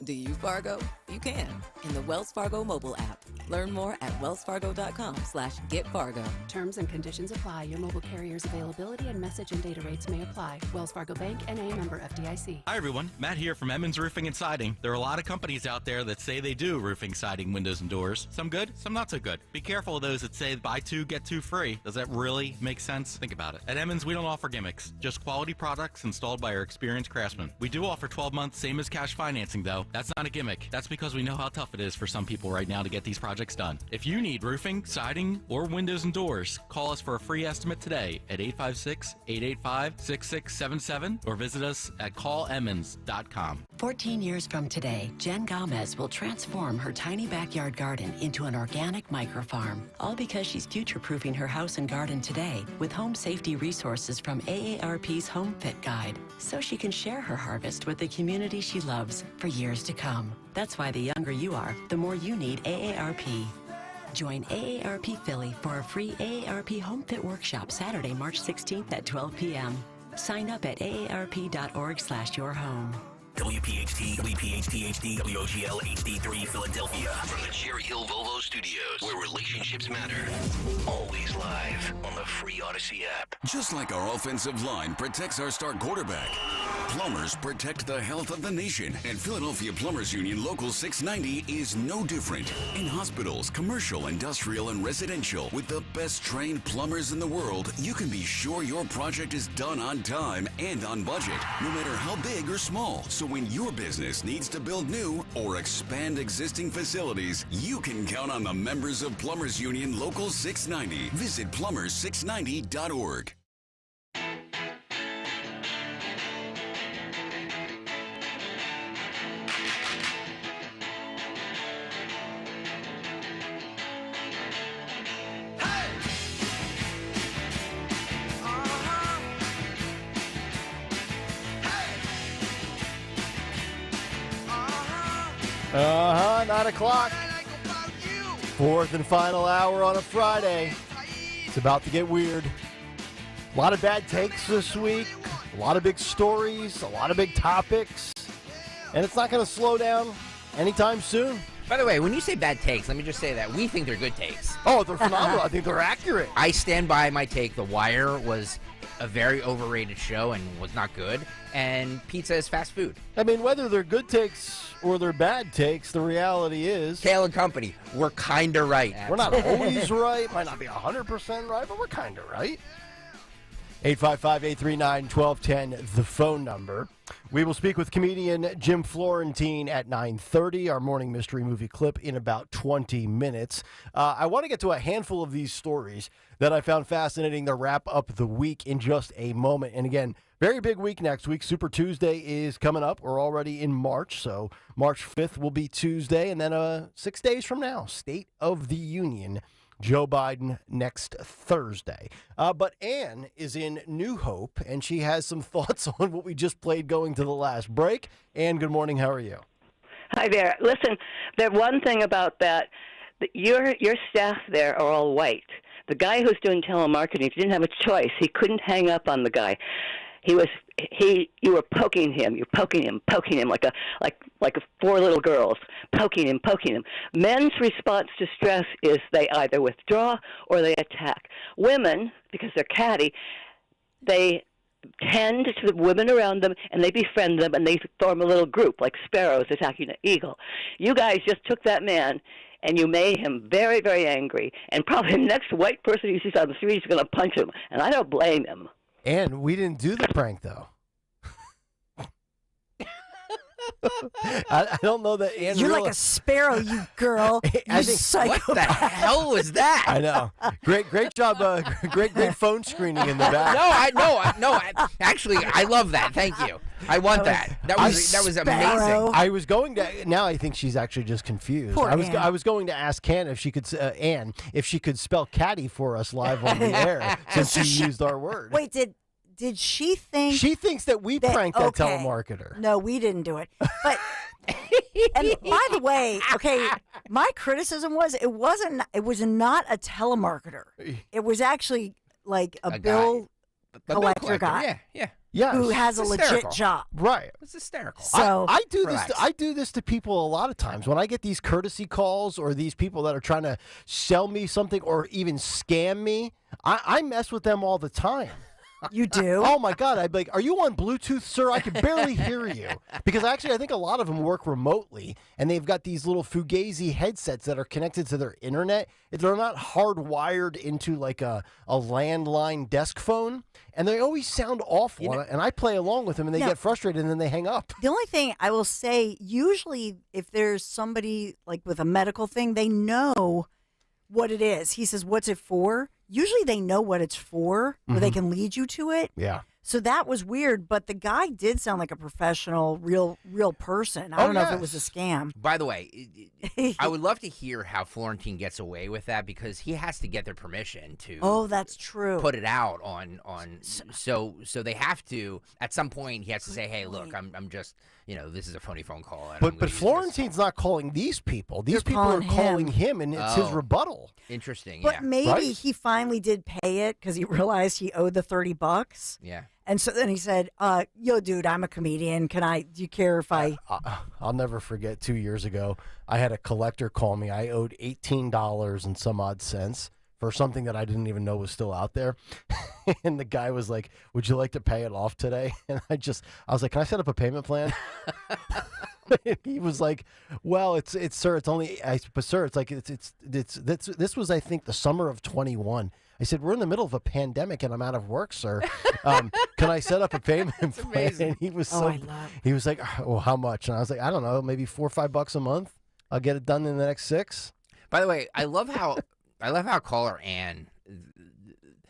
Do you Fargo? You can in the Wells Fargo mobile app. Learn more at wellsfargo.com/getfargo. Terms and conditions apply. Your mobile carrier's availability and message and data rates may apply. Wells Fargo Bank, N.A. member FDIC. Hi, everyone. Matt here from Emmons Roofing and Siding. There are a lot of companies out there that say they do roofing, siding, windows, and doors. Some good, some not so good. Be careful of those that say buy two, get two free. Does that really make sense? Think about it. At Emmons, we don't offer gimmicks, just quality products installed by our experienced craftsmen. We do offer 12 months, same as cash financing, though. That's not a gimmick. That's because we know how tough it is for some people right now to get these projects done. If you need roofing, siding, or windows and doors, call us for a free estimate today at 856-885-6677 or visit us at callemmons.com. 14 years from today, Jen Gomez will transform her tiny backyard garden into an organic microfarm, all because she's future-proofing her house and garden today with home safety resources from AARP's Home Fit Guide, so she can share her harvest with the community she loves for years to come. That's why the younger you are, the more you need AARP. Join AARP Philly for a free AARP Home Fit Workshop Saturday, March 16th at 12 p.m. Sign up at aarp.org/yourhome. WPHT, WPHT HD, WOGL HD3 Philadelphia. From the Cherry Hill Volvo Studios, where relationships matter. Always live on the free Odyssey app. Just like our offensive line protects our star quarterback, Plumbers protect the health of the nation, and Philadelphia Plumbers Union Local 690 is no different. In hospitals, commercial, industrial, and residential, with the best trained plumbers in the world, you can be sure your project is done on time and on budget, no matter how big or small. So when your business needs to build new or expand existing facilities, you can count on the members of Plumbers Union Local 690. Visit plumber690.org. Uh-huh, 9 o'clock. Fourth and final hour on a Friday. It's about to get weird. A lot of bad takes this week. A lot of big stories. A lot of big topics. And it's not going to slow down anytime soon. By the way, when you say bad takes, let me just say that we think they're good takes. Oh, they're phenomenal. I think they're accurate. I stand by my take. The Wire was a very overrated show and was not good. And pizza is fast food. I mean, whether they're good takes or they're bad takes, the reality is... Kayal and Company, we're kind of right. We're not always right. Might not be 100% right, but we're kind of right. 855-839-1210, the phone number. We will speak with comedian Jim Florentine at 9:30, our morning mystery movie clip in about 20 minutes. I want to get to a handful of these stories that I found fascinating to wrap up the week in just a moment. And again, very big week next week. Super Tuesday is coming up. We're already in March, so March 5th will be Tuesday. And then 6 days from now, State of the Union, Joe Biden next Thursday. But Ann is in New Hope, and she has some thoughts on what we just played going to the last break. Ann, good morning. How are you? Hi there. Listen, the one thing about that, your staff there are all white. The guy who's doing telemarketing didn't have a choice. He couldn't hang up on the guy. You were poking him. You're poking him like four little girls, poking him. Men's response to stress is they either withdraw or they attack. Women, because they're catty, they tend to the women around them and they befriend them and they form a little group like sparrows attacking an eagle. You guys just took that man and you made him very, very angry. And probably the next white person he sees on the street is going to punch him. And I don't blame him. And we didn't do the prank, though. I don't know that Ann. You're like a sparrow, you girl. You psychopath. What the hell was that? I know. Great job. Great phone screening in the back. Actually, I love that. Thank you. I want that. That was amazing. I was going to. Now I think she's actually just confused. Poor I Ann. was going to ask Ann if she could spell caddy for us live on the air since she used our word. Wait, did she think... She thinks that we pranked that telemarketer. No, we didn't do it. But, and by the way, okay, my criticism was it was not a telemarketer. It was actually like a bill collector guy. Yeah. Who has a legit hysterical. job. Right. It's hysterical. So I do this to people a lot of times. When I get these courtesy calls or these people that are trying to sell me something or even scam me, I mess with them all the time. You do? Oh, my God. I'd be like, are you on Bluetooth, sir? I can barely hear you. Because actually, I think a lot of them work remotely, and they've got these little Fugazi headsets that are connected to their internet. They're not hardwired into like a landline desk phone, and they always sound awful. And I play along with them, and they get frustrated, and then they hang up. The only thing I will say, usually if there's somebody like with a medical thing, they know what it is. He says, what's it for? Usually they know what it's for, or they can lead you to it. Yeah. So that was weird, but the guy did sound like a professional, real person. I don't know if it was a scam. By the way, I would love to hear how Florentine gets away with that because he has to get their permission to. Oh, that's true. Put it out on. So they have to at some point. He has to say, "Hey, look, I'm just this is a phony phone call." But Florentine's not calling these people. These people are calling him, and it's his rebuttal. Interesting. But maybe he finally did pay it because he realized he owed the $30. Yeah. And so then he said, yo, dude, I'm a comedian. Do you care if I... I'll never forget 2 years ago, I had a collector call me. I owed $18 and some odd cents for something that I didn't even know was still out there. And the guy was like, "Would you like to pay it off today?" And I was like, "Can I set up a payment plan?" He was like, "Well, it's sir, it's only but sir, it's like this was I think the summer of 21." I said, "We're in the middle of a pandemic and I'm out of work, sir. Can I set up a payment plan?" amazing. And he was he was like, "Well, how much?" And I was like, "I don't know, maybe $4 or $5 a month. I'll get it done in the next 6." By the way, I love how caller Ann.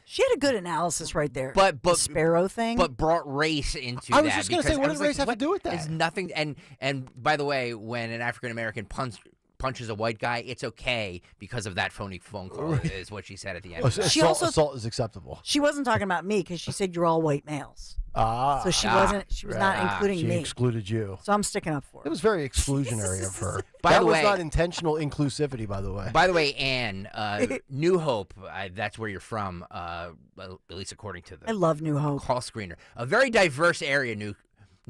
She had a good analysis right there. But the sparrow thing. But brought race into that. I was just going to say, what does race have to do with that? It's nothing. And by the way, when an African American punches a white guy, it's okay because of that phony phone call. Is what she said at the end. Assault is acceptable. She wasn't talking about me because she said you're all white males. So she was not including me. She excluded you. So I'm sticking up for her. It was very exclusionary of her. By that the was way, not intentional inclusivity, by the way. By the way, Ann, New Hope, that's where you're from, at least according to the I love New Hope. Call screener. A very diverse area, New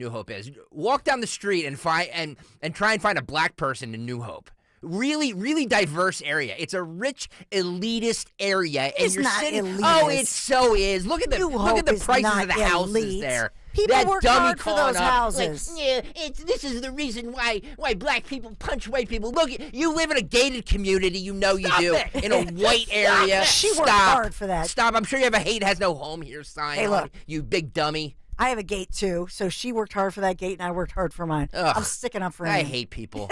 Hope is. Walk down the street and try and find a black person in New Hope. Really, really diverse area. It's a rich, elitist area, and you're sitting. Elitist. Oh, it so is. Look at the prices of the houses there. People that work dummy hard for those houses. Like, yeah, this is the reason why black people punch white people. Look, you live in a gated community. You know you do in a white area. She worked hard for that. Stop. I'm sure you have a "hate has no home here" sign. Hey, look, you big dummy. I have a gate too, so she worked hard for that gate, and I worked hard for mine. Ugh, I'm sticking up for I me. hate people.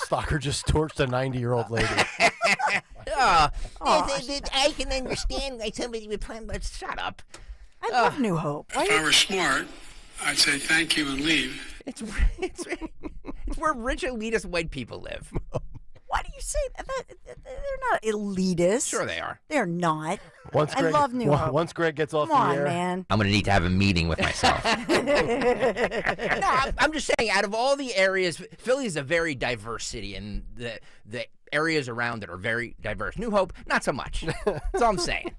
Stalker just torched a 90-year-old lady. I can understand why somebody would plan, but shut up. I love New Hope. If I were smart, I'd say thank you and leave. It's where rich elitist white people live. Why do you say that? They're not elitist. Sure they are. They're not. I love New Hope. Once Greg gets off Come the on, air, man. I'm going to need to have a meeting with myself. No, I'm just saying, out of all the areas, Philly is a very diverse city, and the areas around it are very diverse. New Hope, not so much. That's all I'm saying.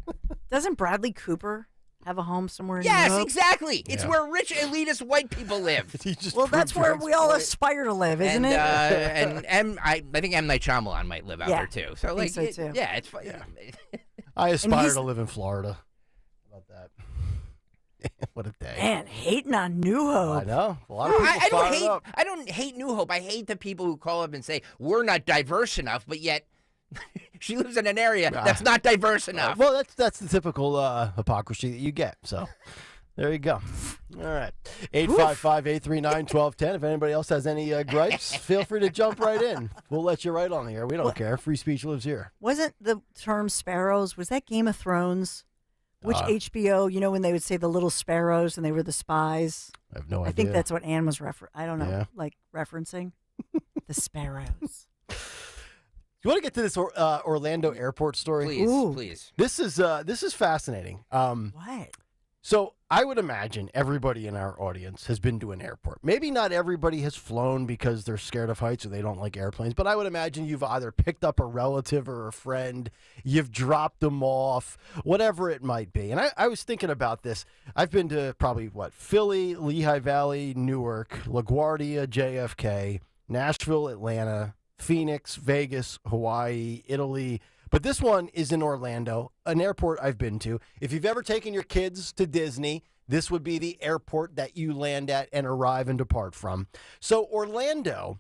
Doesn't Bradley Cooper have a home somewhere in New Yes, Hope? exactly. It's where rich elitist white people live. Well, that's where we all aspire to live, isn't it? And I think M. Night Shyamalan might live out there too. So I think so, too. Yeah, it's fun. Yeah. I aspire to live in Florida. How about that? What a day. Man, hating on New Hope. I know. A lot of people I don't hate New Hope. I hate the people who call up and say we're not diverse enough, but yet she lives in an area that's not diverse enough. Well, that's the typical hypocrisy that you get. So there you go. All right. 855-839-1210. If anybody else has any gripes, feel free to jump right in. We'll let you right on the air. We don't care. Free speech lives here. Wasn't the term sparrows, was that Game of Thrones? Which HBO, when they would say the little sparrows and they were the spies? I have no idea. I think that's what Ann was referencing. The sparrows. You want to get to this Orlando airport story? Please. This is fascinating. What? So I would imagine everybody in our audience has been to an airport. Maybe not everybody has flown because they're scared of heights or they don't like airplanes, but I would imagine you've either picked up a relative or a friend, you've dropped them off, whatever it might be. And I was thinking about this. I've been to probably, Philly, Lehigh Valley, Newark, LaGuardia, JFK, Nashville, Atlanta, Phoenix, Vegas, Hawaii, Italy. But this one is in Orlando, an airport I've been to. If you've ever taken your kids to Disney, this would be the airport that you land at and arrive and depart from. So Orlando,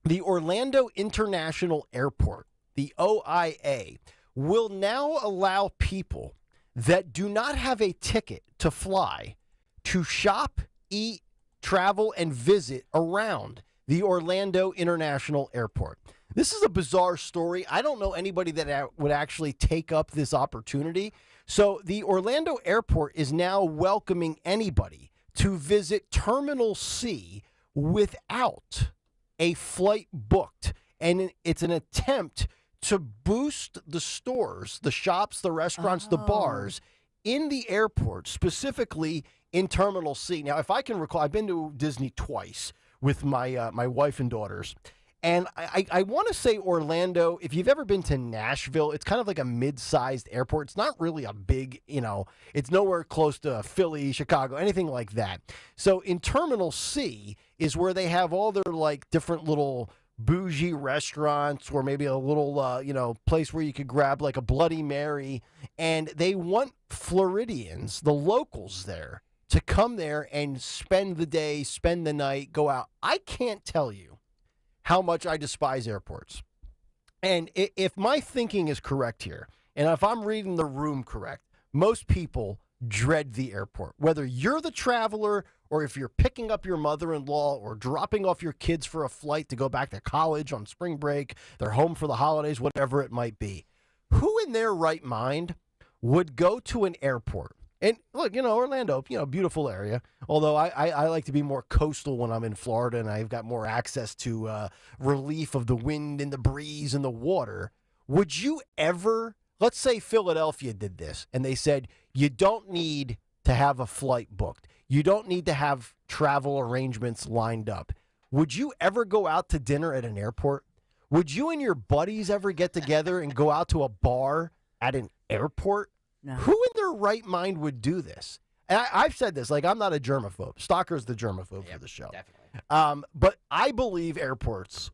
the Orlando International Airport, the OIA, will now allow people that do not have a ticket to fly to shop, eat, travel, and visit around the Orlando International Airport. This is a bizarre story. I don't know anybody that would actually take up this opportunity. So the Orlando Airport is now welcoming anybody to visit Terminal C without a flight booked. And it's an attempt to boost the stores, the shops, the restaurants, the bars in the airport, specifically in Terminal C. Now, if I can recall, I've been to Disney twice with my my wife and daughters. And I want to say Orlando, if you've ever been to Nashville, it's kind of like a mid-sized airport. It's not really a big, it's nowhere close to Philly, Chicago, anything like that. So in Terminal C is where they have all their different little bougie restaurants or maybe a little, place where you could grab like a Bloody Mary. And they want Floridians, the locals there, to come there and spend the day, spend the night, go out. I can't tell you how much I despise airports. And if my thinking is correct here, and if I'm reading the room correct, most people dread the airport. Whether you're the traveler or if you're picking up your mother-in-law or dropping off your kids for a flight to go back to college on spring break, they're home for the holidays, whatever it might be. Who in their right mind would go to an airport? And look, Orlando, beautiful area. Although I like to be more coastal when I'm in Florida and I've got more access to relief of the wind and the breeze and the water. Would you ever, let's say Philadelphia did this and they said, you don't need to have a flight booked. You don't need to have travel arrangements lined up. Would you ever go out to dinner at an airport? Would you and your buddies ever get together and go out to a bar at an airport? No. Who in their right mind would do this? And I've said this, like, I'm not a germaphobe. Stalker's the germaphobe for the show. Definitely. But I believe airports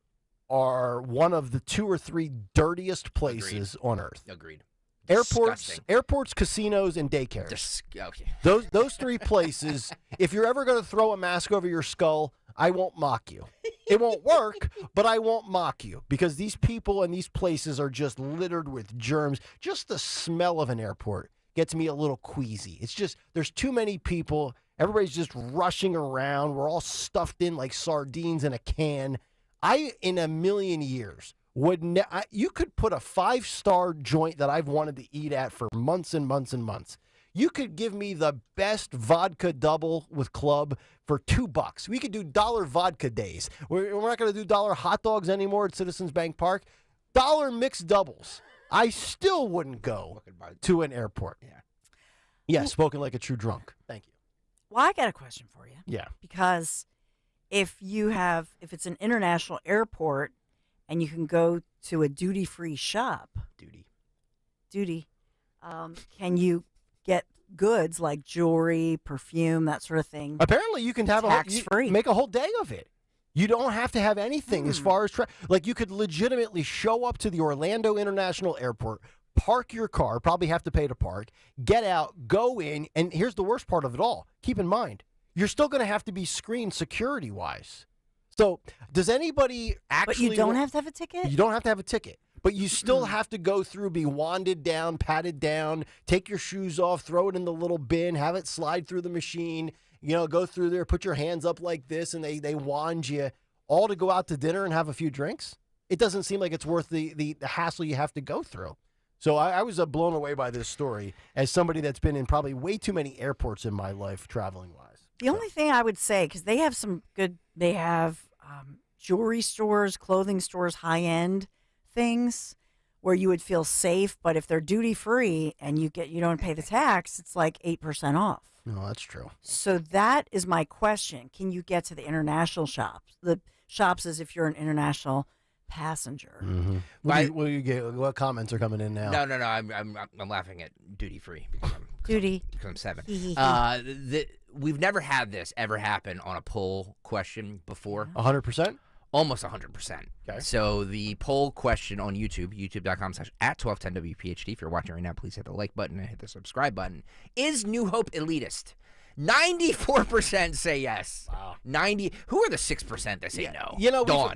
are one of the 2 or 3 dirtiest places on earth. Agreed. Airports, casinos, and daycares. Okay. Those 3 places, if you're ever going to throw a mask over your skull, I won't mock you. It won't work, but I won't mock you because these people and these places are just littered with germs. Just the smell of an airport gets me a little queasy. It's just, there's too many people. Everybody's just rushing around. We're all stuffed in like sardines in a can. In a million years, you could put a 5-star joint that I've wanted to eat at for months and months and months. You could give me the best vodka double with club for $2. We could do dollar vodka days. We're not going to do dollar hot dogs anymore at Citizens Bank Park. Dollar mixed doubles. I still wouldn't go to an airport. Yeah, spoken like a true drunk. Thank you. Well, I got a question for you. Yeah. Because if it's an international airport and you can go to a duty-free shop. Duty. Can you get goods like jewelry, perfume, that sort of thing? Apparently, you can have tax-free. Make a whole day of it. You don't have to have anything as far as like you could legitimately show up to the Orlando International Airport, park your car, probably have to pay to park, get out, go in, and here's the worst part of it all. Keep in mind, you're still going to have to be screened security-wise. So, does anybody actually? But you don't have to have a ticket? You don't have to have a ticket. But you still have to go through, be wanded down, patted down, take your shoes off, throw it in the little bin, have it slide through the machine, go through there, put your hands up like this, and they wand you, all to go out to dinner and have a few drinks? It doesn't seem like it's worth the hassle you have to go through. So I was blown away by this story as somebody that's been in probably way too many airports in my life, traveling-wise. The only thing I would say, because they have jewelry stores, clothing stores, high-end things where you would feel safe, but if they're duty free and you don't pay the tax, it's like 8% off. No, that's true. So that is my question. Can you get to the international shops? The shops as if you're an international passenger. Mm-hmm. What comments are coming in now? No. I'm laughing at duty free because I'm 7. We've never had this ever happen on a poll question before. 100%? Almost 100%. Okay. So the poll question on YouTube, youtube.com/@1210WPHT. If you're watching right now, please hit the like button and hit the subscribe button. Is New Hope elitist? 94% say yes. Wow. 90. Who are the 6% that say no?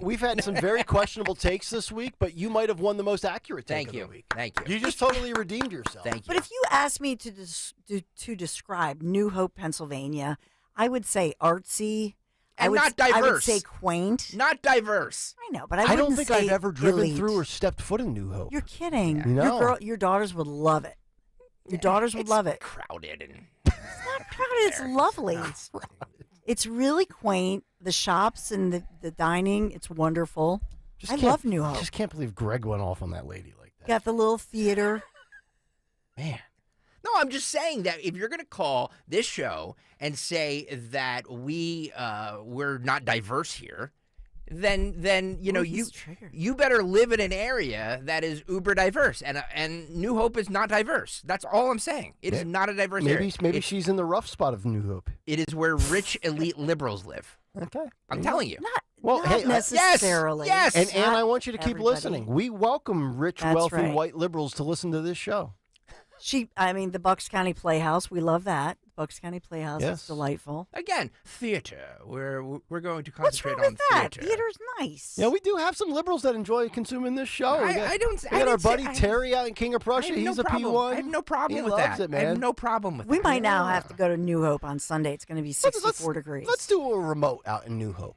We've had some very questionable takes this week, but you might have won the most accurate take of the week. Thank you. You just totally redeemed yourself. Thank you. But if you asked me to describe New Hope, Pennsylvania, I would say artsy. And not diverse. I would say quaint. Not diverse. I know, but I don't think I've ever driven elite. through or stepped foot in New Hope. You're kidding. Yeah. No. Your daughters would love it. Your daughters would love it. Crowded and it's not crowded. It's lovely. It's really quaint. The shops and the dining. It's wonderful. I love New Hope. I just can't believe Greg went off on that lady like that. Got the little theater. Man. No, I'm just saying that if you're going to call this show and say that we're not diverse here, then you better live in an area that is uber diverse, and New Hope is not diverse. That's all I'm saying. It is not a diverse area. Maybe she's in the rough spot of New Hope. It is where rich elite liberals live. Okay, I'm telling you. Well, Not hey, necessarily. Yes. And I want you to keep Everybody. listening. We welcome rich, That's wealthy right. white liberals to listen to this show. The Bucks County Playhouse, we love that. Bucks County Playhouse is Yes. delightful. Again, theater. We're going to What's concentrate wrong with on that? theater. Theater's nice. Yeah, we do have some liberals that enjoy consuming this show. We got, I don't. we I got our didn't say- buddy Terry out in King of Prussia. I have He's no a problem. P1. I have no problem He with loves that. it, man. I have no problem with We that. might now have to go to New Hope on Sunday. It's going to be 64 degrees. Let's do a remote out in New Hope.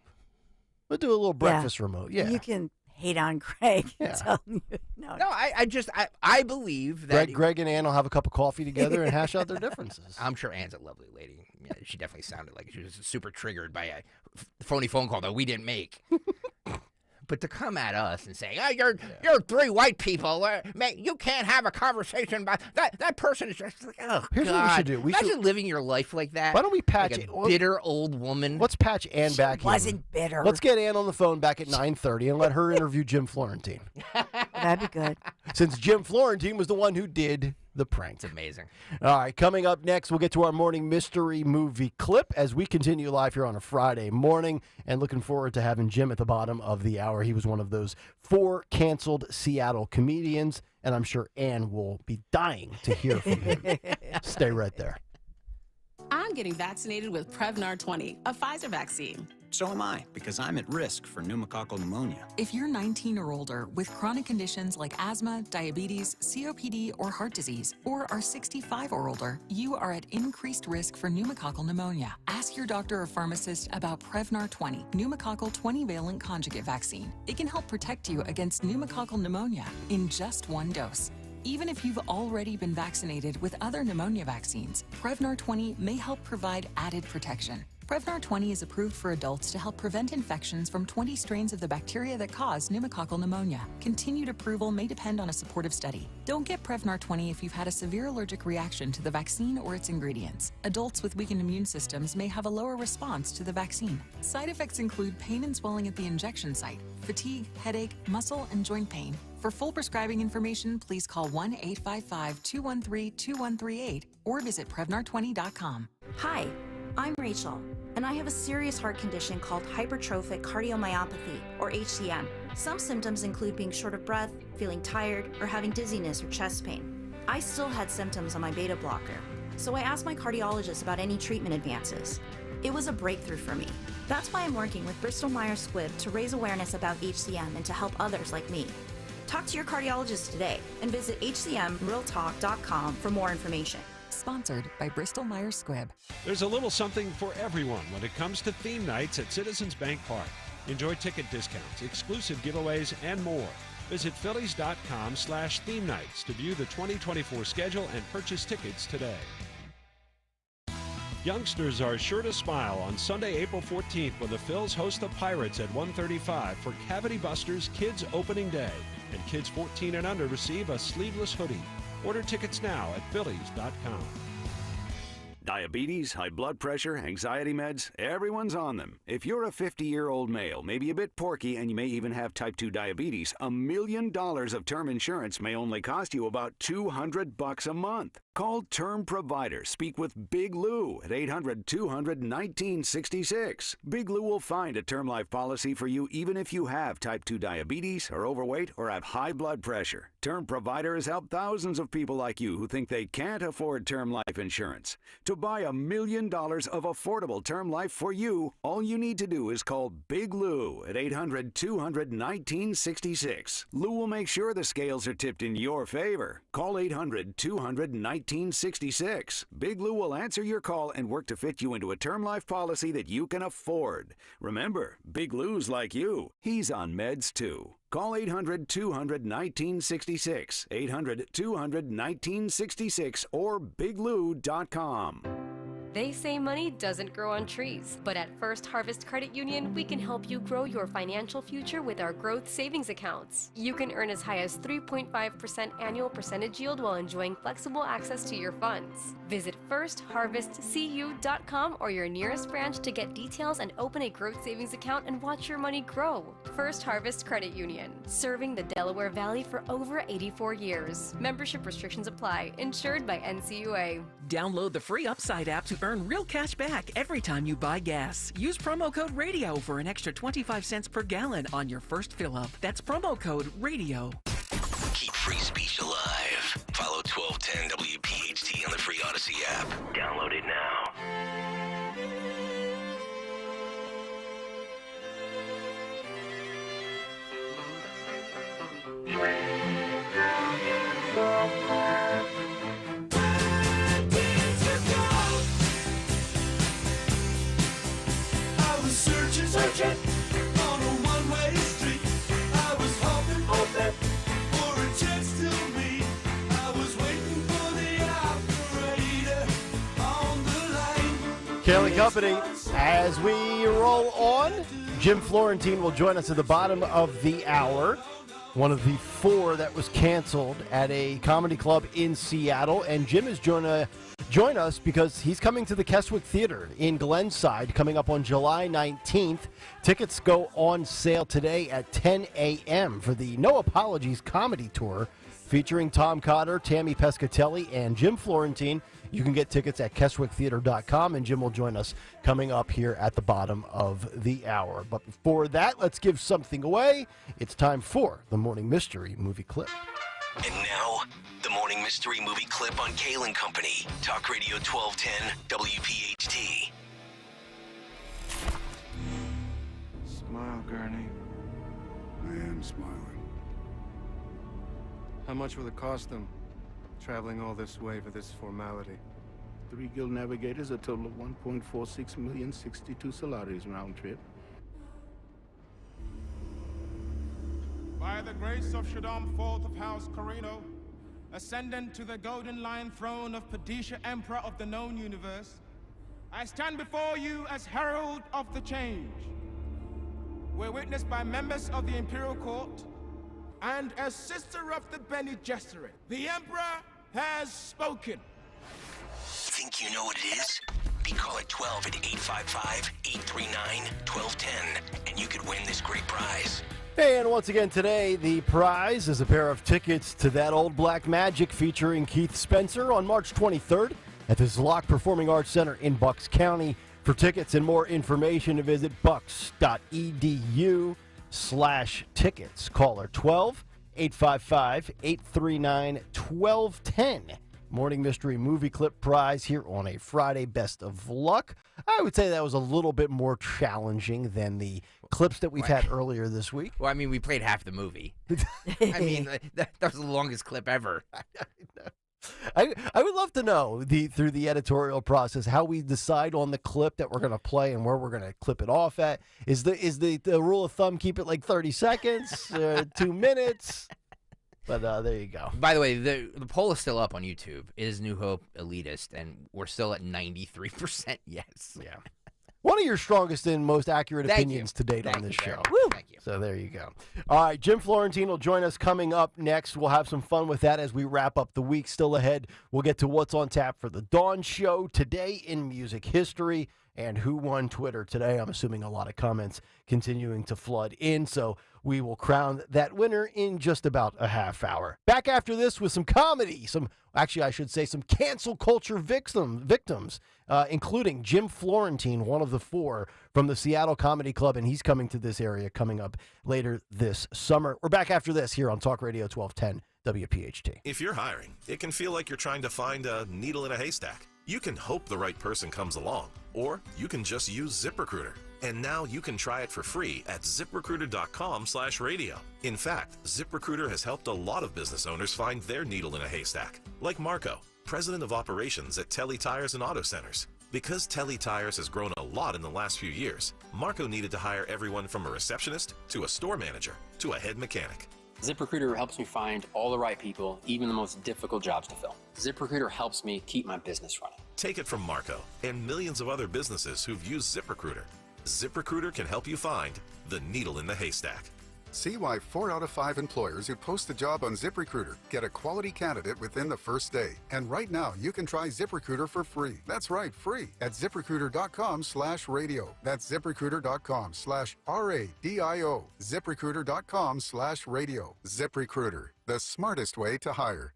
We'll do a little breakfast remote. Yeah. You can hate on Greg. Yeah. Tell him no. I believe that Greg and Ann will have a cup of coffee together and hash out their differences. I'm sure Ann's a lovely lady. Yeah, she definitely sounded like she was super triggered by a phony phone call that we didn't make. But to come at us and say, "Oh, you're three white people, man, you can't have a conversation about that person is just like, oh Here's God. what we should do. We Imagine should- living your life like that. Why don't we patch like it? a bitter old woman? Let's patch Ann back in. wasn't bitter. Let's get Ann on the phone back at 9:30 and let her interview Jim Florentine. That'd be good. Since Jim Florentine was the one who did the prank. It's amazing. All right, coming up next, we'll get to our morning mystery movie clip as we continue live here on a Friday morning, and looking forward to having Jim at the bottom of the hour. He was one of those 4 canceled Seattle comedians, and I'm sure Ann will be dying to hear from him. Stay right there. I'm getting vaccinated with Prevnar 20, a Pfizer vaccine. So am I, because I'm at risk for pneumococcal pneumonia. If you're 19 or older with chronic conditions like asthma, diabetes, COPD, or heart disease, or are 65 or older, you are at increased risk for pneumococcal pneumonia. Ask your doctor or pharmacist about Prevnar 20, pneumococcal 20-valent conjugate vaccine. It can help protect you against pneumococcal pneumonia in just one dose. Even if you've already been vaccinated with other pneumonia vaccines, Prevnar 20 may help provide added protection. Prevnar 20 is approved for adults to help prevent infections from 20 strains of the bacteria that cause pneumococcal pneumonia. Continued approval may depend on a supportive study. Don't get Prevnar 20 if you've had a severe allergic reaction to the vaccine or its ingredients. Adults with weakened immune systems may have a lower response to the vaccine. Side effects include pain and swelling at the injection site, fatigue, headache, muscle, and joint pain. For full prescribing information, please call 1-855-213-2138 or visit Prevnar20.com. Hi, I'm Rachel, and I have a serious heart condition called hypertrophic cardiomyopathy, or HCM. Some symptoms include being short of breath, feeling tired, or having dizziness or chest pain. I still had symptoms on my beta blocker, so I asked my cardiologist about any treatment advances. It was a breakthrough for me. That's why I'm working with Bristol Myers Squibb to raise awareness about HCM and to help others like me. Talk to your cardiologist today and visit hcmrealtalk.com for more information. Sponsored by Bristol Myers Squibb. There's a little something for everyone when it comes to theme nights at Citizens Bank Park. Enjoy ticket discounts, exclusive giveaways, and more. Visit phillies.com/theme nights to view the 2024 schedule and purchase tickets today. Youngsters are sure to smile on Sunday, April 14th when the Phils host the Pirates at 1:35 for Cavity Busters Kids Opening Day. And kids 14 and under receive a sleeveless hoodie. Order tickets now at phillies.com. Diabetes, high blood pressure, anxiety meds, everyone's on them. If you're a 50-year-old male, maybe a bit porky, and you may even have type 2 diabetes, $1 million of term insurance may only cost you about $200 a month. Call Term Provider. Speak with Big Lou at 800-200-1966. Big Lou will find a term life policy for you even if you have type 2 diabetes, are overweight, or have high blood pressure. Term Provider has helped thousands of people like you who think they can't afford term life insurance. To buy $1 million of affordable term life for you, all you need to do is call Big Lou at 800-200-1966. Lou will make sure the scales are tipped in your favor. Call 800-200-1966. Big Lou will answer your call and work to fit you into a term life policy that you can afford. Remember, Big Lou's like you. He's on meds too. Call 800-200-1966, 800-200-1966, or biglou.com. They say money doesn't grow on trees, but at First Harvest Credit Union, we can help you grow your financial future with our growth savings accounts. You can earn as high as 3.5% annual percentage yield while enjoying flexible access to your funds. Visit firstharvestcu.com or your nearest branch to get details and open a growth savings account and watch your money grow. First Harvest Credit Union, serving the Delaware Valley for over 84 years. Membership restrictions apply. Insured by NCUA. Download the free Upside app to earn real cash back every time you buy gas. Use promo code RADIO for an extra 25 cents per gallon on your first fill-up. That's promo code RADIO. Keep free speech alive. Follow 1210 WPHT on the free Odyssey app. Download it now. I was searching on a one-way street. I was hoping for a chance to meet. I was waiting for the operator on the line. Kayal Company, as we roll on, Jim Florentine will join us at the bottom of the hour. One of the four that was canceled at a comedy club in Seattle. And Jim is join us because he's coming to the Keswick Theater in Glenside coming up on July 19th. Tickets go on sale today at 10 a.m. for the No Apologies Comedy Tour featuring Tom Cotter, Tammy Pescatelli, and Jim Florentine. You can get tickets at KeswickTheater.com, and Jim will join us coming up here at the bottom of the hour. But before that, let's give something away. It's time for the Morning Mystery Movie Clip. And now, the Morning Mystery Movie Clip on Kayal Company. Talk Radio 1210 WPHT. Smile, Gurney. I am smiling. How much will it cost them, traveling all this way for this formality? 3 guild navigators, a total of 1.46 million, 62 salaries round trip. By the grace of Shaddam IV of House Carino, ascendant to the golden lion throne of Padisha, Emperor of the known universe, I stand before you as herald of the change. We're witnessed by members of the Imperial Court and as sister of the Bene Gesserit. The Emperor has spoken. Think you know what it is? Be call at 12 at 855-839-1210, and you could win this great prize. Hey, and once again today, the prize is a pair of tickets to That Old Black Magic featuring Keith Spencer on March 23rd at the Zlock Performing Arts Center in Bucks County. For tickets and more information, visit bucks.edu/tickets. Caller 12-855-839-1210. Morning Mystery Movie Clip prize here on a Friday. Best of luck. I would say that was a little bit more challenging than the clips that we've had earlier this week. Well, I mean, we played half the movie. I mean, that was the longest clip ever. I would love to know through the editorial process how we decide on the clip that we're going to play and where we're going to clip it off at. Is the rule of thumb keep it like 30 seconds, 2 minutes? But there you go. By the way, the poll is still up on YouTube. Is New Hope elitist? And we're still at 93% yes. Yeah. One of your strongest and most accurate opinions to date on this show. Thank you. So there you go. All right, Jim Florentine will join us coming up next. We'll have some fun with that as we wrap up the week. Still ahead, we'll get to what's on tap for the Dawn Show, today in music history, and who won Twitter today. I'm assuming a lot of comments continuing to flood in, so we will crown that winner in just about a half hour. Back after this with some comedy, some cancel culture victims, including Jim Florentine, one of the four from the Seattle Comedy Club, and he's coming to this area coming up later this summer. We're back after this here on Talk Radio 1210 WPHT. If you're hiring, it can feel like you're trying to find a needle in a haystack. You can hope the right person comes along, or you can just use ZipRecruiter. And now you can try it for free at ZipRecruiter.com/radio. In fact, ZipRecruiter has helped a lot of business owners find their needle in a haystack, like Marco, president of operations at Telly Tires and Auto Centers. Because Telly Tires has grown a lot in the last few years, Marco needed to hire everyone from a receptionist to a store manager to a head mechanic. ZipRecruiter helps me find all the right people, even the most difficult jobs to fill. ZipRecruiter helps me keep my business running. Take it from Marco and millions of other businesses who've used ZipRecruiter. ZipRecruiter can help you find the needle in the haystack. See why 4 out of 5 employers who post a job on ZipRecruiter get a quality candidate within the first day. And right now, you can try ZipRecruiter for free. That's right, free at ZipRecruiter.com/radio. That's ZipRecruiter.com/RADIO. ZipRecruiter.com/radio. ZipRecruiter, the smartest way to hire.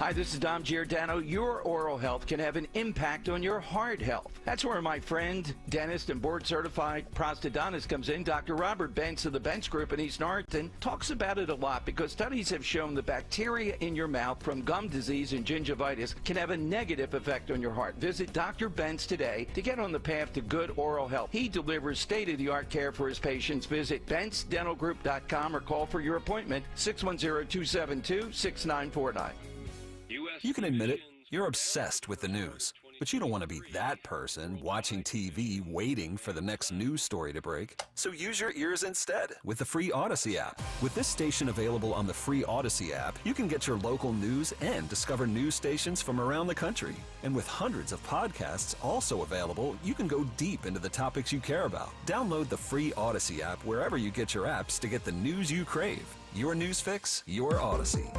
Hi, this is Dom Giordano. Your oral health can have an impact on your heart health. That's where my friend, dentist and board-certified prosthodontist comes in. Dr. Robert Bentz of the Bentz Group in East Norriton talks about it a lot because studies have shown the bacteria in your mouth from gum disease and gingivitis can have a negative effect on your heart. Visit Dr. Bentz today to get on the path to good oral health. He delivers state-of-the-art care for his patients. Visit BentzDentalGroup.com or call for your appointment 610-272-6949. You can admit it, you're obsessed with the news, but you don't want to be that person watching TV waiting for the next news story to break. So use your ears instead with the free Odyssey app. With this station available on the free Odyssey app, you can get your local news and discover news stations from around the country. And with hundreds of podcasts also available, you can go deep into the topics you care about. Download the free Odyssey app wherever you get your apps to get the news you crave. Your news fix, your Odyssey.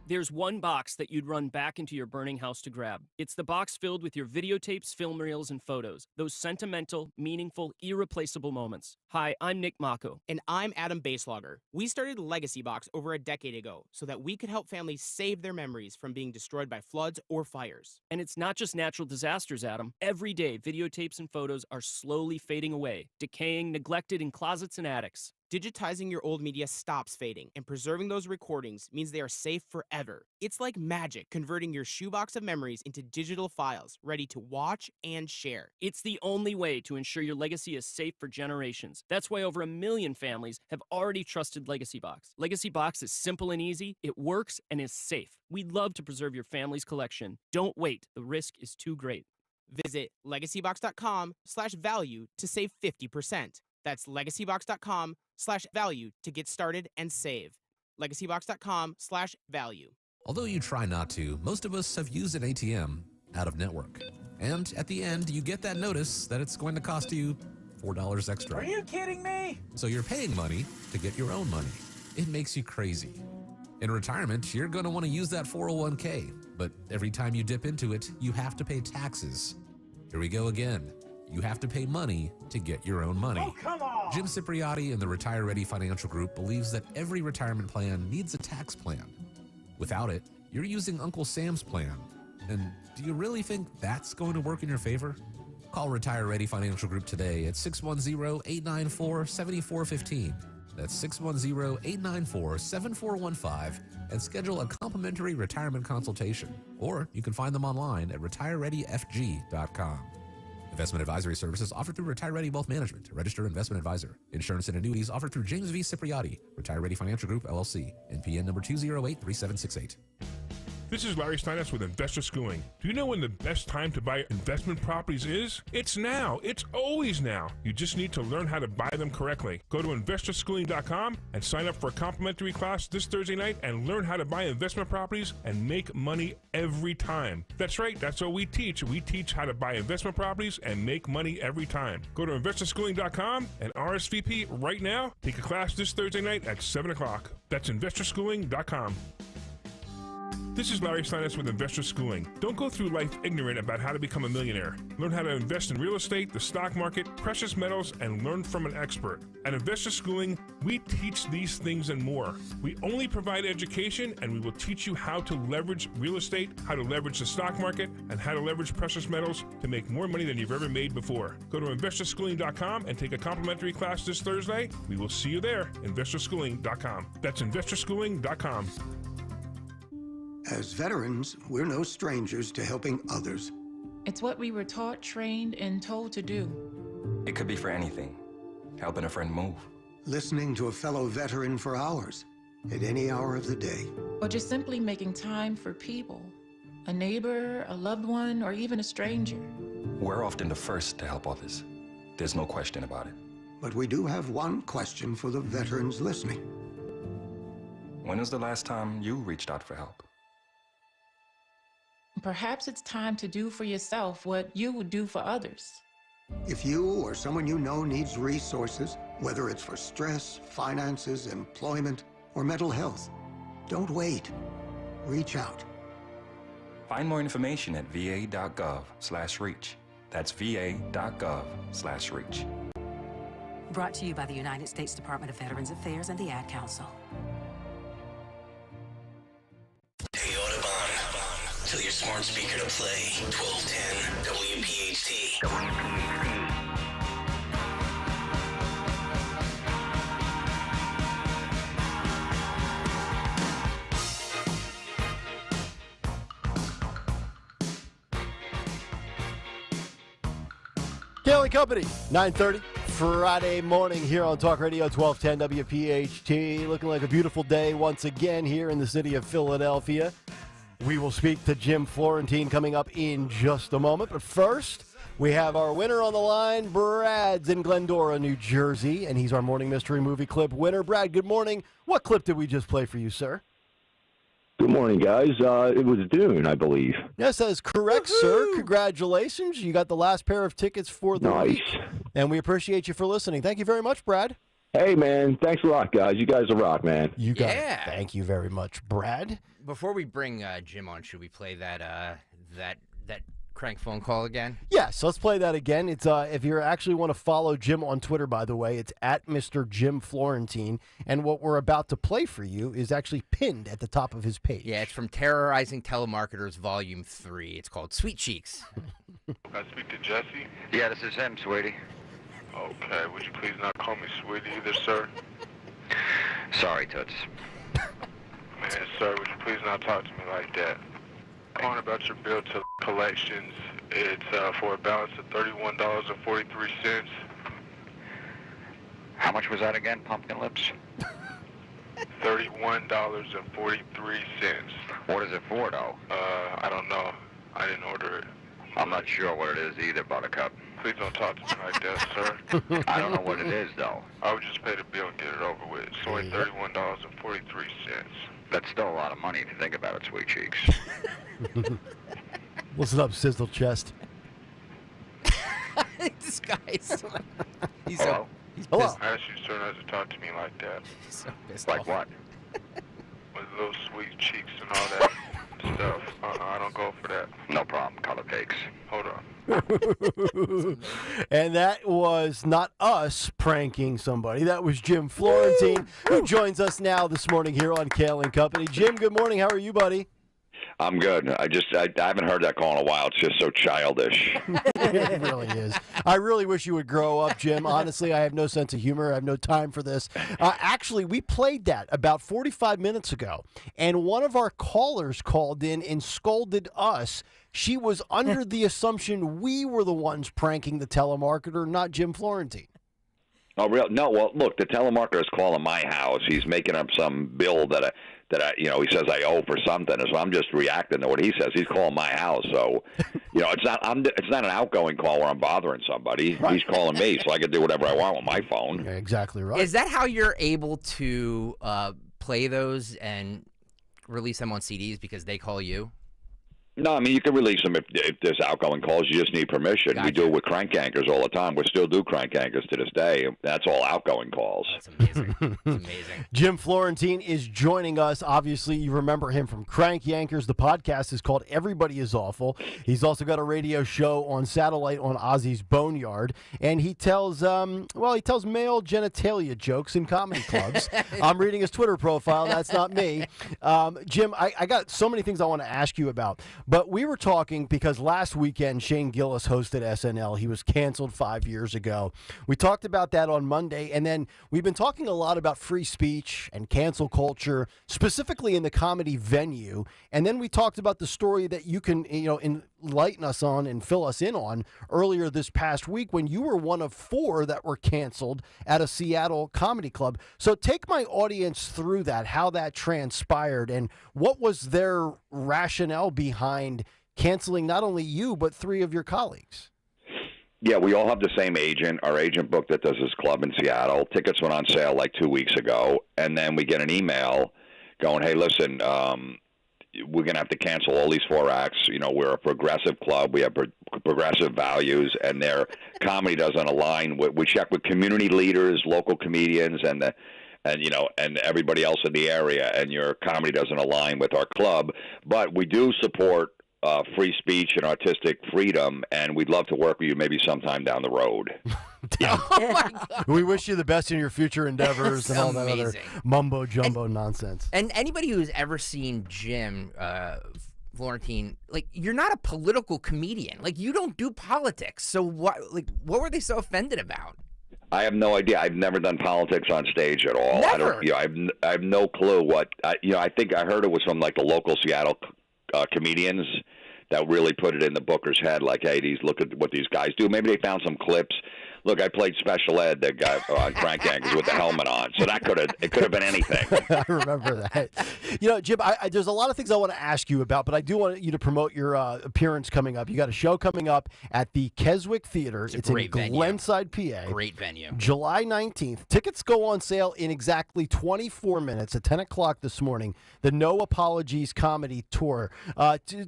There's one box that you'd run back into your burning house to grab. It's the box filled with your videotapes, film reels, and photos. Those sentimental, meaningful, irreplaceable moments. Hi, I'm Nick Mako. And I'm Adam Baselogger. We started Legacy Box over a decade ago so that we could help families save their memories from being destroyed by floods or fires. And it's not just natural disasters, Adam. Every day, videotapes and photos are slowly fading away, decaying, neglected in closets and attics. Digitizing your old media stops fading, and preserving those recordings means they are safe forever. It's like magic, converting your shoebox of memories into digital files, ready to watch and share. It's the only way to ensure your legacy is safe for generations. That's why over 1 million families have already trusted Legacy Box. Legacy Box is simple and easy, it works, and is safe. We'd love to preserve your family's collection. Don't wait, the risk is too great. Visit legacybox.com/value to save 50%. That's legacybox.com/value to get started and save. legacybox.com/value. Although you try not to, most of us have used an ATM out of network. And at the end, you get that notice that it's going to cost you $4 extra. Are you kidding me? So you're paying money to get your own money. It makes you crazy. In retirement, you're going to want to use that 401k, but every time you dip into it, you have to pay taxes. Here we go again. You have to pay money to get your own money. Oh, come on! Jim Cipriotti and the Retire Ready Financial Group believes that every retirement plan needs a tax plan. Without it, you're using Uncle Sam's plan. And do you really think that's going to work in your favor? Call Retire Ready Financial Group today at 610-894-7415. That's 610-894-7415 and schedule a complimentary retirement consultation. Or you can find them online at retirereadyfg.com. Investment advisory services offered through Retire Ready Wealth Management, a registered investment advisor. Insurance and annuities offered through James V. Cipriotti, Retire Ready Financial Group, LLC, NPN number 2083768. This is Larry Steiners with Investor Schooling. Do you know when the best time to buy investment properties is? It's now. It's always now. You just need to learn how to buy them correctly. Go to investorschooling.com and sign up for a complimentary class this Thursday night and learn how to buy investment properties and make money every time. That's right. That's what we teach. We teach how to buy investment properties and make money every time. Go to investorschooling.com and RSVP right now. Take a class this Thursday night at 7 o'clock. That's investorschooling.com. This is Larry Steiners with Investor Schooling. Don't go through life ignorant about how to become a millionaire. Learn how to invest in real estate, the stock market, precious metals, and learn from an expert. At Investor Schooling, we teach these things and more. We only provide education, and we will teach you how to leverage real estate, how to leverage the stock market, and how to leverage precious metals to make more money than you've ever made before. Go to investorschooling.com and take a complimentary class this Thursday. We will see you there, investorschooling.com. That's investorschooling.com. As veterans, we're no strangers to helping others. It's what we were taught, trained, and told to do. It could be for anything. Helping a friend move. Listening to a fellow veteran for hours, at any hour of the day. Or just simply making time for people. A neighbor, a loved one, or even a stranger. We're often the first to help others. There's no question about it. But we do have one question for the veterans listening. When was the last time you reached out for help? Perhaps it's time to do for yourself what you would do for others. If you or someone you know needs resources, whether it's for stress, finances, employment, or mental health, don't wait. Reach out. Find more information at va.gov/reach. That's va.gov/reach. Brought to you by the United States Department of Veterans Affairs and the Ad Council. Tell your smart speaker to play 1210 WPHT. WPHT. Kayal Company, 9:30, Friday morning here on Talk Radio 1210 WPHT. Looking like a beautiful day once again here in the city of Philadelphia. We will speak to Jim Florentine coming up in just a moment. But first, we have our winner on the line. Brad's in Glendora, New Jersey, and he's our Morning Mystery Movie Clip winner. Brad, good morning. What clip did we just play for you, sir? Good morning, guys. It was Dune, I believe. Yes, that is correct, sir. Congratulations. You got the last pair of tickets for the week. And we appreciate you for listening. Thank you very much, Brad. Hey, man. Thanks a lot, guys. You guys are rock, man. You got it. Thank you very much, Brad. Before we bring Jim on, should we play that crank phone call again? Yes, let's play that again. It's if you actually want to follow Jim on Twitter, by the way, it's at Mr. Jim Florentine. And what we're about to play for you is actually pinned at the top of his page. Yeah, it's from Terrorizing Telemarketers Volume 3. It's called Sweet Cheeks. Can I speak to Jesse? Yeah, this is him, sweetie. Okay, would you please not call me sweetie either, sir? Sorry, Toots. Man, sir, would you please not talk to me like that? Calling about your bill to collections. It's for a balance of $31.43. How much was that again, Pumpkin Lips? $31.43. What is it for, though? I don't know. I didn't order it. I'm not sure what it is either, Buttercup. Please don't talk to me like that, sir. I don't know what it is, though. I would just pay the bill and get it over with. It's only $31.43. That's still a lot of money if you think about it, Sweet Cheeks. Listen up, Sizzle Chest. This guy's he's Hello? He's Hello. pissed. I asked you, sir, not to talk to me like that. He's so pissed Like off. what? With those sweet cheeks and all that stuff. I don't go for that. No problem, color cakes. Hold on. And that was not us pranking somebody. That was Jim Florentine, who joins us now this morning here on Kayal Company. Jim, good morning. How are you, buddy? I'm good. I haven't heard that call in a while. It's just so childish. It really is. I really wish you would grow up, Jim. Honestly, I have no sense of humor. I have no time for this. Actually, we played that about 45 minutes ago, and one of our callers called in and scolded us. She was under the assumption we were the ones pranking the telemarketer, not Jim Florentine. Oh, real? No. Well, look, the telemarketer is calling my house. He's making up some bill that I, he says I owe for something. So I'm just reacting to what he says. He's calling my house, so it's not an outgoing call where I'm bothering somebody. Right. He's calling me, so I can do whatever I want with my phone. Yeah, exactly right. Is that how you're able to play those and release them on CDs because they call you? No, I mean, you can release them if there's outgoing calls. You just need permission. Gotcha. We do it with crank anchors all the time. We still do crank anchors to this day. That's all outgoing calls. That's amazing. That's amazing. Jim Florentine is joining us. Obviously, you remember him from Crank Yankers. The podcast is called Everybody is Awful. He's also got a radio show on satellite on Ozzy's Boneyard. And he tells, male genitalia jokes in comedy clubs. I'm reading his Twitter profile. That's not me. Jim, I got so many things I want to ask you about. But we were talking because last weekend Shane Gillis hosted SNL. He was canceled 5 years ago. We talked about that on Monday, and then we've been talking a lot about free speech and cancel culture, specifically in the comedy venue. And then we talked about the story that you can, enlighten us on and fill us in on earlier this past week when you were one of 4 that were canceled at a Seattle comedy club. So take my audience through that, how that transpired, and what was their rationale behind canceling not only you, but 3 of your colleagues. Yeah, we all have the same agent. Our agent booked it, does this club in Seattle. Tickets went on sale like 2 weeks ago. And then we get an email going, hey, listen, we're going to have to cancel all these 4 acts. We're a progressive club. We have progressive values, and their comedy doesn't align. We check with community leaders, local comedians, and everybody else in the area, and your comedy doesn't align with our club. But we do support free speech and artistic freedom, and we'd love to work with you maybe sometime down the road. Oh my God. We wish you the best in your future endeavors and all that other mumbo-jumbo nonsense. And anybody who's ever seen Jim Florentine, like, you're not a political comedian. Like, you don't do politics. So what were they so offended about? I have no idea. I've never done politics on stage at all. Never. I have no clue what. I think I heard it was from like the local Seattle comedians that really put it in the booker's head. Like, hey, look at what these guys do. Maybe they found some clips. Look, I played special ed, that guy on Crank Yankers with the helmet on. So it could have been anything. I remember that. Jim, there's a lot of things I want to ask you about, but I do want you to promote your appearance coming up. You got a show coming up at the Keswick Theater. It's in Glenside, PA. Great venue. July 19th. Tickets go on sale in exactly 24 minutes at 10 o'clock this morning. The No Apologies Comedy Tour.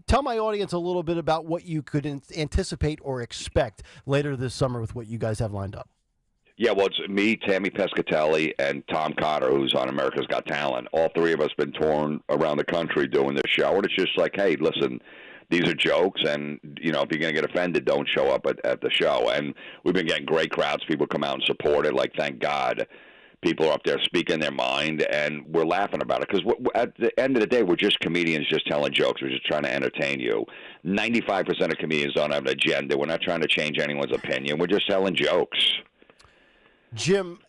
Tell my audience a little bit about what you could anticipate or expect later this summer with what you guys have lined up. Yeah, well, it's me, Tammy Pescatelli, and Tom Cotter, who's on America's Got Talent. All three of us been touring around the country doing this show, and it's just like, hey, listen, these are jokes, and, if you're going to get offended, don't show up at the show. And we've been getting great crowds. People come out and support it. Like, thank God people are up there speaking their mind, and we're laughing about it. Because at the end of the day, we're just comedians just telling jokes. We're just trying to entertain you. 95% of comedians don't have an agenda. We're not trying to change anyone's opinion. We're just telling jokes. Jim,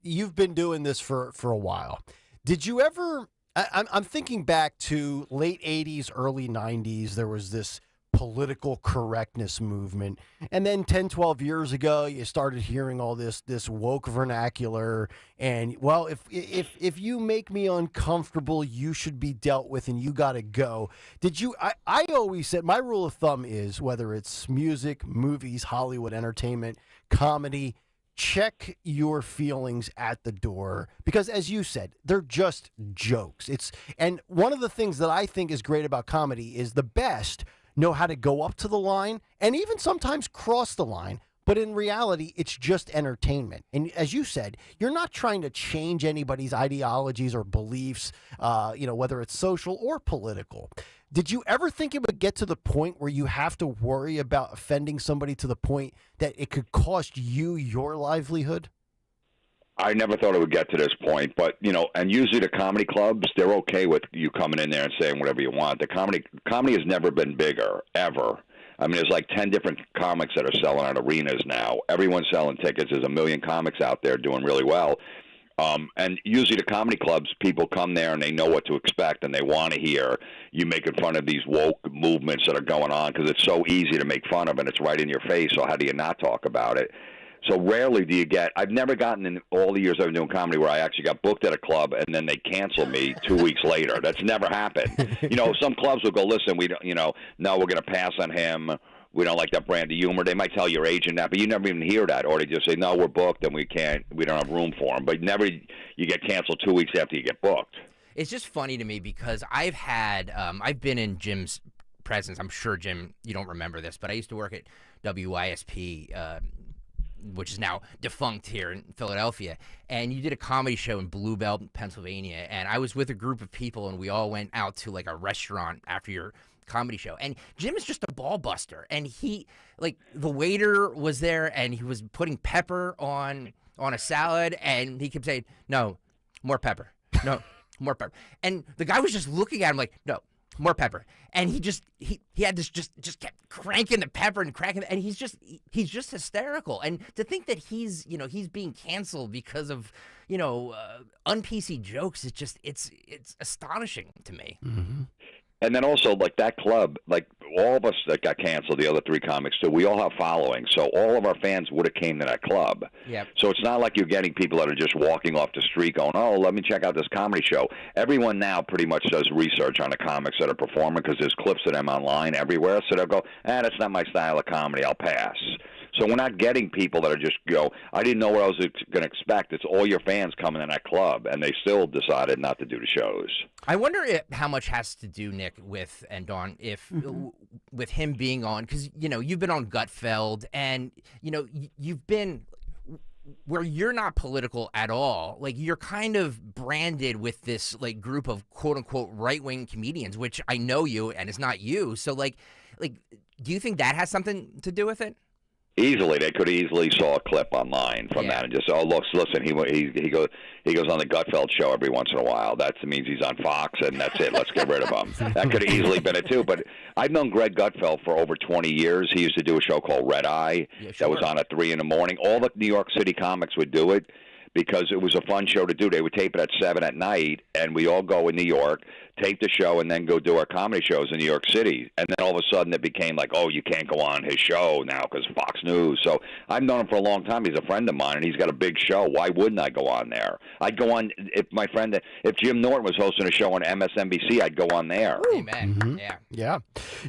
you've been doing this for a while. Did you ever... I'm thinking back to late 80s, early 90s. There was this political correctness movement. And then 10, 12 years ago, you started hearing all this woke vernacular. And, well, if you make me uncomfortable, you should be dealt with and you got to go. Did you... I always said my rule of thumb is whether it's music, movies, Hollywood entertainment, comedy, check your feelings at the door, because as you said, they're just jokes. And one of the things that I think is great about comedy is the best know how to go up to the line and even sometimes cross the line, but in reality, it's just entertainment. And as you said, you're not trying to change anybody's ideologies or beliefs, whether it's social or political. Did you ever think it would get to the point where you have to worry about offending somebody to the point that it could cost you your livelihood? I never thought it would get to this point, but, and usually the comedy clubs, they're okay with you coming in there and saying whatever you want. The comedy has never been bigger, ever. I mean, there's like 10 different comics that are selling out arenas now. Everyone's selling tickets. There's 1 million comics out there doing really well. And usually the comedy clubs, people come there and they know what to expect and they want to hear you making fun of these woke movements that are going on, because it's so easy to make fun of and it's right in your face, so how do you not talk about it? So rarely do you get – I've never gotten in all the years I've been doing comedy where I actually got booked at a club and then they cancel me 2 weeks later. That's never happened. Some clubs will go, listen, we don't, no, we're going to pass on him. We don't like that brand of humor. They might tell your agent that, but you never even hear that. Or they just say, no, we're booked and we don't have room for him. But never you get canceled 2 weeks after you get booked. It's just funny to me because I've been in Jim's presence. I'm sure, Jim, you don't remember this, but I used to work at WISP, which is now defunct here in Philadelphia, and you did a comedy show in Blue Bell, Pennsylvania, and I was with a group of people, and we all went out to like a restaurant after your comedy show, and Jim is just a ball buster, and the waiter was there, and he was putting pepper on a salad, and he kept saying, no, more pepper, no, more pepper, and the guy was just looking at him like, no, more pepper. And he had this just kept cranking the pepper and cracking, and he's just hysterical. And to think that he's being canceled because of un-PC jokes, it's astonishing to me. Mm-hmm. And then also, like, that club, like, all of us that got canceled, the other three comics too, we all have following. So all of our fans would have came to that club. Yep. So it's not like you're getting people that are just walking off the street going, oh, let me check out this comedy show. Everyone now pretty much does research on the comics that are performing because there's clips of them online everywhere. So they'll go, that's not my style of comedy, I'll pass. So we're not getting people that are just I didn't know what I was going to expect. It's all your fans coming in that club, and they still decided not to do the shows. I wonder how much has to do, Nick, with and Dawn, with him being on, because you've been on Gutfeld, and you've been where you're not political at all. Like, you're kind of branded with this like group of quote unquote right wing comedians, which I know you, and it's not you. So like, do you think that has something to do with it? Easily, they could easily saw a clip online from that and just, oh, look, listen, he goes on the Gutfeld show every once in a while. That means he's on Fox, and that's it. Let's get rid of him. That could have easily been it too. But I've known Greg Gutfeld for over 20 years. He used to do a show called Red Eye that was on at 3 in the morning. All the New York City comics would do it because it was a fun show to do. They would tape it at 7 at night, and we all go in New York, tape the show, and then go do our comedy shows in New York City. And then all of a sudden it became like, oh, you can't go on his show now because Fox News. So I've known him for a long time. He's a friend of mine, and he's got a big show. Why wouldn't I go on there? I'd go on if Jim Norton was hosting a show on MSNBC, I'd go on there. Amen. Mm-hmm. Yeah.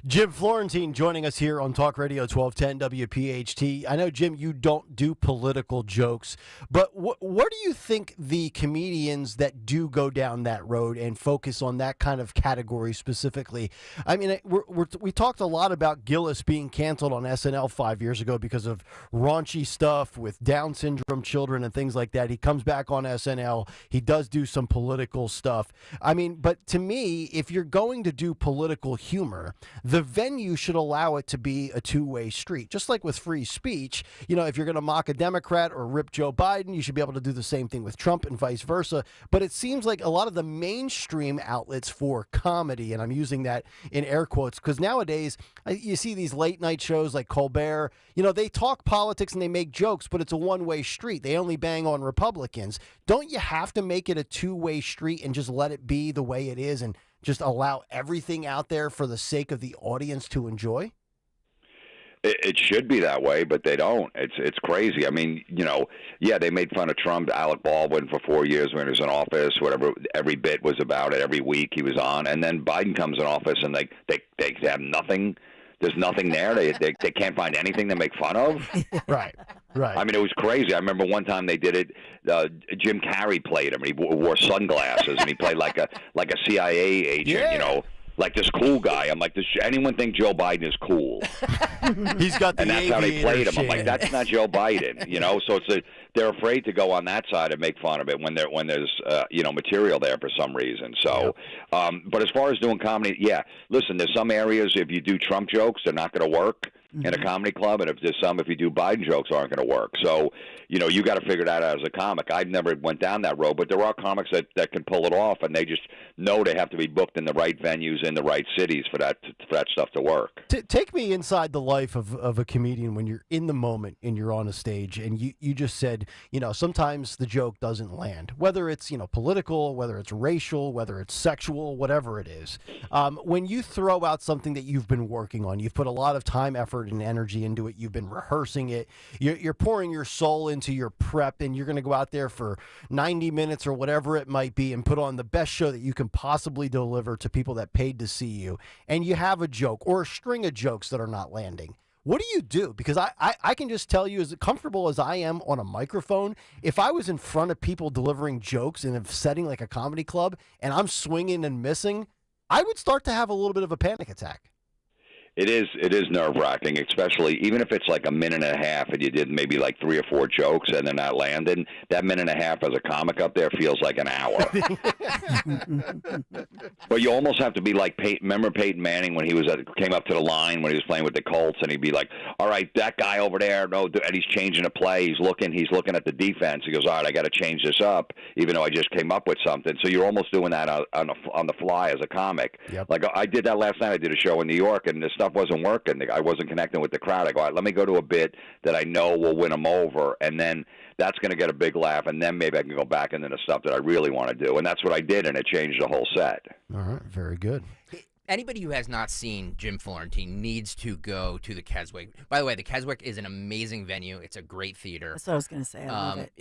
Jim Florentine joining us here on Talk Radio 1210 WPHT. I know, Jim, you don't do political jokes, but what do you think the comedians that do go down that road and focus on that kind of category specifically? I mean, we talked a lot about Gillis being canceled on SNL 5 years ago because of raunchy stuff with Down syndrome children and things like that. He comes back on SNL. He does do some political stuff. I mean, but to me, if you're going to do political humor, the venue should allow it to be a two-way street. Just like with free speech, you know, if you're going to mock a Democrat or rip Joe Biden, you should be able to do the same thing with Trump and vice versa. But it seems like a lot of the mainstream outlets for comedy, and I'm using that in air quotes, because nowadays you see these late night shows like Colbert, you know, they talk politics and they make jokes, but it's a one-way street. They only bang on Republicans. Don't you have to make it a two-way street and just let it be the way it is and just allow everything out there for the sake of the audience to enjoy? It should be that way, but they don't. It's crazy. I mean, you know, yeah, they made fun of Trump, Alec Baldwin for 4 years when he was in office. Whatever, every bit was about it. Every week he was on, and then Biden comes in office, and they have nothing. There's nothing there. They can't find anything to make fun of. Right. I mean, it was crazy. I remember one time they did it. Jim Carrey played him. And he wore sunglasses, and he played like a CIA agent. You know. Like this cool guy. I'm like, does anyone think Joe Biden is cool? He's got the and that's how they played him. I'm like, shit. that's not Joe Biden, you know. So they're afraid to go on that side and make fun of it when there's you know, material there for some reason. So, but as far as doing comedy, yeah, listen, there's some areas if you do Trump jokes, they're not going to work in a comedy club, and if you do Biden jokes, aren't going to work. So, you know, you got to figure that out as a comic. I never went down that road, but there are comics that can pull it off, and they just know they have to be booked in the right venues in the right cities for that stuff to work. Take me inside the life of a comedian when you're in the moment and you're on a stage, and you just said, you know, sometimes the joke doesn't land, whether it's, you know, political, whether it's racial, whether it's sexual, whatever it is. When you throw out something that you've been working on, you've put a lot of time, effort, and energy into it, you've been rehearsing it, you're pouring your soul into your prep, and you're going to go out there for 90 minutes or whatever it might be and put on the best show that you can possibly deliver to people that paid to see you, and you have a joke or a string of jokes that are not landing. What do you do? Because I can just tell you, as comfortable as I am on a microphone, if I was in front of people delivering jokes in a setting like a comedy club and I'm swinging and missing, I would start to have a little bit of a panic attack. It is nerve-wracking, especially even if it's like a minute and a half and you did maybe like 3 or 4 jokes and they're not landing. That minute and a half as a comic up there feels like an hour. But you almost have to be like remember Peyton Manning when he came up to the line when he was playing with the Colts, and he'd be like, all right, that guy over there, no, and he's changing a play. He's looking at the defense. He goes, all right, I got to change this up, even though I just came up with something. So you're almost doing that on the fly as a comic. Yep. Like I did that last night. I did a show in New York, and this stuff wasn't working. I wasn't connecting with the crowd. I go, all right, let me go to a bit that I know will win them over, and then that's going to get a big laugh, and then maybe I can go back into the stuff that I really want to do. And that's what I did, and it changed the whole set. All right, very good. Anybody who has not seen Jim Florentine needs to go to the Keswick. By the way, the Keswick is an amazing venue. It's a great theater. That's what I was going to say. I love it.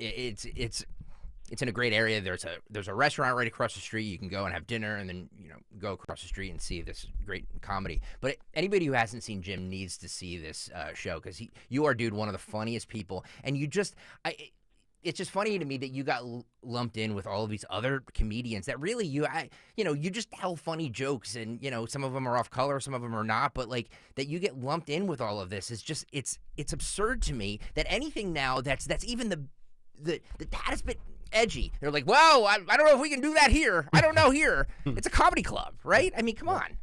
It's in a great area. There's a restaurant right across the street. You can go and have dinner, and then go across the street and see this great comedy. But anybody who hasn't seen Jim needs to see this show, because you are, dude, one of the funniest people, and it's just funny to me that you got lumped in with all of these other comedians that really you just tell funny jokes, and some of them are off color, some of them are not, but like that you get lumped in with all of this is just it's absurd to me that anything now that's even the tattest bit edgy, they're like, well, I don't know if we can do that here. I don't know here. It's a comedy club, right? I mean, come on.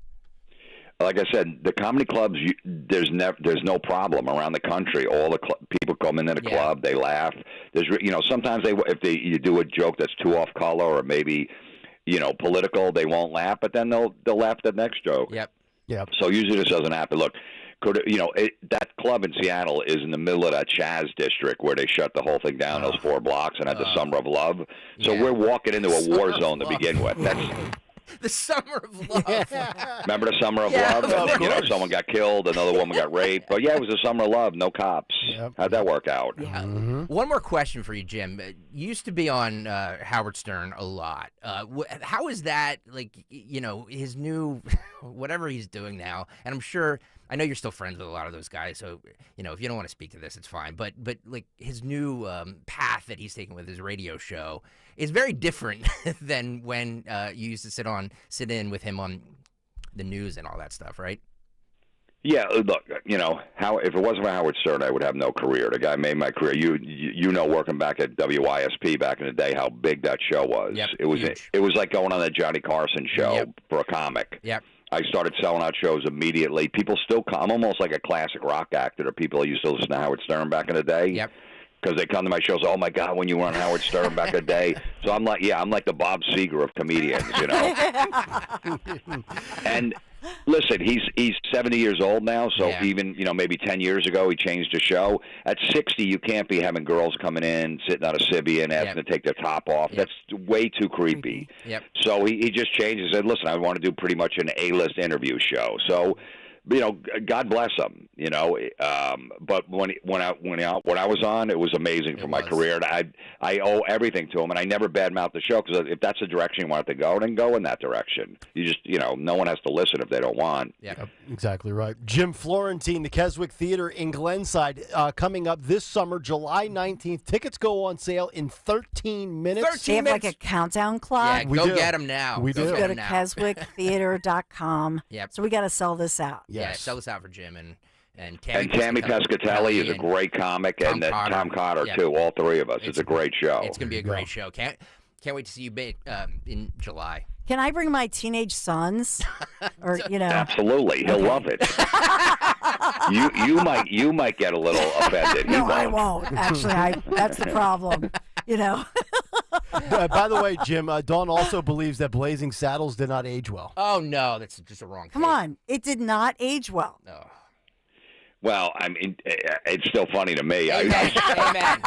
like I said, the comedy clubs, there's no problem around the country. All the people come into the club, they laugh. There's, sometimes you do a joke that's too off color or maybe, political, they won't laugh, but then they'll laugh at the next joke. Yep. So usually this doesn't happen. Look, that club in Seattle is in the middle of that Chaz district where they shut the whole thing down, those 4 blocks, and had the Summer of Love. So we're walking into a war zone to begin with. That's the Summer of Love. Remember the Summer of Love? And then, someone got killed, another woman got raped. But yeah, it was the Summer of Love, no cops. Yep. How'd that work out? Yeah. One more question for you, Jim. You used to be on Howard Stern a lot. How is that, his new, whatever he's doing now? And I'm sure, I know you're still friends with a lot of those guys, so, if you don't want to speak to this, it's fine. But his new path that he's taking with his radio show is very different than when you used to sit in with him on the news and all that stuff, right? Yeah, look, if it wasn't for Howard Stern, I would have no career. The guy made my career. You know, working back at WYSP back in the day, how big that show was. Yep, it was like going on the Johnny Carson show for a comic. Yep. I started selling out shows immediately. People still come. I'm almost like a classic rock actor to people who used to listen to Howard Stern back in the day. Yep. Because they come to my shows, oh my God, when you were on Howard Stern back in the day. So I'm like the Bob Seger of comedians, And listen, he's 70 years old now, so even, maybe 10 years ago he changed the show. At 60, you can't be having girls coming in, sitting on a Sybian, asking to take their top off. That's way too creepy. Yep. So he just changed and said, listen, I want to do pretty much an A-list interview show. So, God bless him, but when I was on, it was amazing for my career. And I owe everything to him, and I never badmouth the show, because if that's the direction you want it to go, then go in that direction. You just, no one has to listen if they don't want. Yeah, exactly right. Jim Florentine, the Keswick Theater in Glenside, coming up this summer, July 19th. Tickets go on sale in 13 minutes. They have like a countdown clock. Yeah, go get them now. We do. Go to keswicktheater.com. Yep. So we got to sell this out. Yeah, sell this out for Jim and Tammy Pescatelli is a great comic, and Tom Cotter too. All 3 of us. It's a great show. It's gonna be a great show. Can't wait to see you in July. Can I bring my teenage sons? Or Absolutely, he'll love it. you might get a little offended. No, I won't. Actually, that's the problem. By the way, Jim, Dawn also believes that Blazing Saddles did not age well. Oh no, that's just a wrong. Come on, it did not age well. No. Well, I mean, it's still funny to me. Amen. Amen.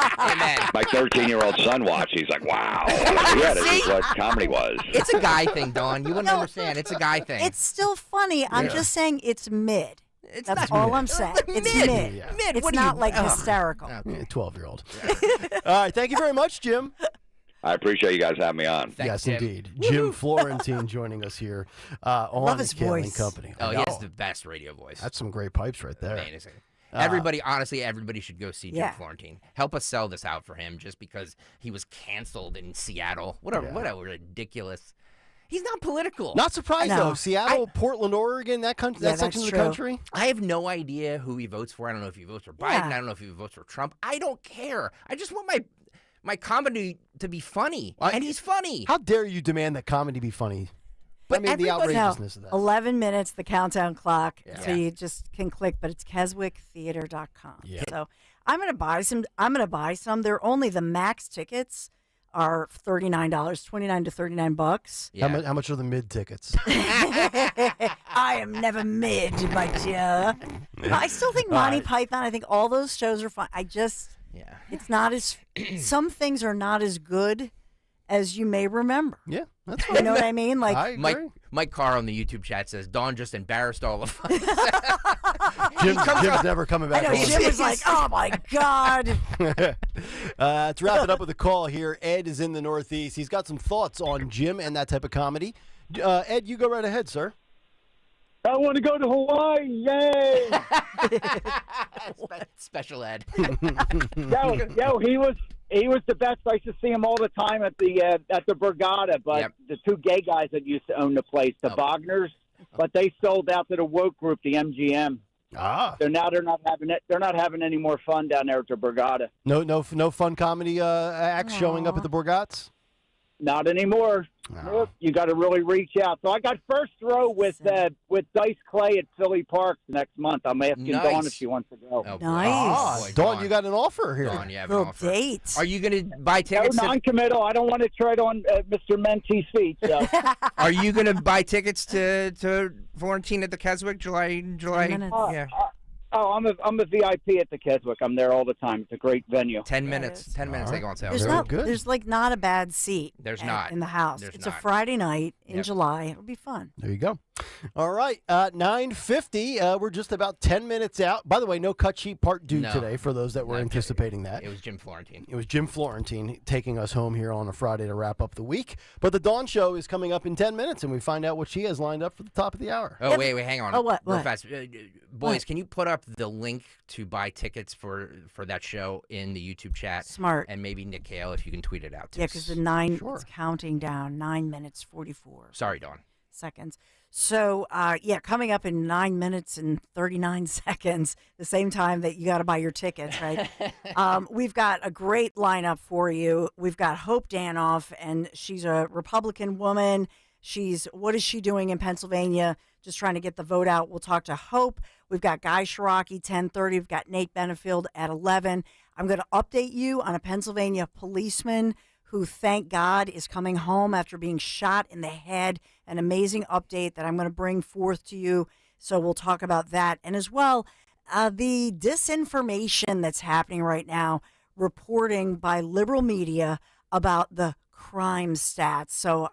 My 13-year-old son watched. He's like, wow. Yeah, this is what comedy was. It's a guy thing, Dawn. You wouldn't understand. It's a guy thing. It's still funny. I'm just saying it's mid. That's all I'm saying. It's mid. Yeah. Mid. It's not like hysterical. 12-year-old. All right, thank you very much, Jim. I appreciate you guys having me on. Thanks, Jim. Indeed. Jim Florentine joining us here on Love the his Kayal voice. Company. Oh, he has the best radio voice. That's some great pipes right there. Amazing. Everybody should go see Jim Yeah. Florentine. Help us sell this out for him just because he was canceled in Seattle. What a ridiculous. He's not political. Not surprised, No. though. Seattle, Portland, Oregon, that section of the true. country. I have no idea who he votes for. I don't know if he votes for Biden. Yeah. I don't know if he votes for Trump. I don't care. I just want my comedy to be funny, and he's funny. How dare you demand that comedy be funny? But I mean, the outrageousness of that. 11 minutes, the countdown clock. Yeah. So you just can click, but it's keswicktheater.com. Yeah. So I'm gonna buy some. They're only the max tickets are $39, $29 to $39. Yeah. How much are the mid tickets? I am never mid, my dear. I still think Monty Python. I think all those shows are fun. It's not as some things are not as good as you may remember. Yeah, that's You know what I mean? Like I agree. Mike Carr on the YouTube chat says Dawn just embarrassed all of us. Jim's never coming back. I know on. Jim was like, "Oh my God." Let's wrap it up with a call here. Ed is in the Northeast. He's got some thoughts on Jim and that type of comedy. Ed, you go right ahead, sir. I want to go to Hawaii. Yay! Special Ed. Yo, he was the best. I used to see him all the time at the Borgata, but the 2 gay guys that used to own the place, the Wagners, but they sold out to the woke group, the MGM. So now they're not having it. They're not having any more fun down there at the Borgata. No fun comedy acts showing up at the Borgats? Not anymore. Nope. You got to really reach out. So I got first row with Dice Clay at Philly Park next month. I'm asking Dawn if she wants to go. Oh, Nice. Dawn, you got an offer here. Dawn, you have an offer. Are you going to buy tickets? No, non-committal. I don't want to tread on Mr. Mentie's feet. So. Are you going to buy tickets to Florentine at the Keswick, July? Yeah. I'm a VIP at the Keswick. I'm there all the time. It's a great venue. 10 minutes. 10 minutes they go on sale. There's not a bad seat. There's not in the house. It's a Friday night in July. It'll be fun. There you go. All right, 9:50. We're just about 10 minutes out. By the way, no cut sheet part due today for those that were anticipating that. It was Jim Florentine. It was Jim Florentine taking us home here on a Friday to wrap up the week. But the Dawn Show is coming up in 10 minutes, and we find out what she has lined up for the top of the hour. Oh, wait, hang on. Oh, what? Real fast. Boys, can you put up the link to buy tickets for that show in the YouTube chat? Smart. And maybe Nick Kayal, if you can tweet it out to us. Yeah, because the 9 is counting down. 9 minutes, 44. Sorry, Dawn. Seconds. So, coming up in 9 minutes and 39 seconds, the same time that you got to buy your tickets, right? We've got a great lineup for you. We've got Hope Danoff, and she's a Republican woman. What is she doing in Pennsylvania? Just trying to get the vote out. We'll talk to Hope. We've got Guy Shiraki, 10:30. We've got Nate Benefield at 11. I'm going to update you on a Pennsylvania policeman who, thank God, is coming home after being shot in the head. An amazing update that I'm going to bring forth to you. So we'll talk about that. And as well, the disinformation that's happening right now, reporting by liberal media about the crime stats. So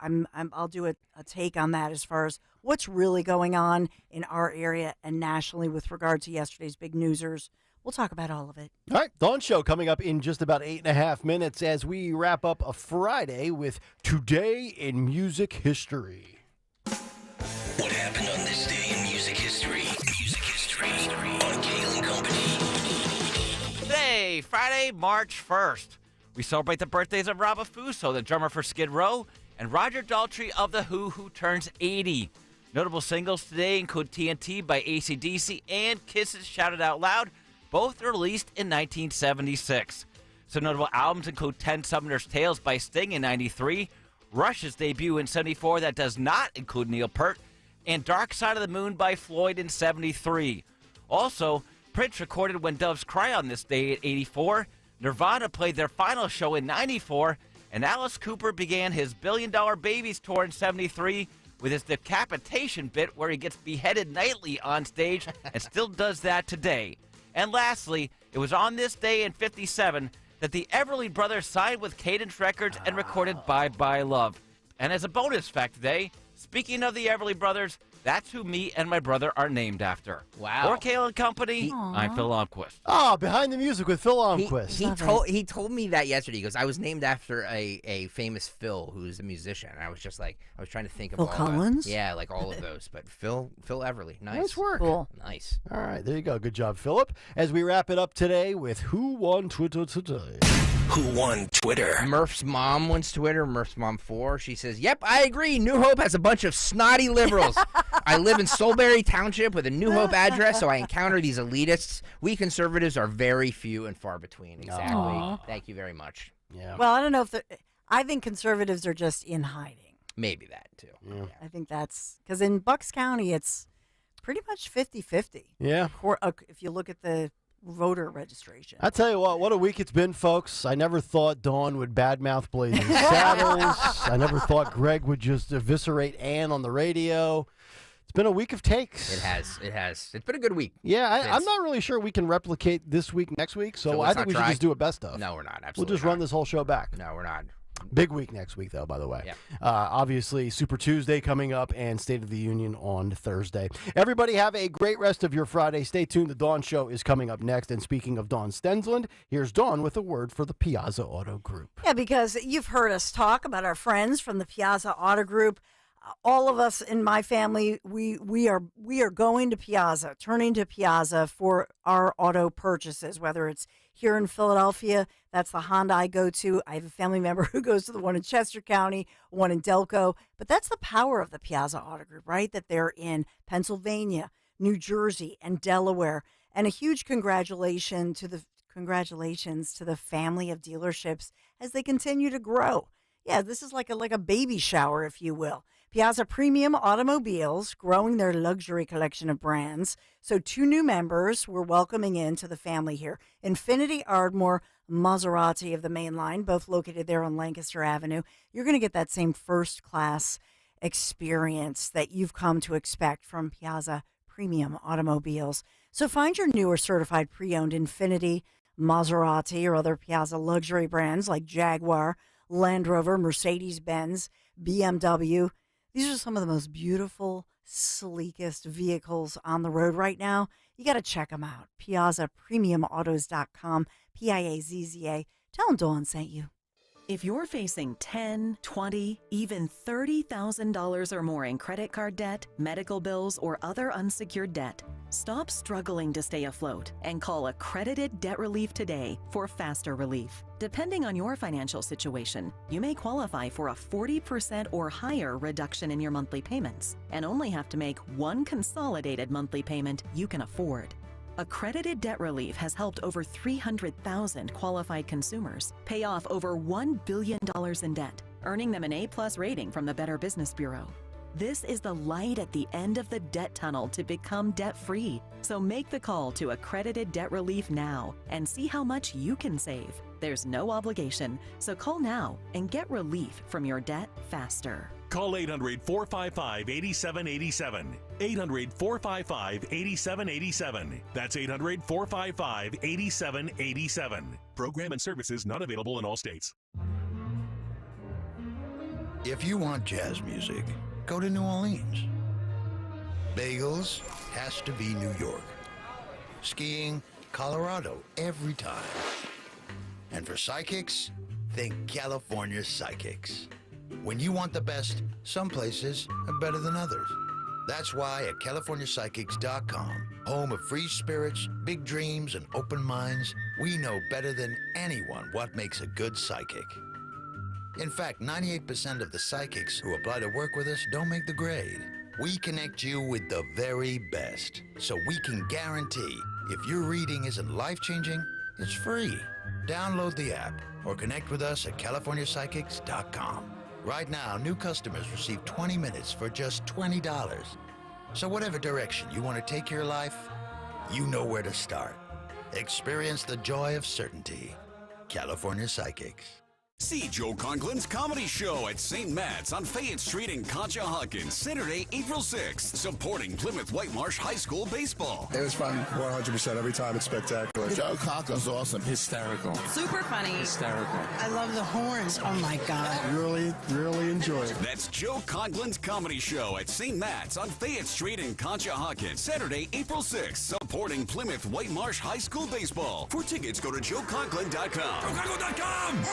I'll do a take on that as far as what's really going on in our area and nationally with regard to yesterday's big newsers. We'll talk about all of it. All right, Dawn Show coming up in just about 8.5 minutes as we wrap up a Friday with Today in Music History. What happened on this day in music history? Music history on Kayal and Company. Today, Friday, March 1st, we celebrate the birthdays of Rob Affuso, the drummer for Skid Row, and Roger Daltrey of The who turns 80. Notable singles today include TNT by AC/DC and Kisses Shouted Out Loud, both released in 1976. Some notable albums include 10 Summoner's Tales by Sting in 93, Rush's debut in 74 that does not include Neil Peart, and Dark Side of the Moon by Floyd in 73. Also, Prince recorded When Doves Cry on this day in 84, Nirvana played their final show in 94, and Alice Cooper began his Billion Dollar Babies tour in 73 with his decapitation bit where he gets beheaded nightly on stage and still does that today. And lastly, it was on this day in 57 that the Everly Brothers signed with Cadence Records and recorded Bye Bye Love. And as a bonus fact today, speaking of the Everly Brothers, that's who me and my brother are named after. Wow. For Kayal and Company, I'm Phil Almquist. Ah, Behind the Music with Phil Almquist. He told me that yesterday. He goes, I was named after a famous Phil who's a musician. And I was just like, I was trying to think of Phil all Collins? Yeah, like all of those. But Phil Everly. Nice work. Cool. Nice. All right, there you go. Good job, Philip. As we wrap it up today with Who Won Twitter Today? Who won Twitter? Murph's mom wins Twitter. Murph's mom 4. She says, yep, I agree. New Hope has a bunch of snotty liberals. I live in Soulberry Township with a New Hope address, so I encounter these elitists. We conservatives are very few and far between. Exactly. Aww. Thank you very much. Yeah. Well, I don't know if I think conservatives are just in hiding. Maybe that, too. Yeah. I think that's because in Bucks County, it's pretty much 50-50. Yeah. If you look at the voter registration. I tell you what a week it's been, folks. I never thought Dawn would badmouth Blazing Saddles. I never thought Greg would just eviscerate Ann on the radio. It's been a week of takes. It has. It's been a good week. Yeah, I'm not really sure we can replicate this week next week, so I think we should just do a best of. No, we're not. Absolutely We'll just run this whole show back. No, we're not. Big week next week, though, by the way. Yeah. Obviously, Super Tuesday coming up and State of the Union on Thursday. Everybody have a great rest of your Friday. Stay tuned. The Dawn Show is coming up next. And speaking of Dawn Stensland, here's Dawn with a word for the Piazza Auto Group. Yeah, because you've heard us talk about our friends from the Piazza Auto Group. All of us in my family, we are going to Piazza, turning to Piazza for our auto purchases, whether it's here in Philadelphia. That's the Honda I go to. I have a family member who goes to the one in Chester County, one in Delco. But that's the power of the Piazza Auto Group, right? That they're in Pennsylvania, New Jersey, and Delaware. And a huge congratulations to the family of dealerships as they continue to grow. Yeah, this is like a baby shower, if you will. Piazza Premium Automobiles, growing their luxury collection of brands. So 2 new members we're welcoming into the family here. Infiniti, Ardmore, Maserati of the main line, both located there on Lancaster Avenue. You're going to get that same first-class experience that you've come to expect from Piazza Premium Automobiles. So find your new or certified pre-owned Infiniti, Maserati, or other Piazza luxury brands like Jaguar, Land Rover, Mercedes-Benz, BMW. These are some of the most beautiful, sleekest vehicles on the road right now. You got to check them out. PiazzaPremiumAutos.com, Piazza. Tell them Dawn sent you. If you're facing $10,000, $20,000, even $30,000 or more in credit card debt, medical bills, or other unsecured debt, stop struggling to stay afloat and call Accredited Debt Relief today for faster relief. Depending on your financial situation, you may qualify for a 40% or higher reduction in your monthly payments and only have to make one consolidated monthly payment you can afford. Accredited Debt Relief has helped over 300,000 qualified consumers pay off over $1 billion in debt, earning them an A+ rating from the Better Business Bureau. This is the light at the end of the debt tunnel to become debt-free. So make the call to Accredited Debt Relief now and see how much you can save. There's no obligation, so call now and get relief from your debt faster. Call 800-455-8787. 800-455-8787. That's 800-455-8787. Program and services not available in all states. If you want jazz music, go to New Orleans. Bagels has to be New York. Skiing, Colorado, every time. And for psychics, think California Psychics. When you want the best, some places are better than others. That's why at CaliforniaPsychics.com, home of free spirits, big dreams, and open minds, we know better than anyone what makes a good psychic. In fact, 98% of the psychics who apply to work with us don't make the grade. We connect you with the very best, so we can guarantee if your reading isn't life-changing, it's free. Download the app or connect with us at CaliforniaPsychics.com. Right now, new customers receive 20 minutes for just $20. So whatever direction you want to take your life, you know where to start. Experience the joy of certainty. California Psychics. See Joe Conklin's Comedy Show at St. Matt's on Fayette Street in Conshohocken, Saturday, April 6th, supporting Plymouth Whitemarsh High School baseball. It was fun, 100%. Every time it's spectacular. Joe Conklin's awesome. Hysterical. Super funny. Hysterical. I love the horns. Oh, my God. Really enjoy it. That's Joe Conklin's Comedy Show at St. Matt's on Fayette Street in Conshohocken, Saturday, April 6th, supporting Plymouth Whitemarsh High School baseball. For tickets, go to joeconklin.com. JoeConklin.com!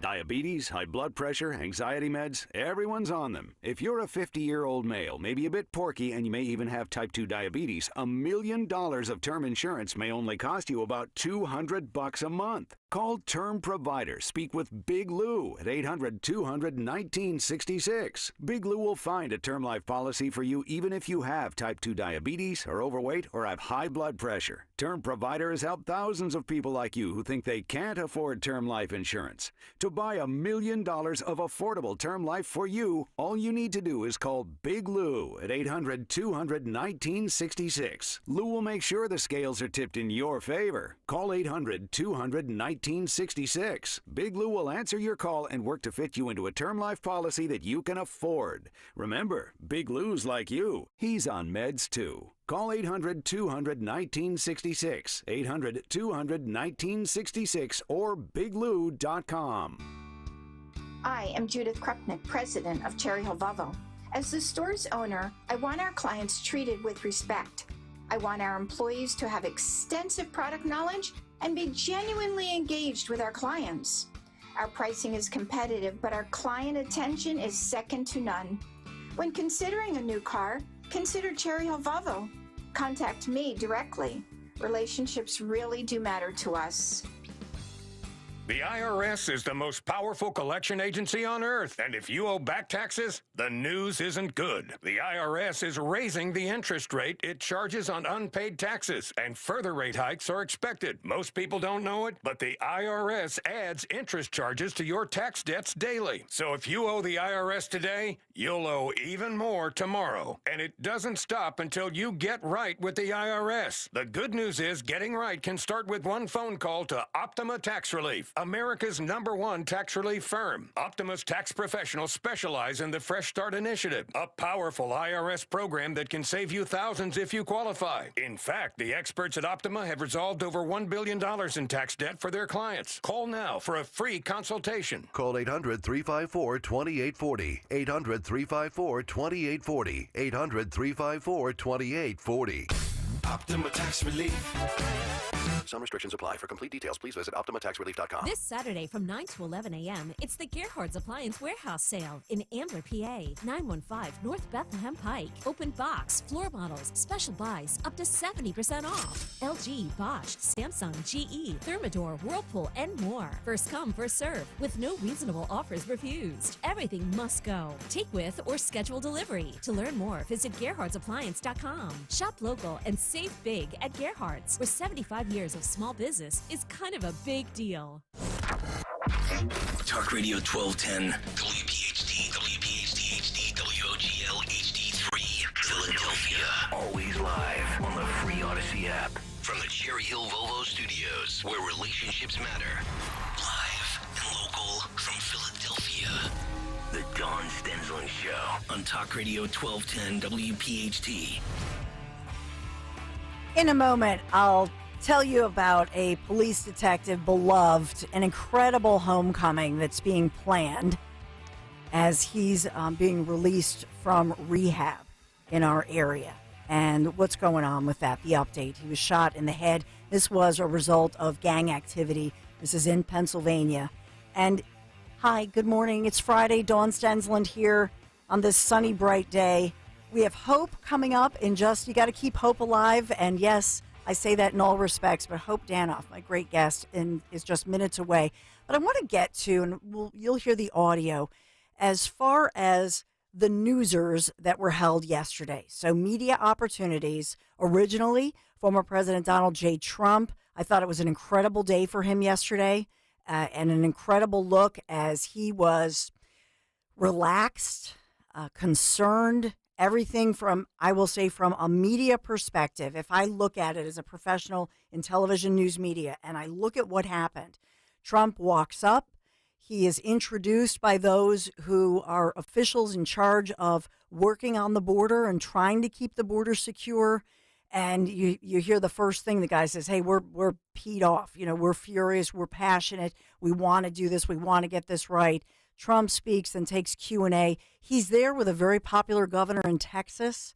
Diabetes, high blood pressure, anxiety meds, everyone's on them. If you're a 50-year-old male, maybe a bit porky, and you may even have type 2 diabetes, $1 million of term insurance may only cost you about $200 a month. Call Term Provider. Speak with Big Lou at 800-200-1966. Big Lou will find a term life policy for you even if you have type 2 diabetes, are overweight, or have high blood pressure. Term Provider has helped thousands of people like you who think they can't afford term life insurance. To buy $1 million of affordable term life for you, all you need to do is call Big Lou at 800-200-1966. Lou will make sure the scales are tipped in your favor. Call 800-200-1966. Big Lou will answer your call and work to fit you into a term life policy that you can afford. Remember, Big Lou's like you. He's on meds too. Call 800-200-1966, 800-200-1966, or biglou.com. I am Judith Krupnick, president of Cherry Hill Volvo. As the store's owner, I want our clients treated with respect. I want our employees to have extensive product knowledge and be genuinely engaged with our clients. Our pricing is competitive, but our client attention is second to none. When considering a new car, consider Cherry Hill Volvo. Contact me directly. Relationships really do matter to us. The IRS is the most powerful collection agency on earth, and if you owe back taxes, the news isn't good. The IRS is raising the interest rate it charges on unpaid taxes, and further rate hikes are expected. Most people don't know it, but the IRS adds interest charges to your tax debts daily. So if you owe the IRS today, you'll owe even more tomorrow. And it doesn't stop until you get right with the IRS. The good news is getting right can start with one phone call to Optima Tax Relief, America's #1 tax relief firm. Optima's tax professionals specialize in the Fresh Start Initiative, a powerful IRS program that can save you thousands if you qualify. In fact, the experts at Optima have resolved over $1 billion in tax debt for their clients. Call now for a free consultation. Call 800-354-2840. 800-354-2840. 800-354-2840. Optima Tax Relief. Some restrictions apply. For complete details, please visit OptimaTaxRelief.com. This Saturday from 9 to 11 a.m., it's the Gerhardt's Appliance Warehouse Sale in Ambler, PA, 915 North Bethlehem Pike. Open box, floor models, special buys, up to 70% off. LG, Bosch, Samsung, GE, Thermador, Whirlpool, and more. First come, first serve, with no reasonable offers refused. Everything must go. Take with or schedule delivery. To learn more, visit Gerhardt'sAppliance.com. Shop local and save big at Gerhardt's, where 75 years of small business is kind of a big deal. Talk Radio 1210, WPHT, WPHT HD, WOGL HD3, Philadelphia. Always live on the free Odyssey app. From the Cherry Hill Volvo Studios, where relationships matter. Live and local from Philadelphia. The Dawn Stensland Show on Talk Radio 1210, WPHT. In a moment, I'll tell you about a police detective beloved, an incredible homecoming that's being planned as he's being released from rehab in our area. And what's going on with that, the update. He was shot in the head. This was a result of gang activity. This is in Pennsylvania. And hi, good morning. It's Friday. Dawn Stensland here on this sunny, bright day. We have hope coming up in just, you got to keep hope alive. And yes, I say that in all respects, but Hope Danoff, my great guest, is just minutes away. But I want to get to, and you'll hear the audio, as far as the newsers that were held yesterday. So media opportunities. Originally, former President Donald J. Trump, I thought it was an incredible day for him yesterday, and an incredible look as he was relaxed, concerned, everything from, I will say, from a media perspective. If I look at it as a professional in television news media and I look at what happened, Trump walks up. He is introduced by those who are officials in charge of working on the border and trying to keep the border secure. And you hear the first thing the guy says, hey, we're peed off. You know, we're furious. We're passionate. We want to do this. We want to get this right. Trump speaks and takes Q&A. He's there with a very popular governor in Texas.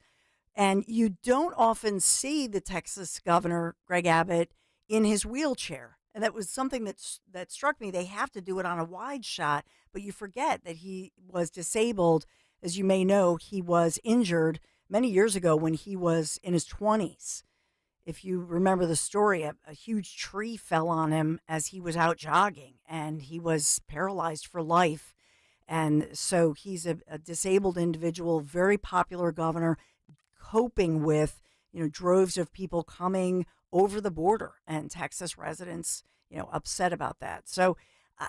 And you don't often see the Texas governor, Greg Abbott, in his wheelchair. And that was something that struck me. They have to do it on a wide shot, but you forget that he was disabled. As you may know, he was injured many years ago when he was in his 20s. If you remember the story, a huge tree fell on him as he was out jogging, and he was paralyzed for life. And so he's a disabled individual, very popular governor, coping with, droves of people coming over the border, and Texas residents, upset about that. So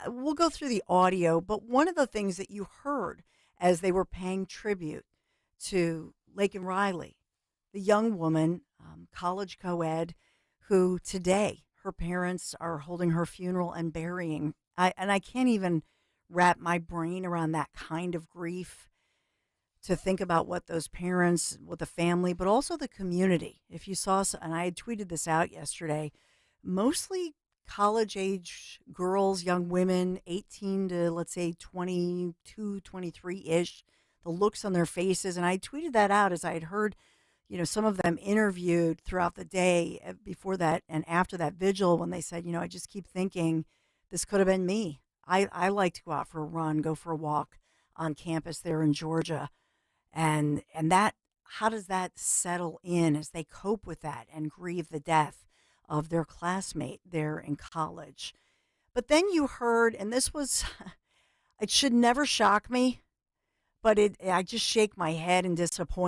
we'll go through the audio, but one of the things that you heard as they were paying tribute to Laken Riley, the young woman, college co-ed, who today her parents are holding her funeral and burying. I can't even wrap my brain around that kind of grief, to think about what those parents, what the family, but also the community. If you saw, and I had tweeted this out yesterday, mostly college-age girls, young women, 18 to, let's say, 22, 23-ish, the looks on their faces. And I tweeted that out as I had heard, some of them interviewed throughout the day before that and after that vigil, when they said, I just keep thinking this could have been me. I like to go out for a run, go for a walk on campus there in Georgia. And that, how does that settle in as they cope with that and grieve the death of their classmate there in college? But then you heard, and this was, it should never shock me, but I just shake my head in disappointment.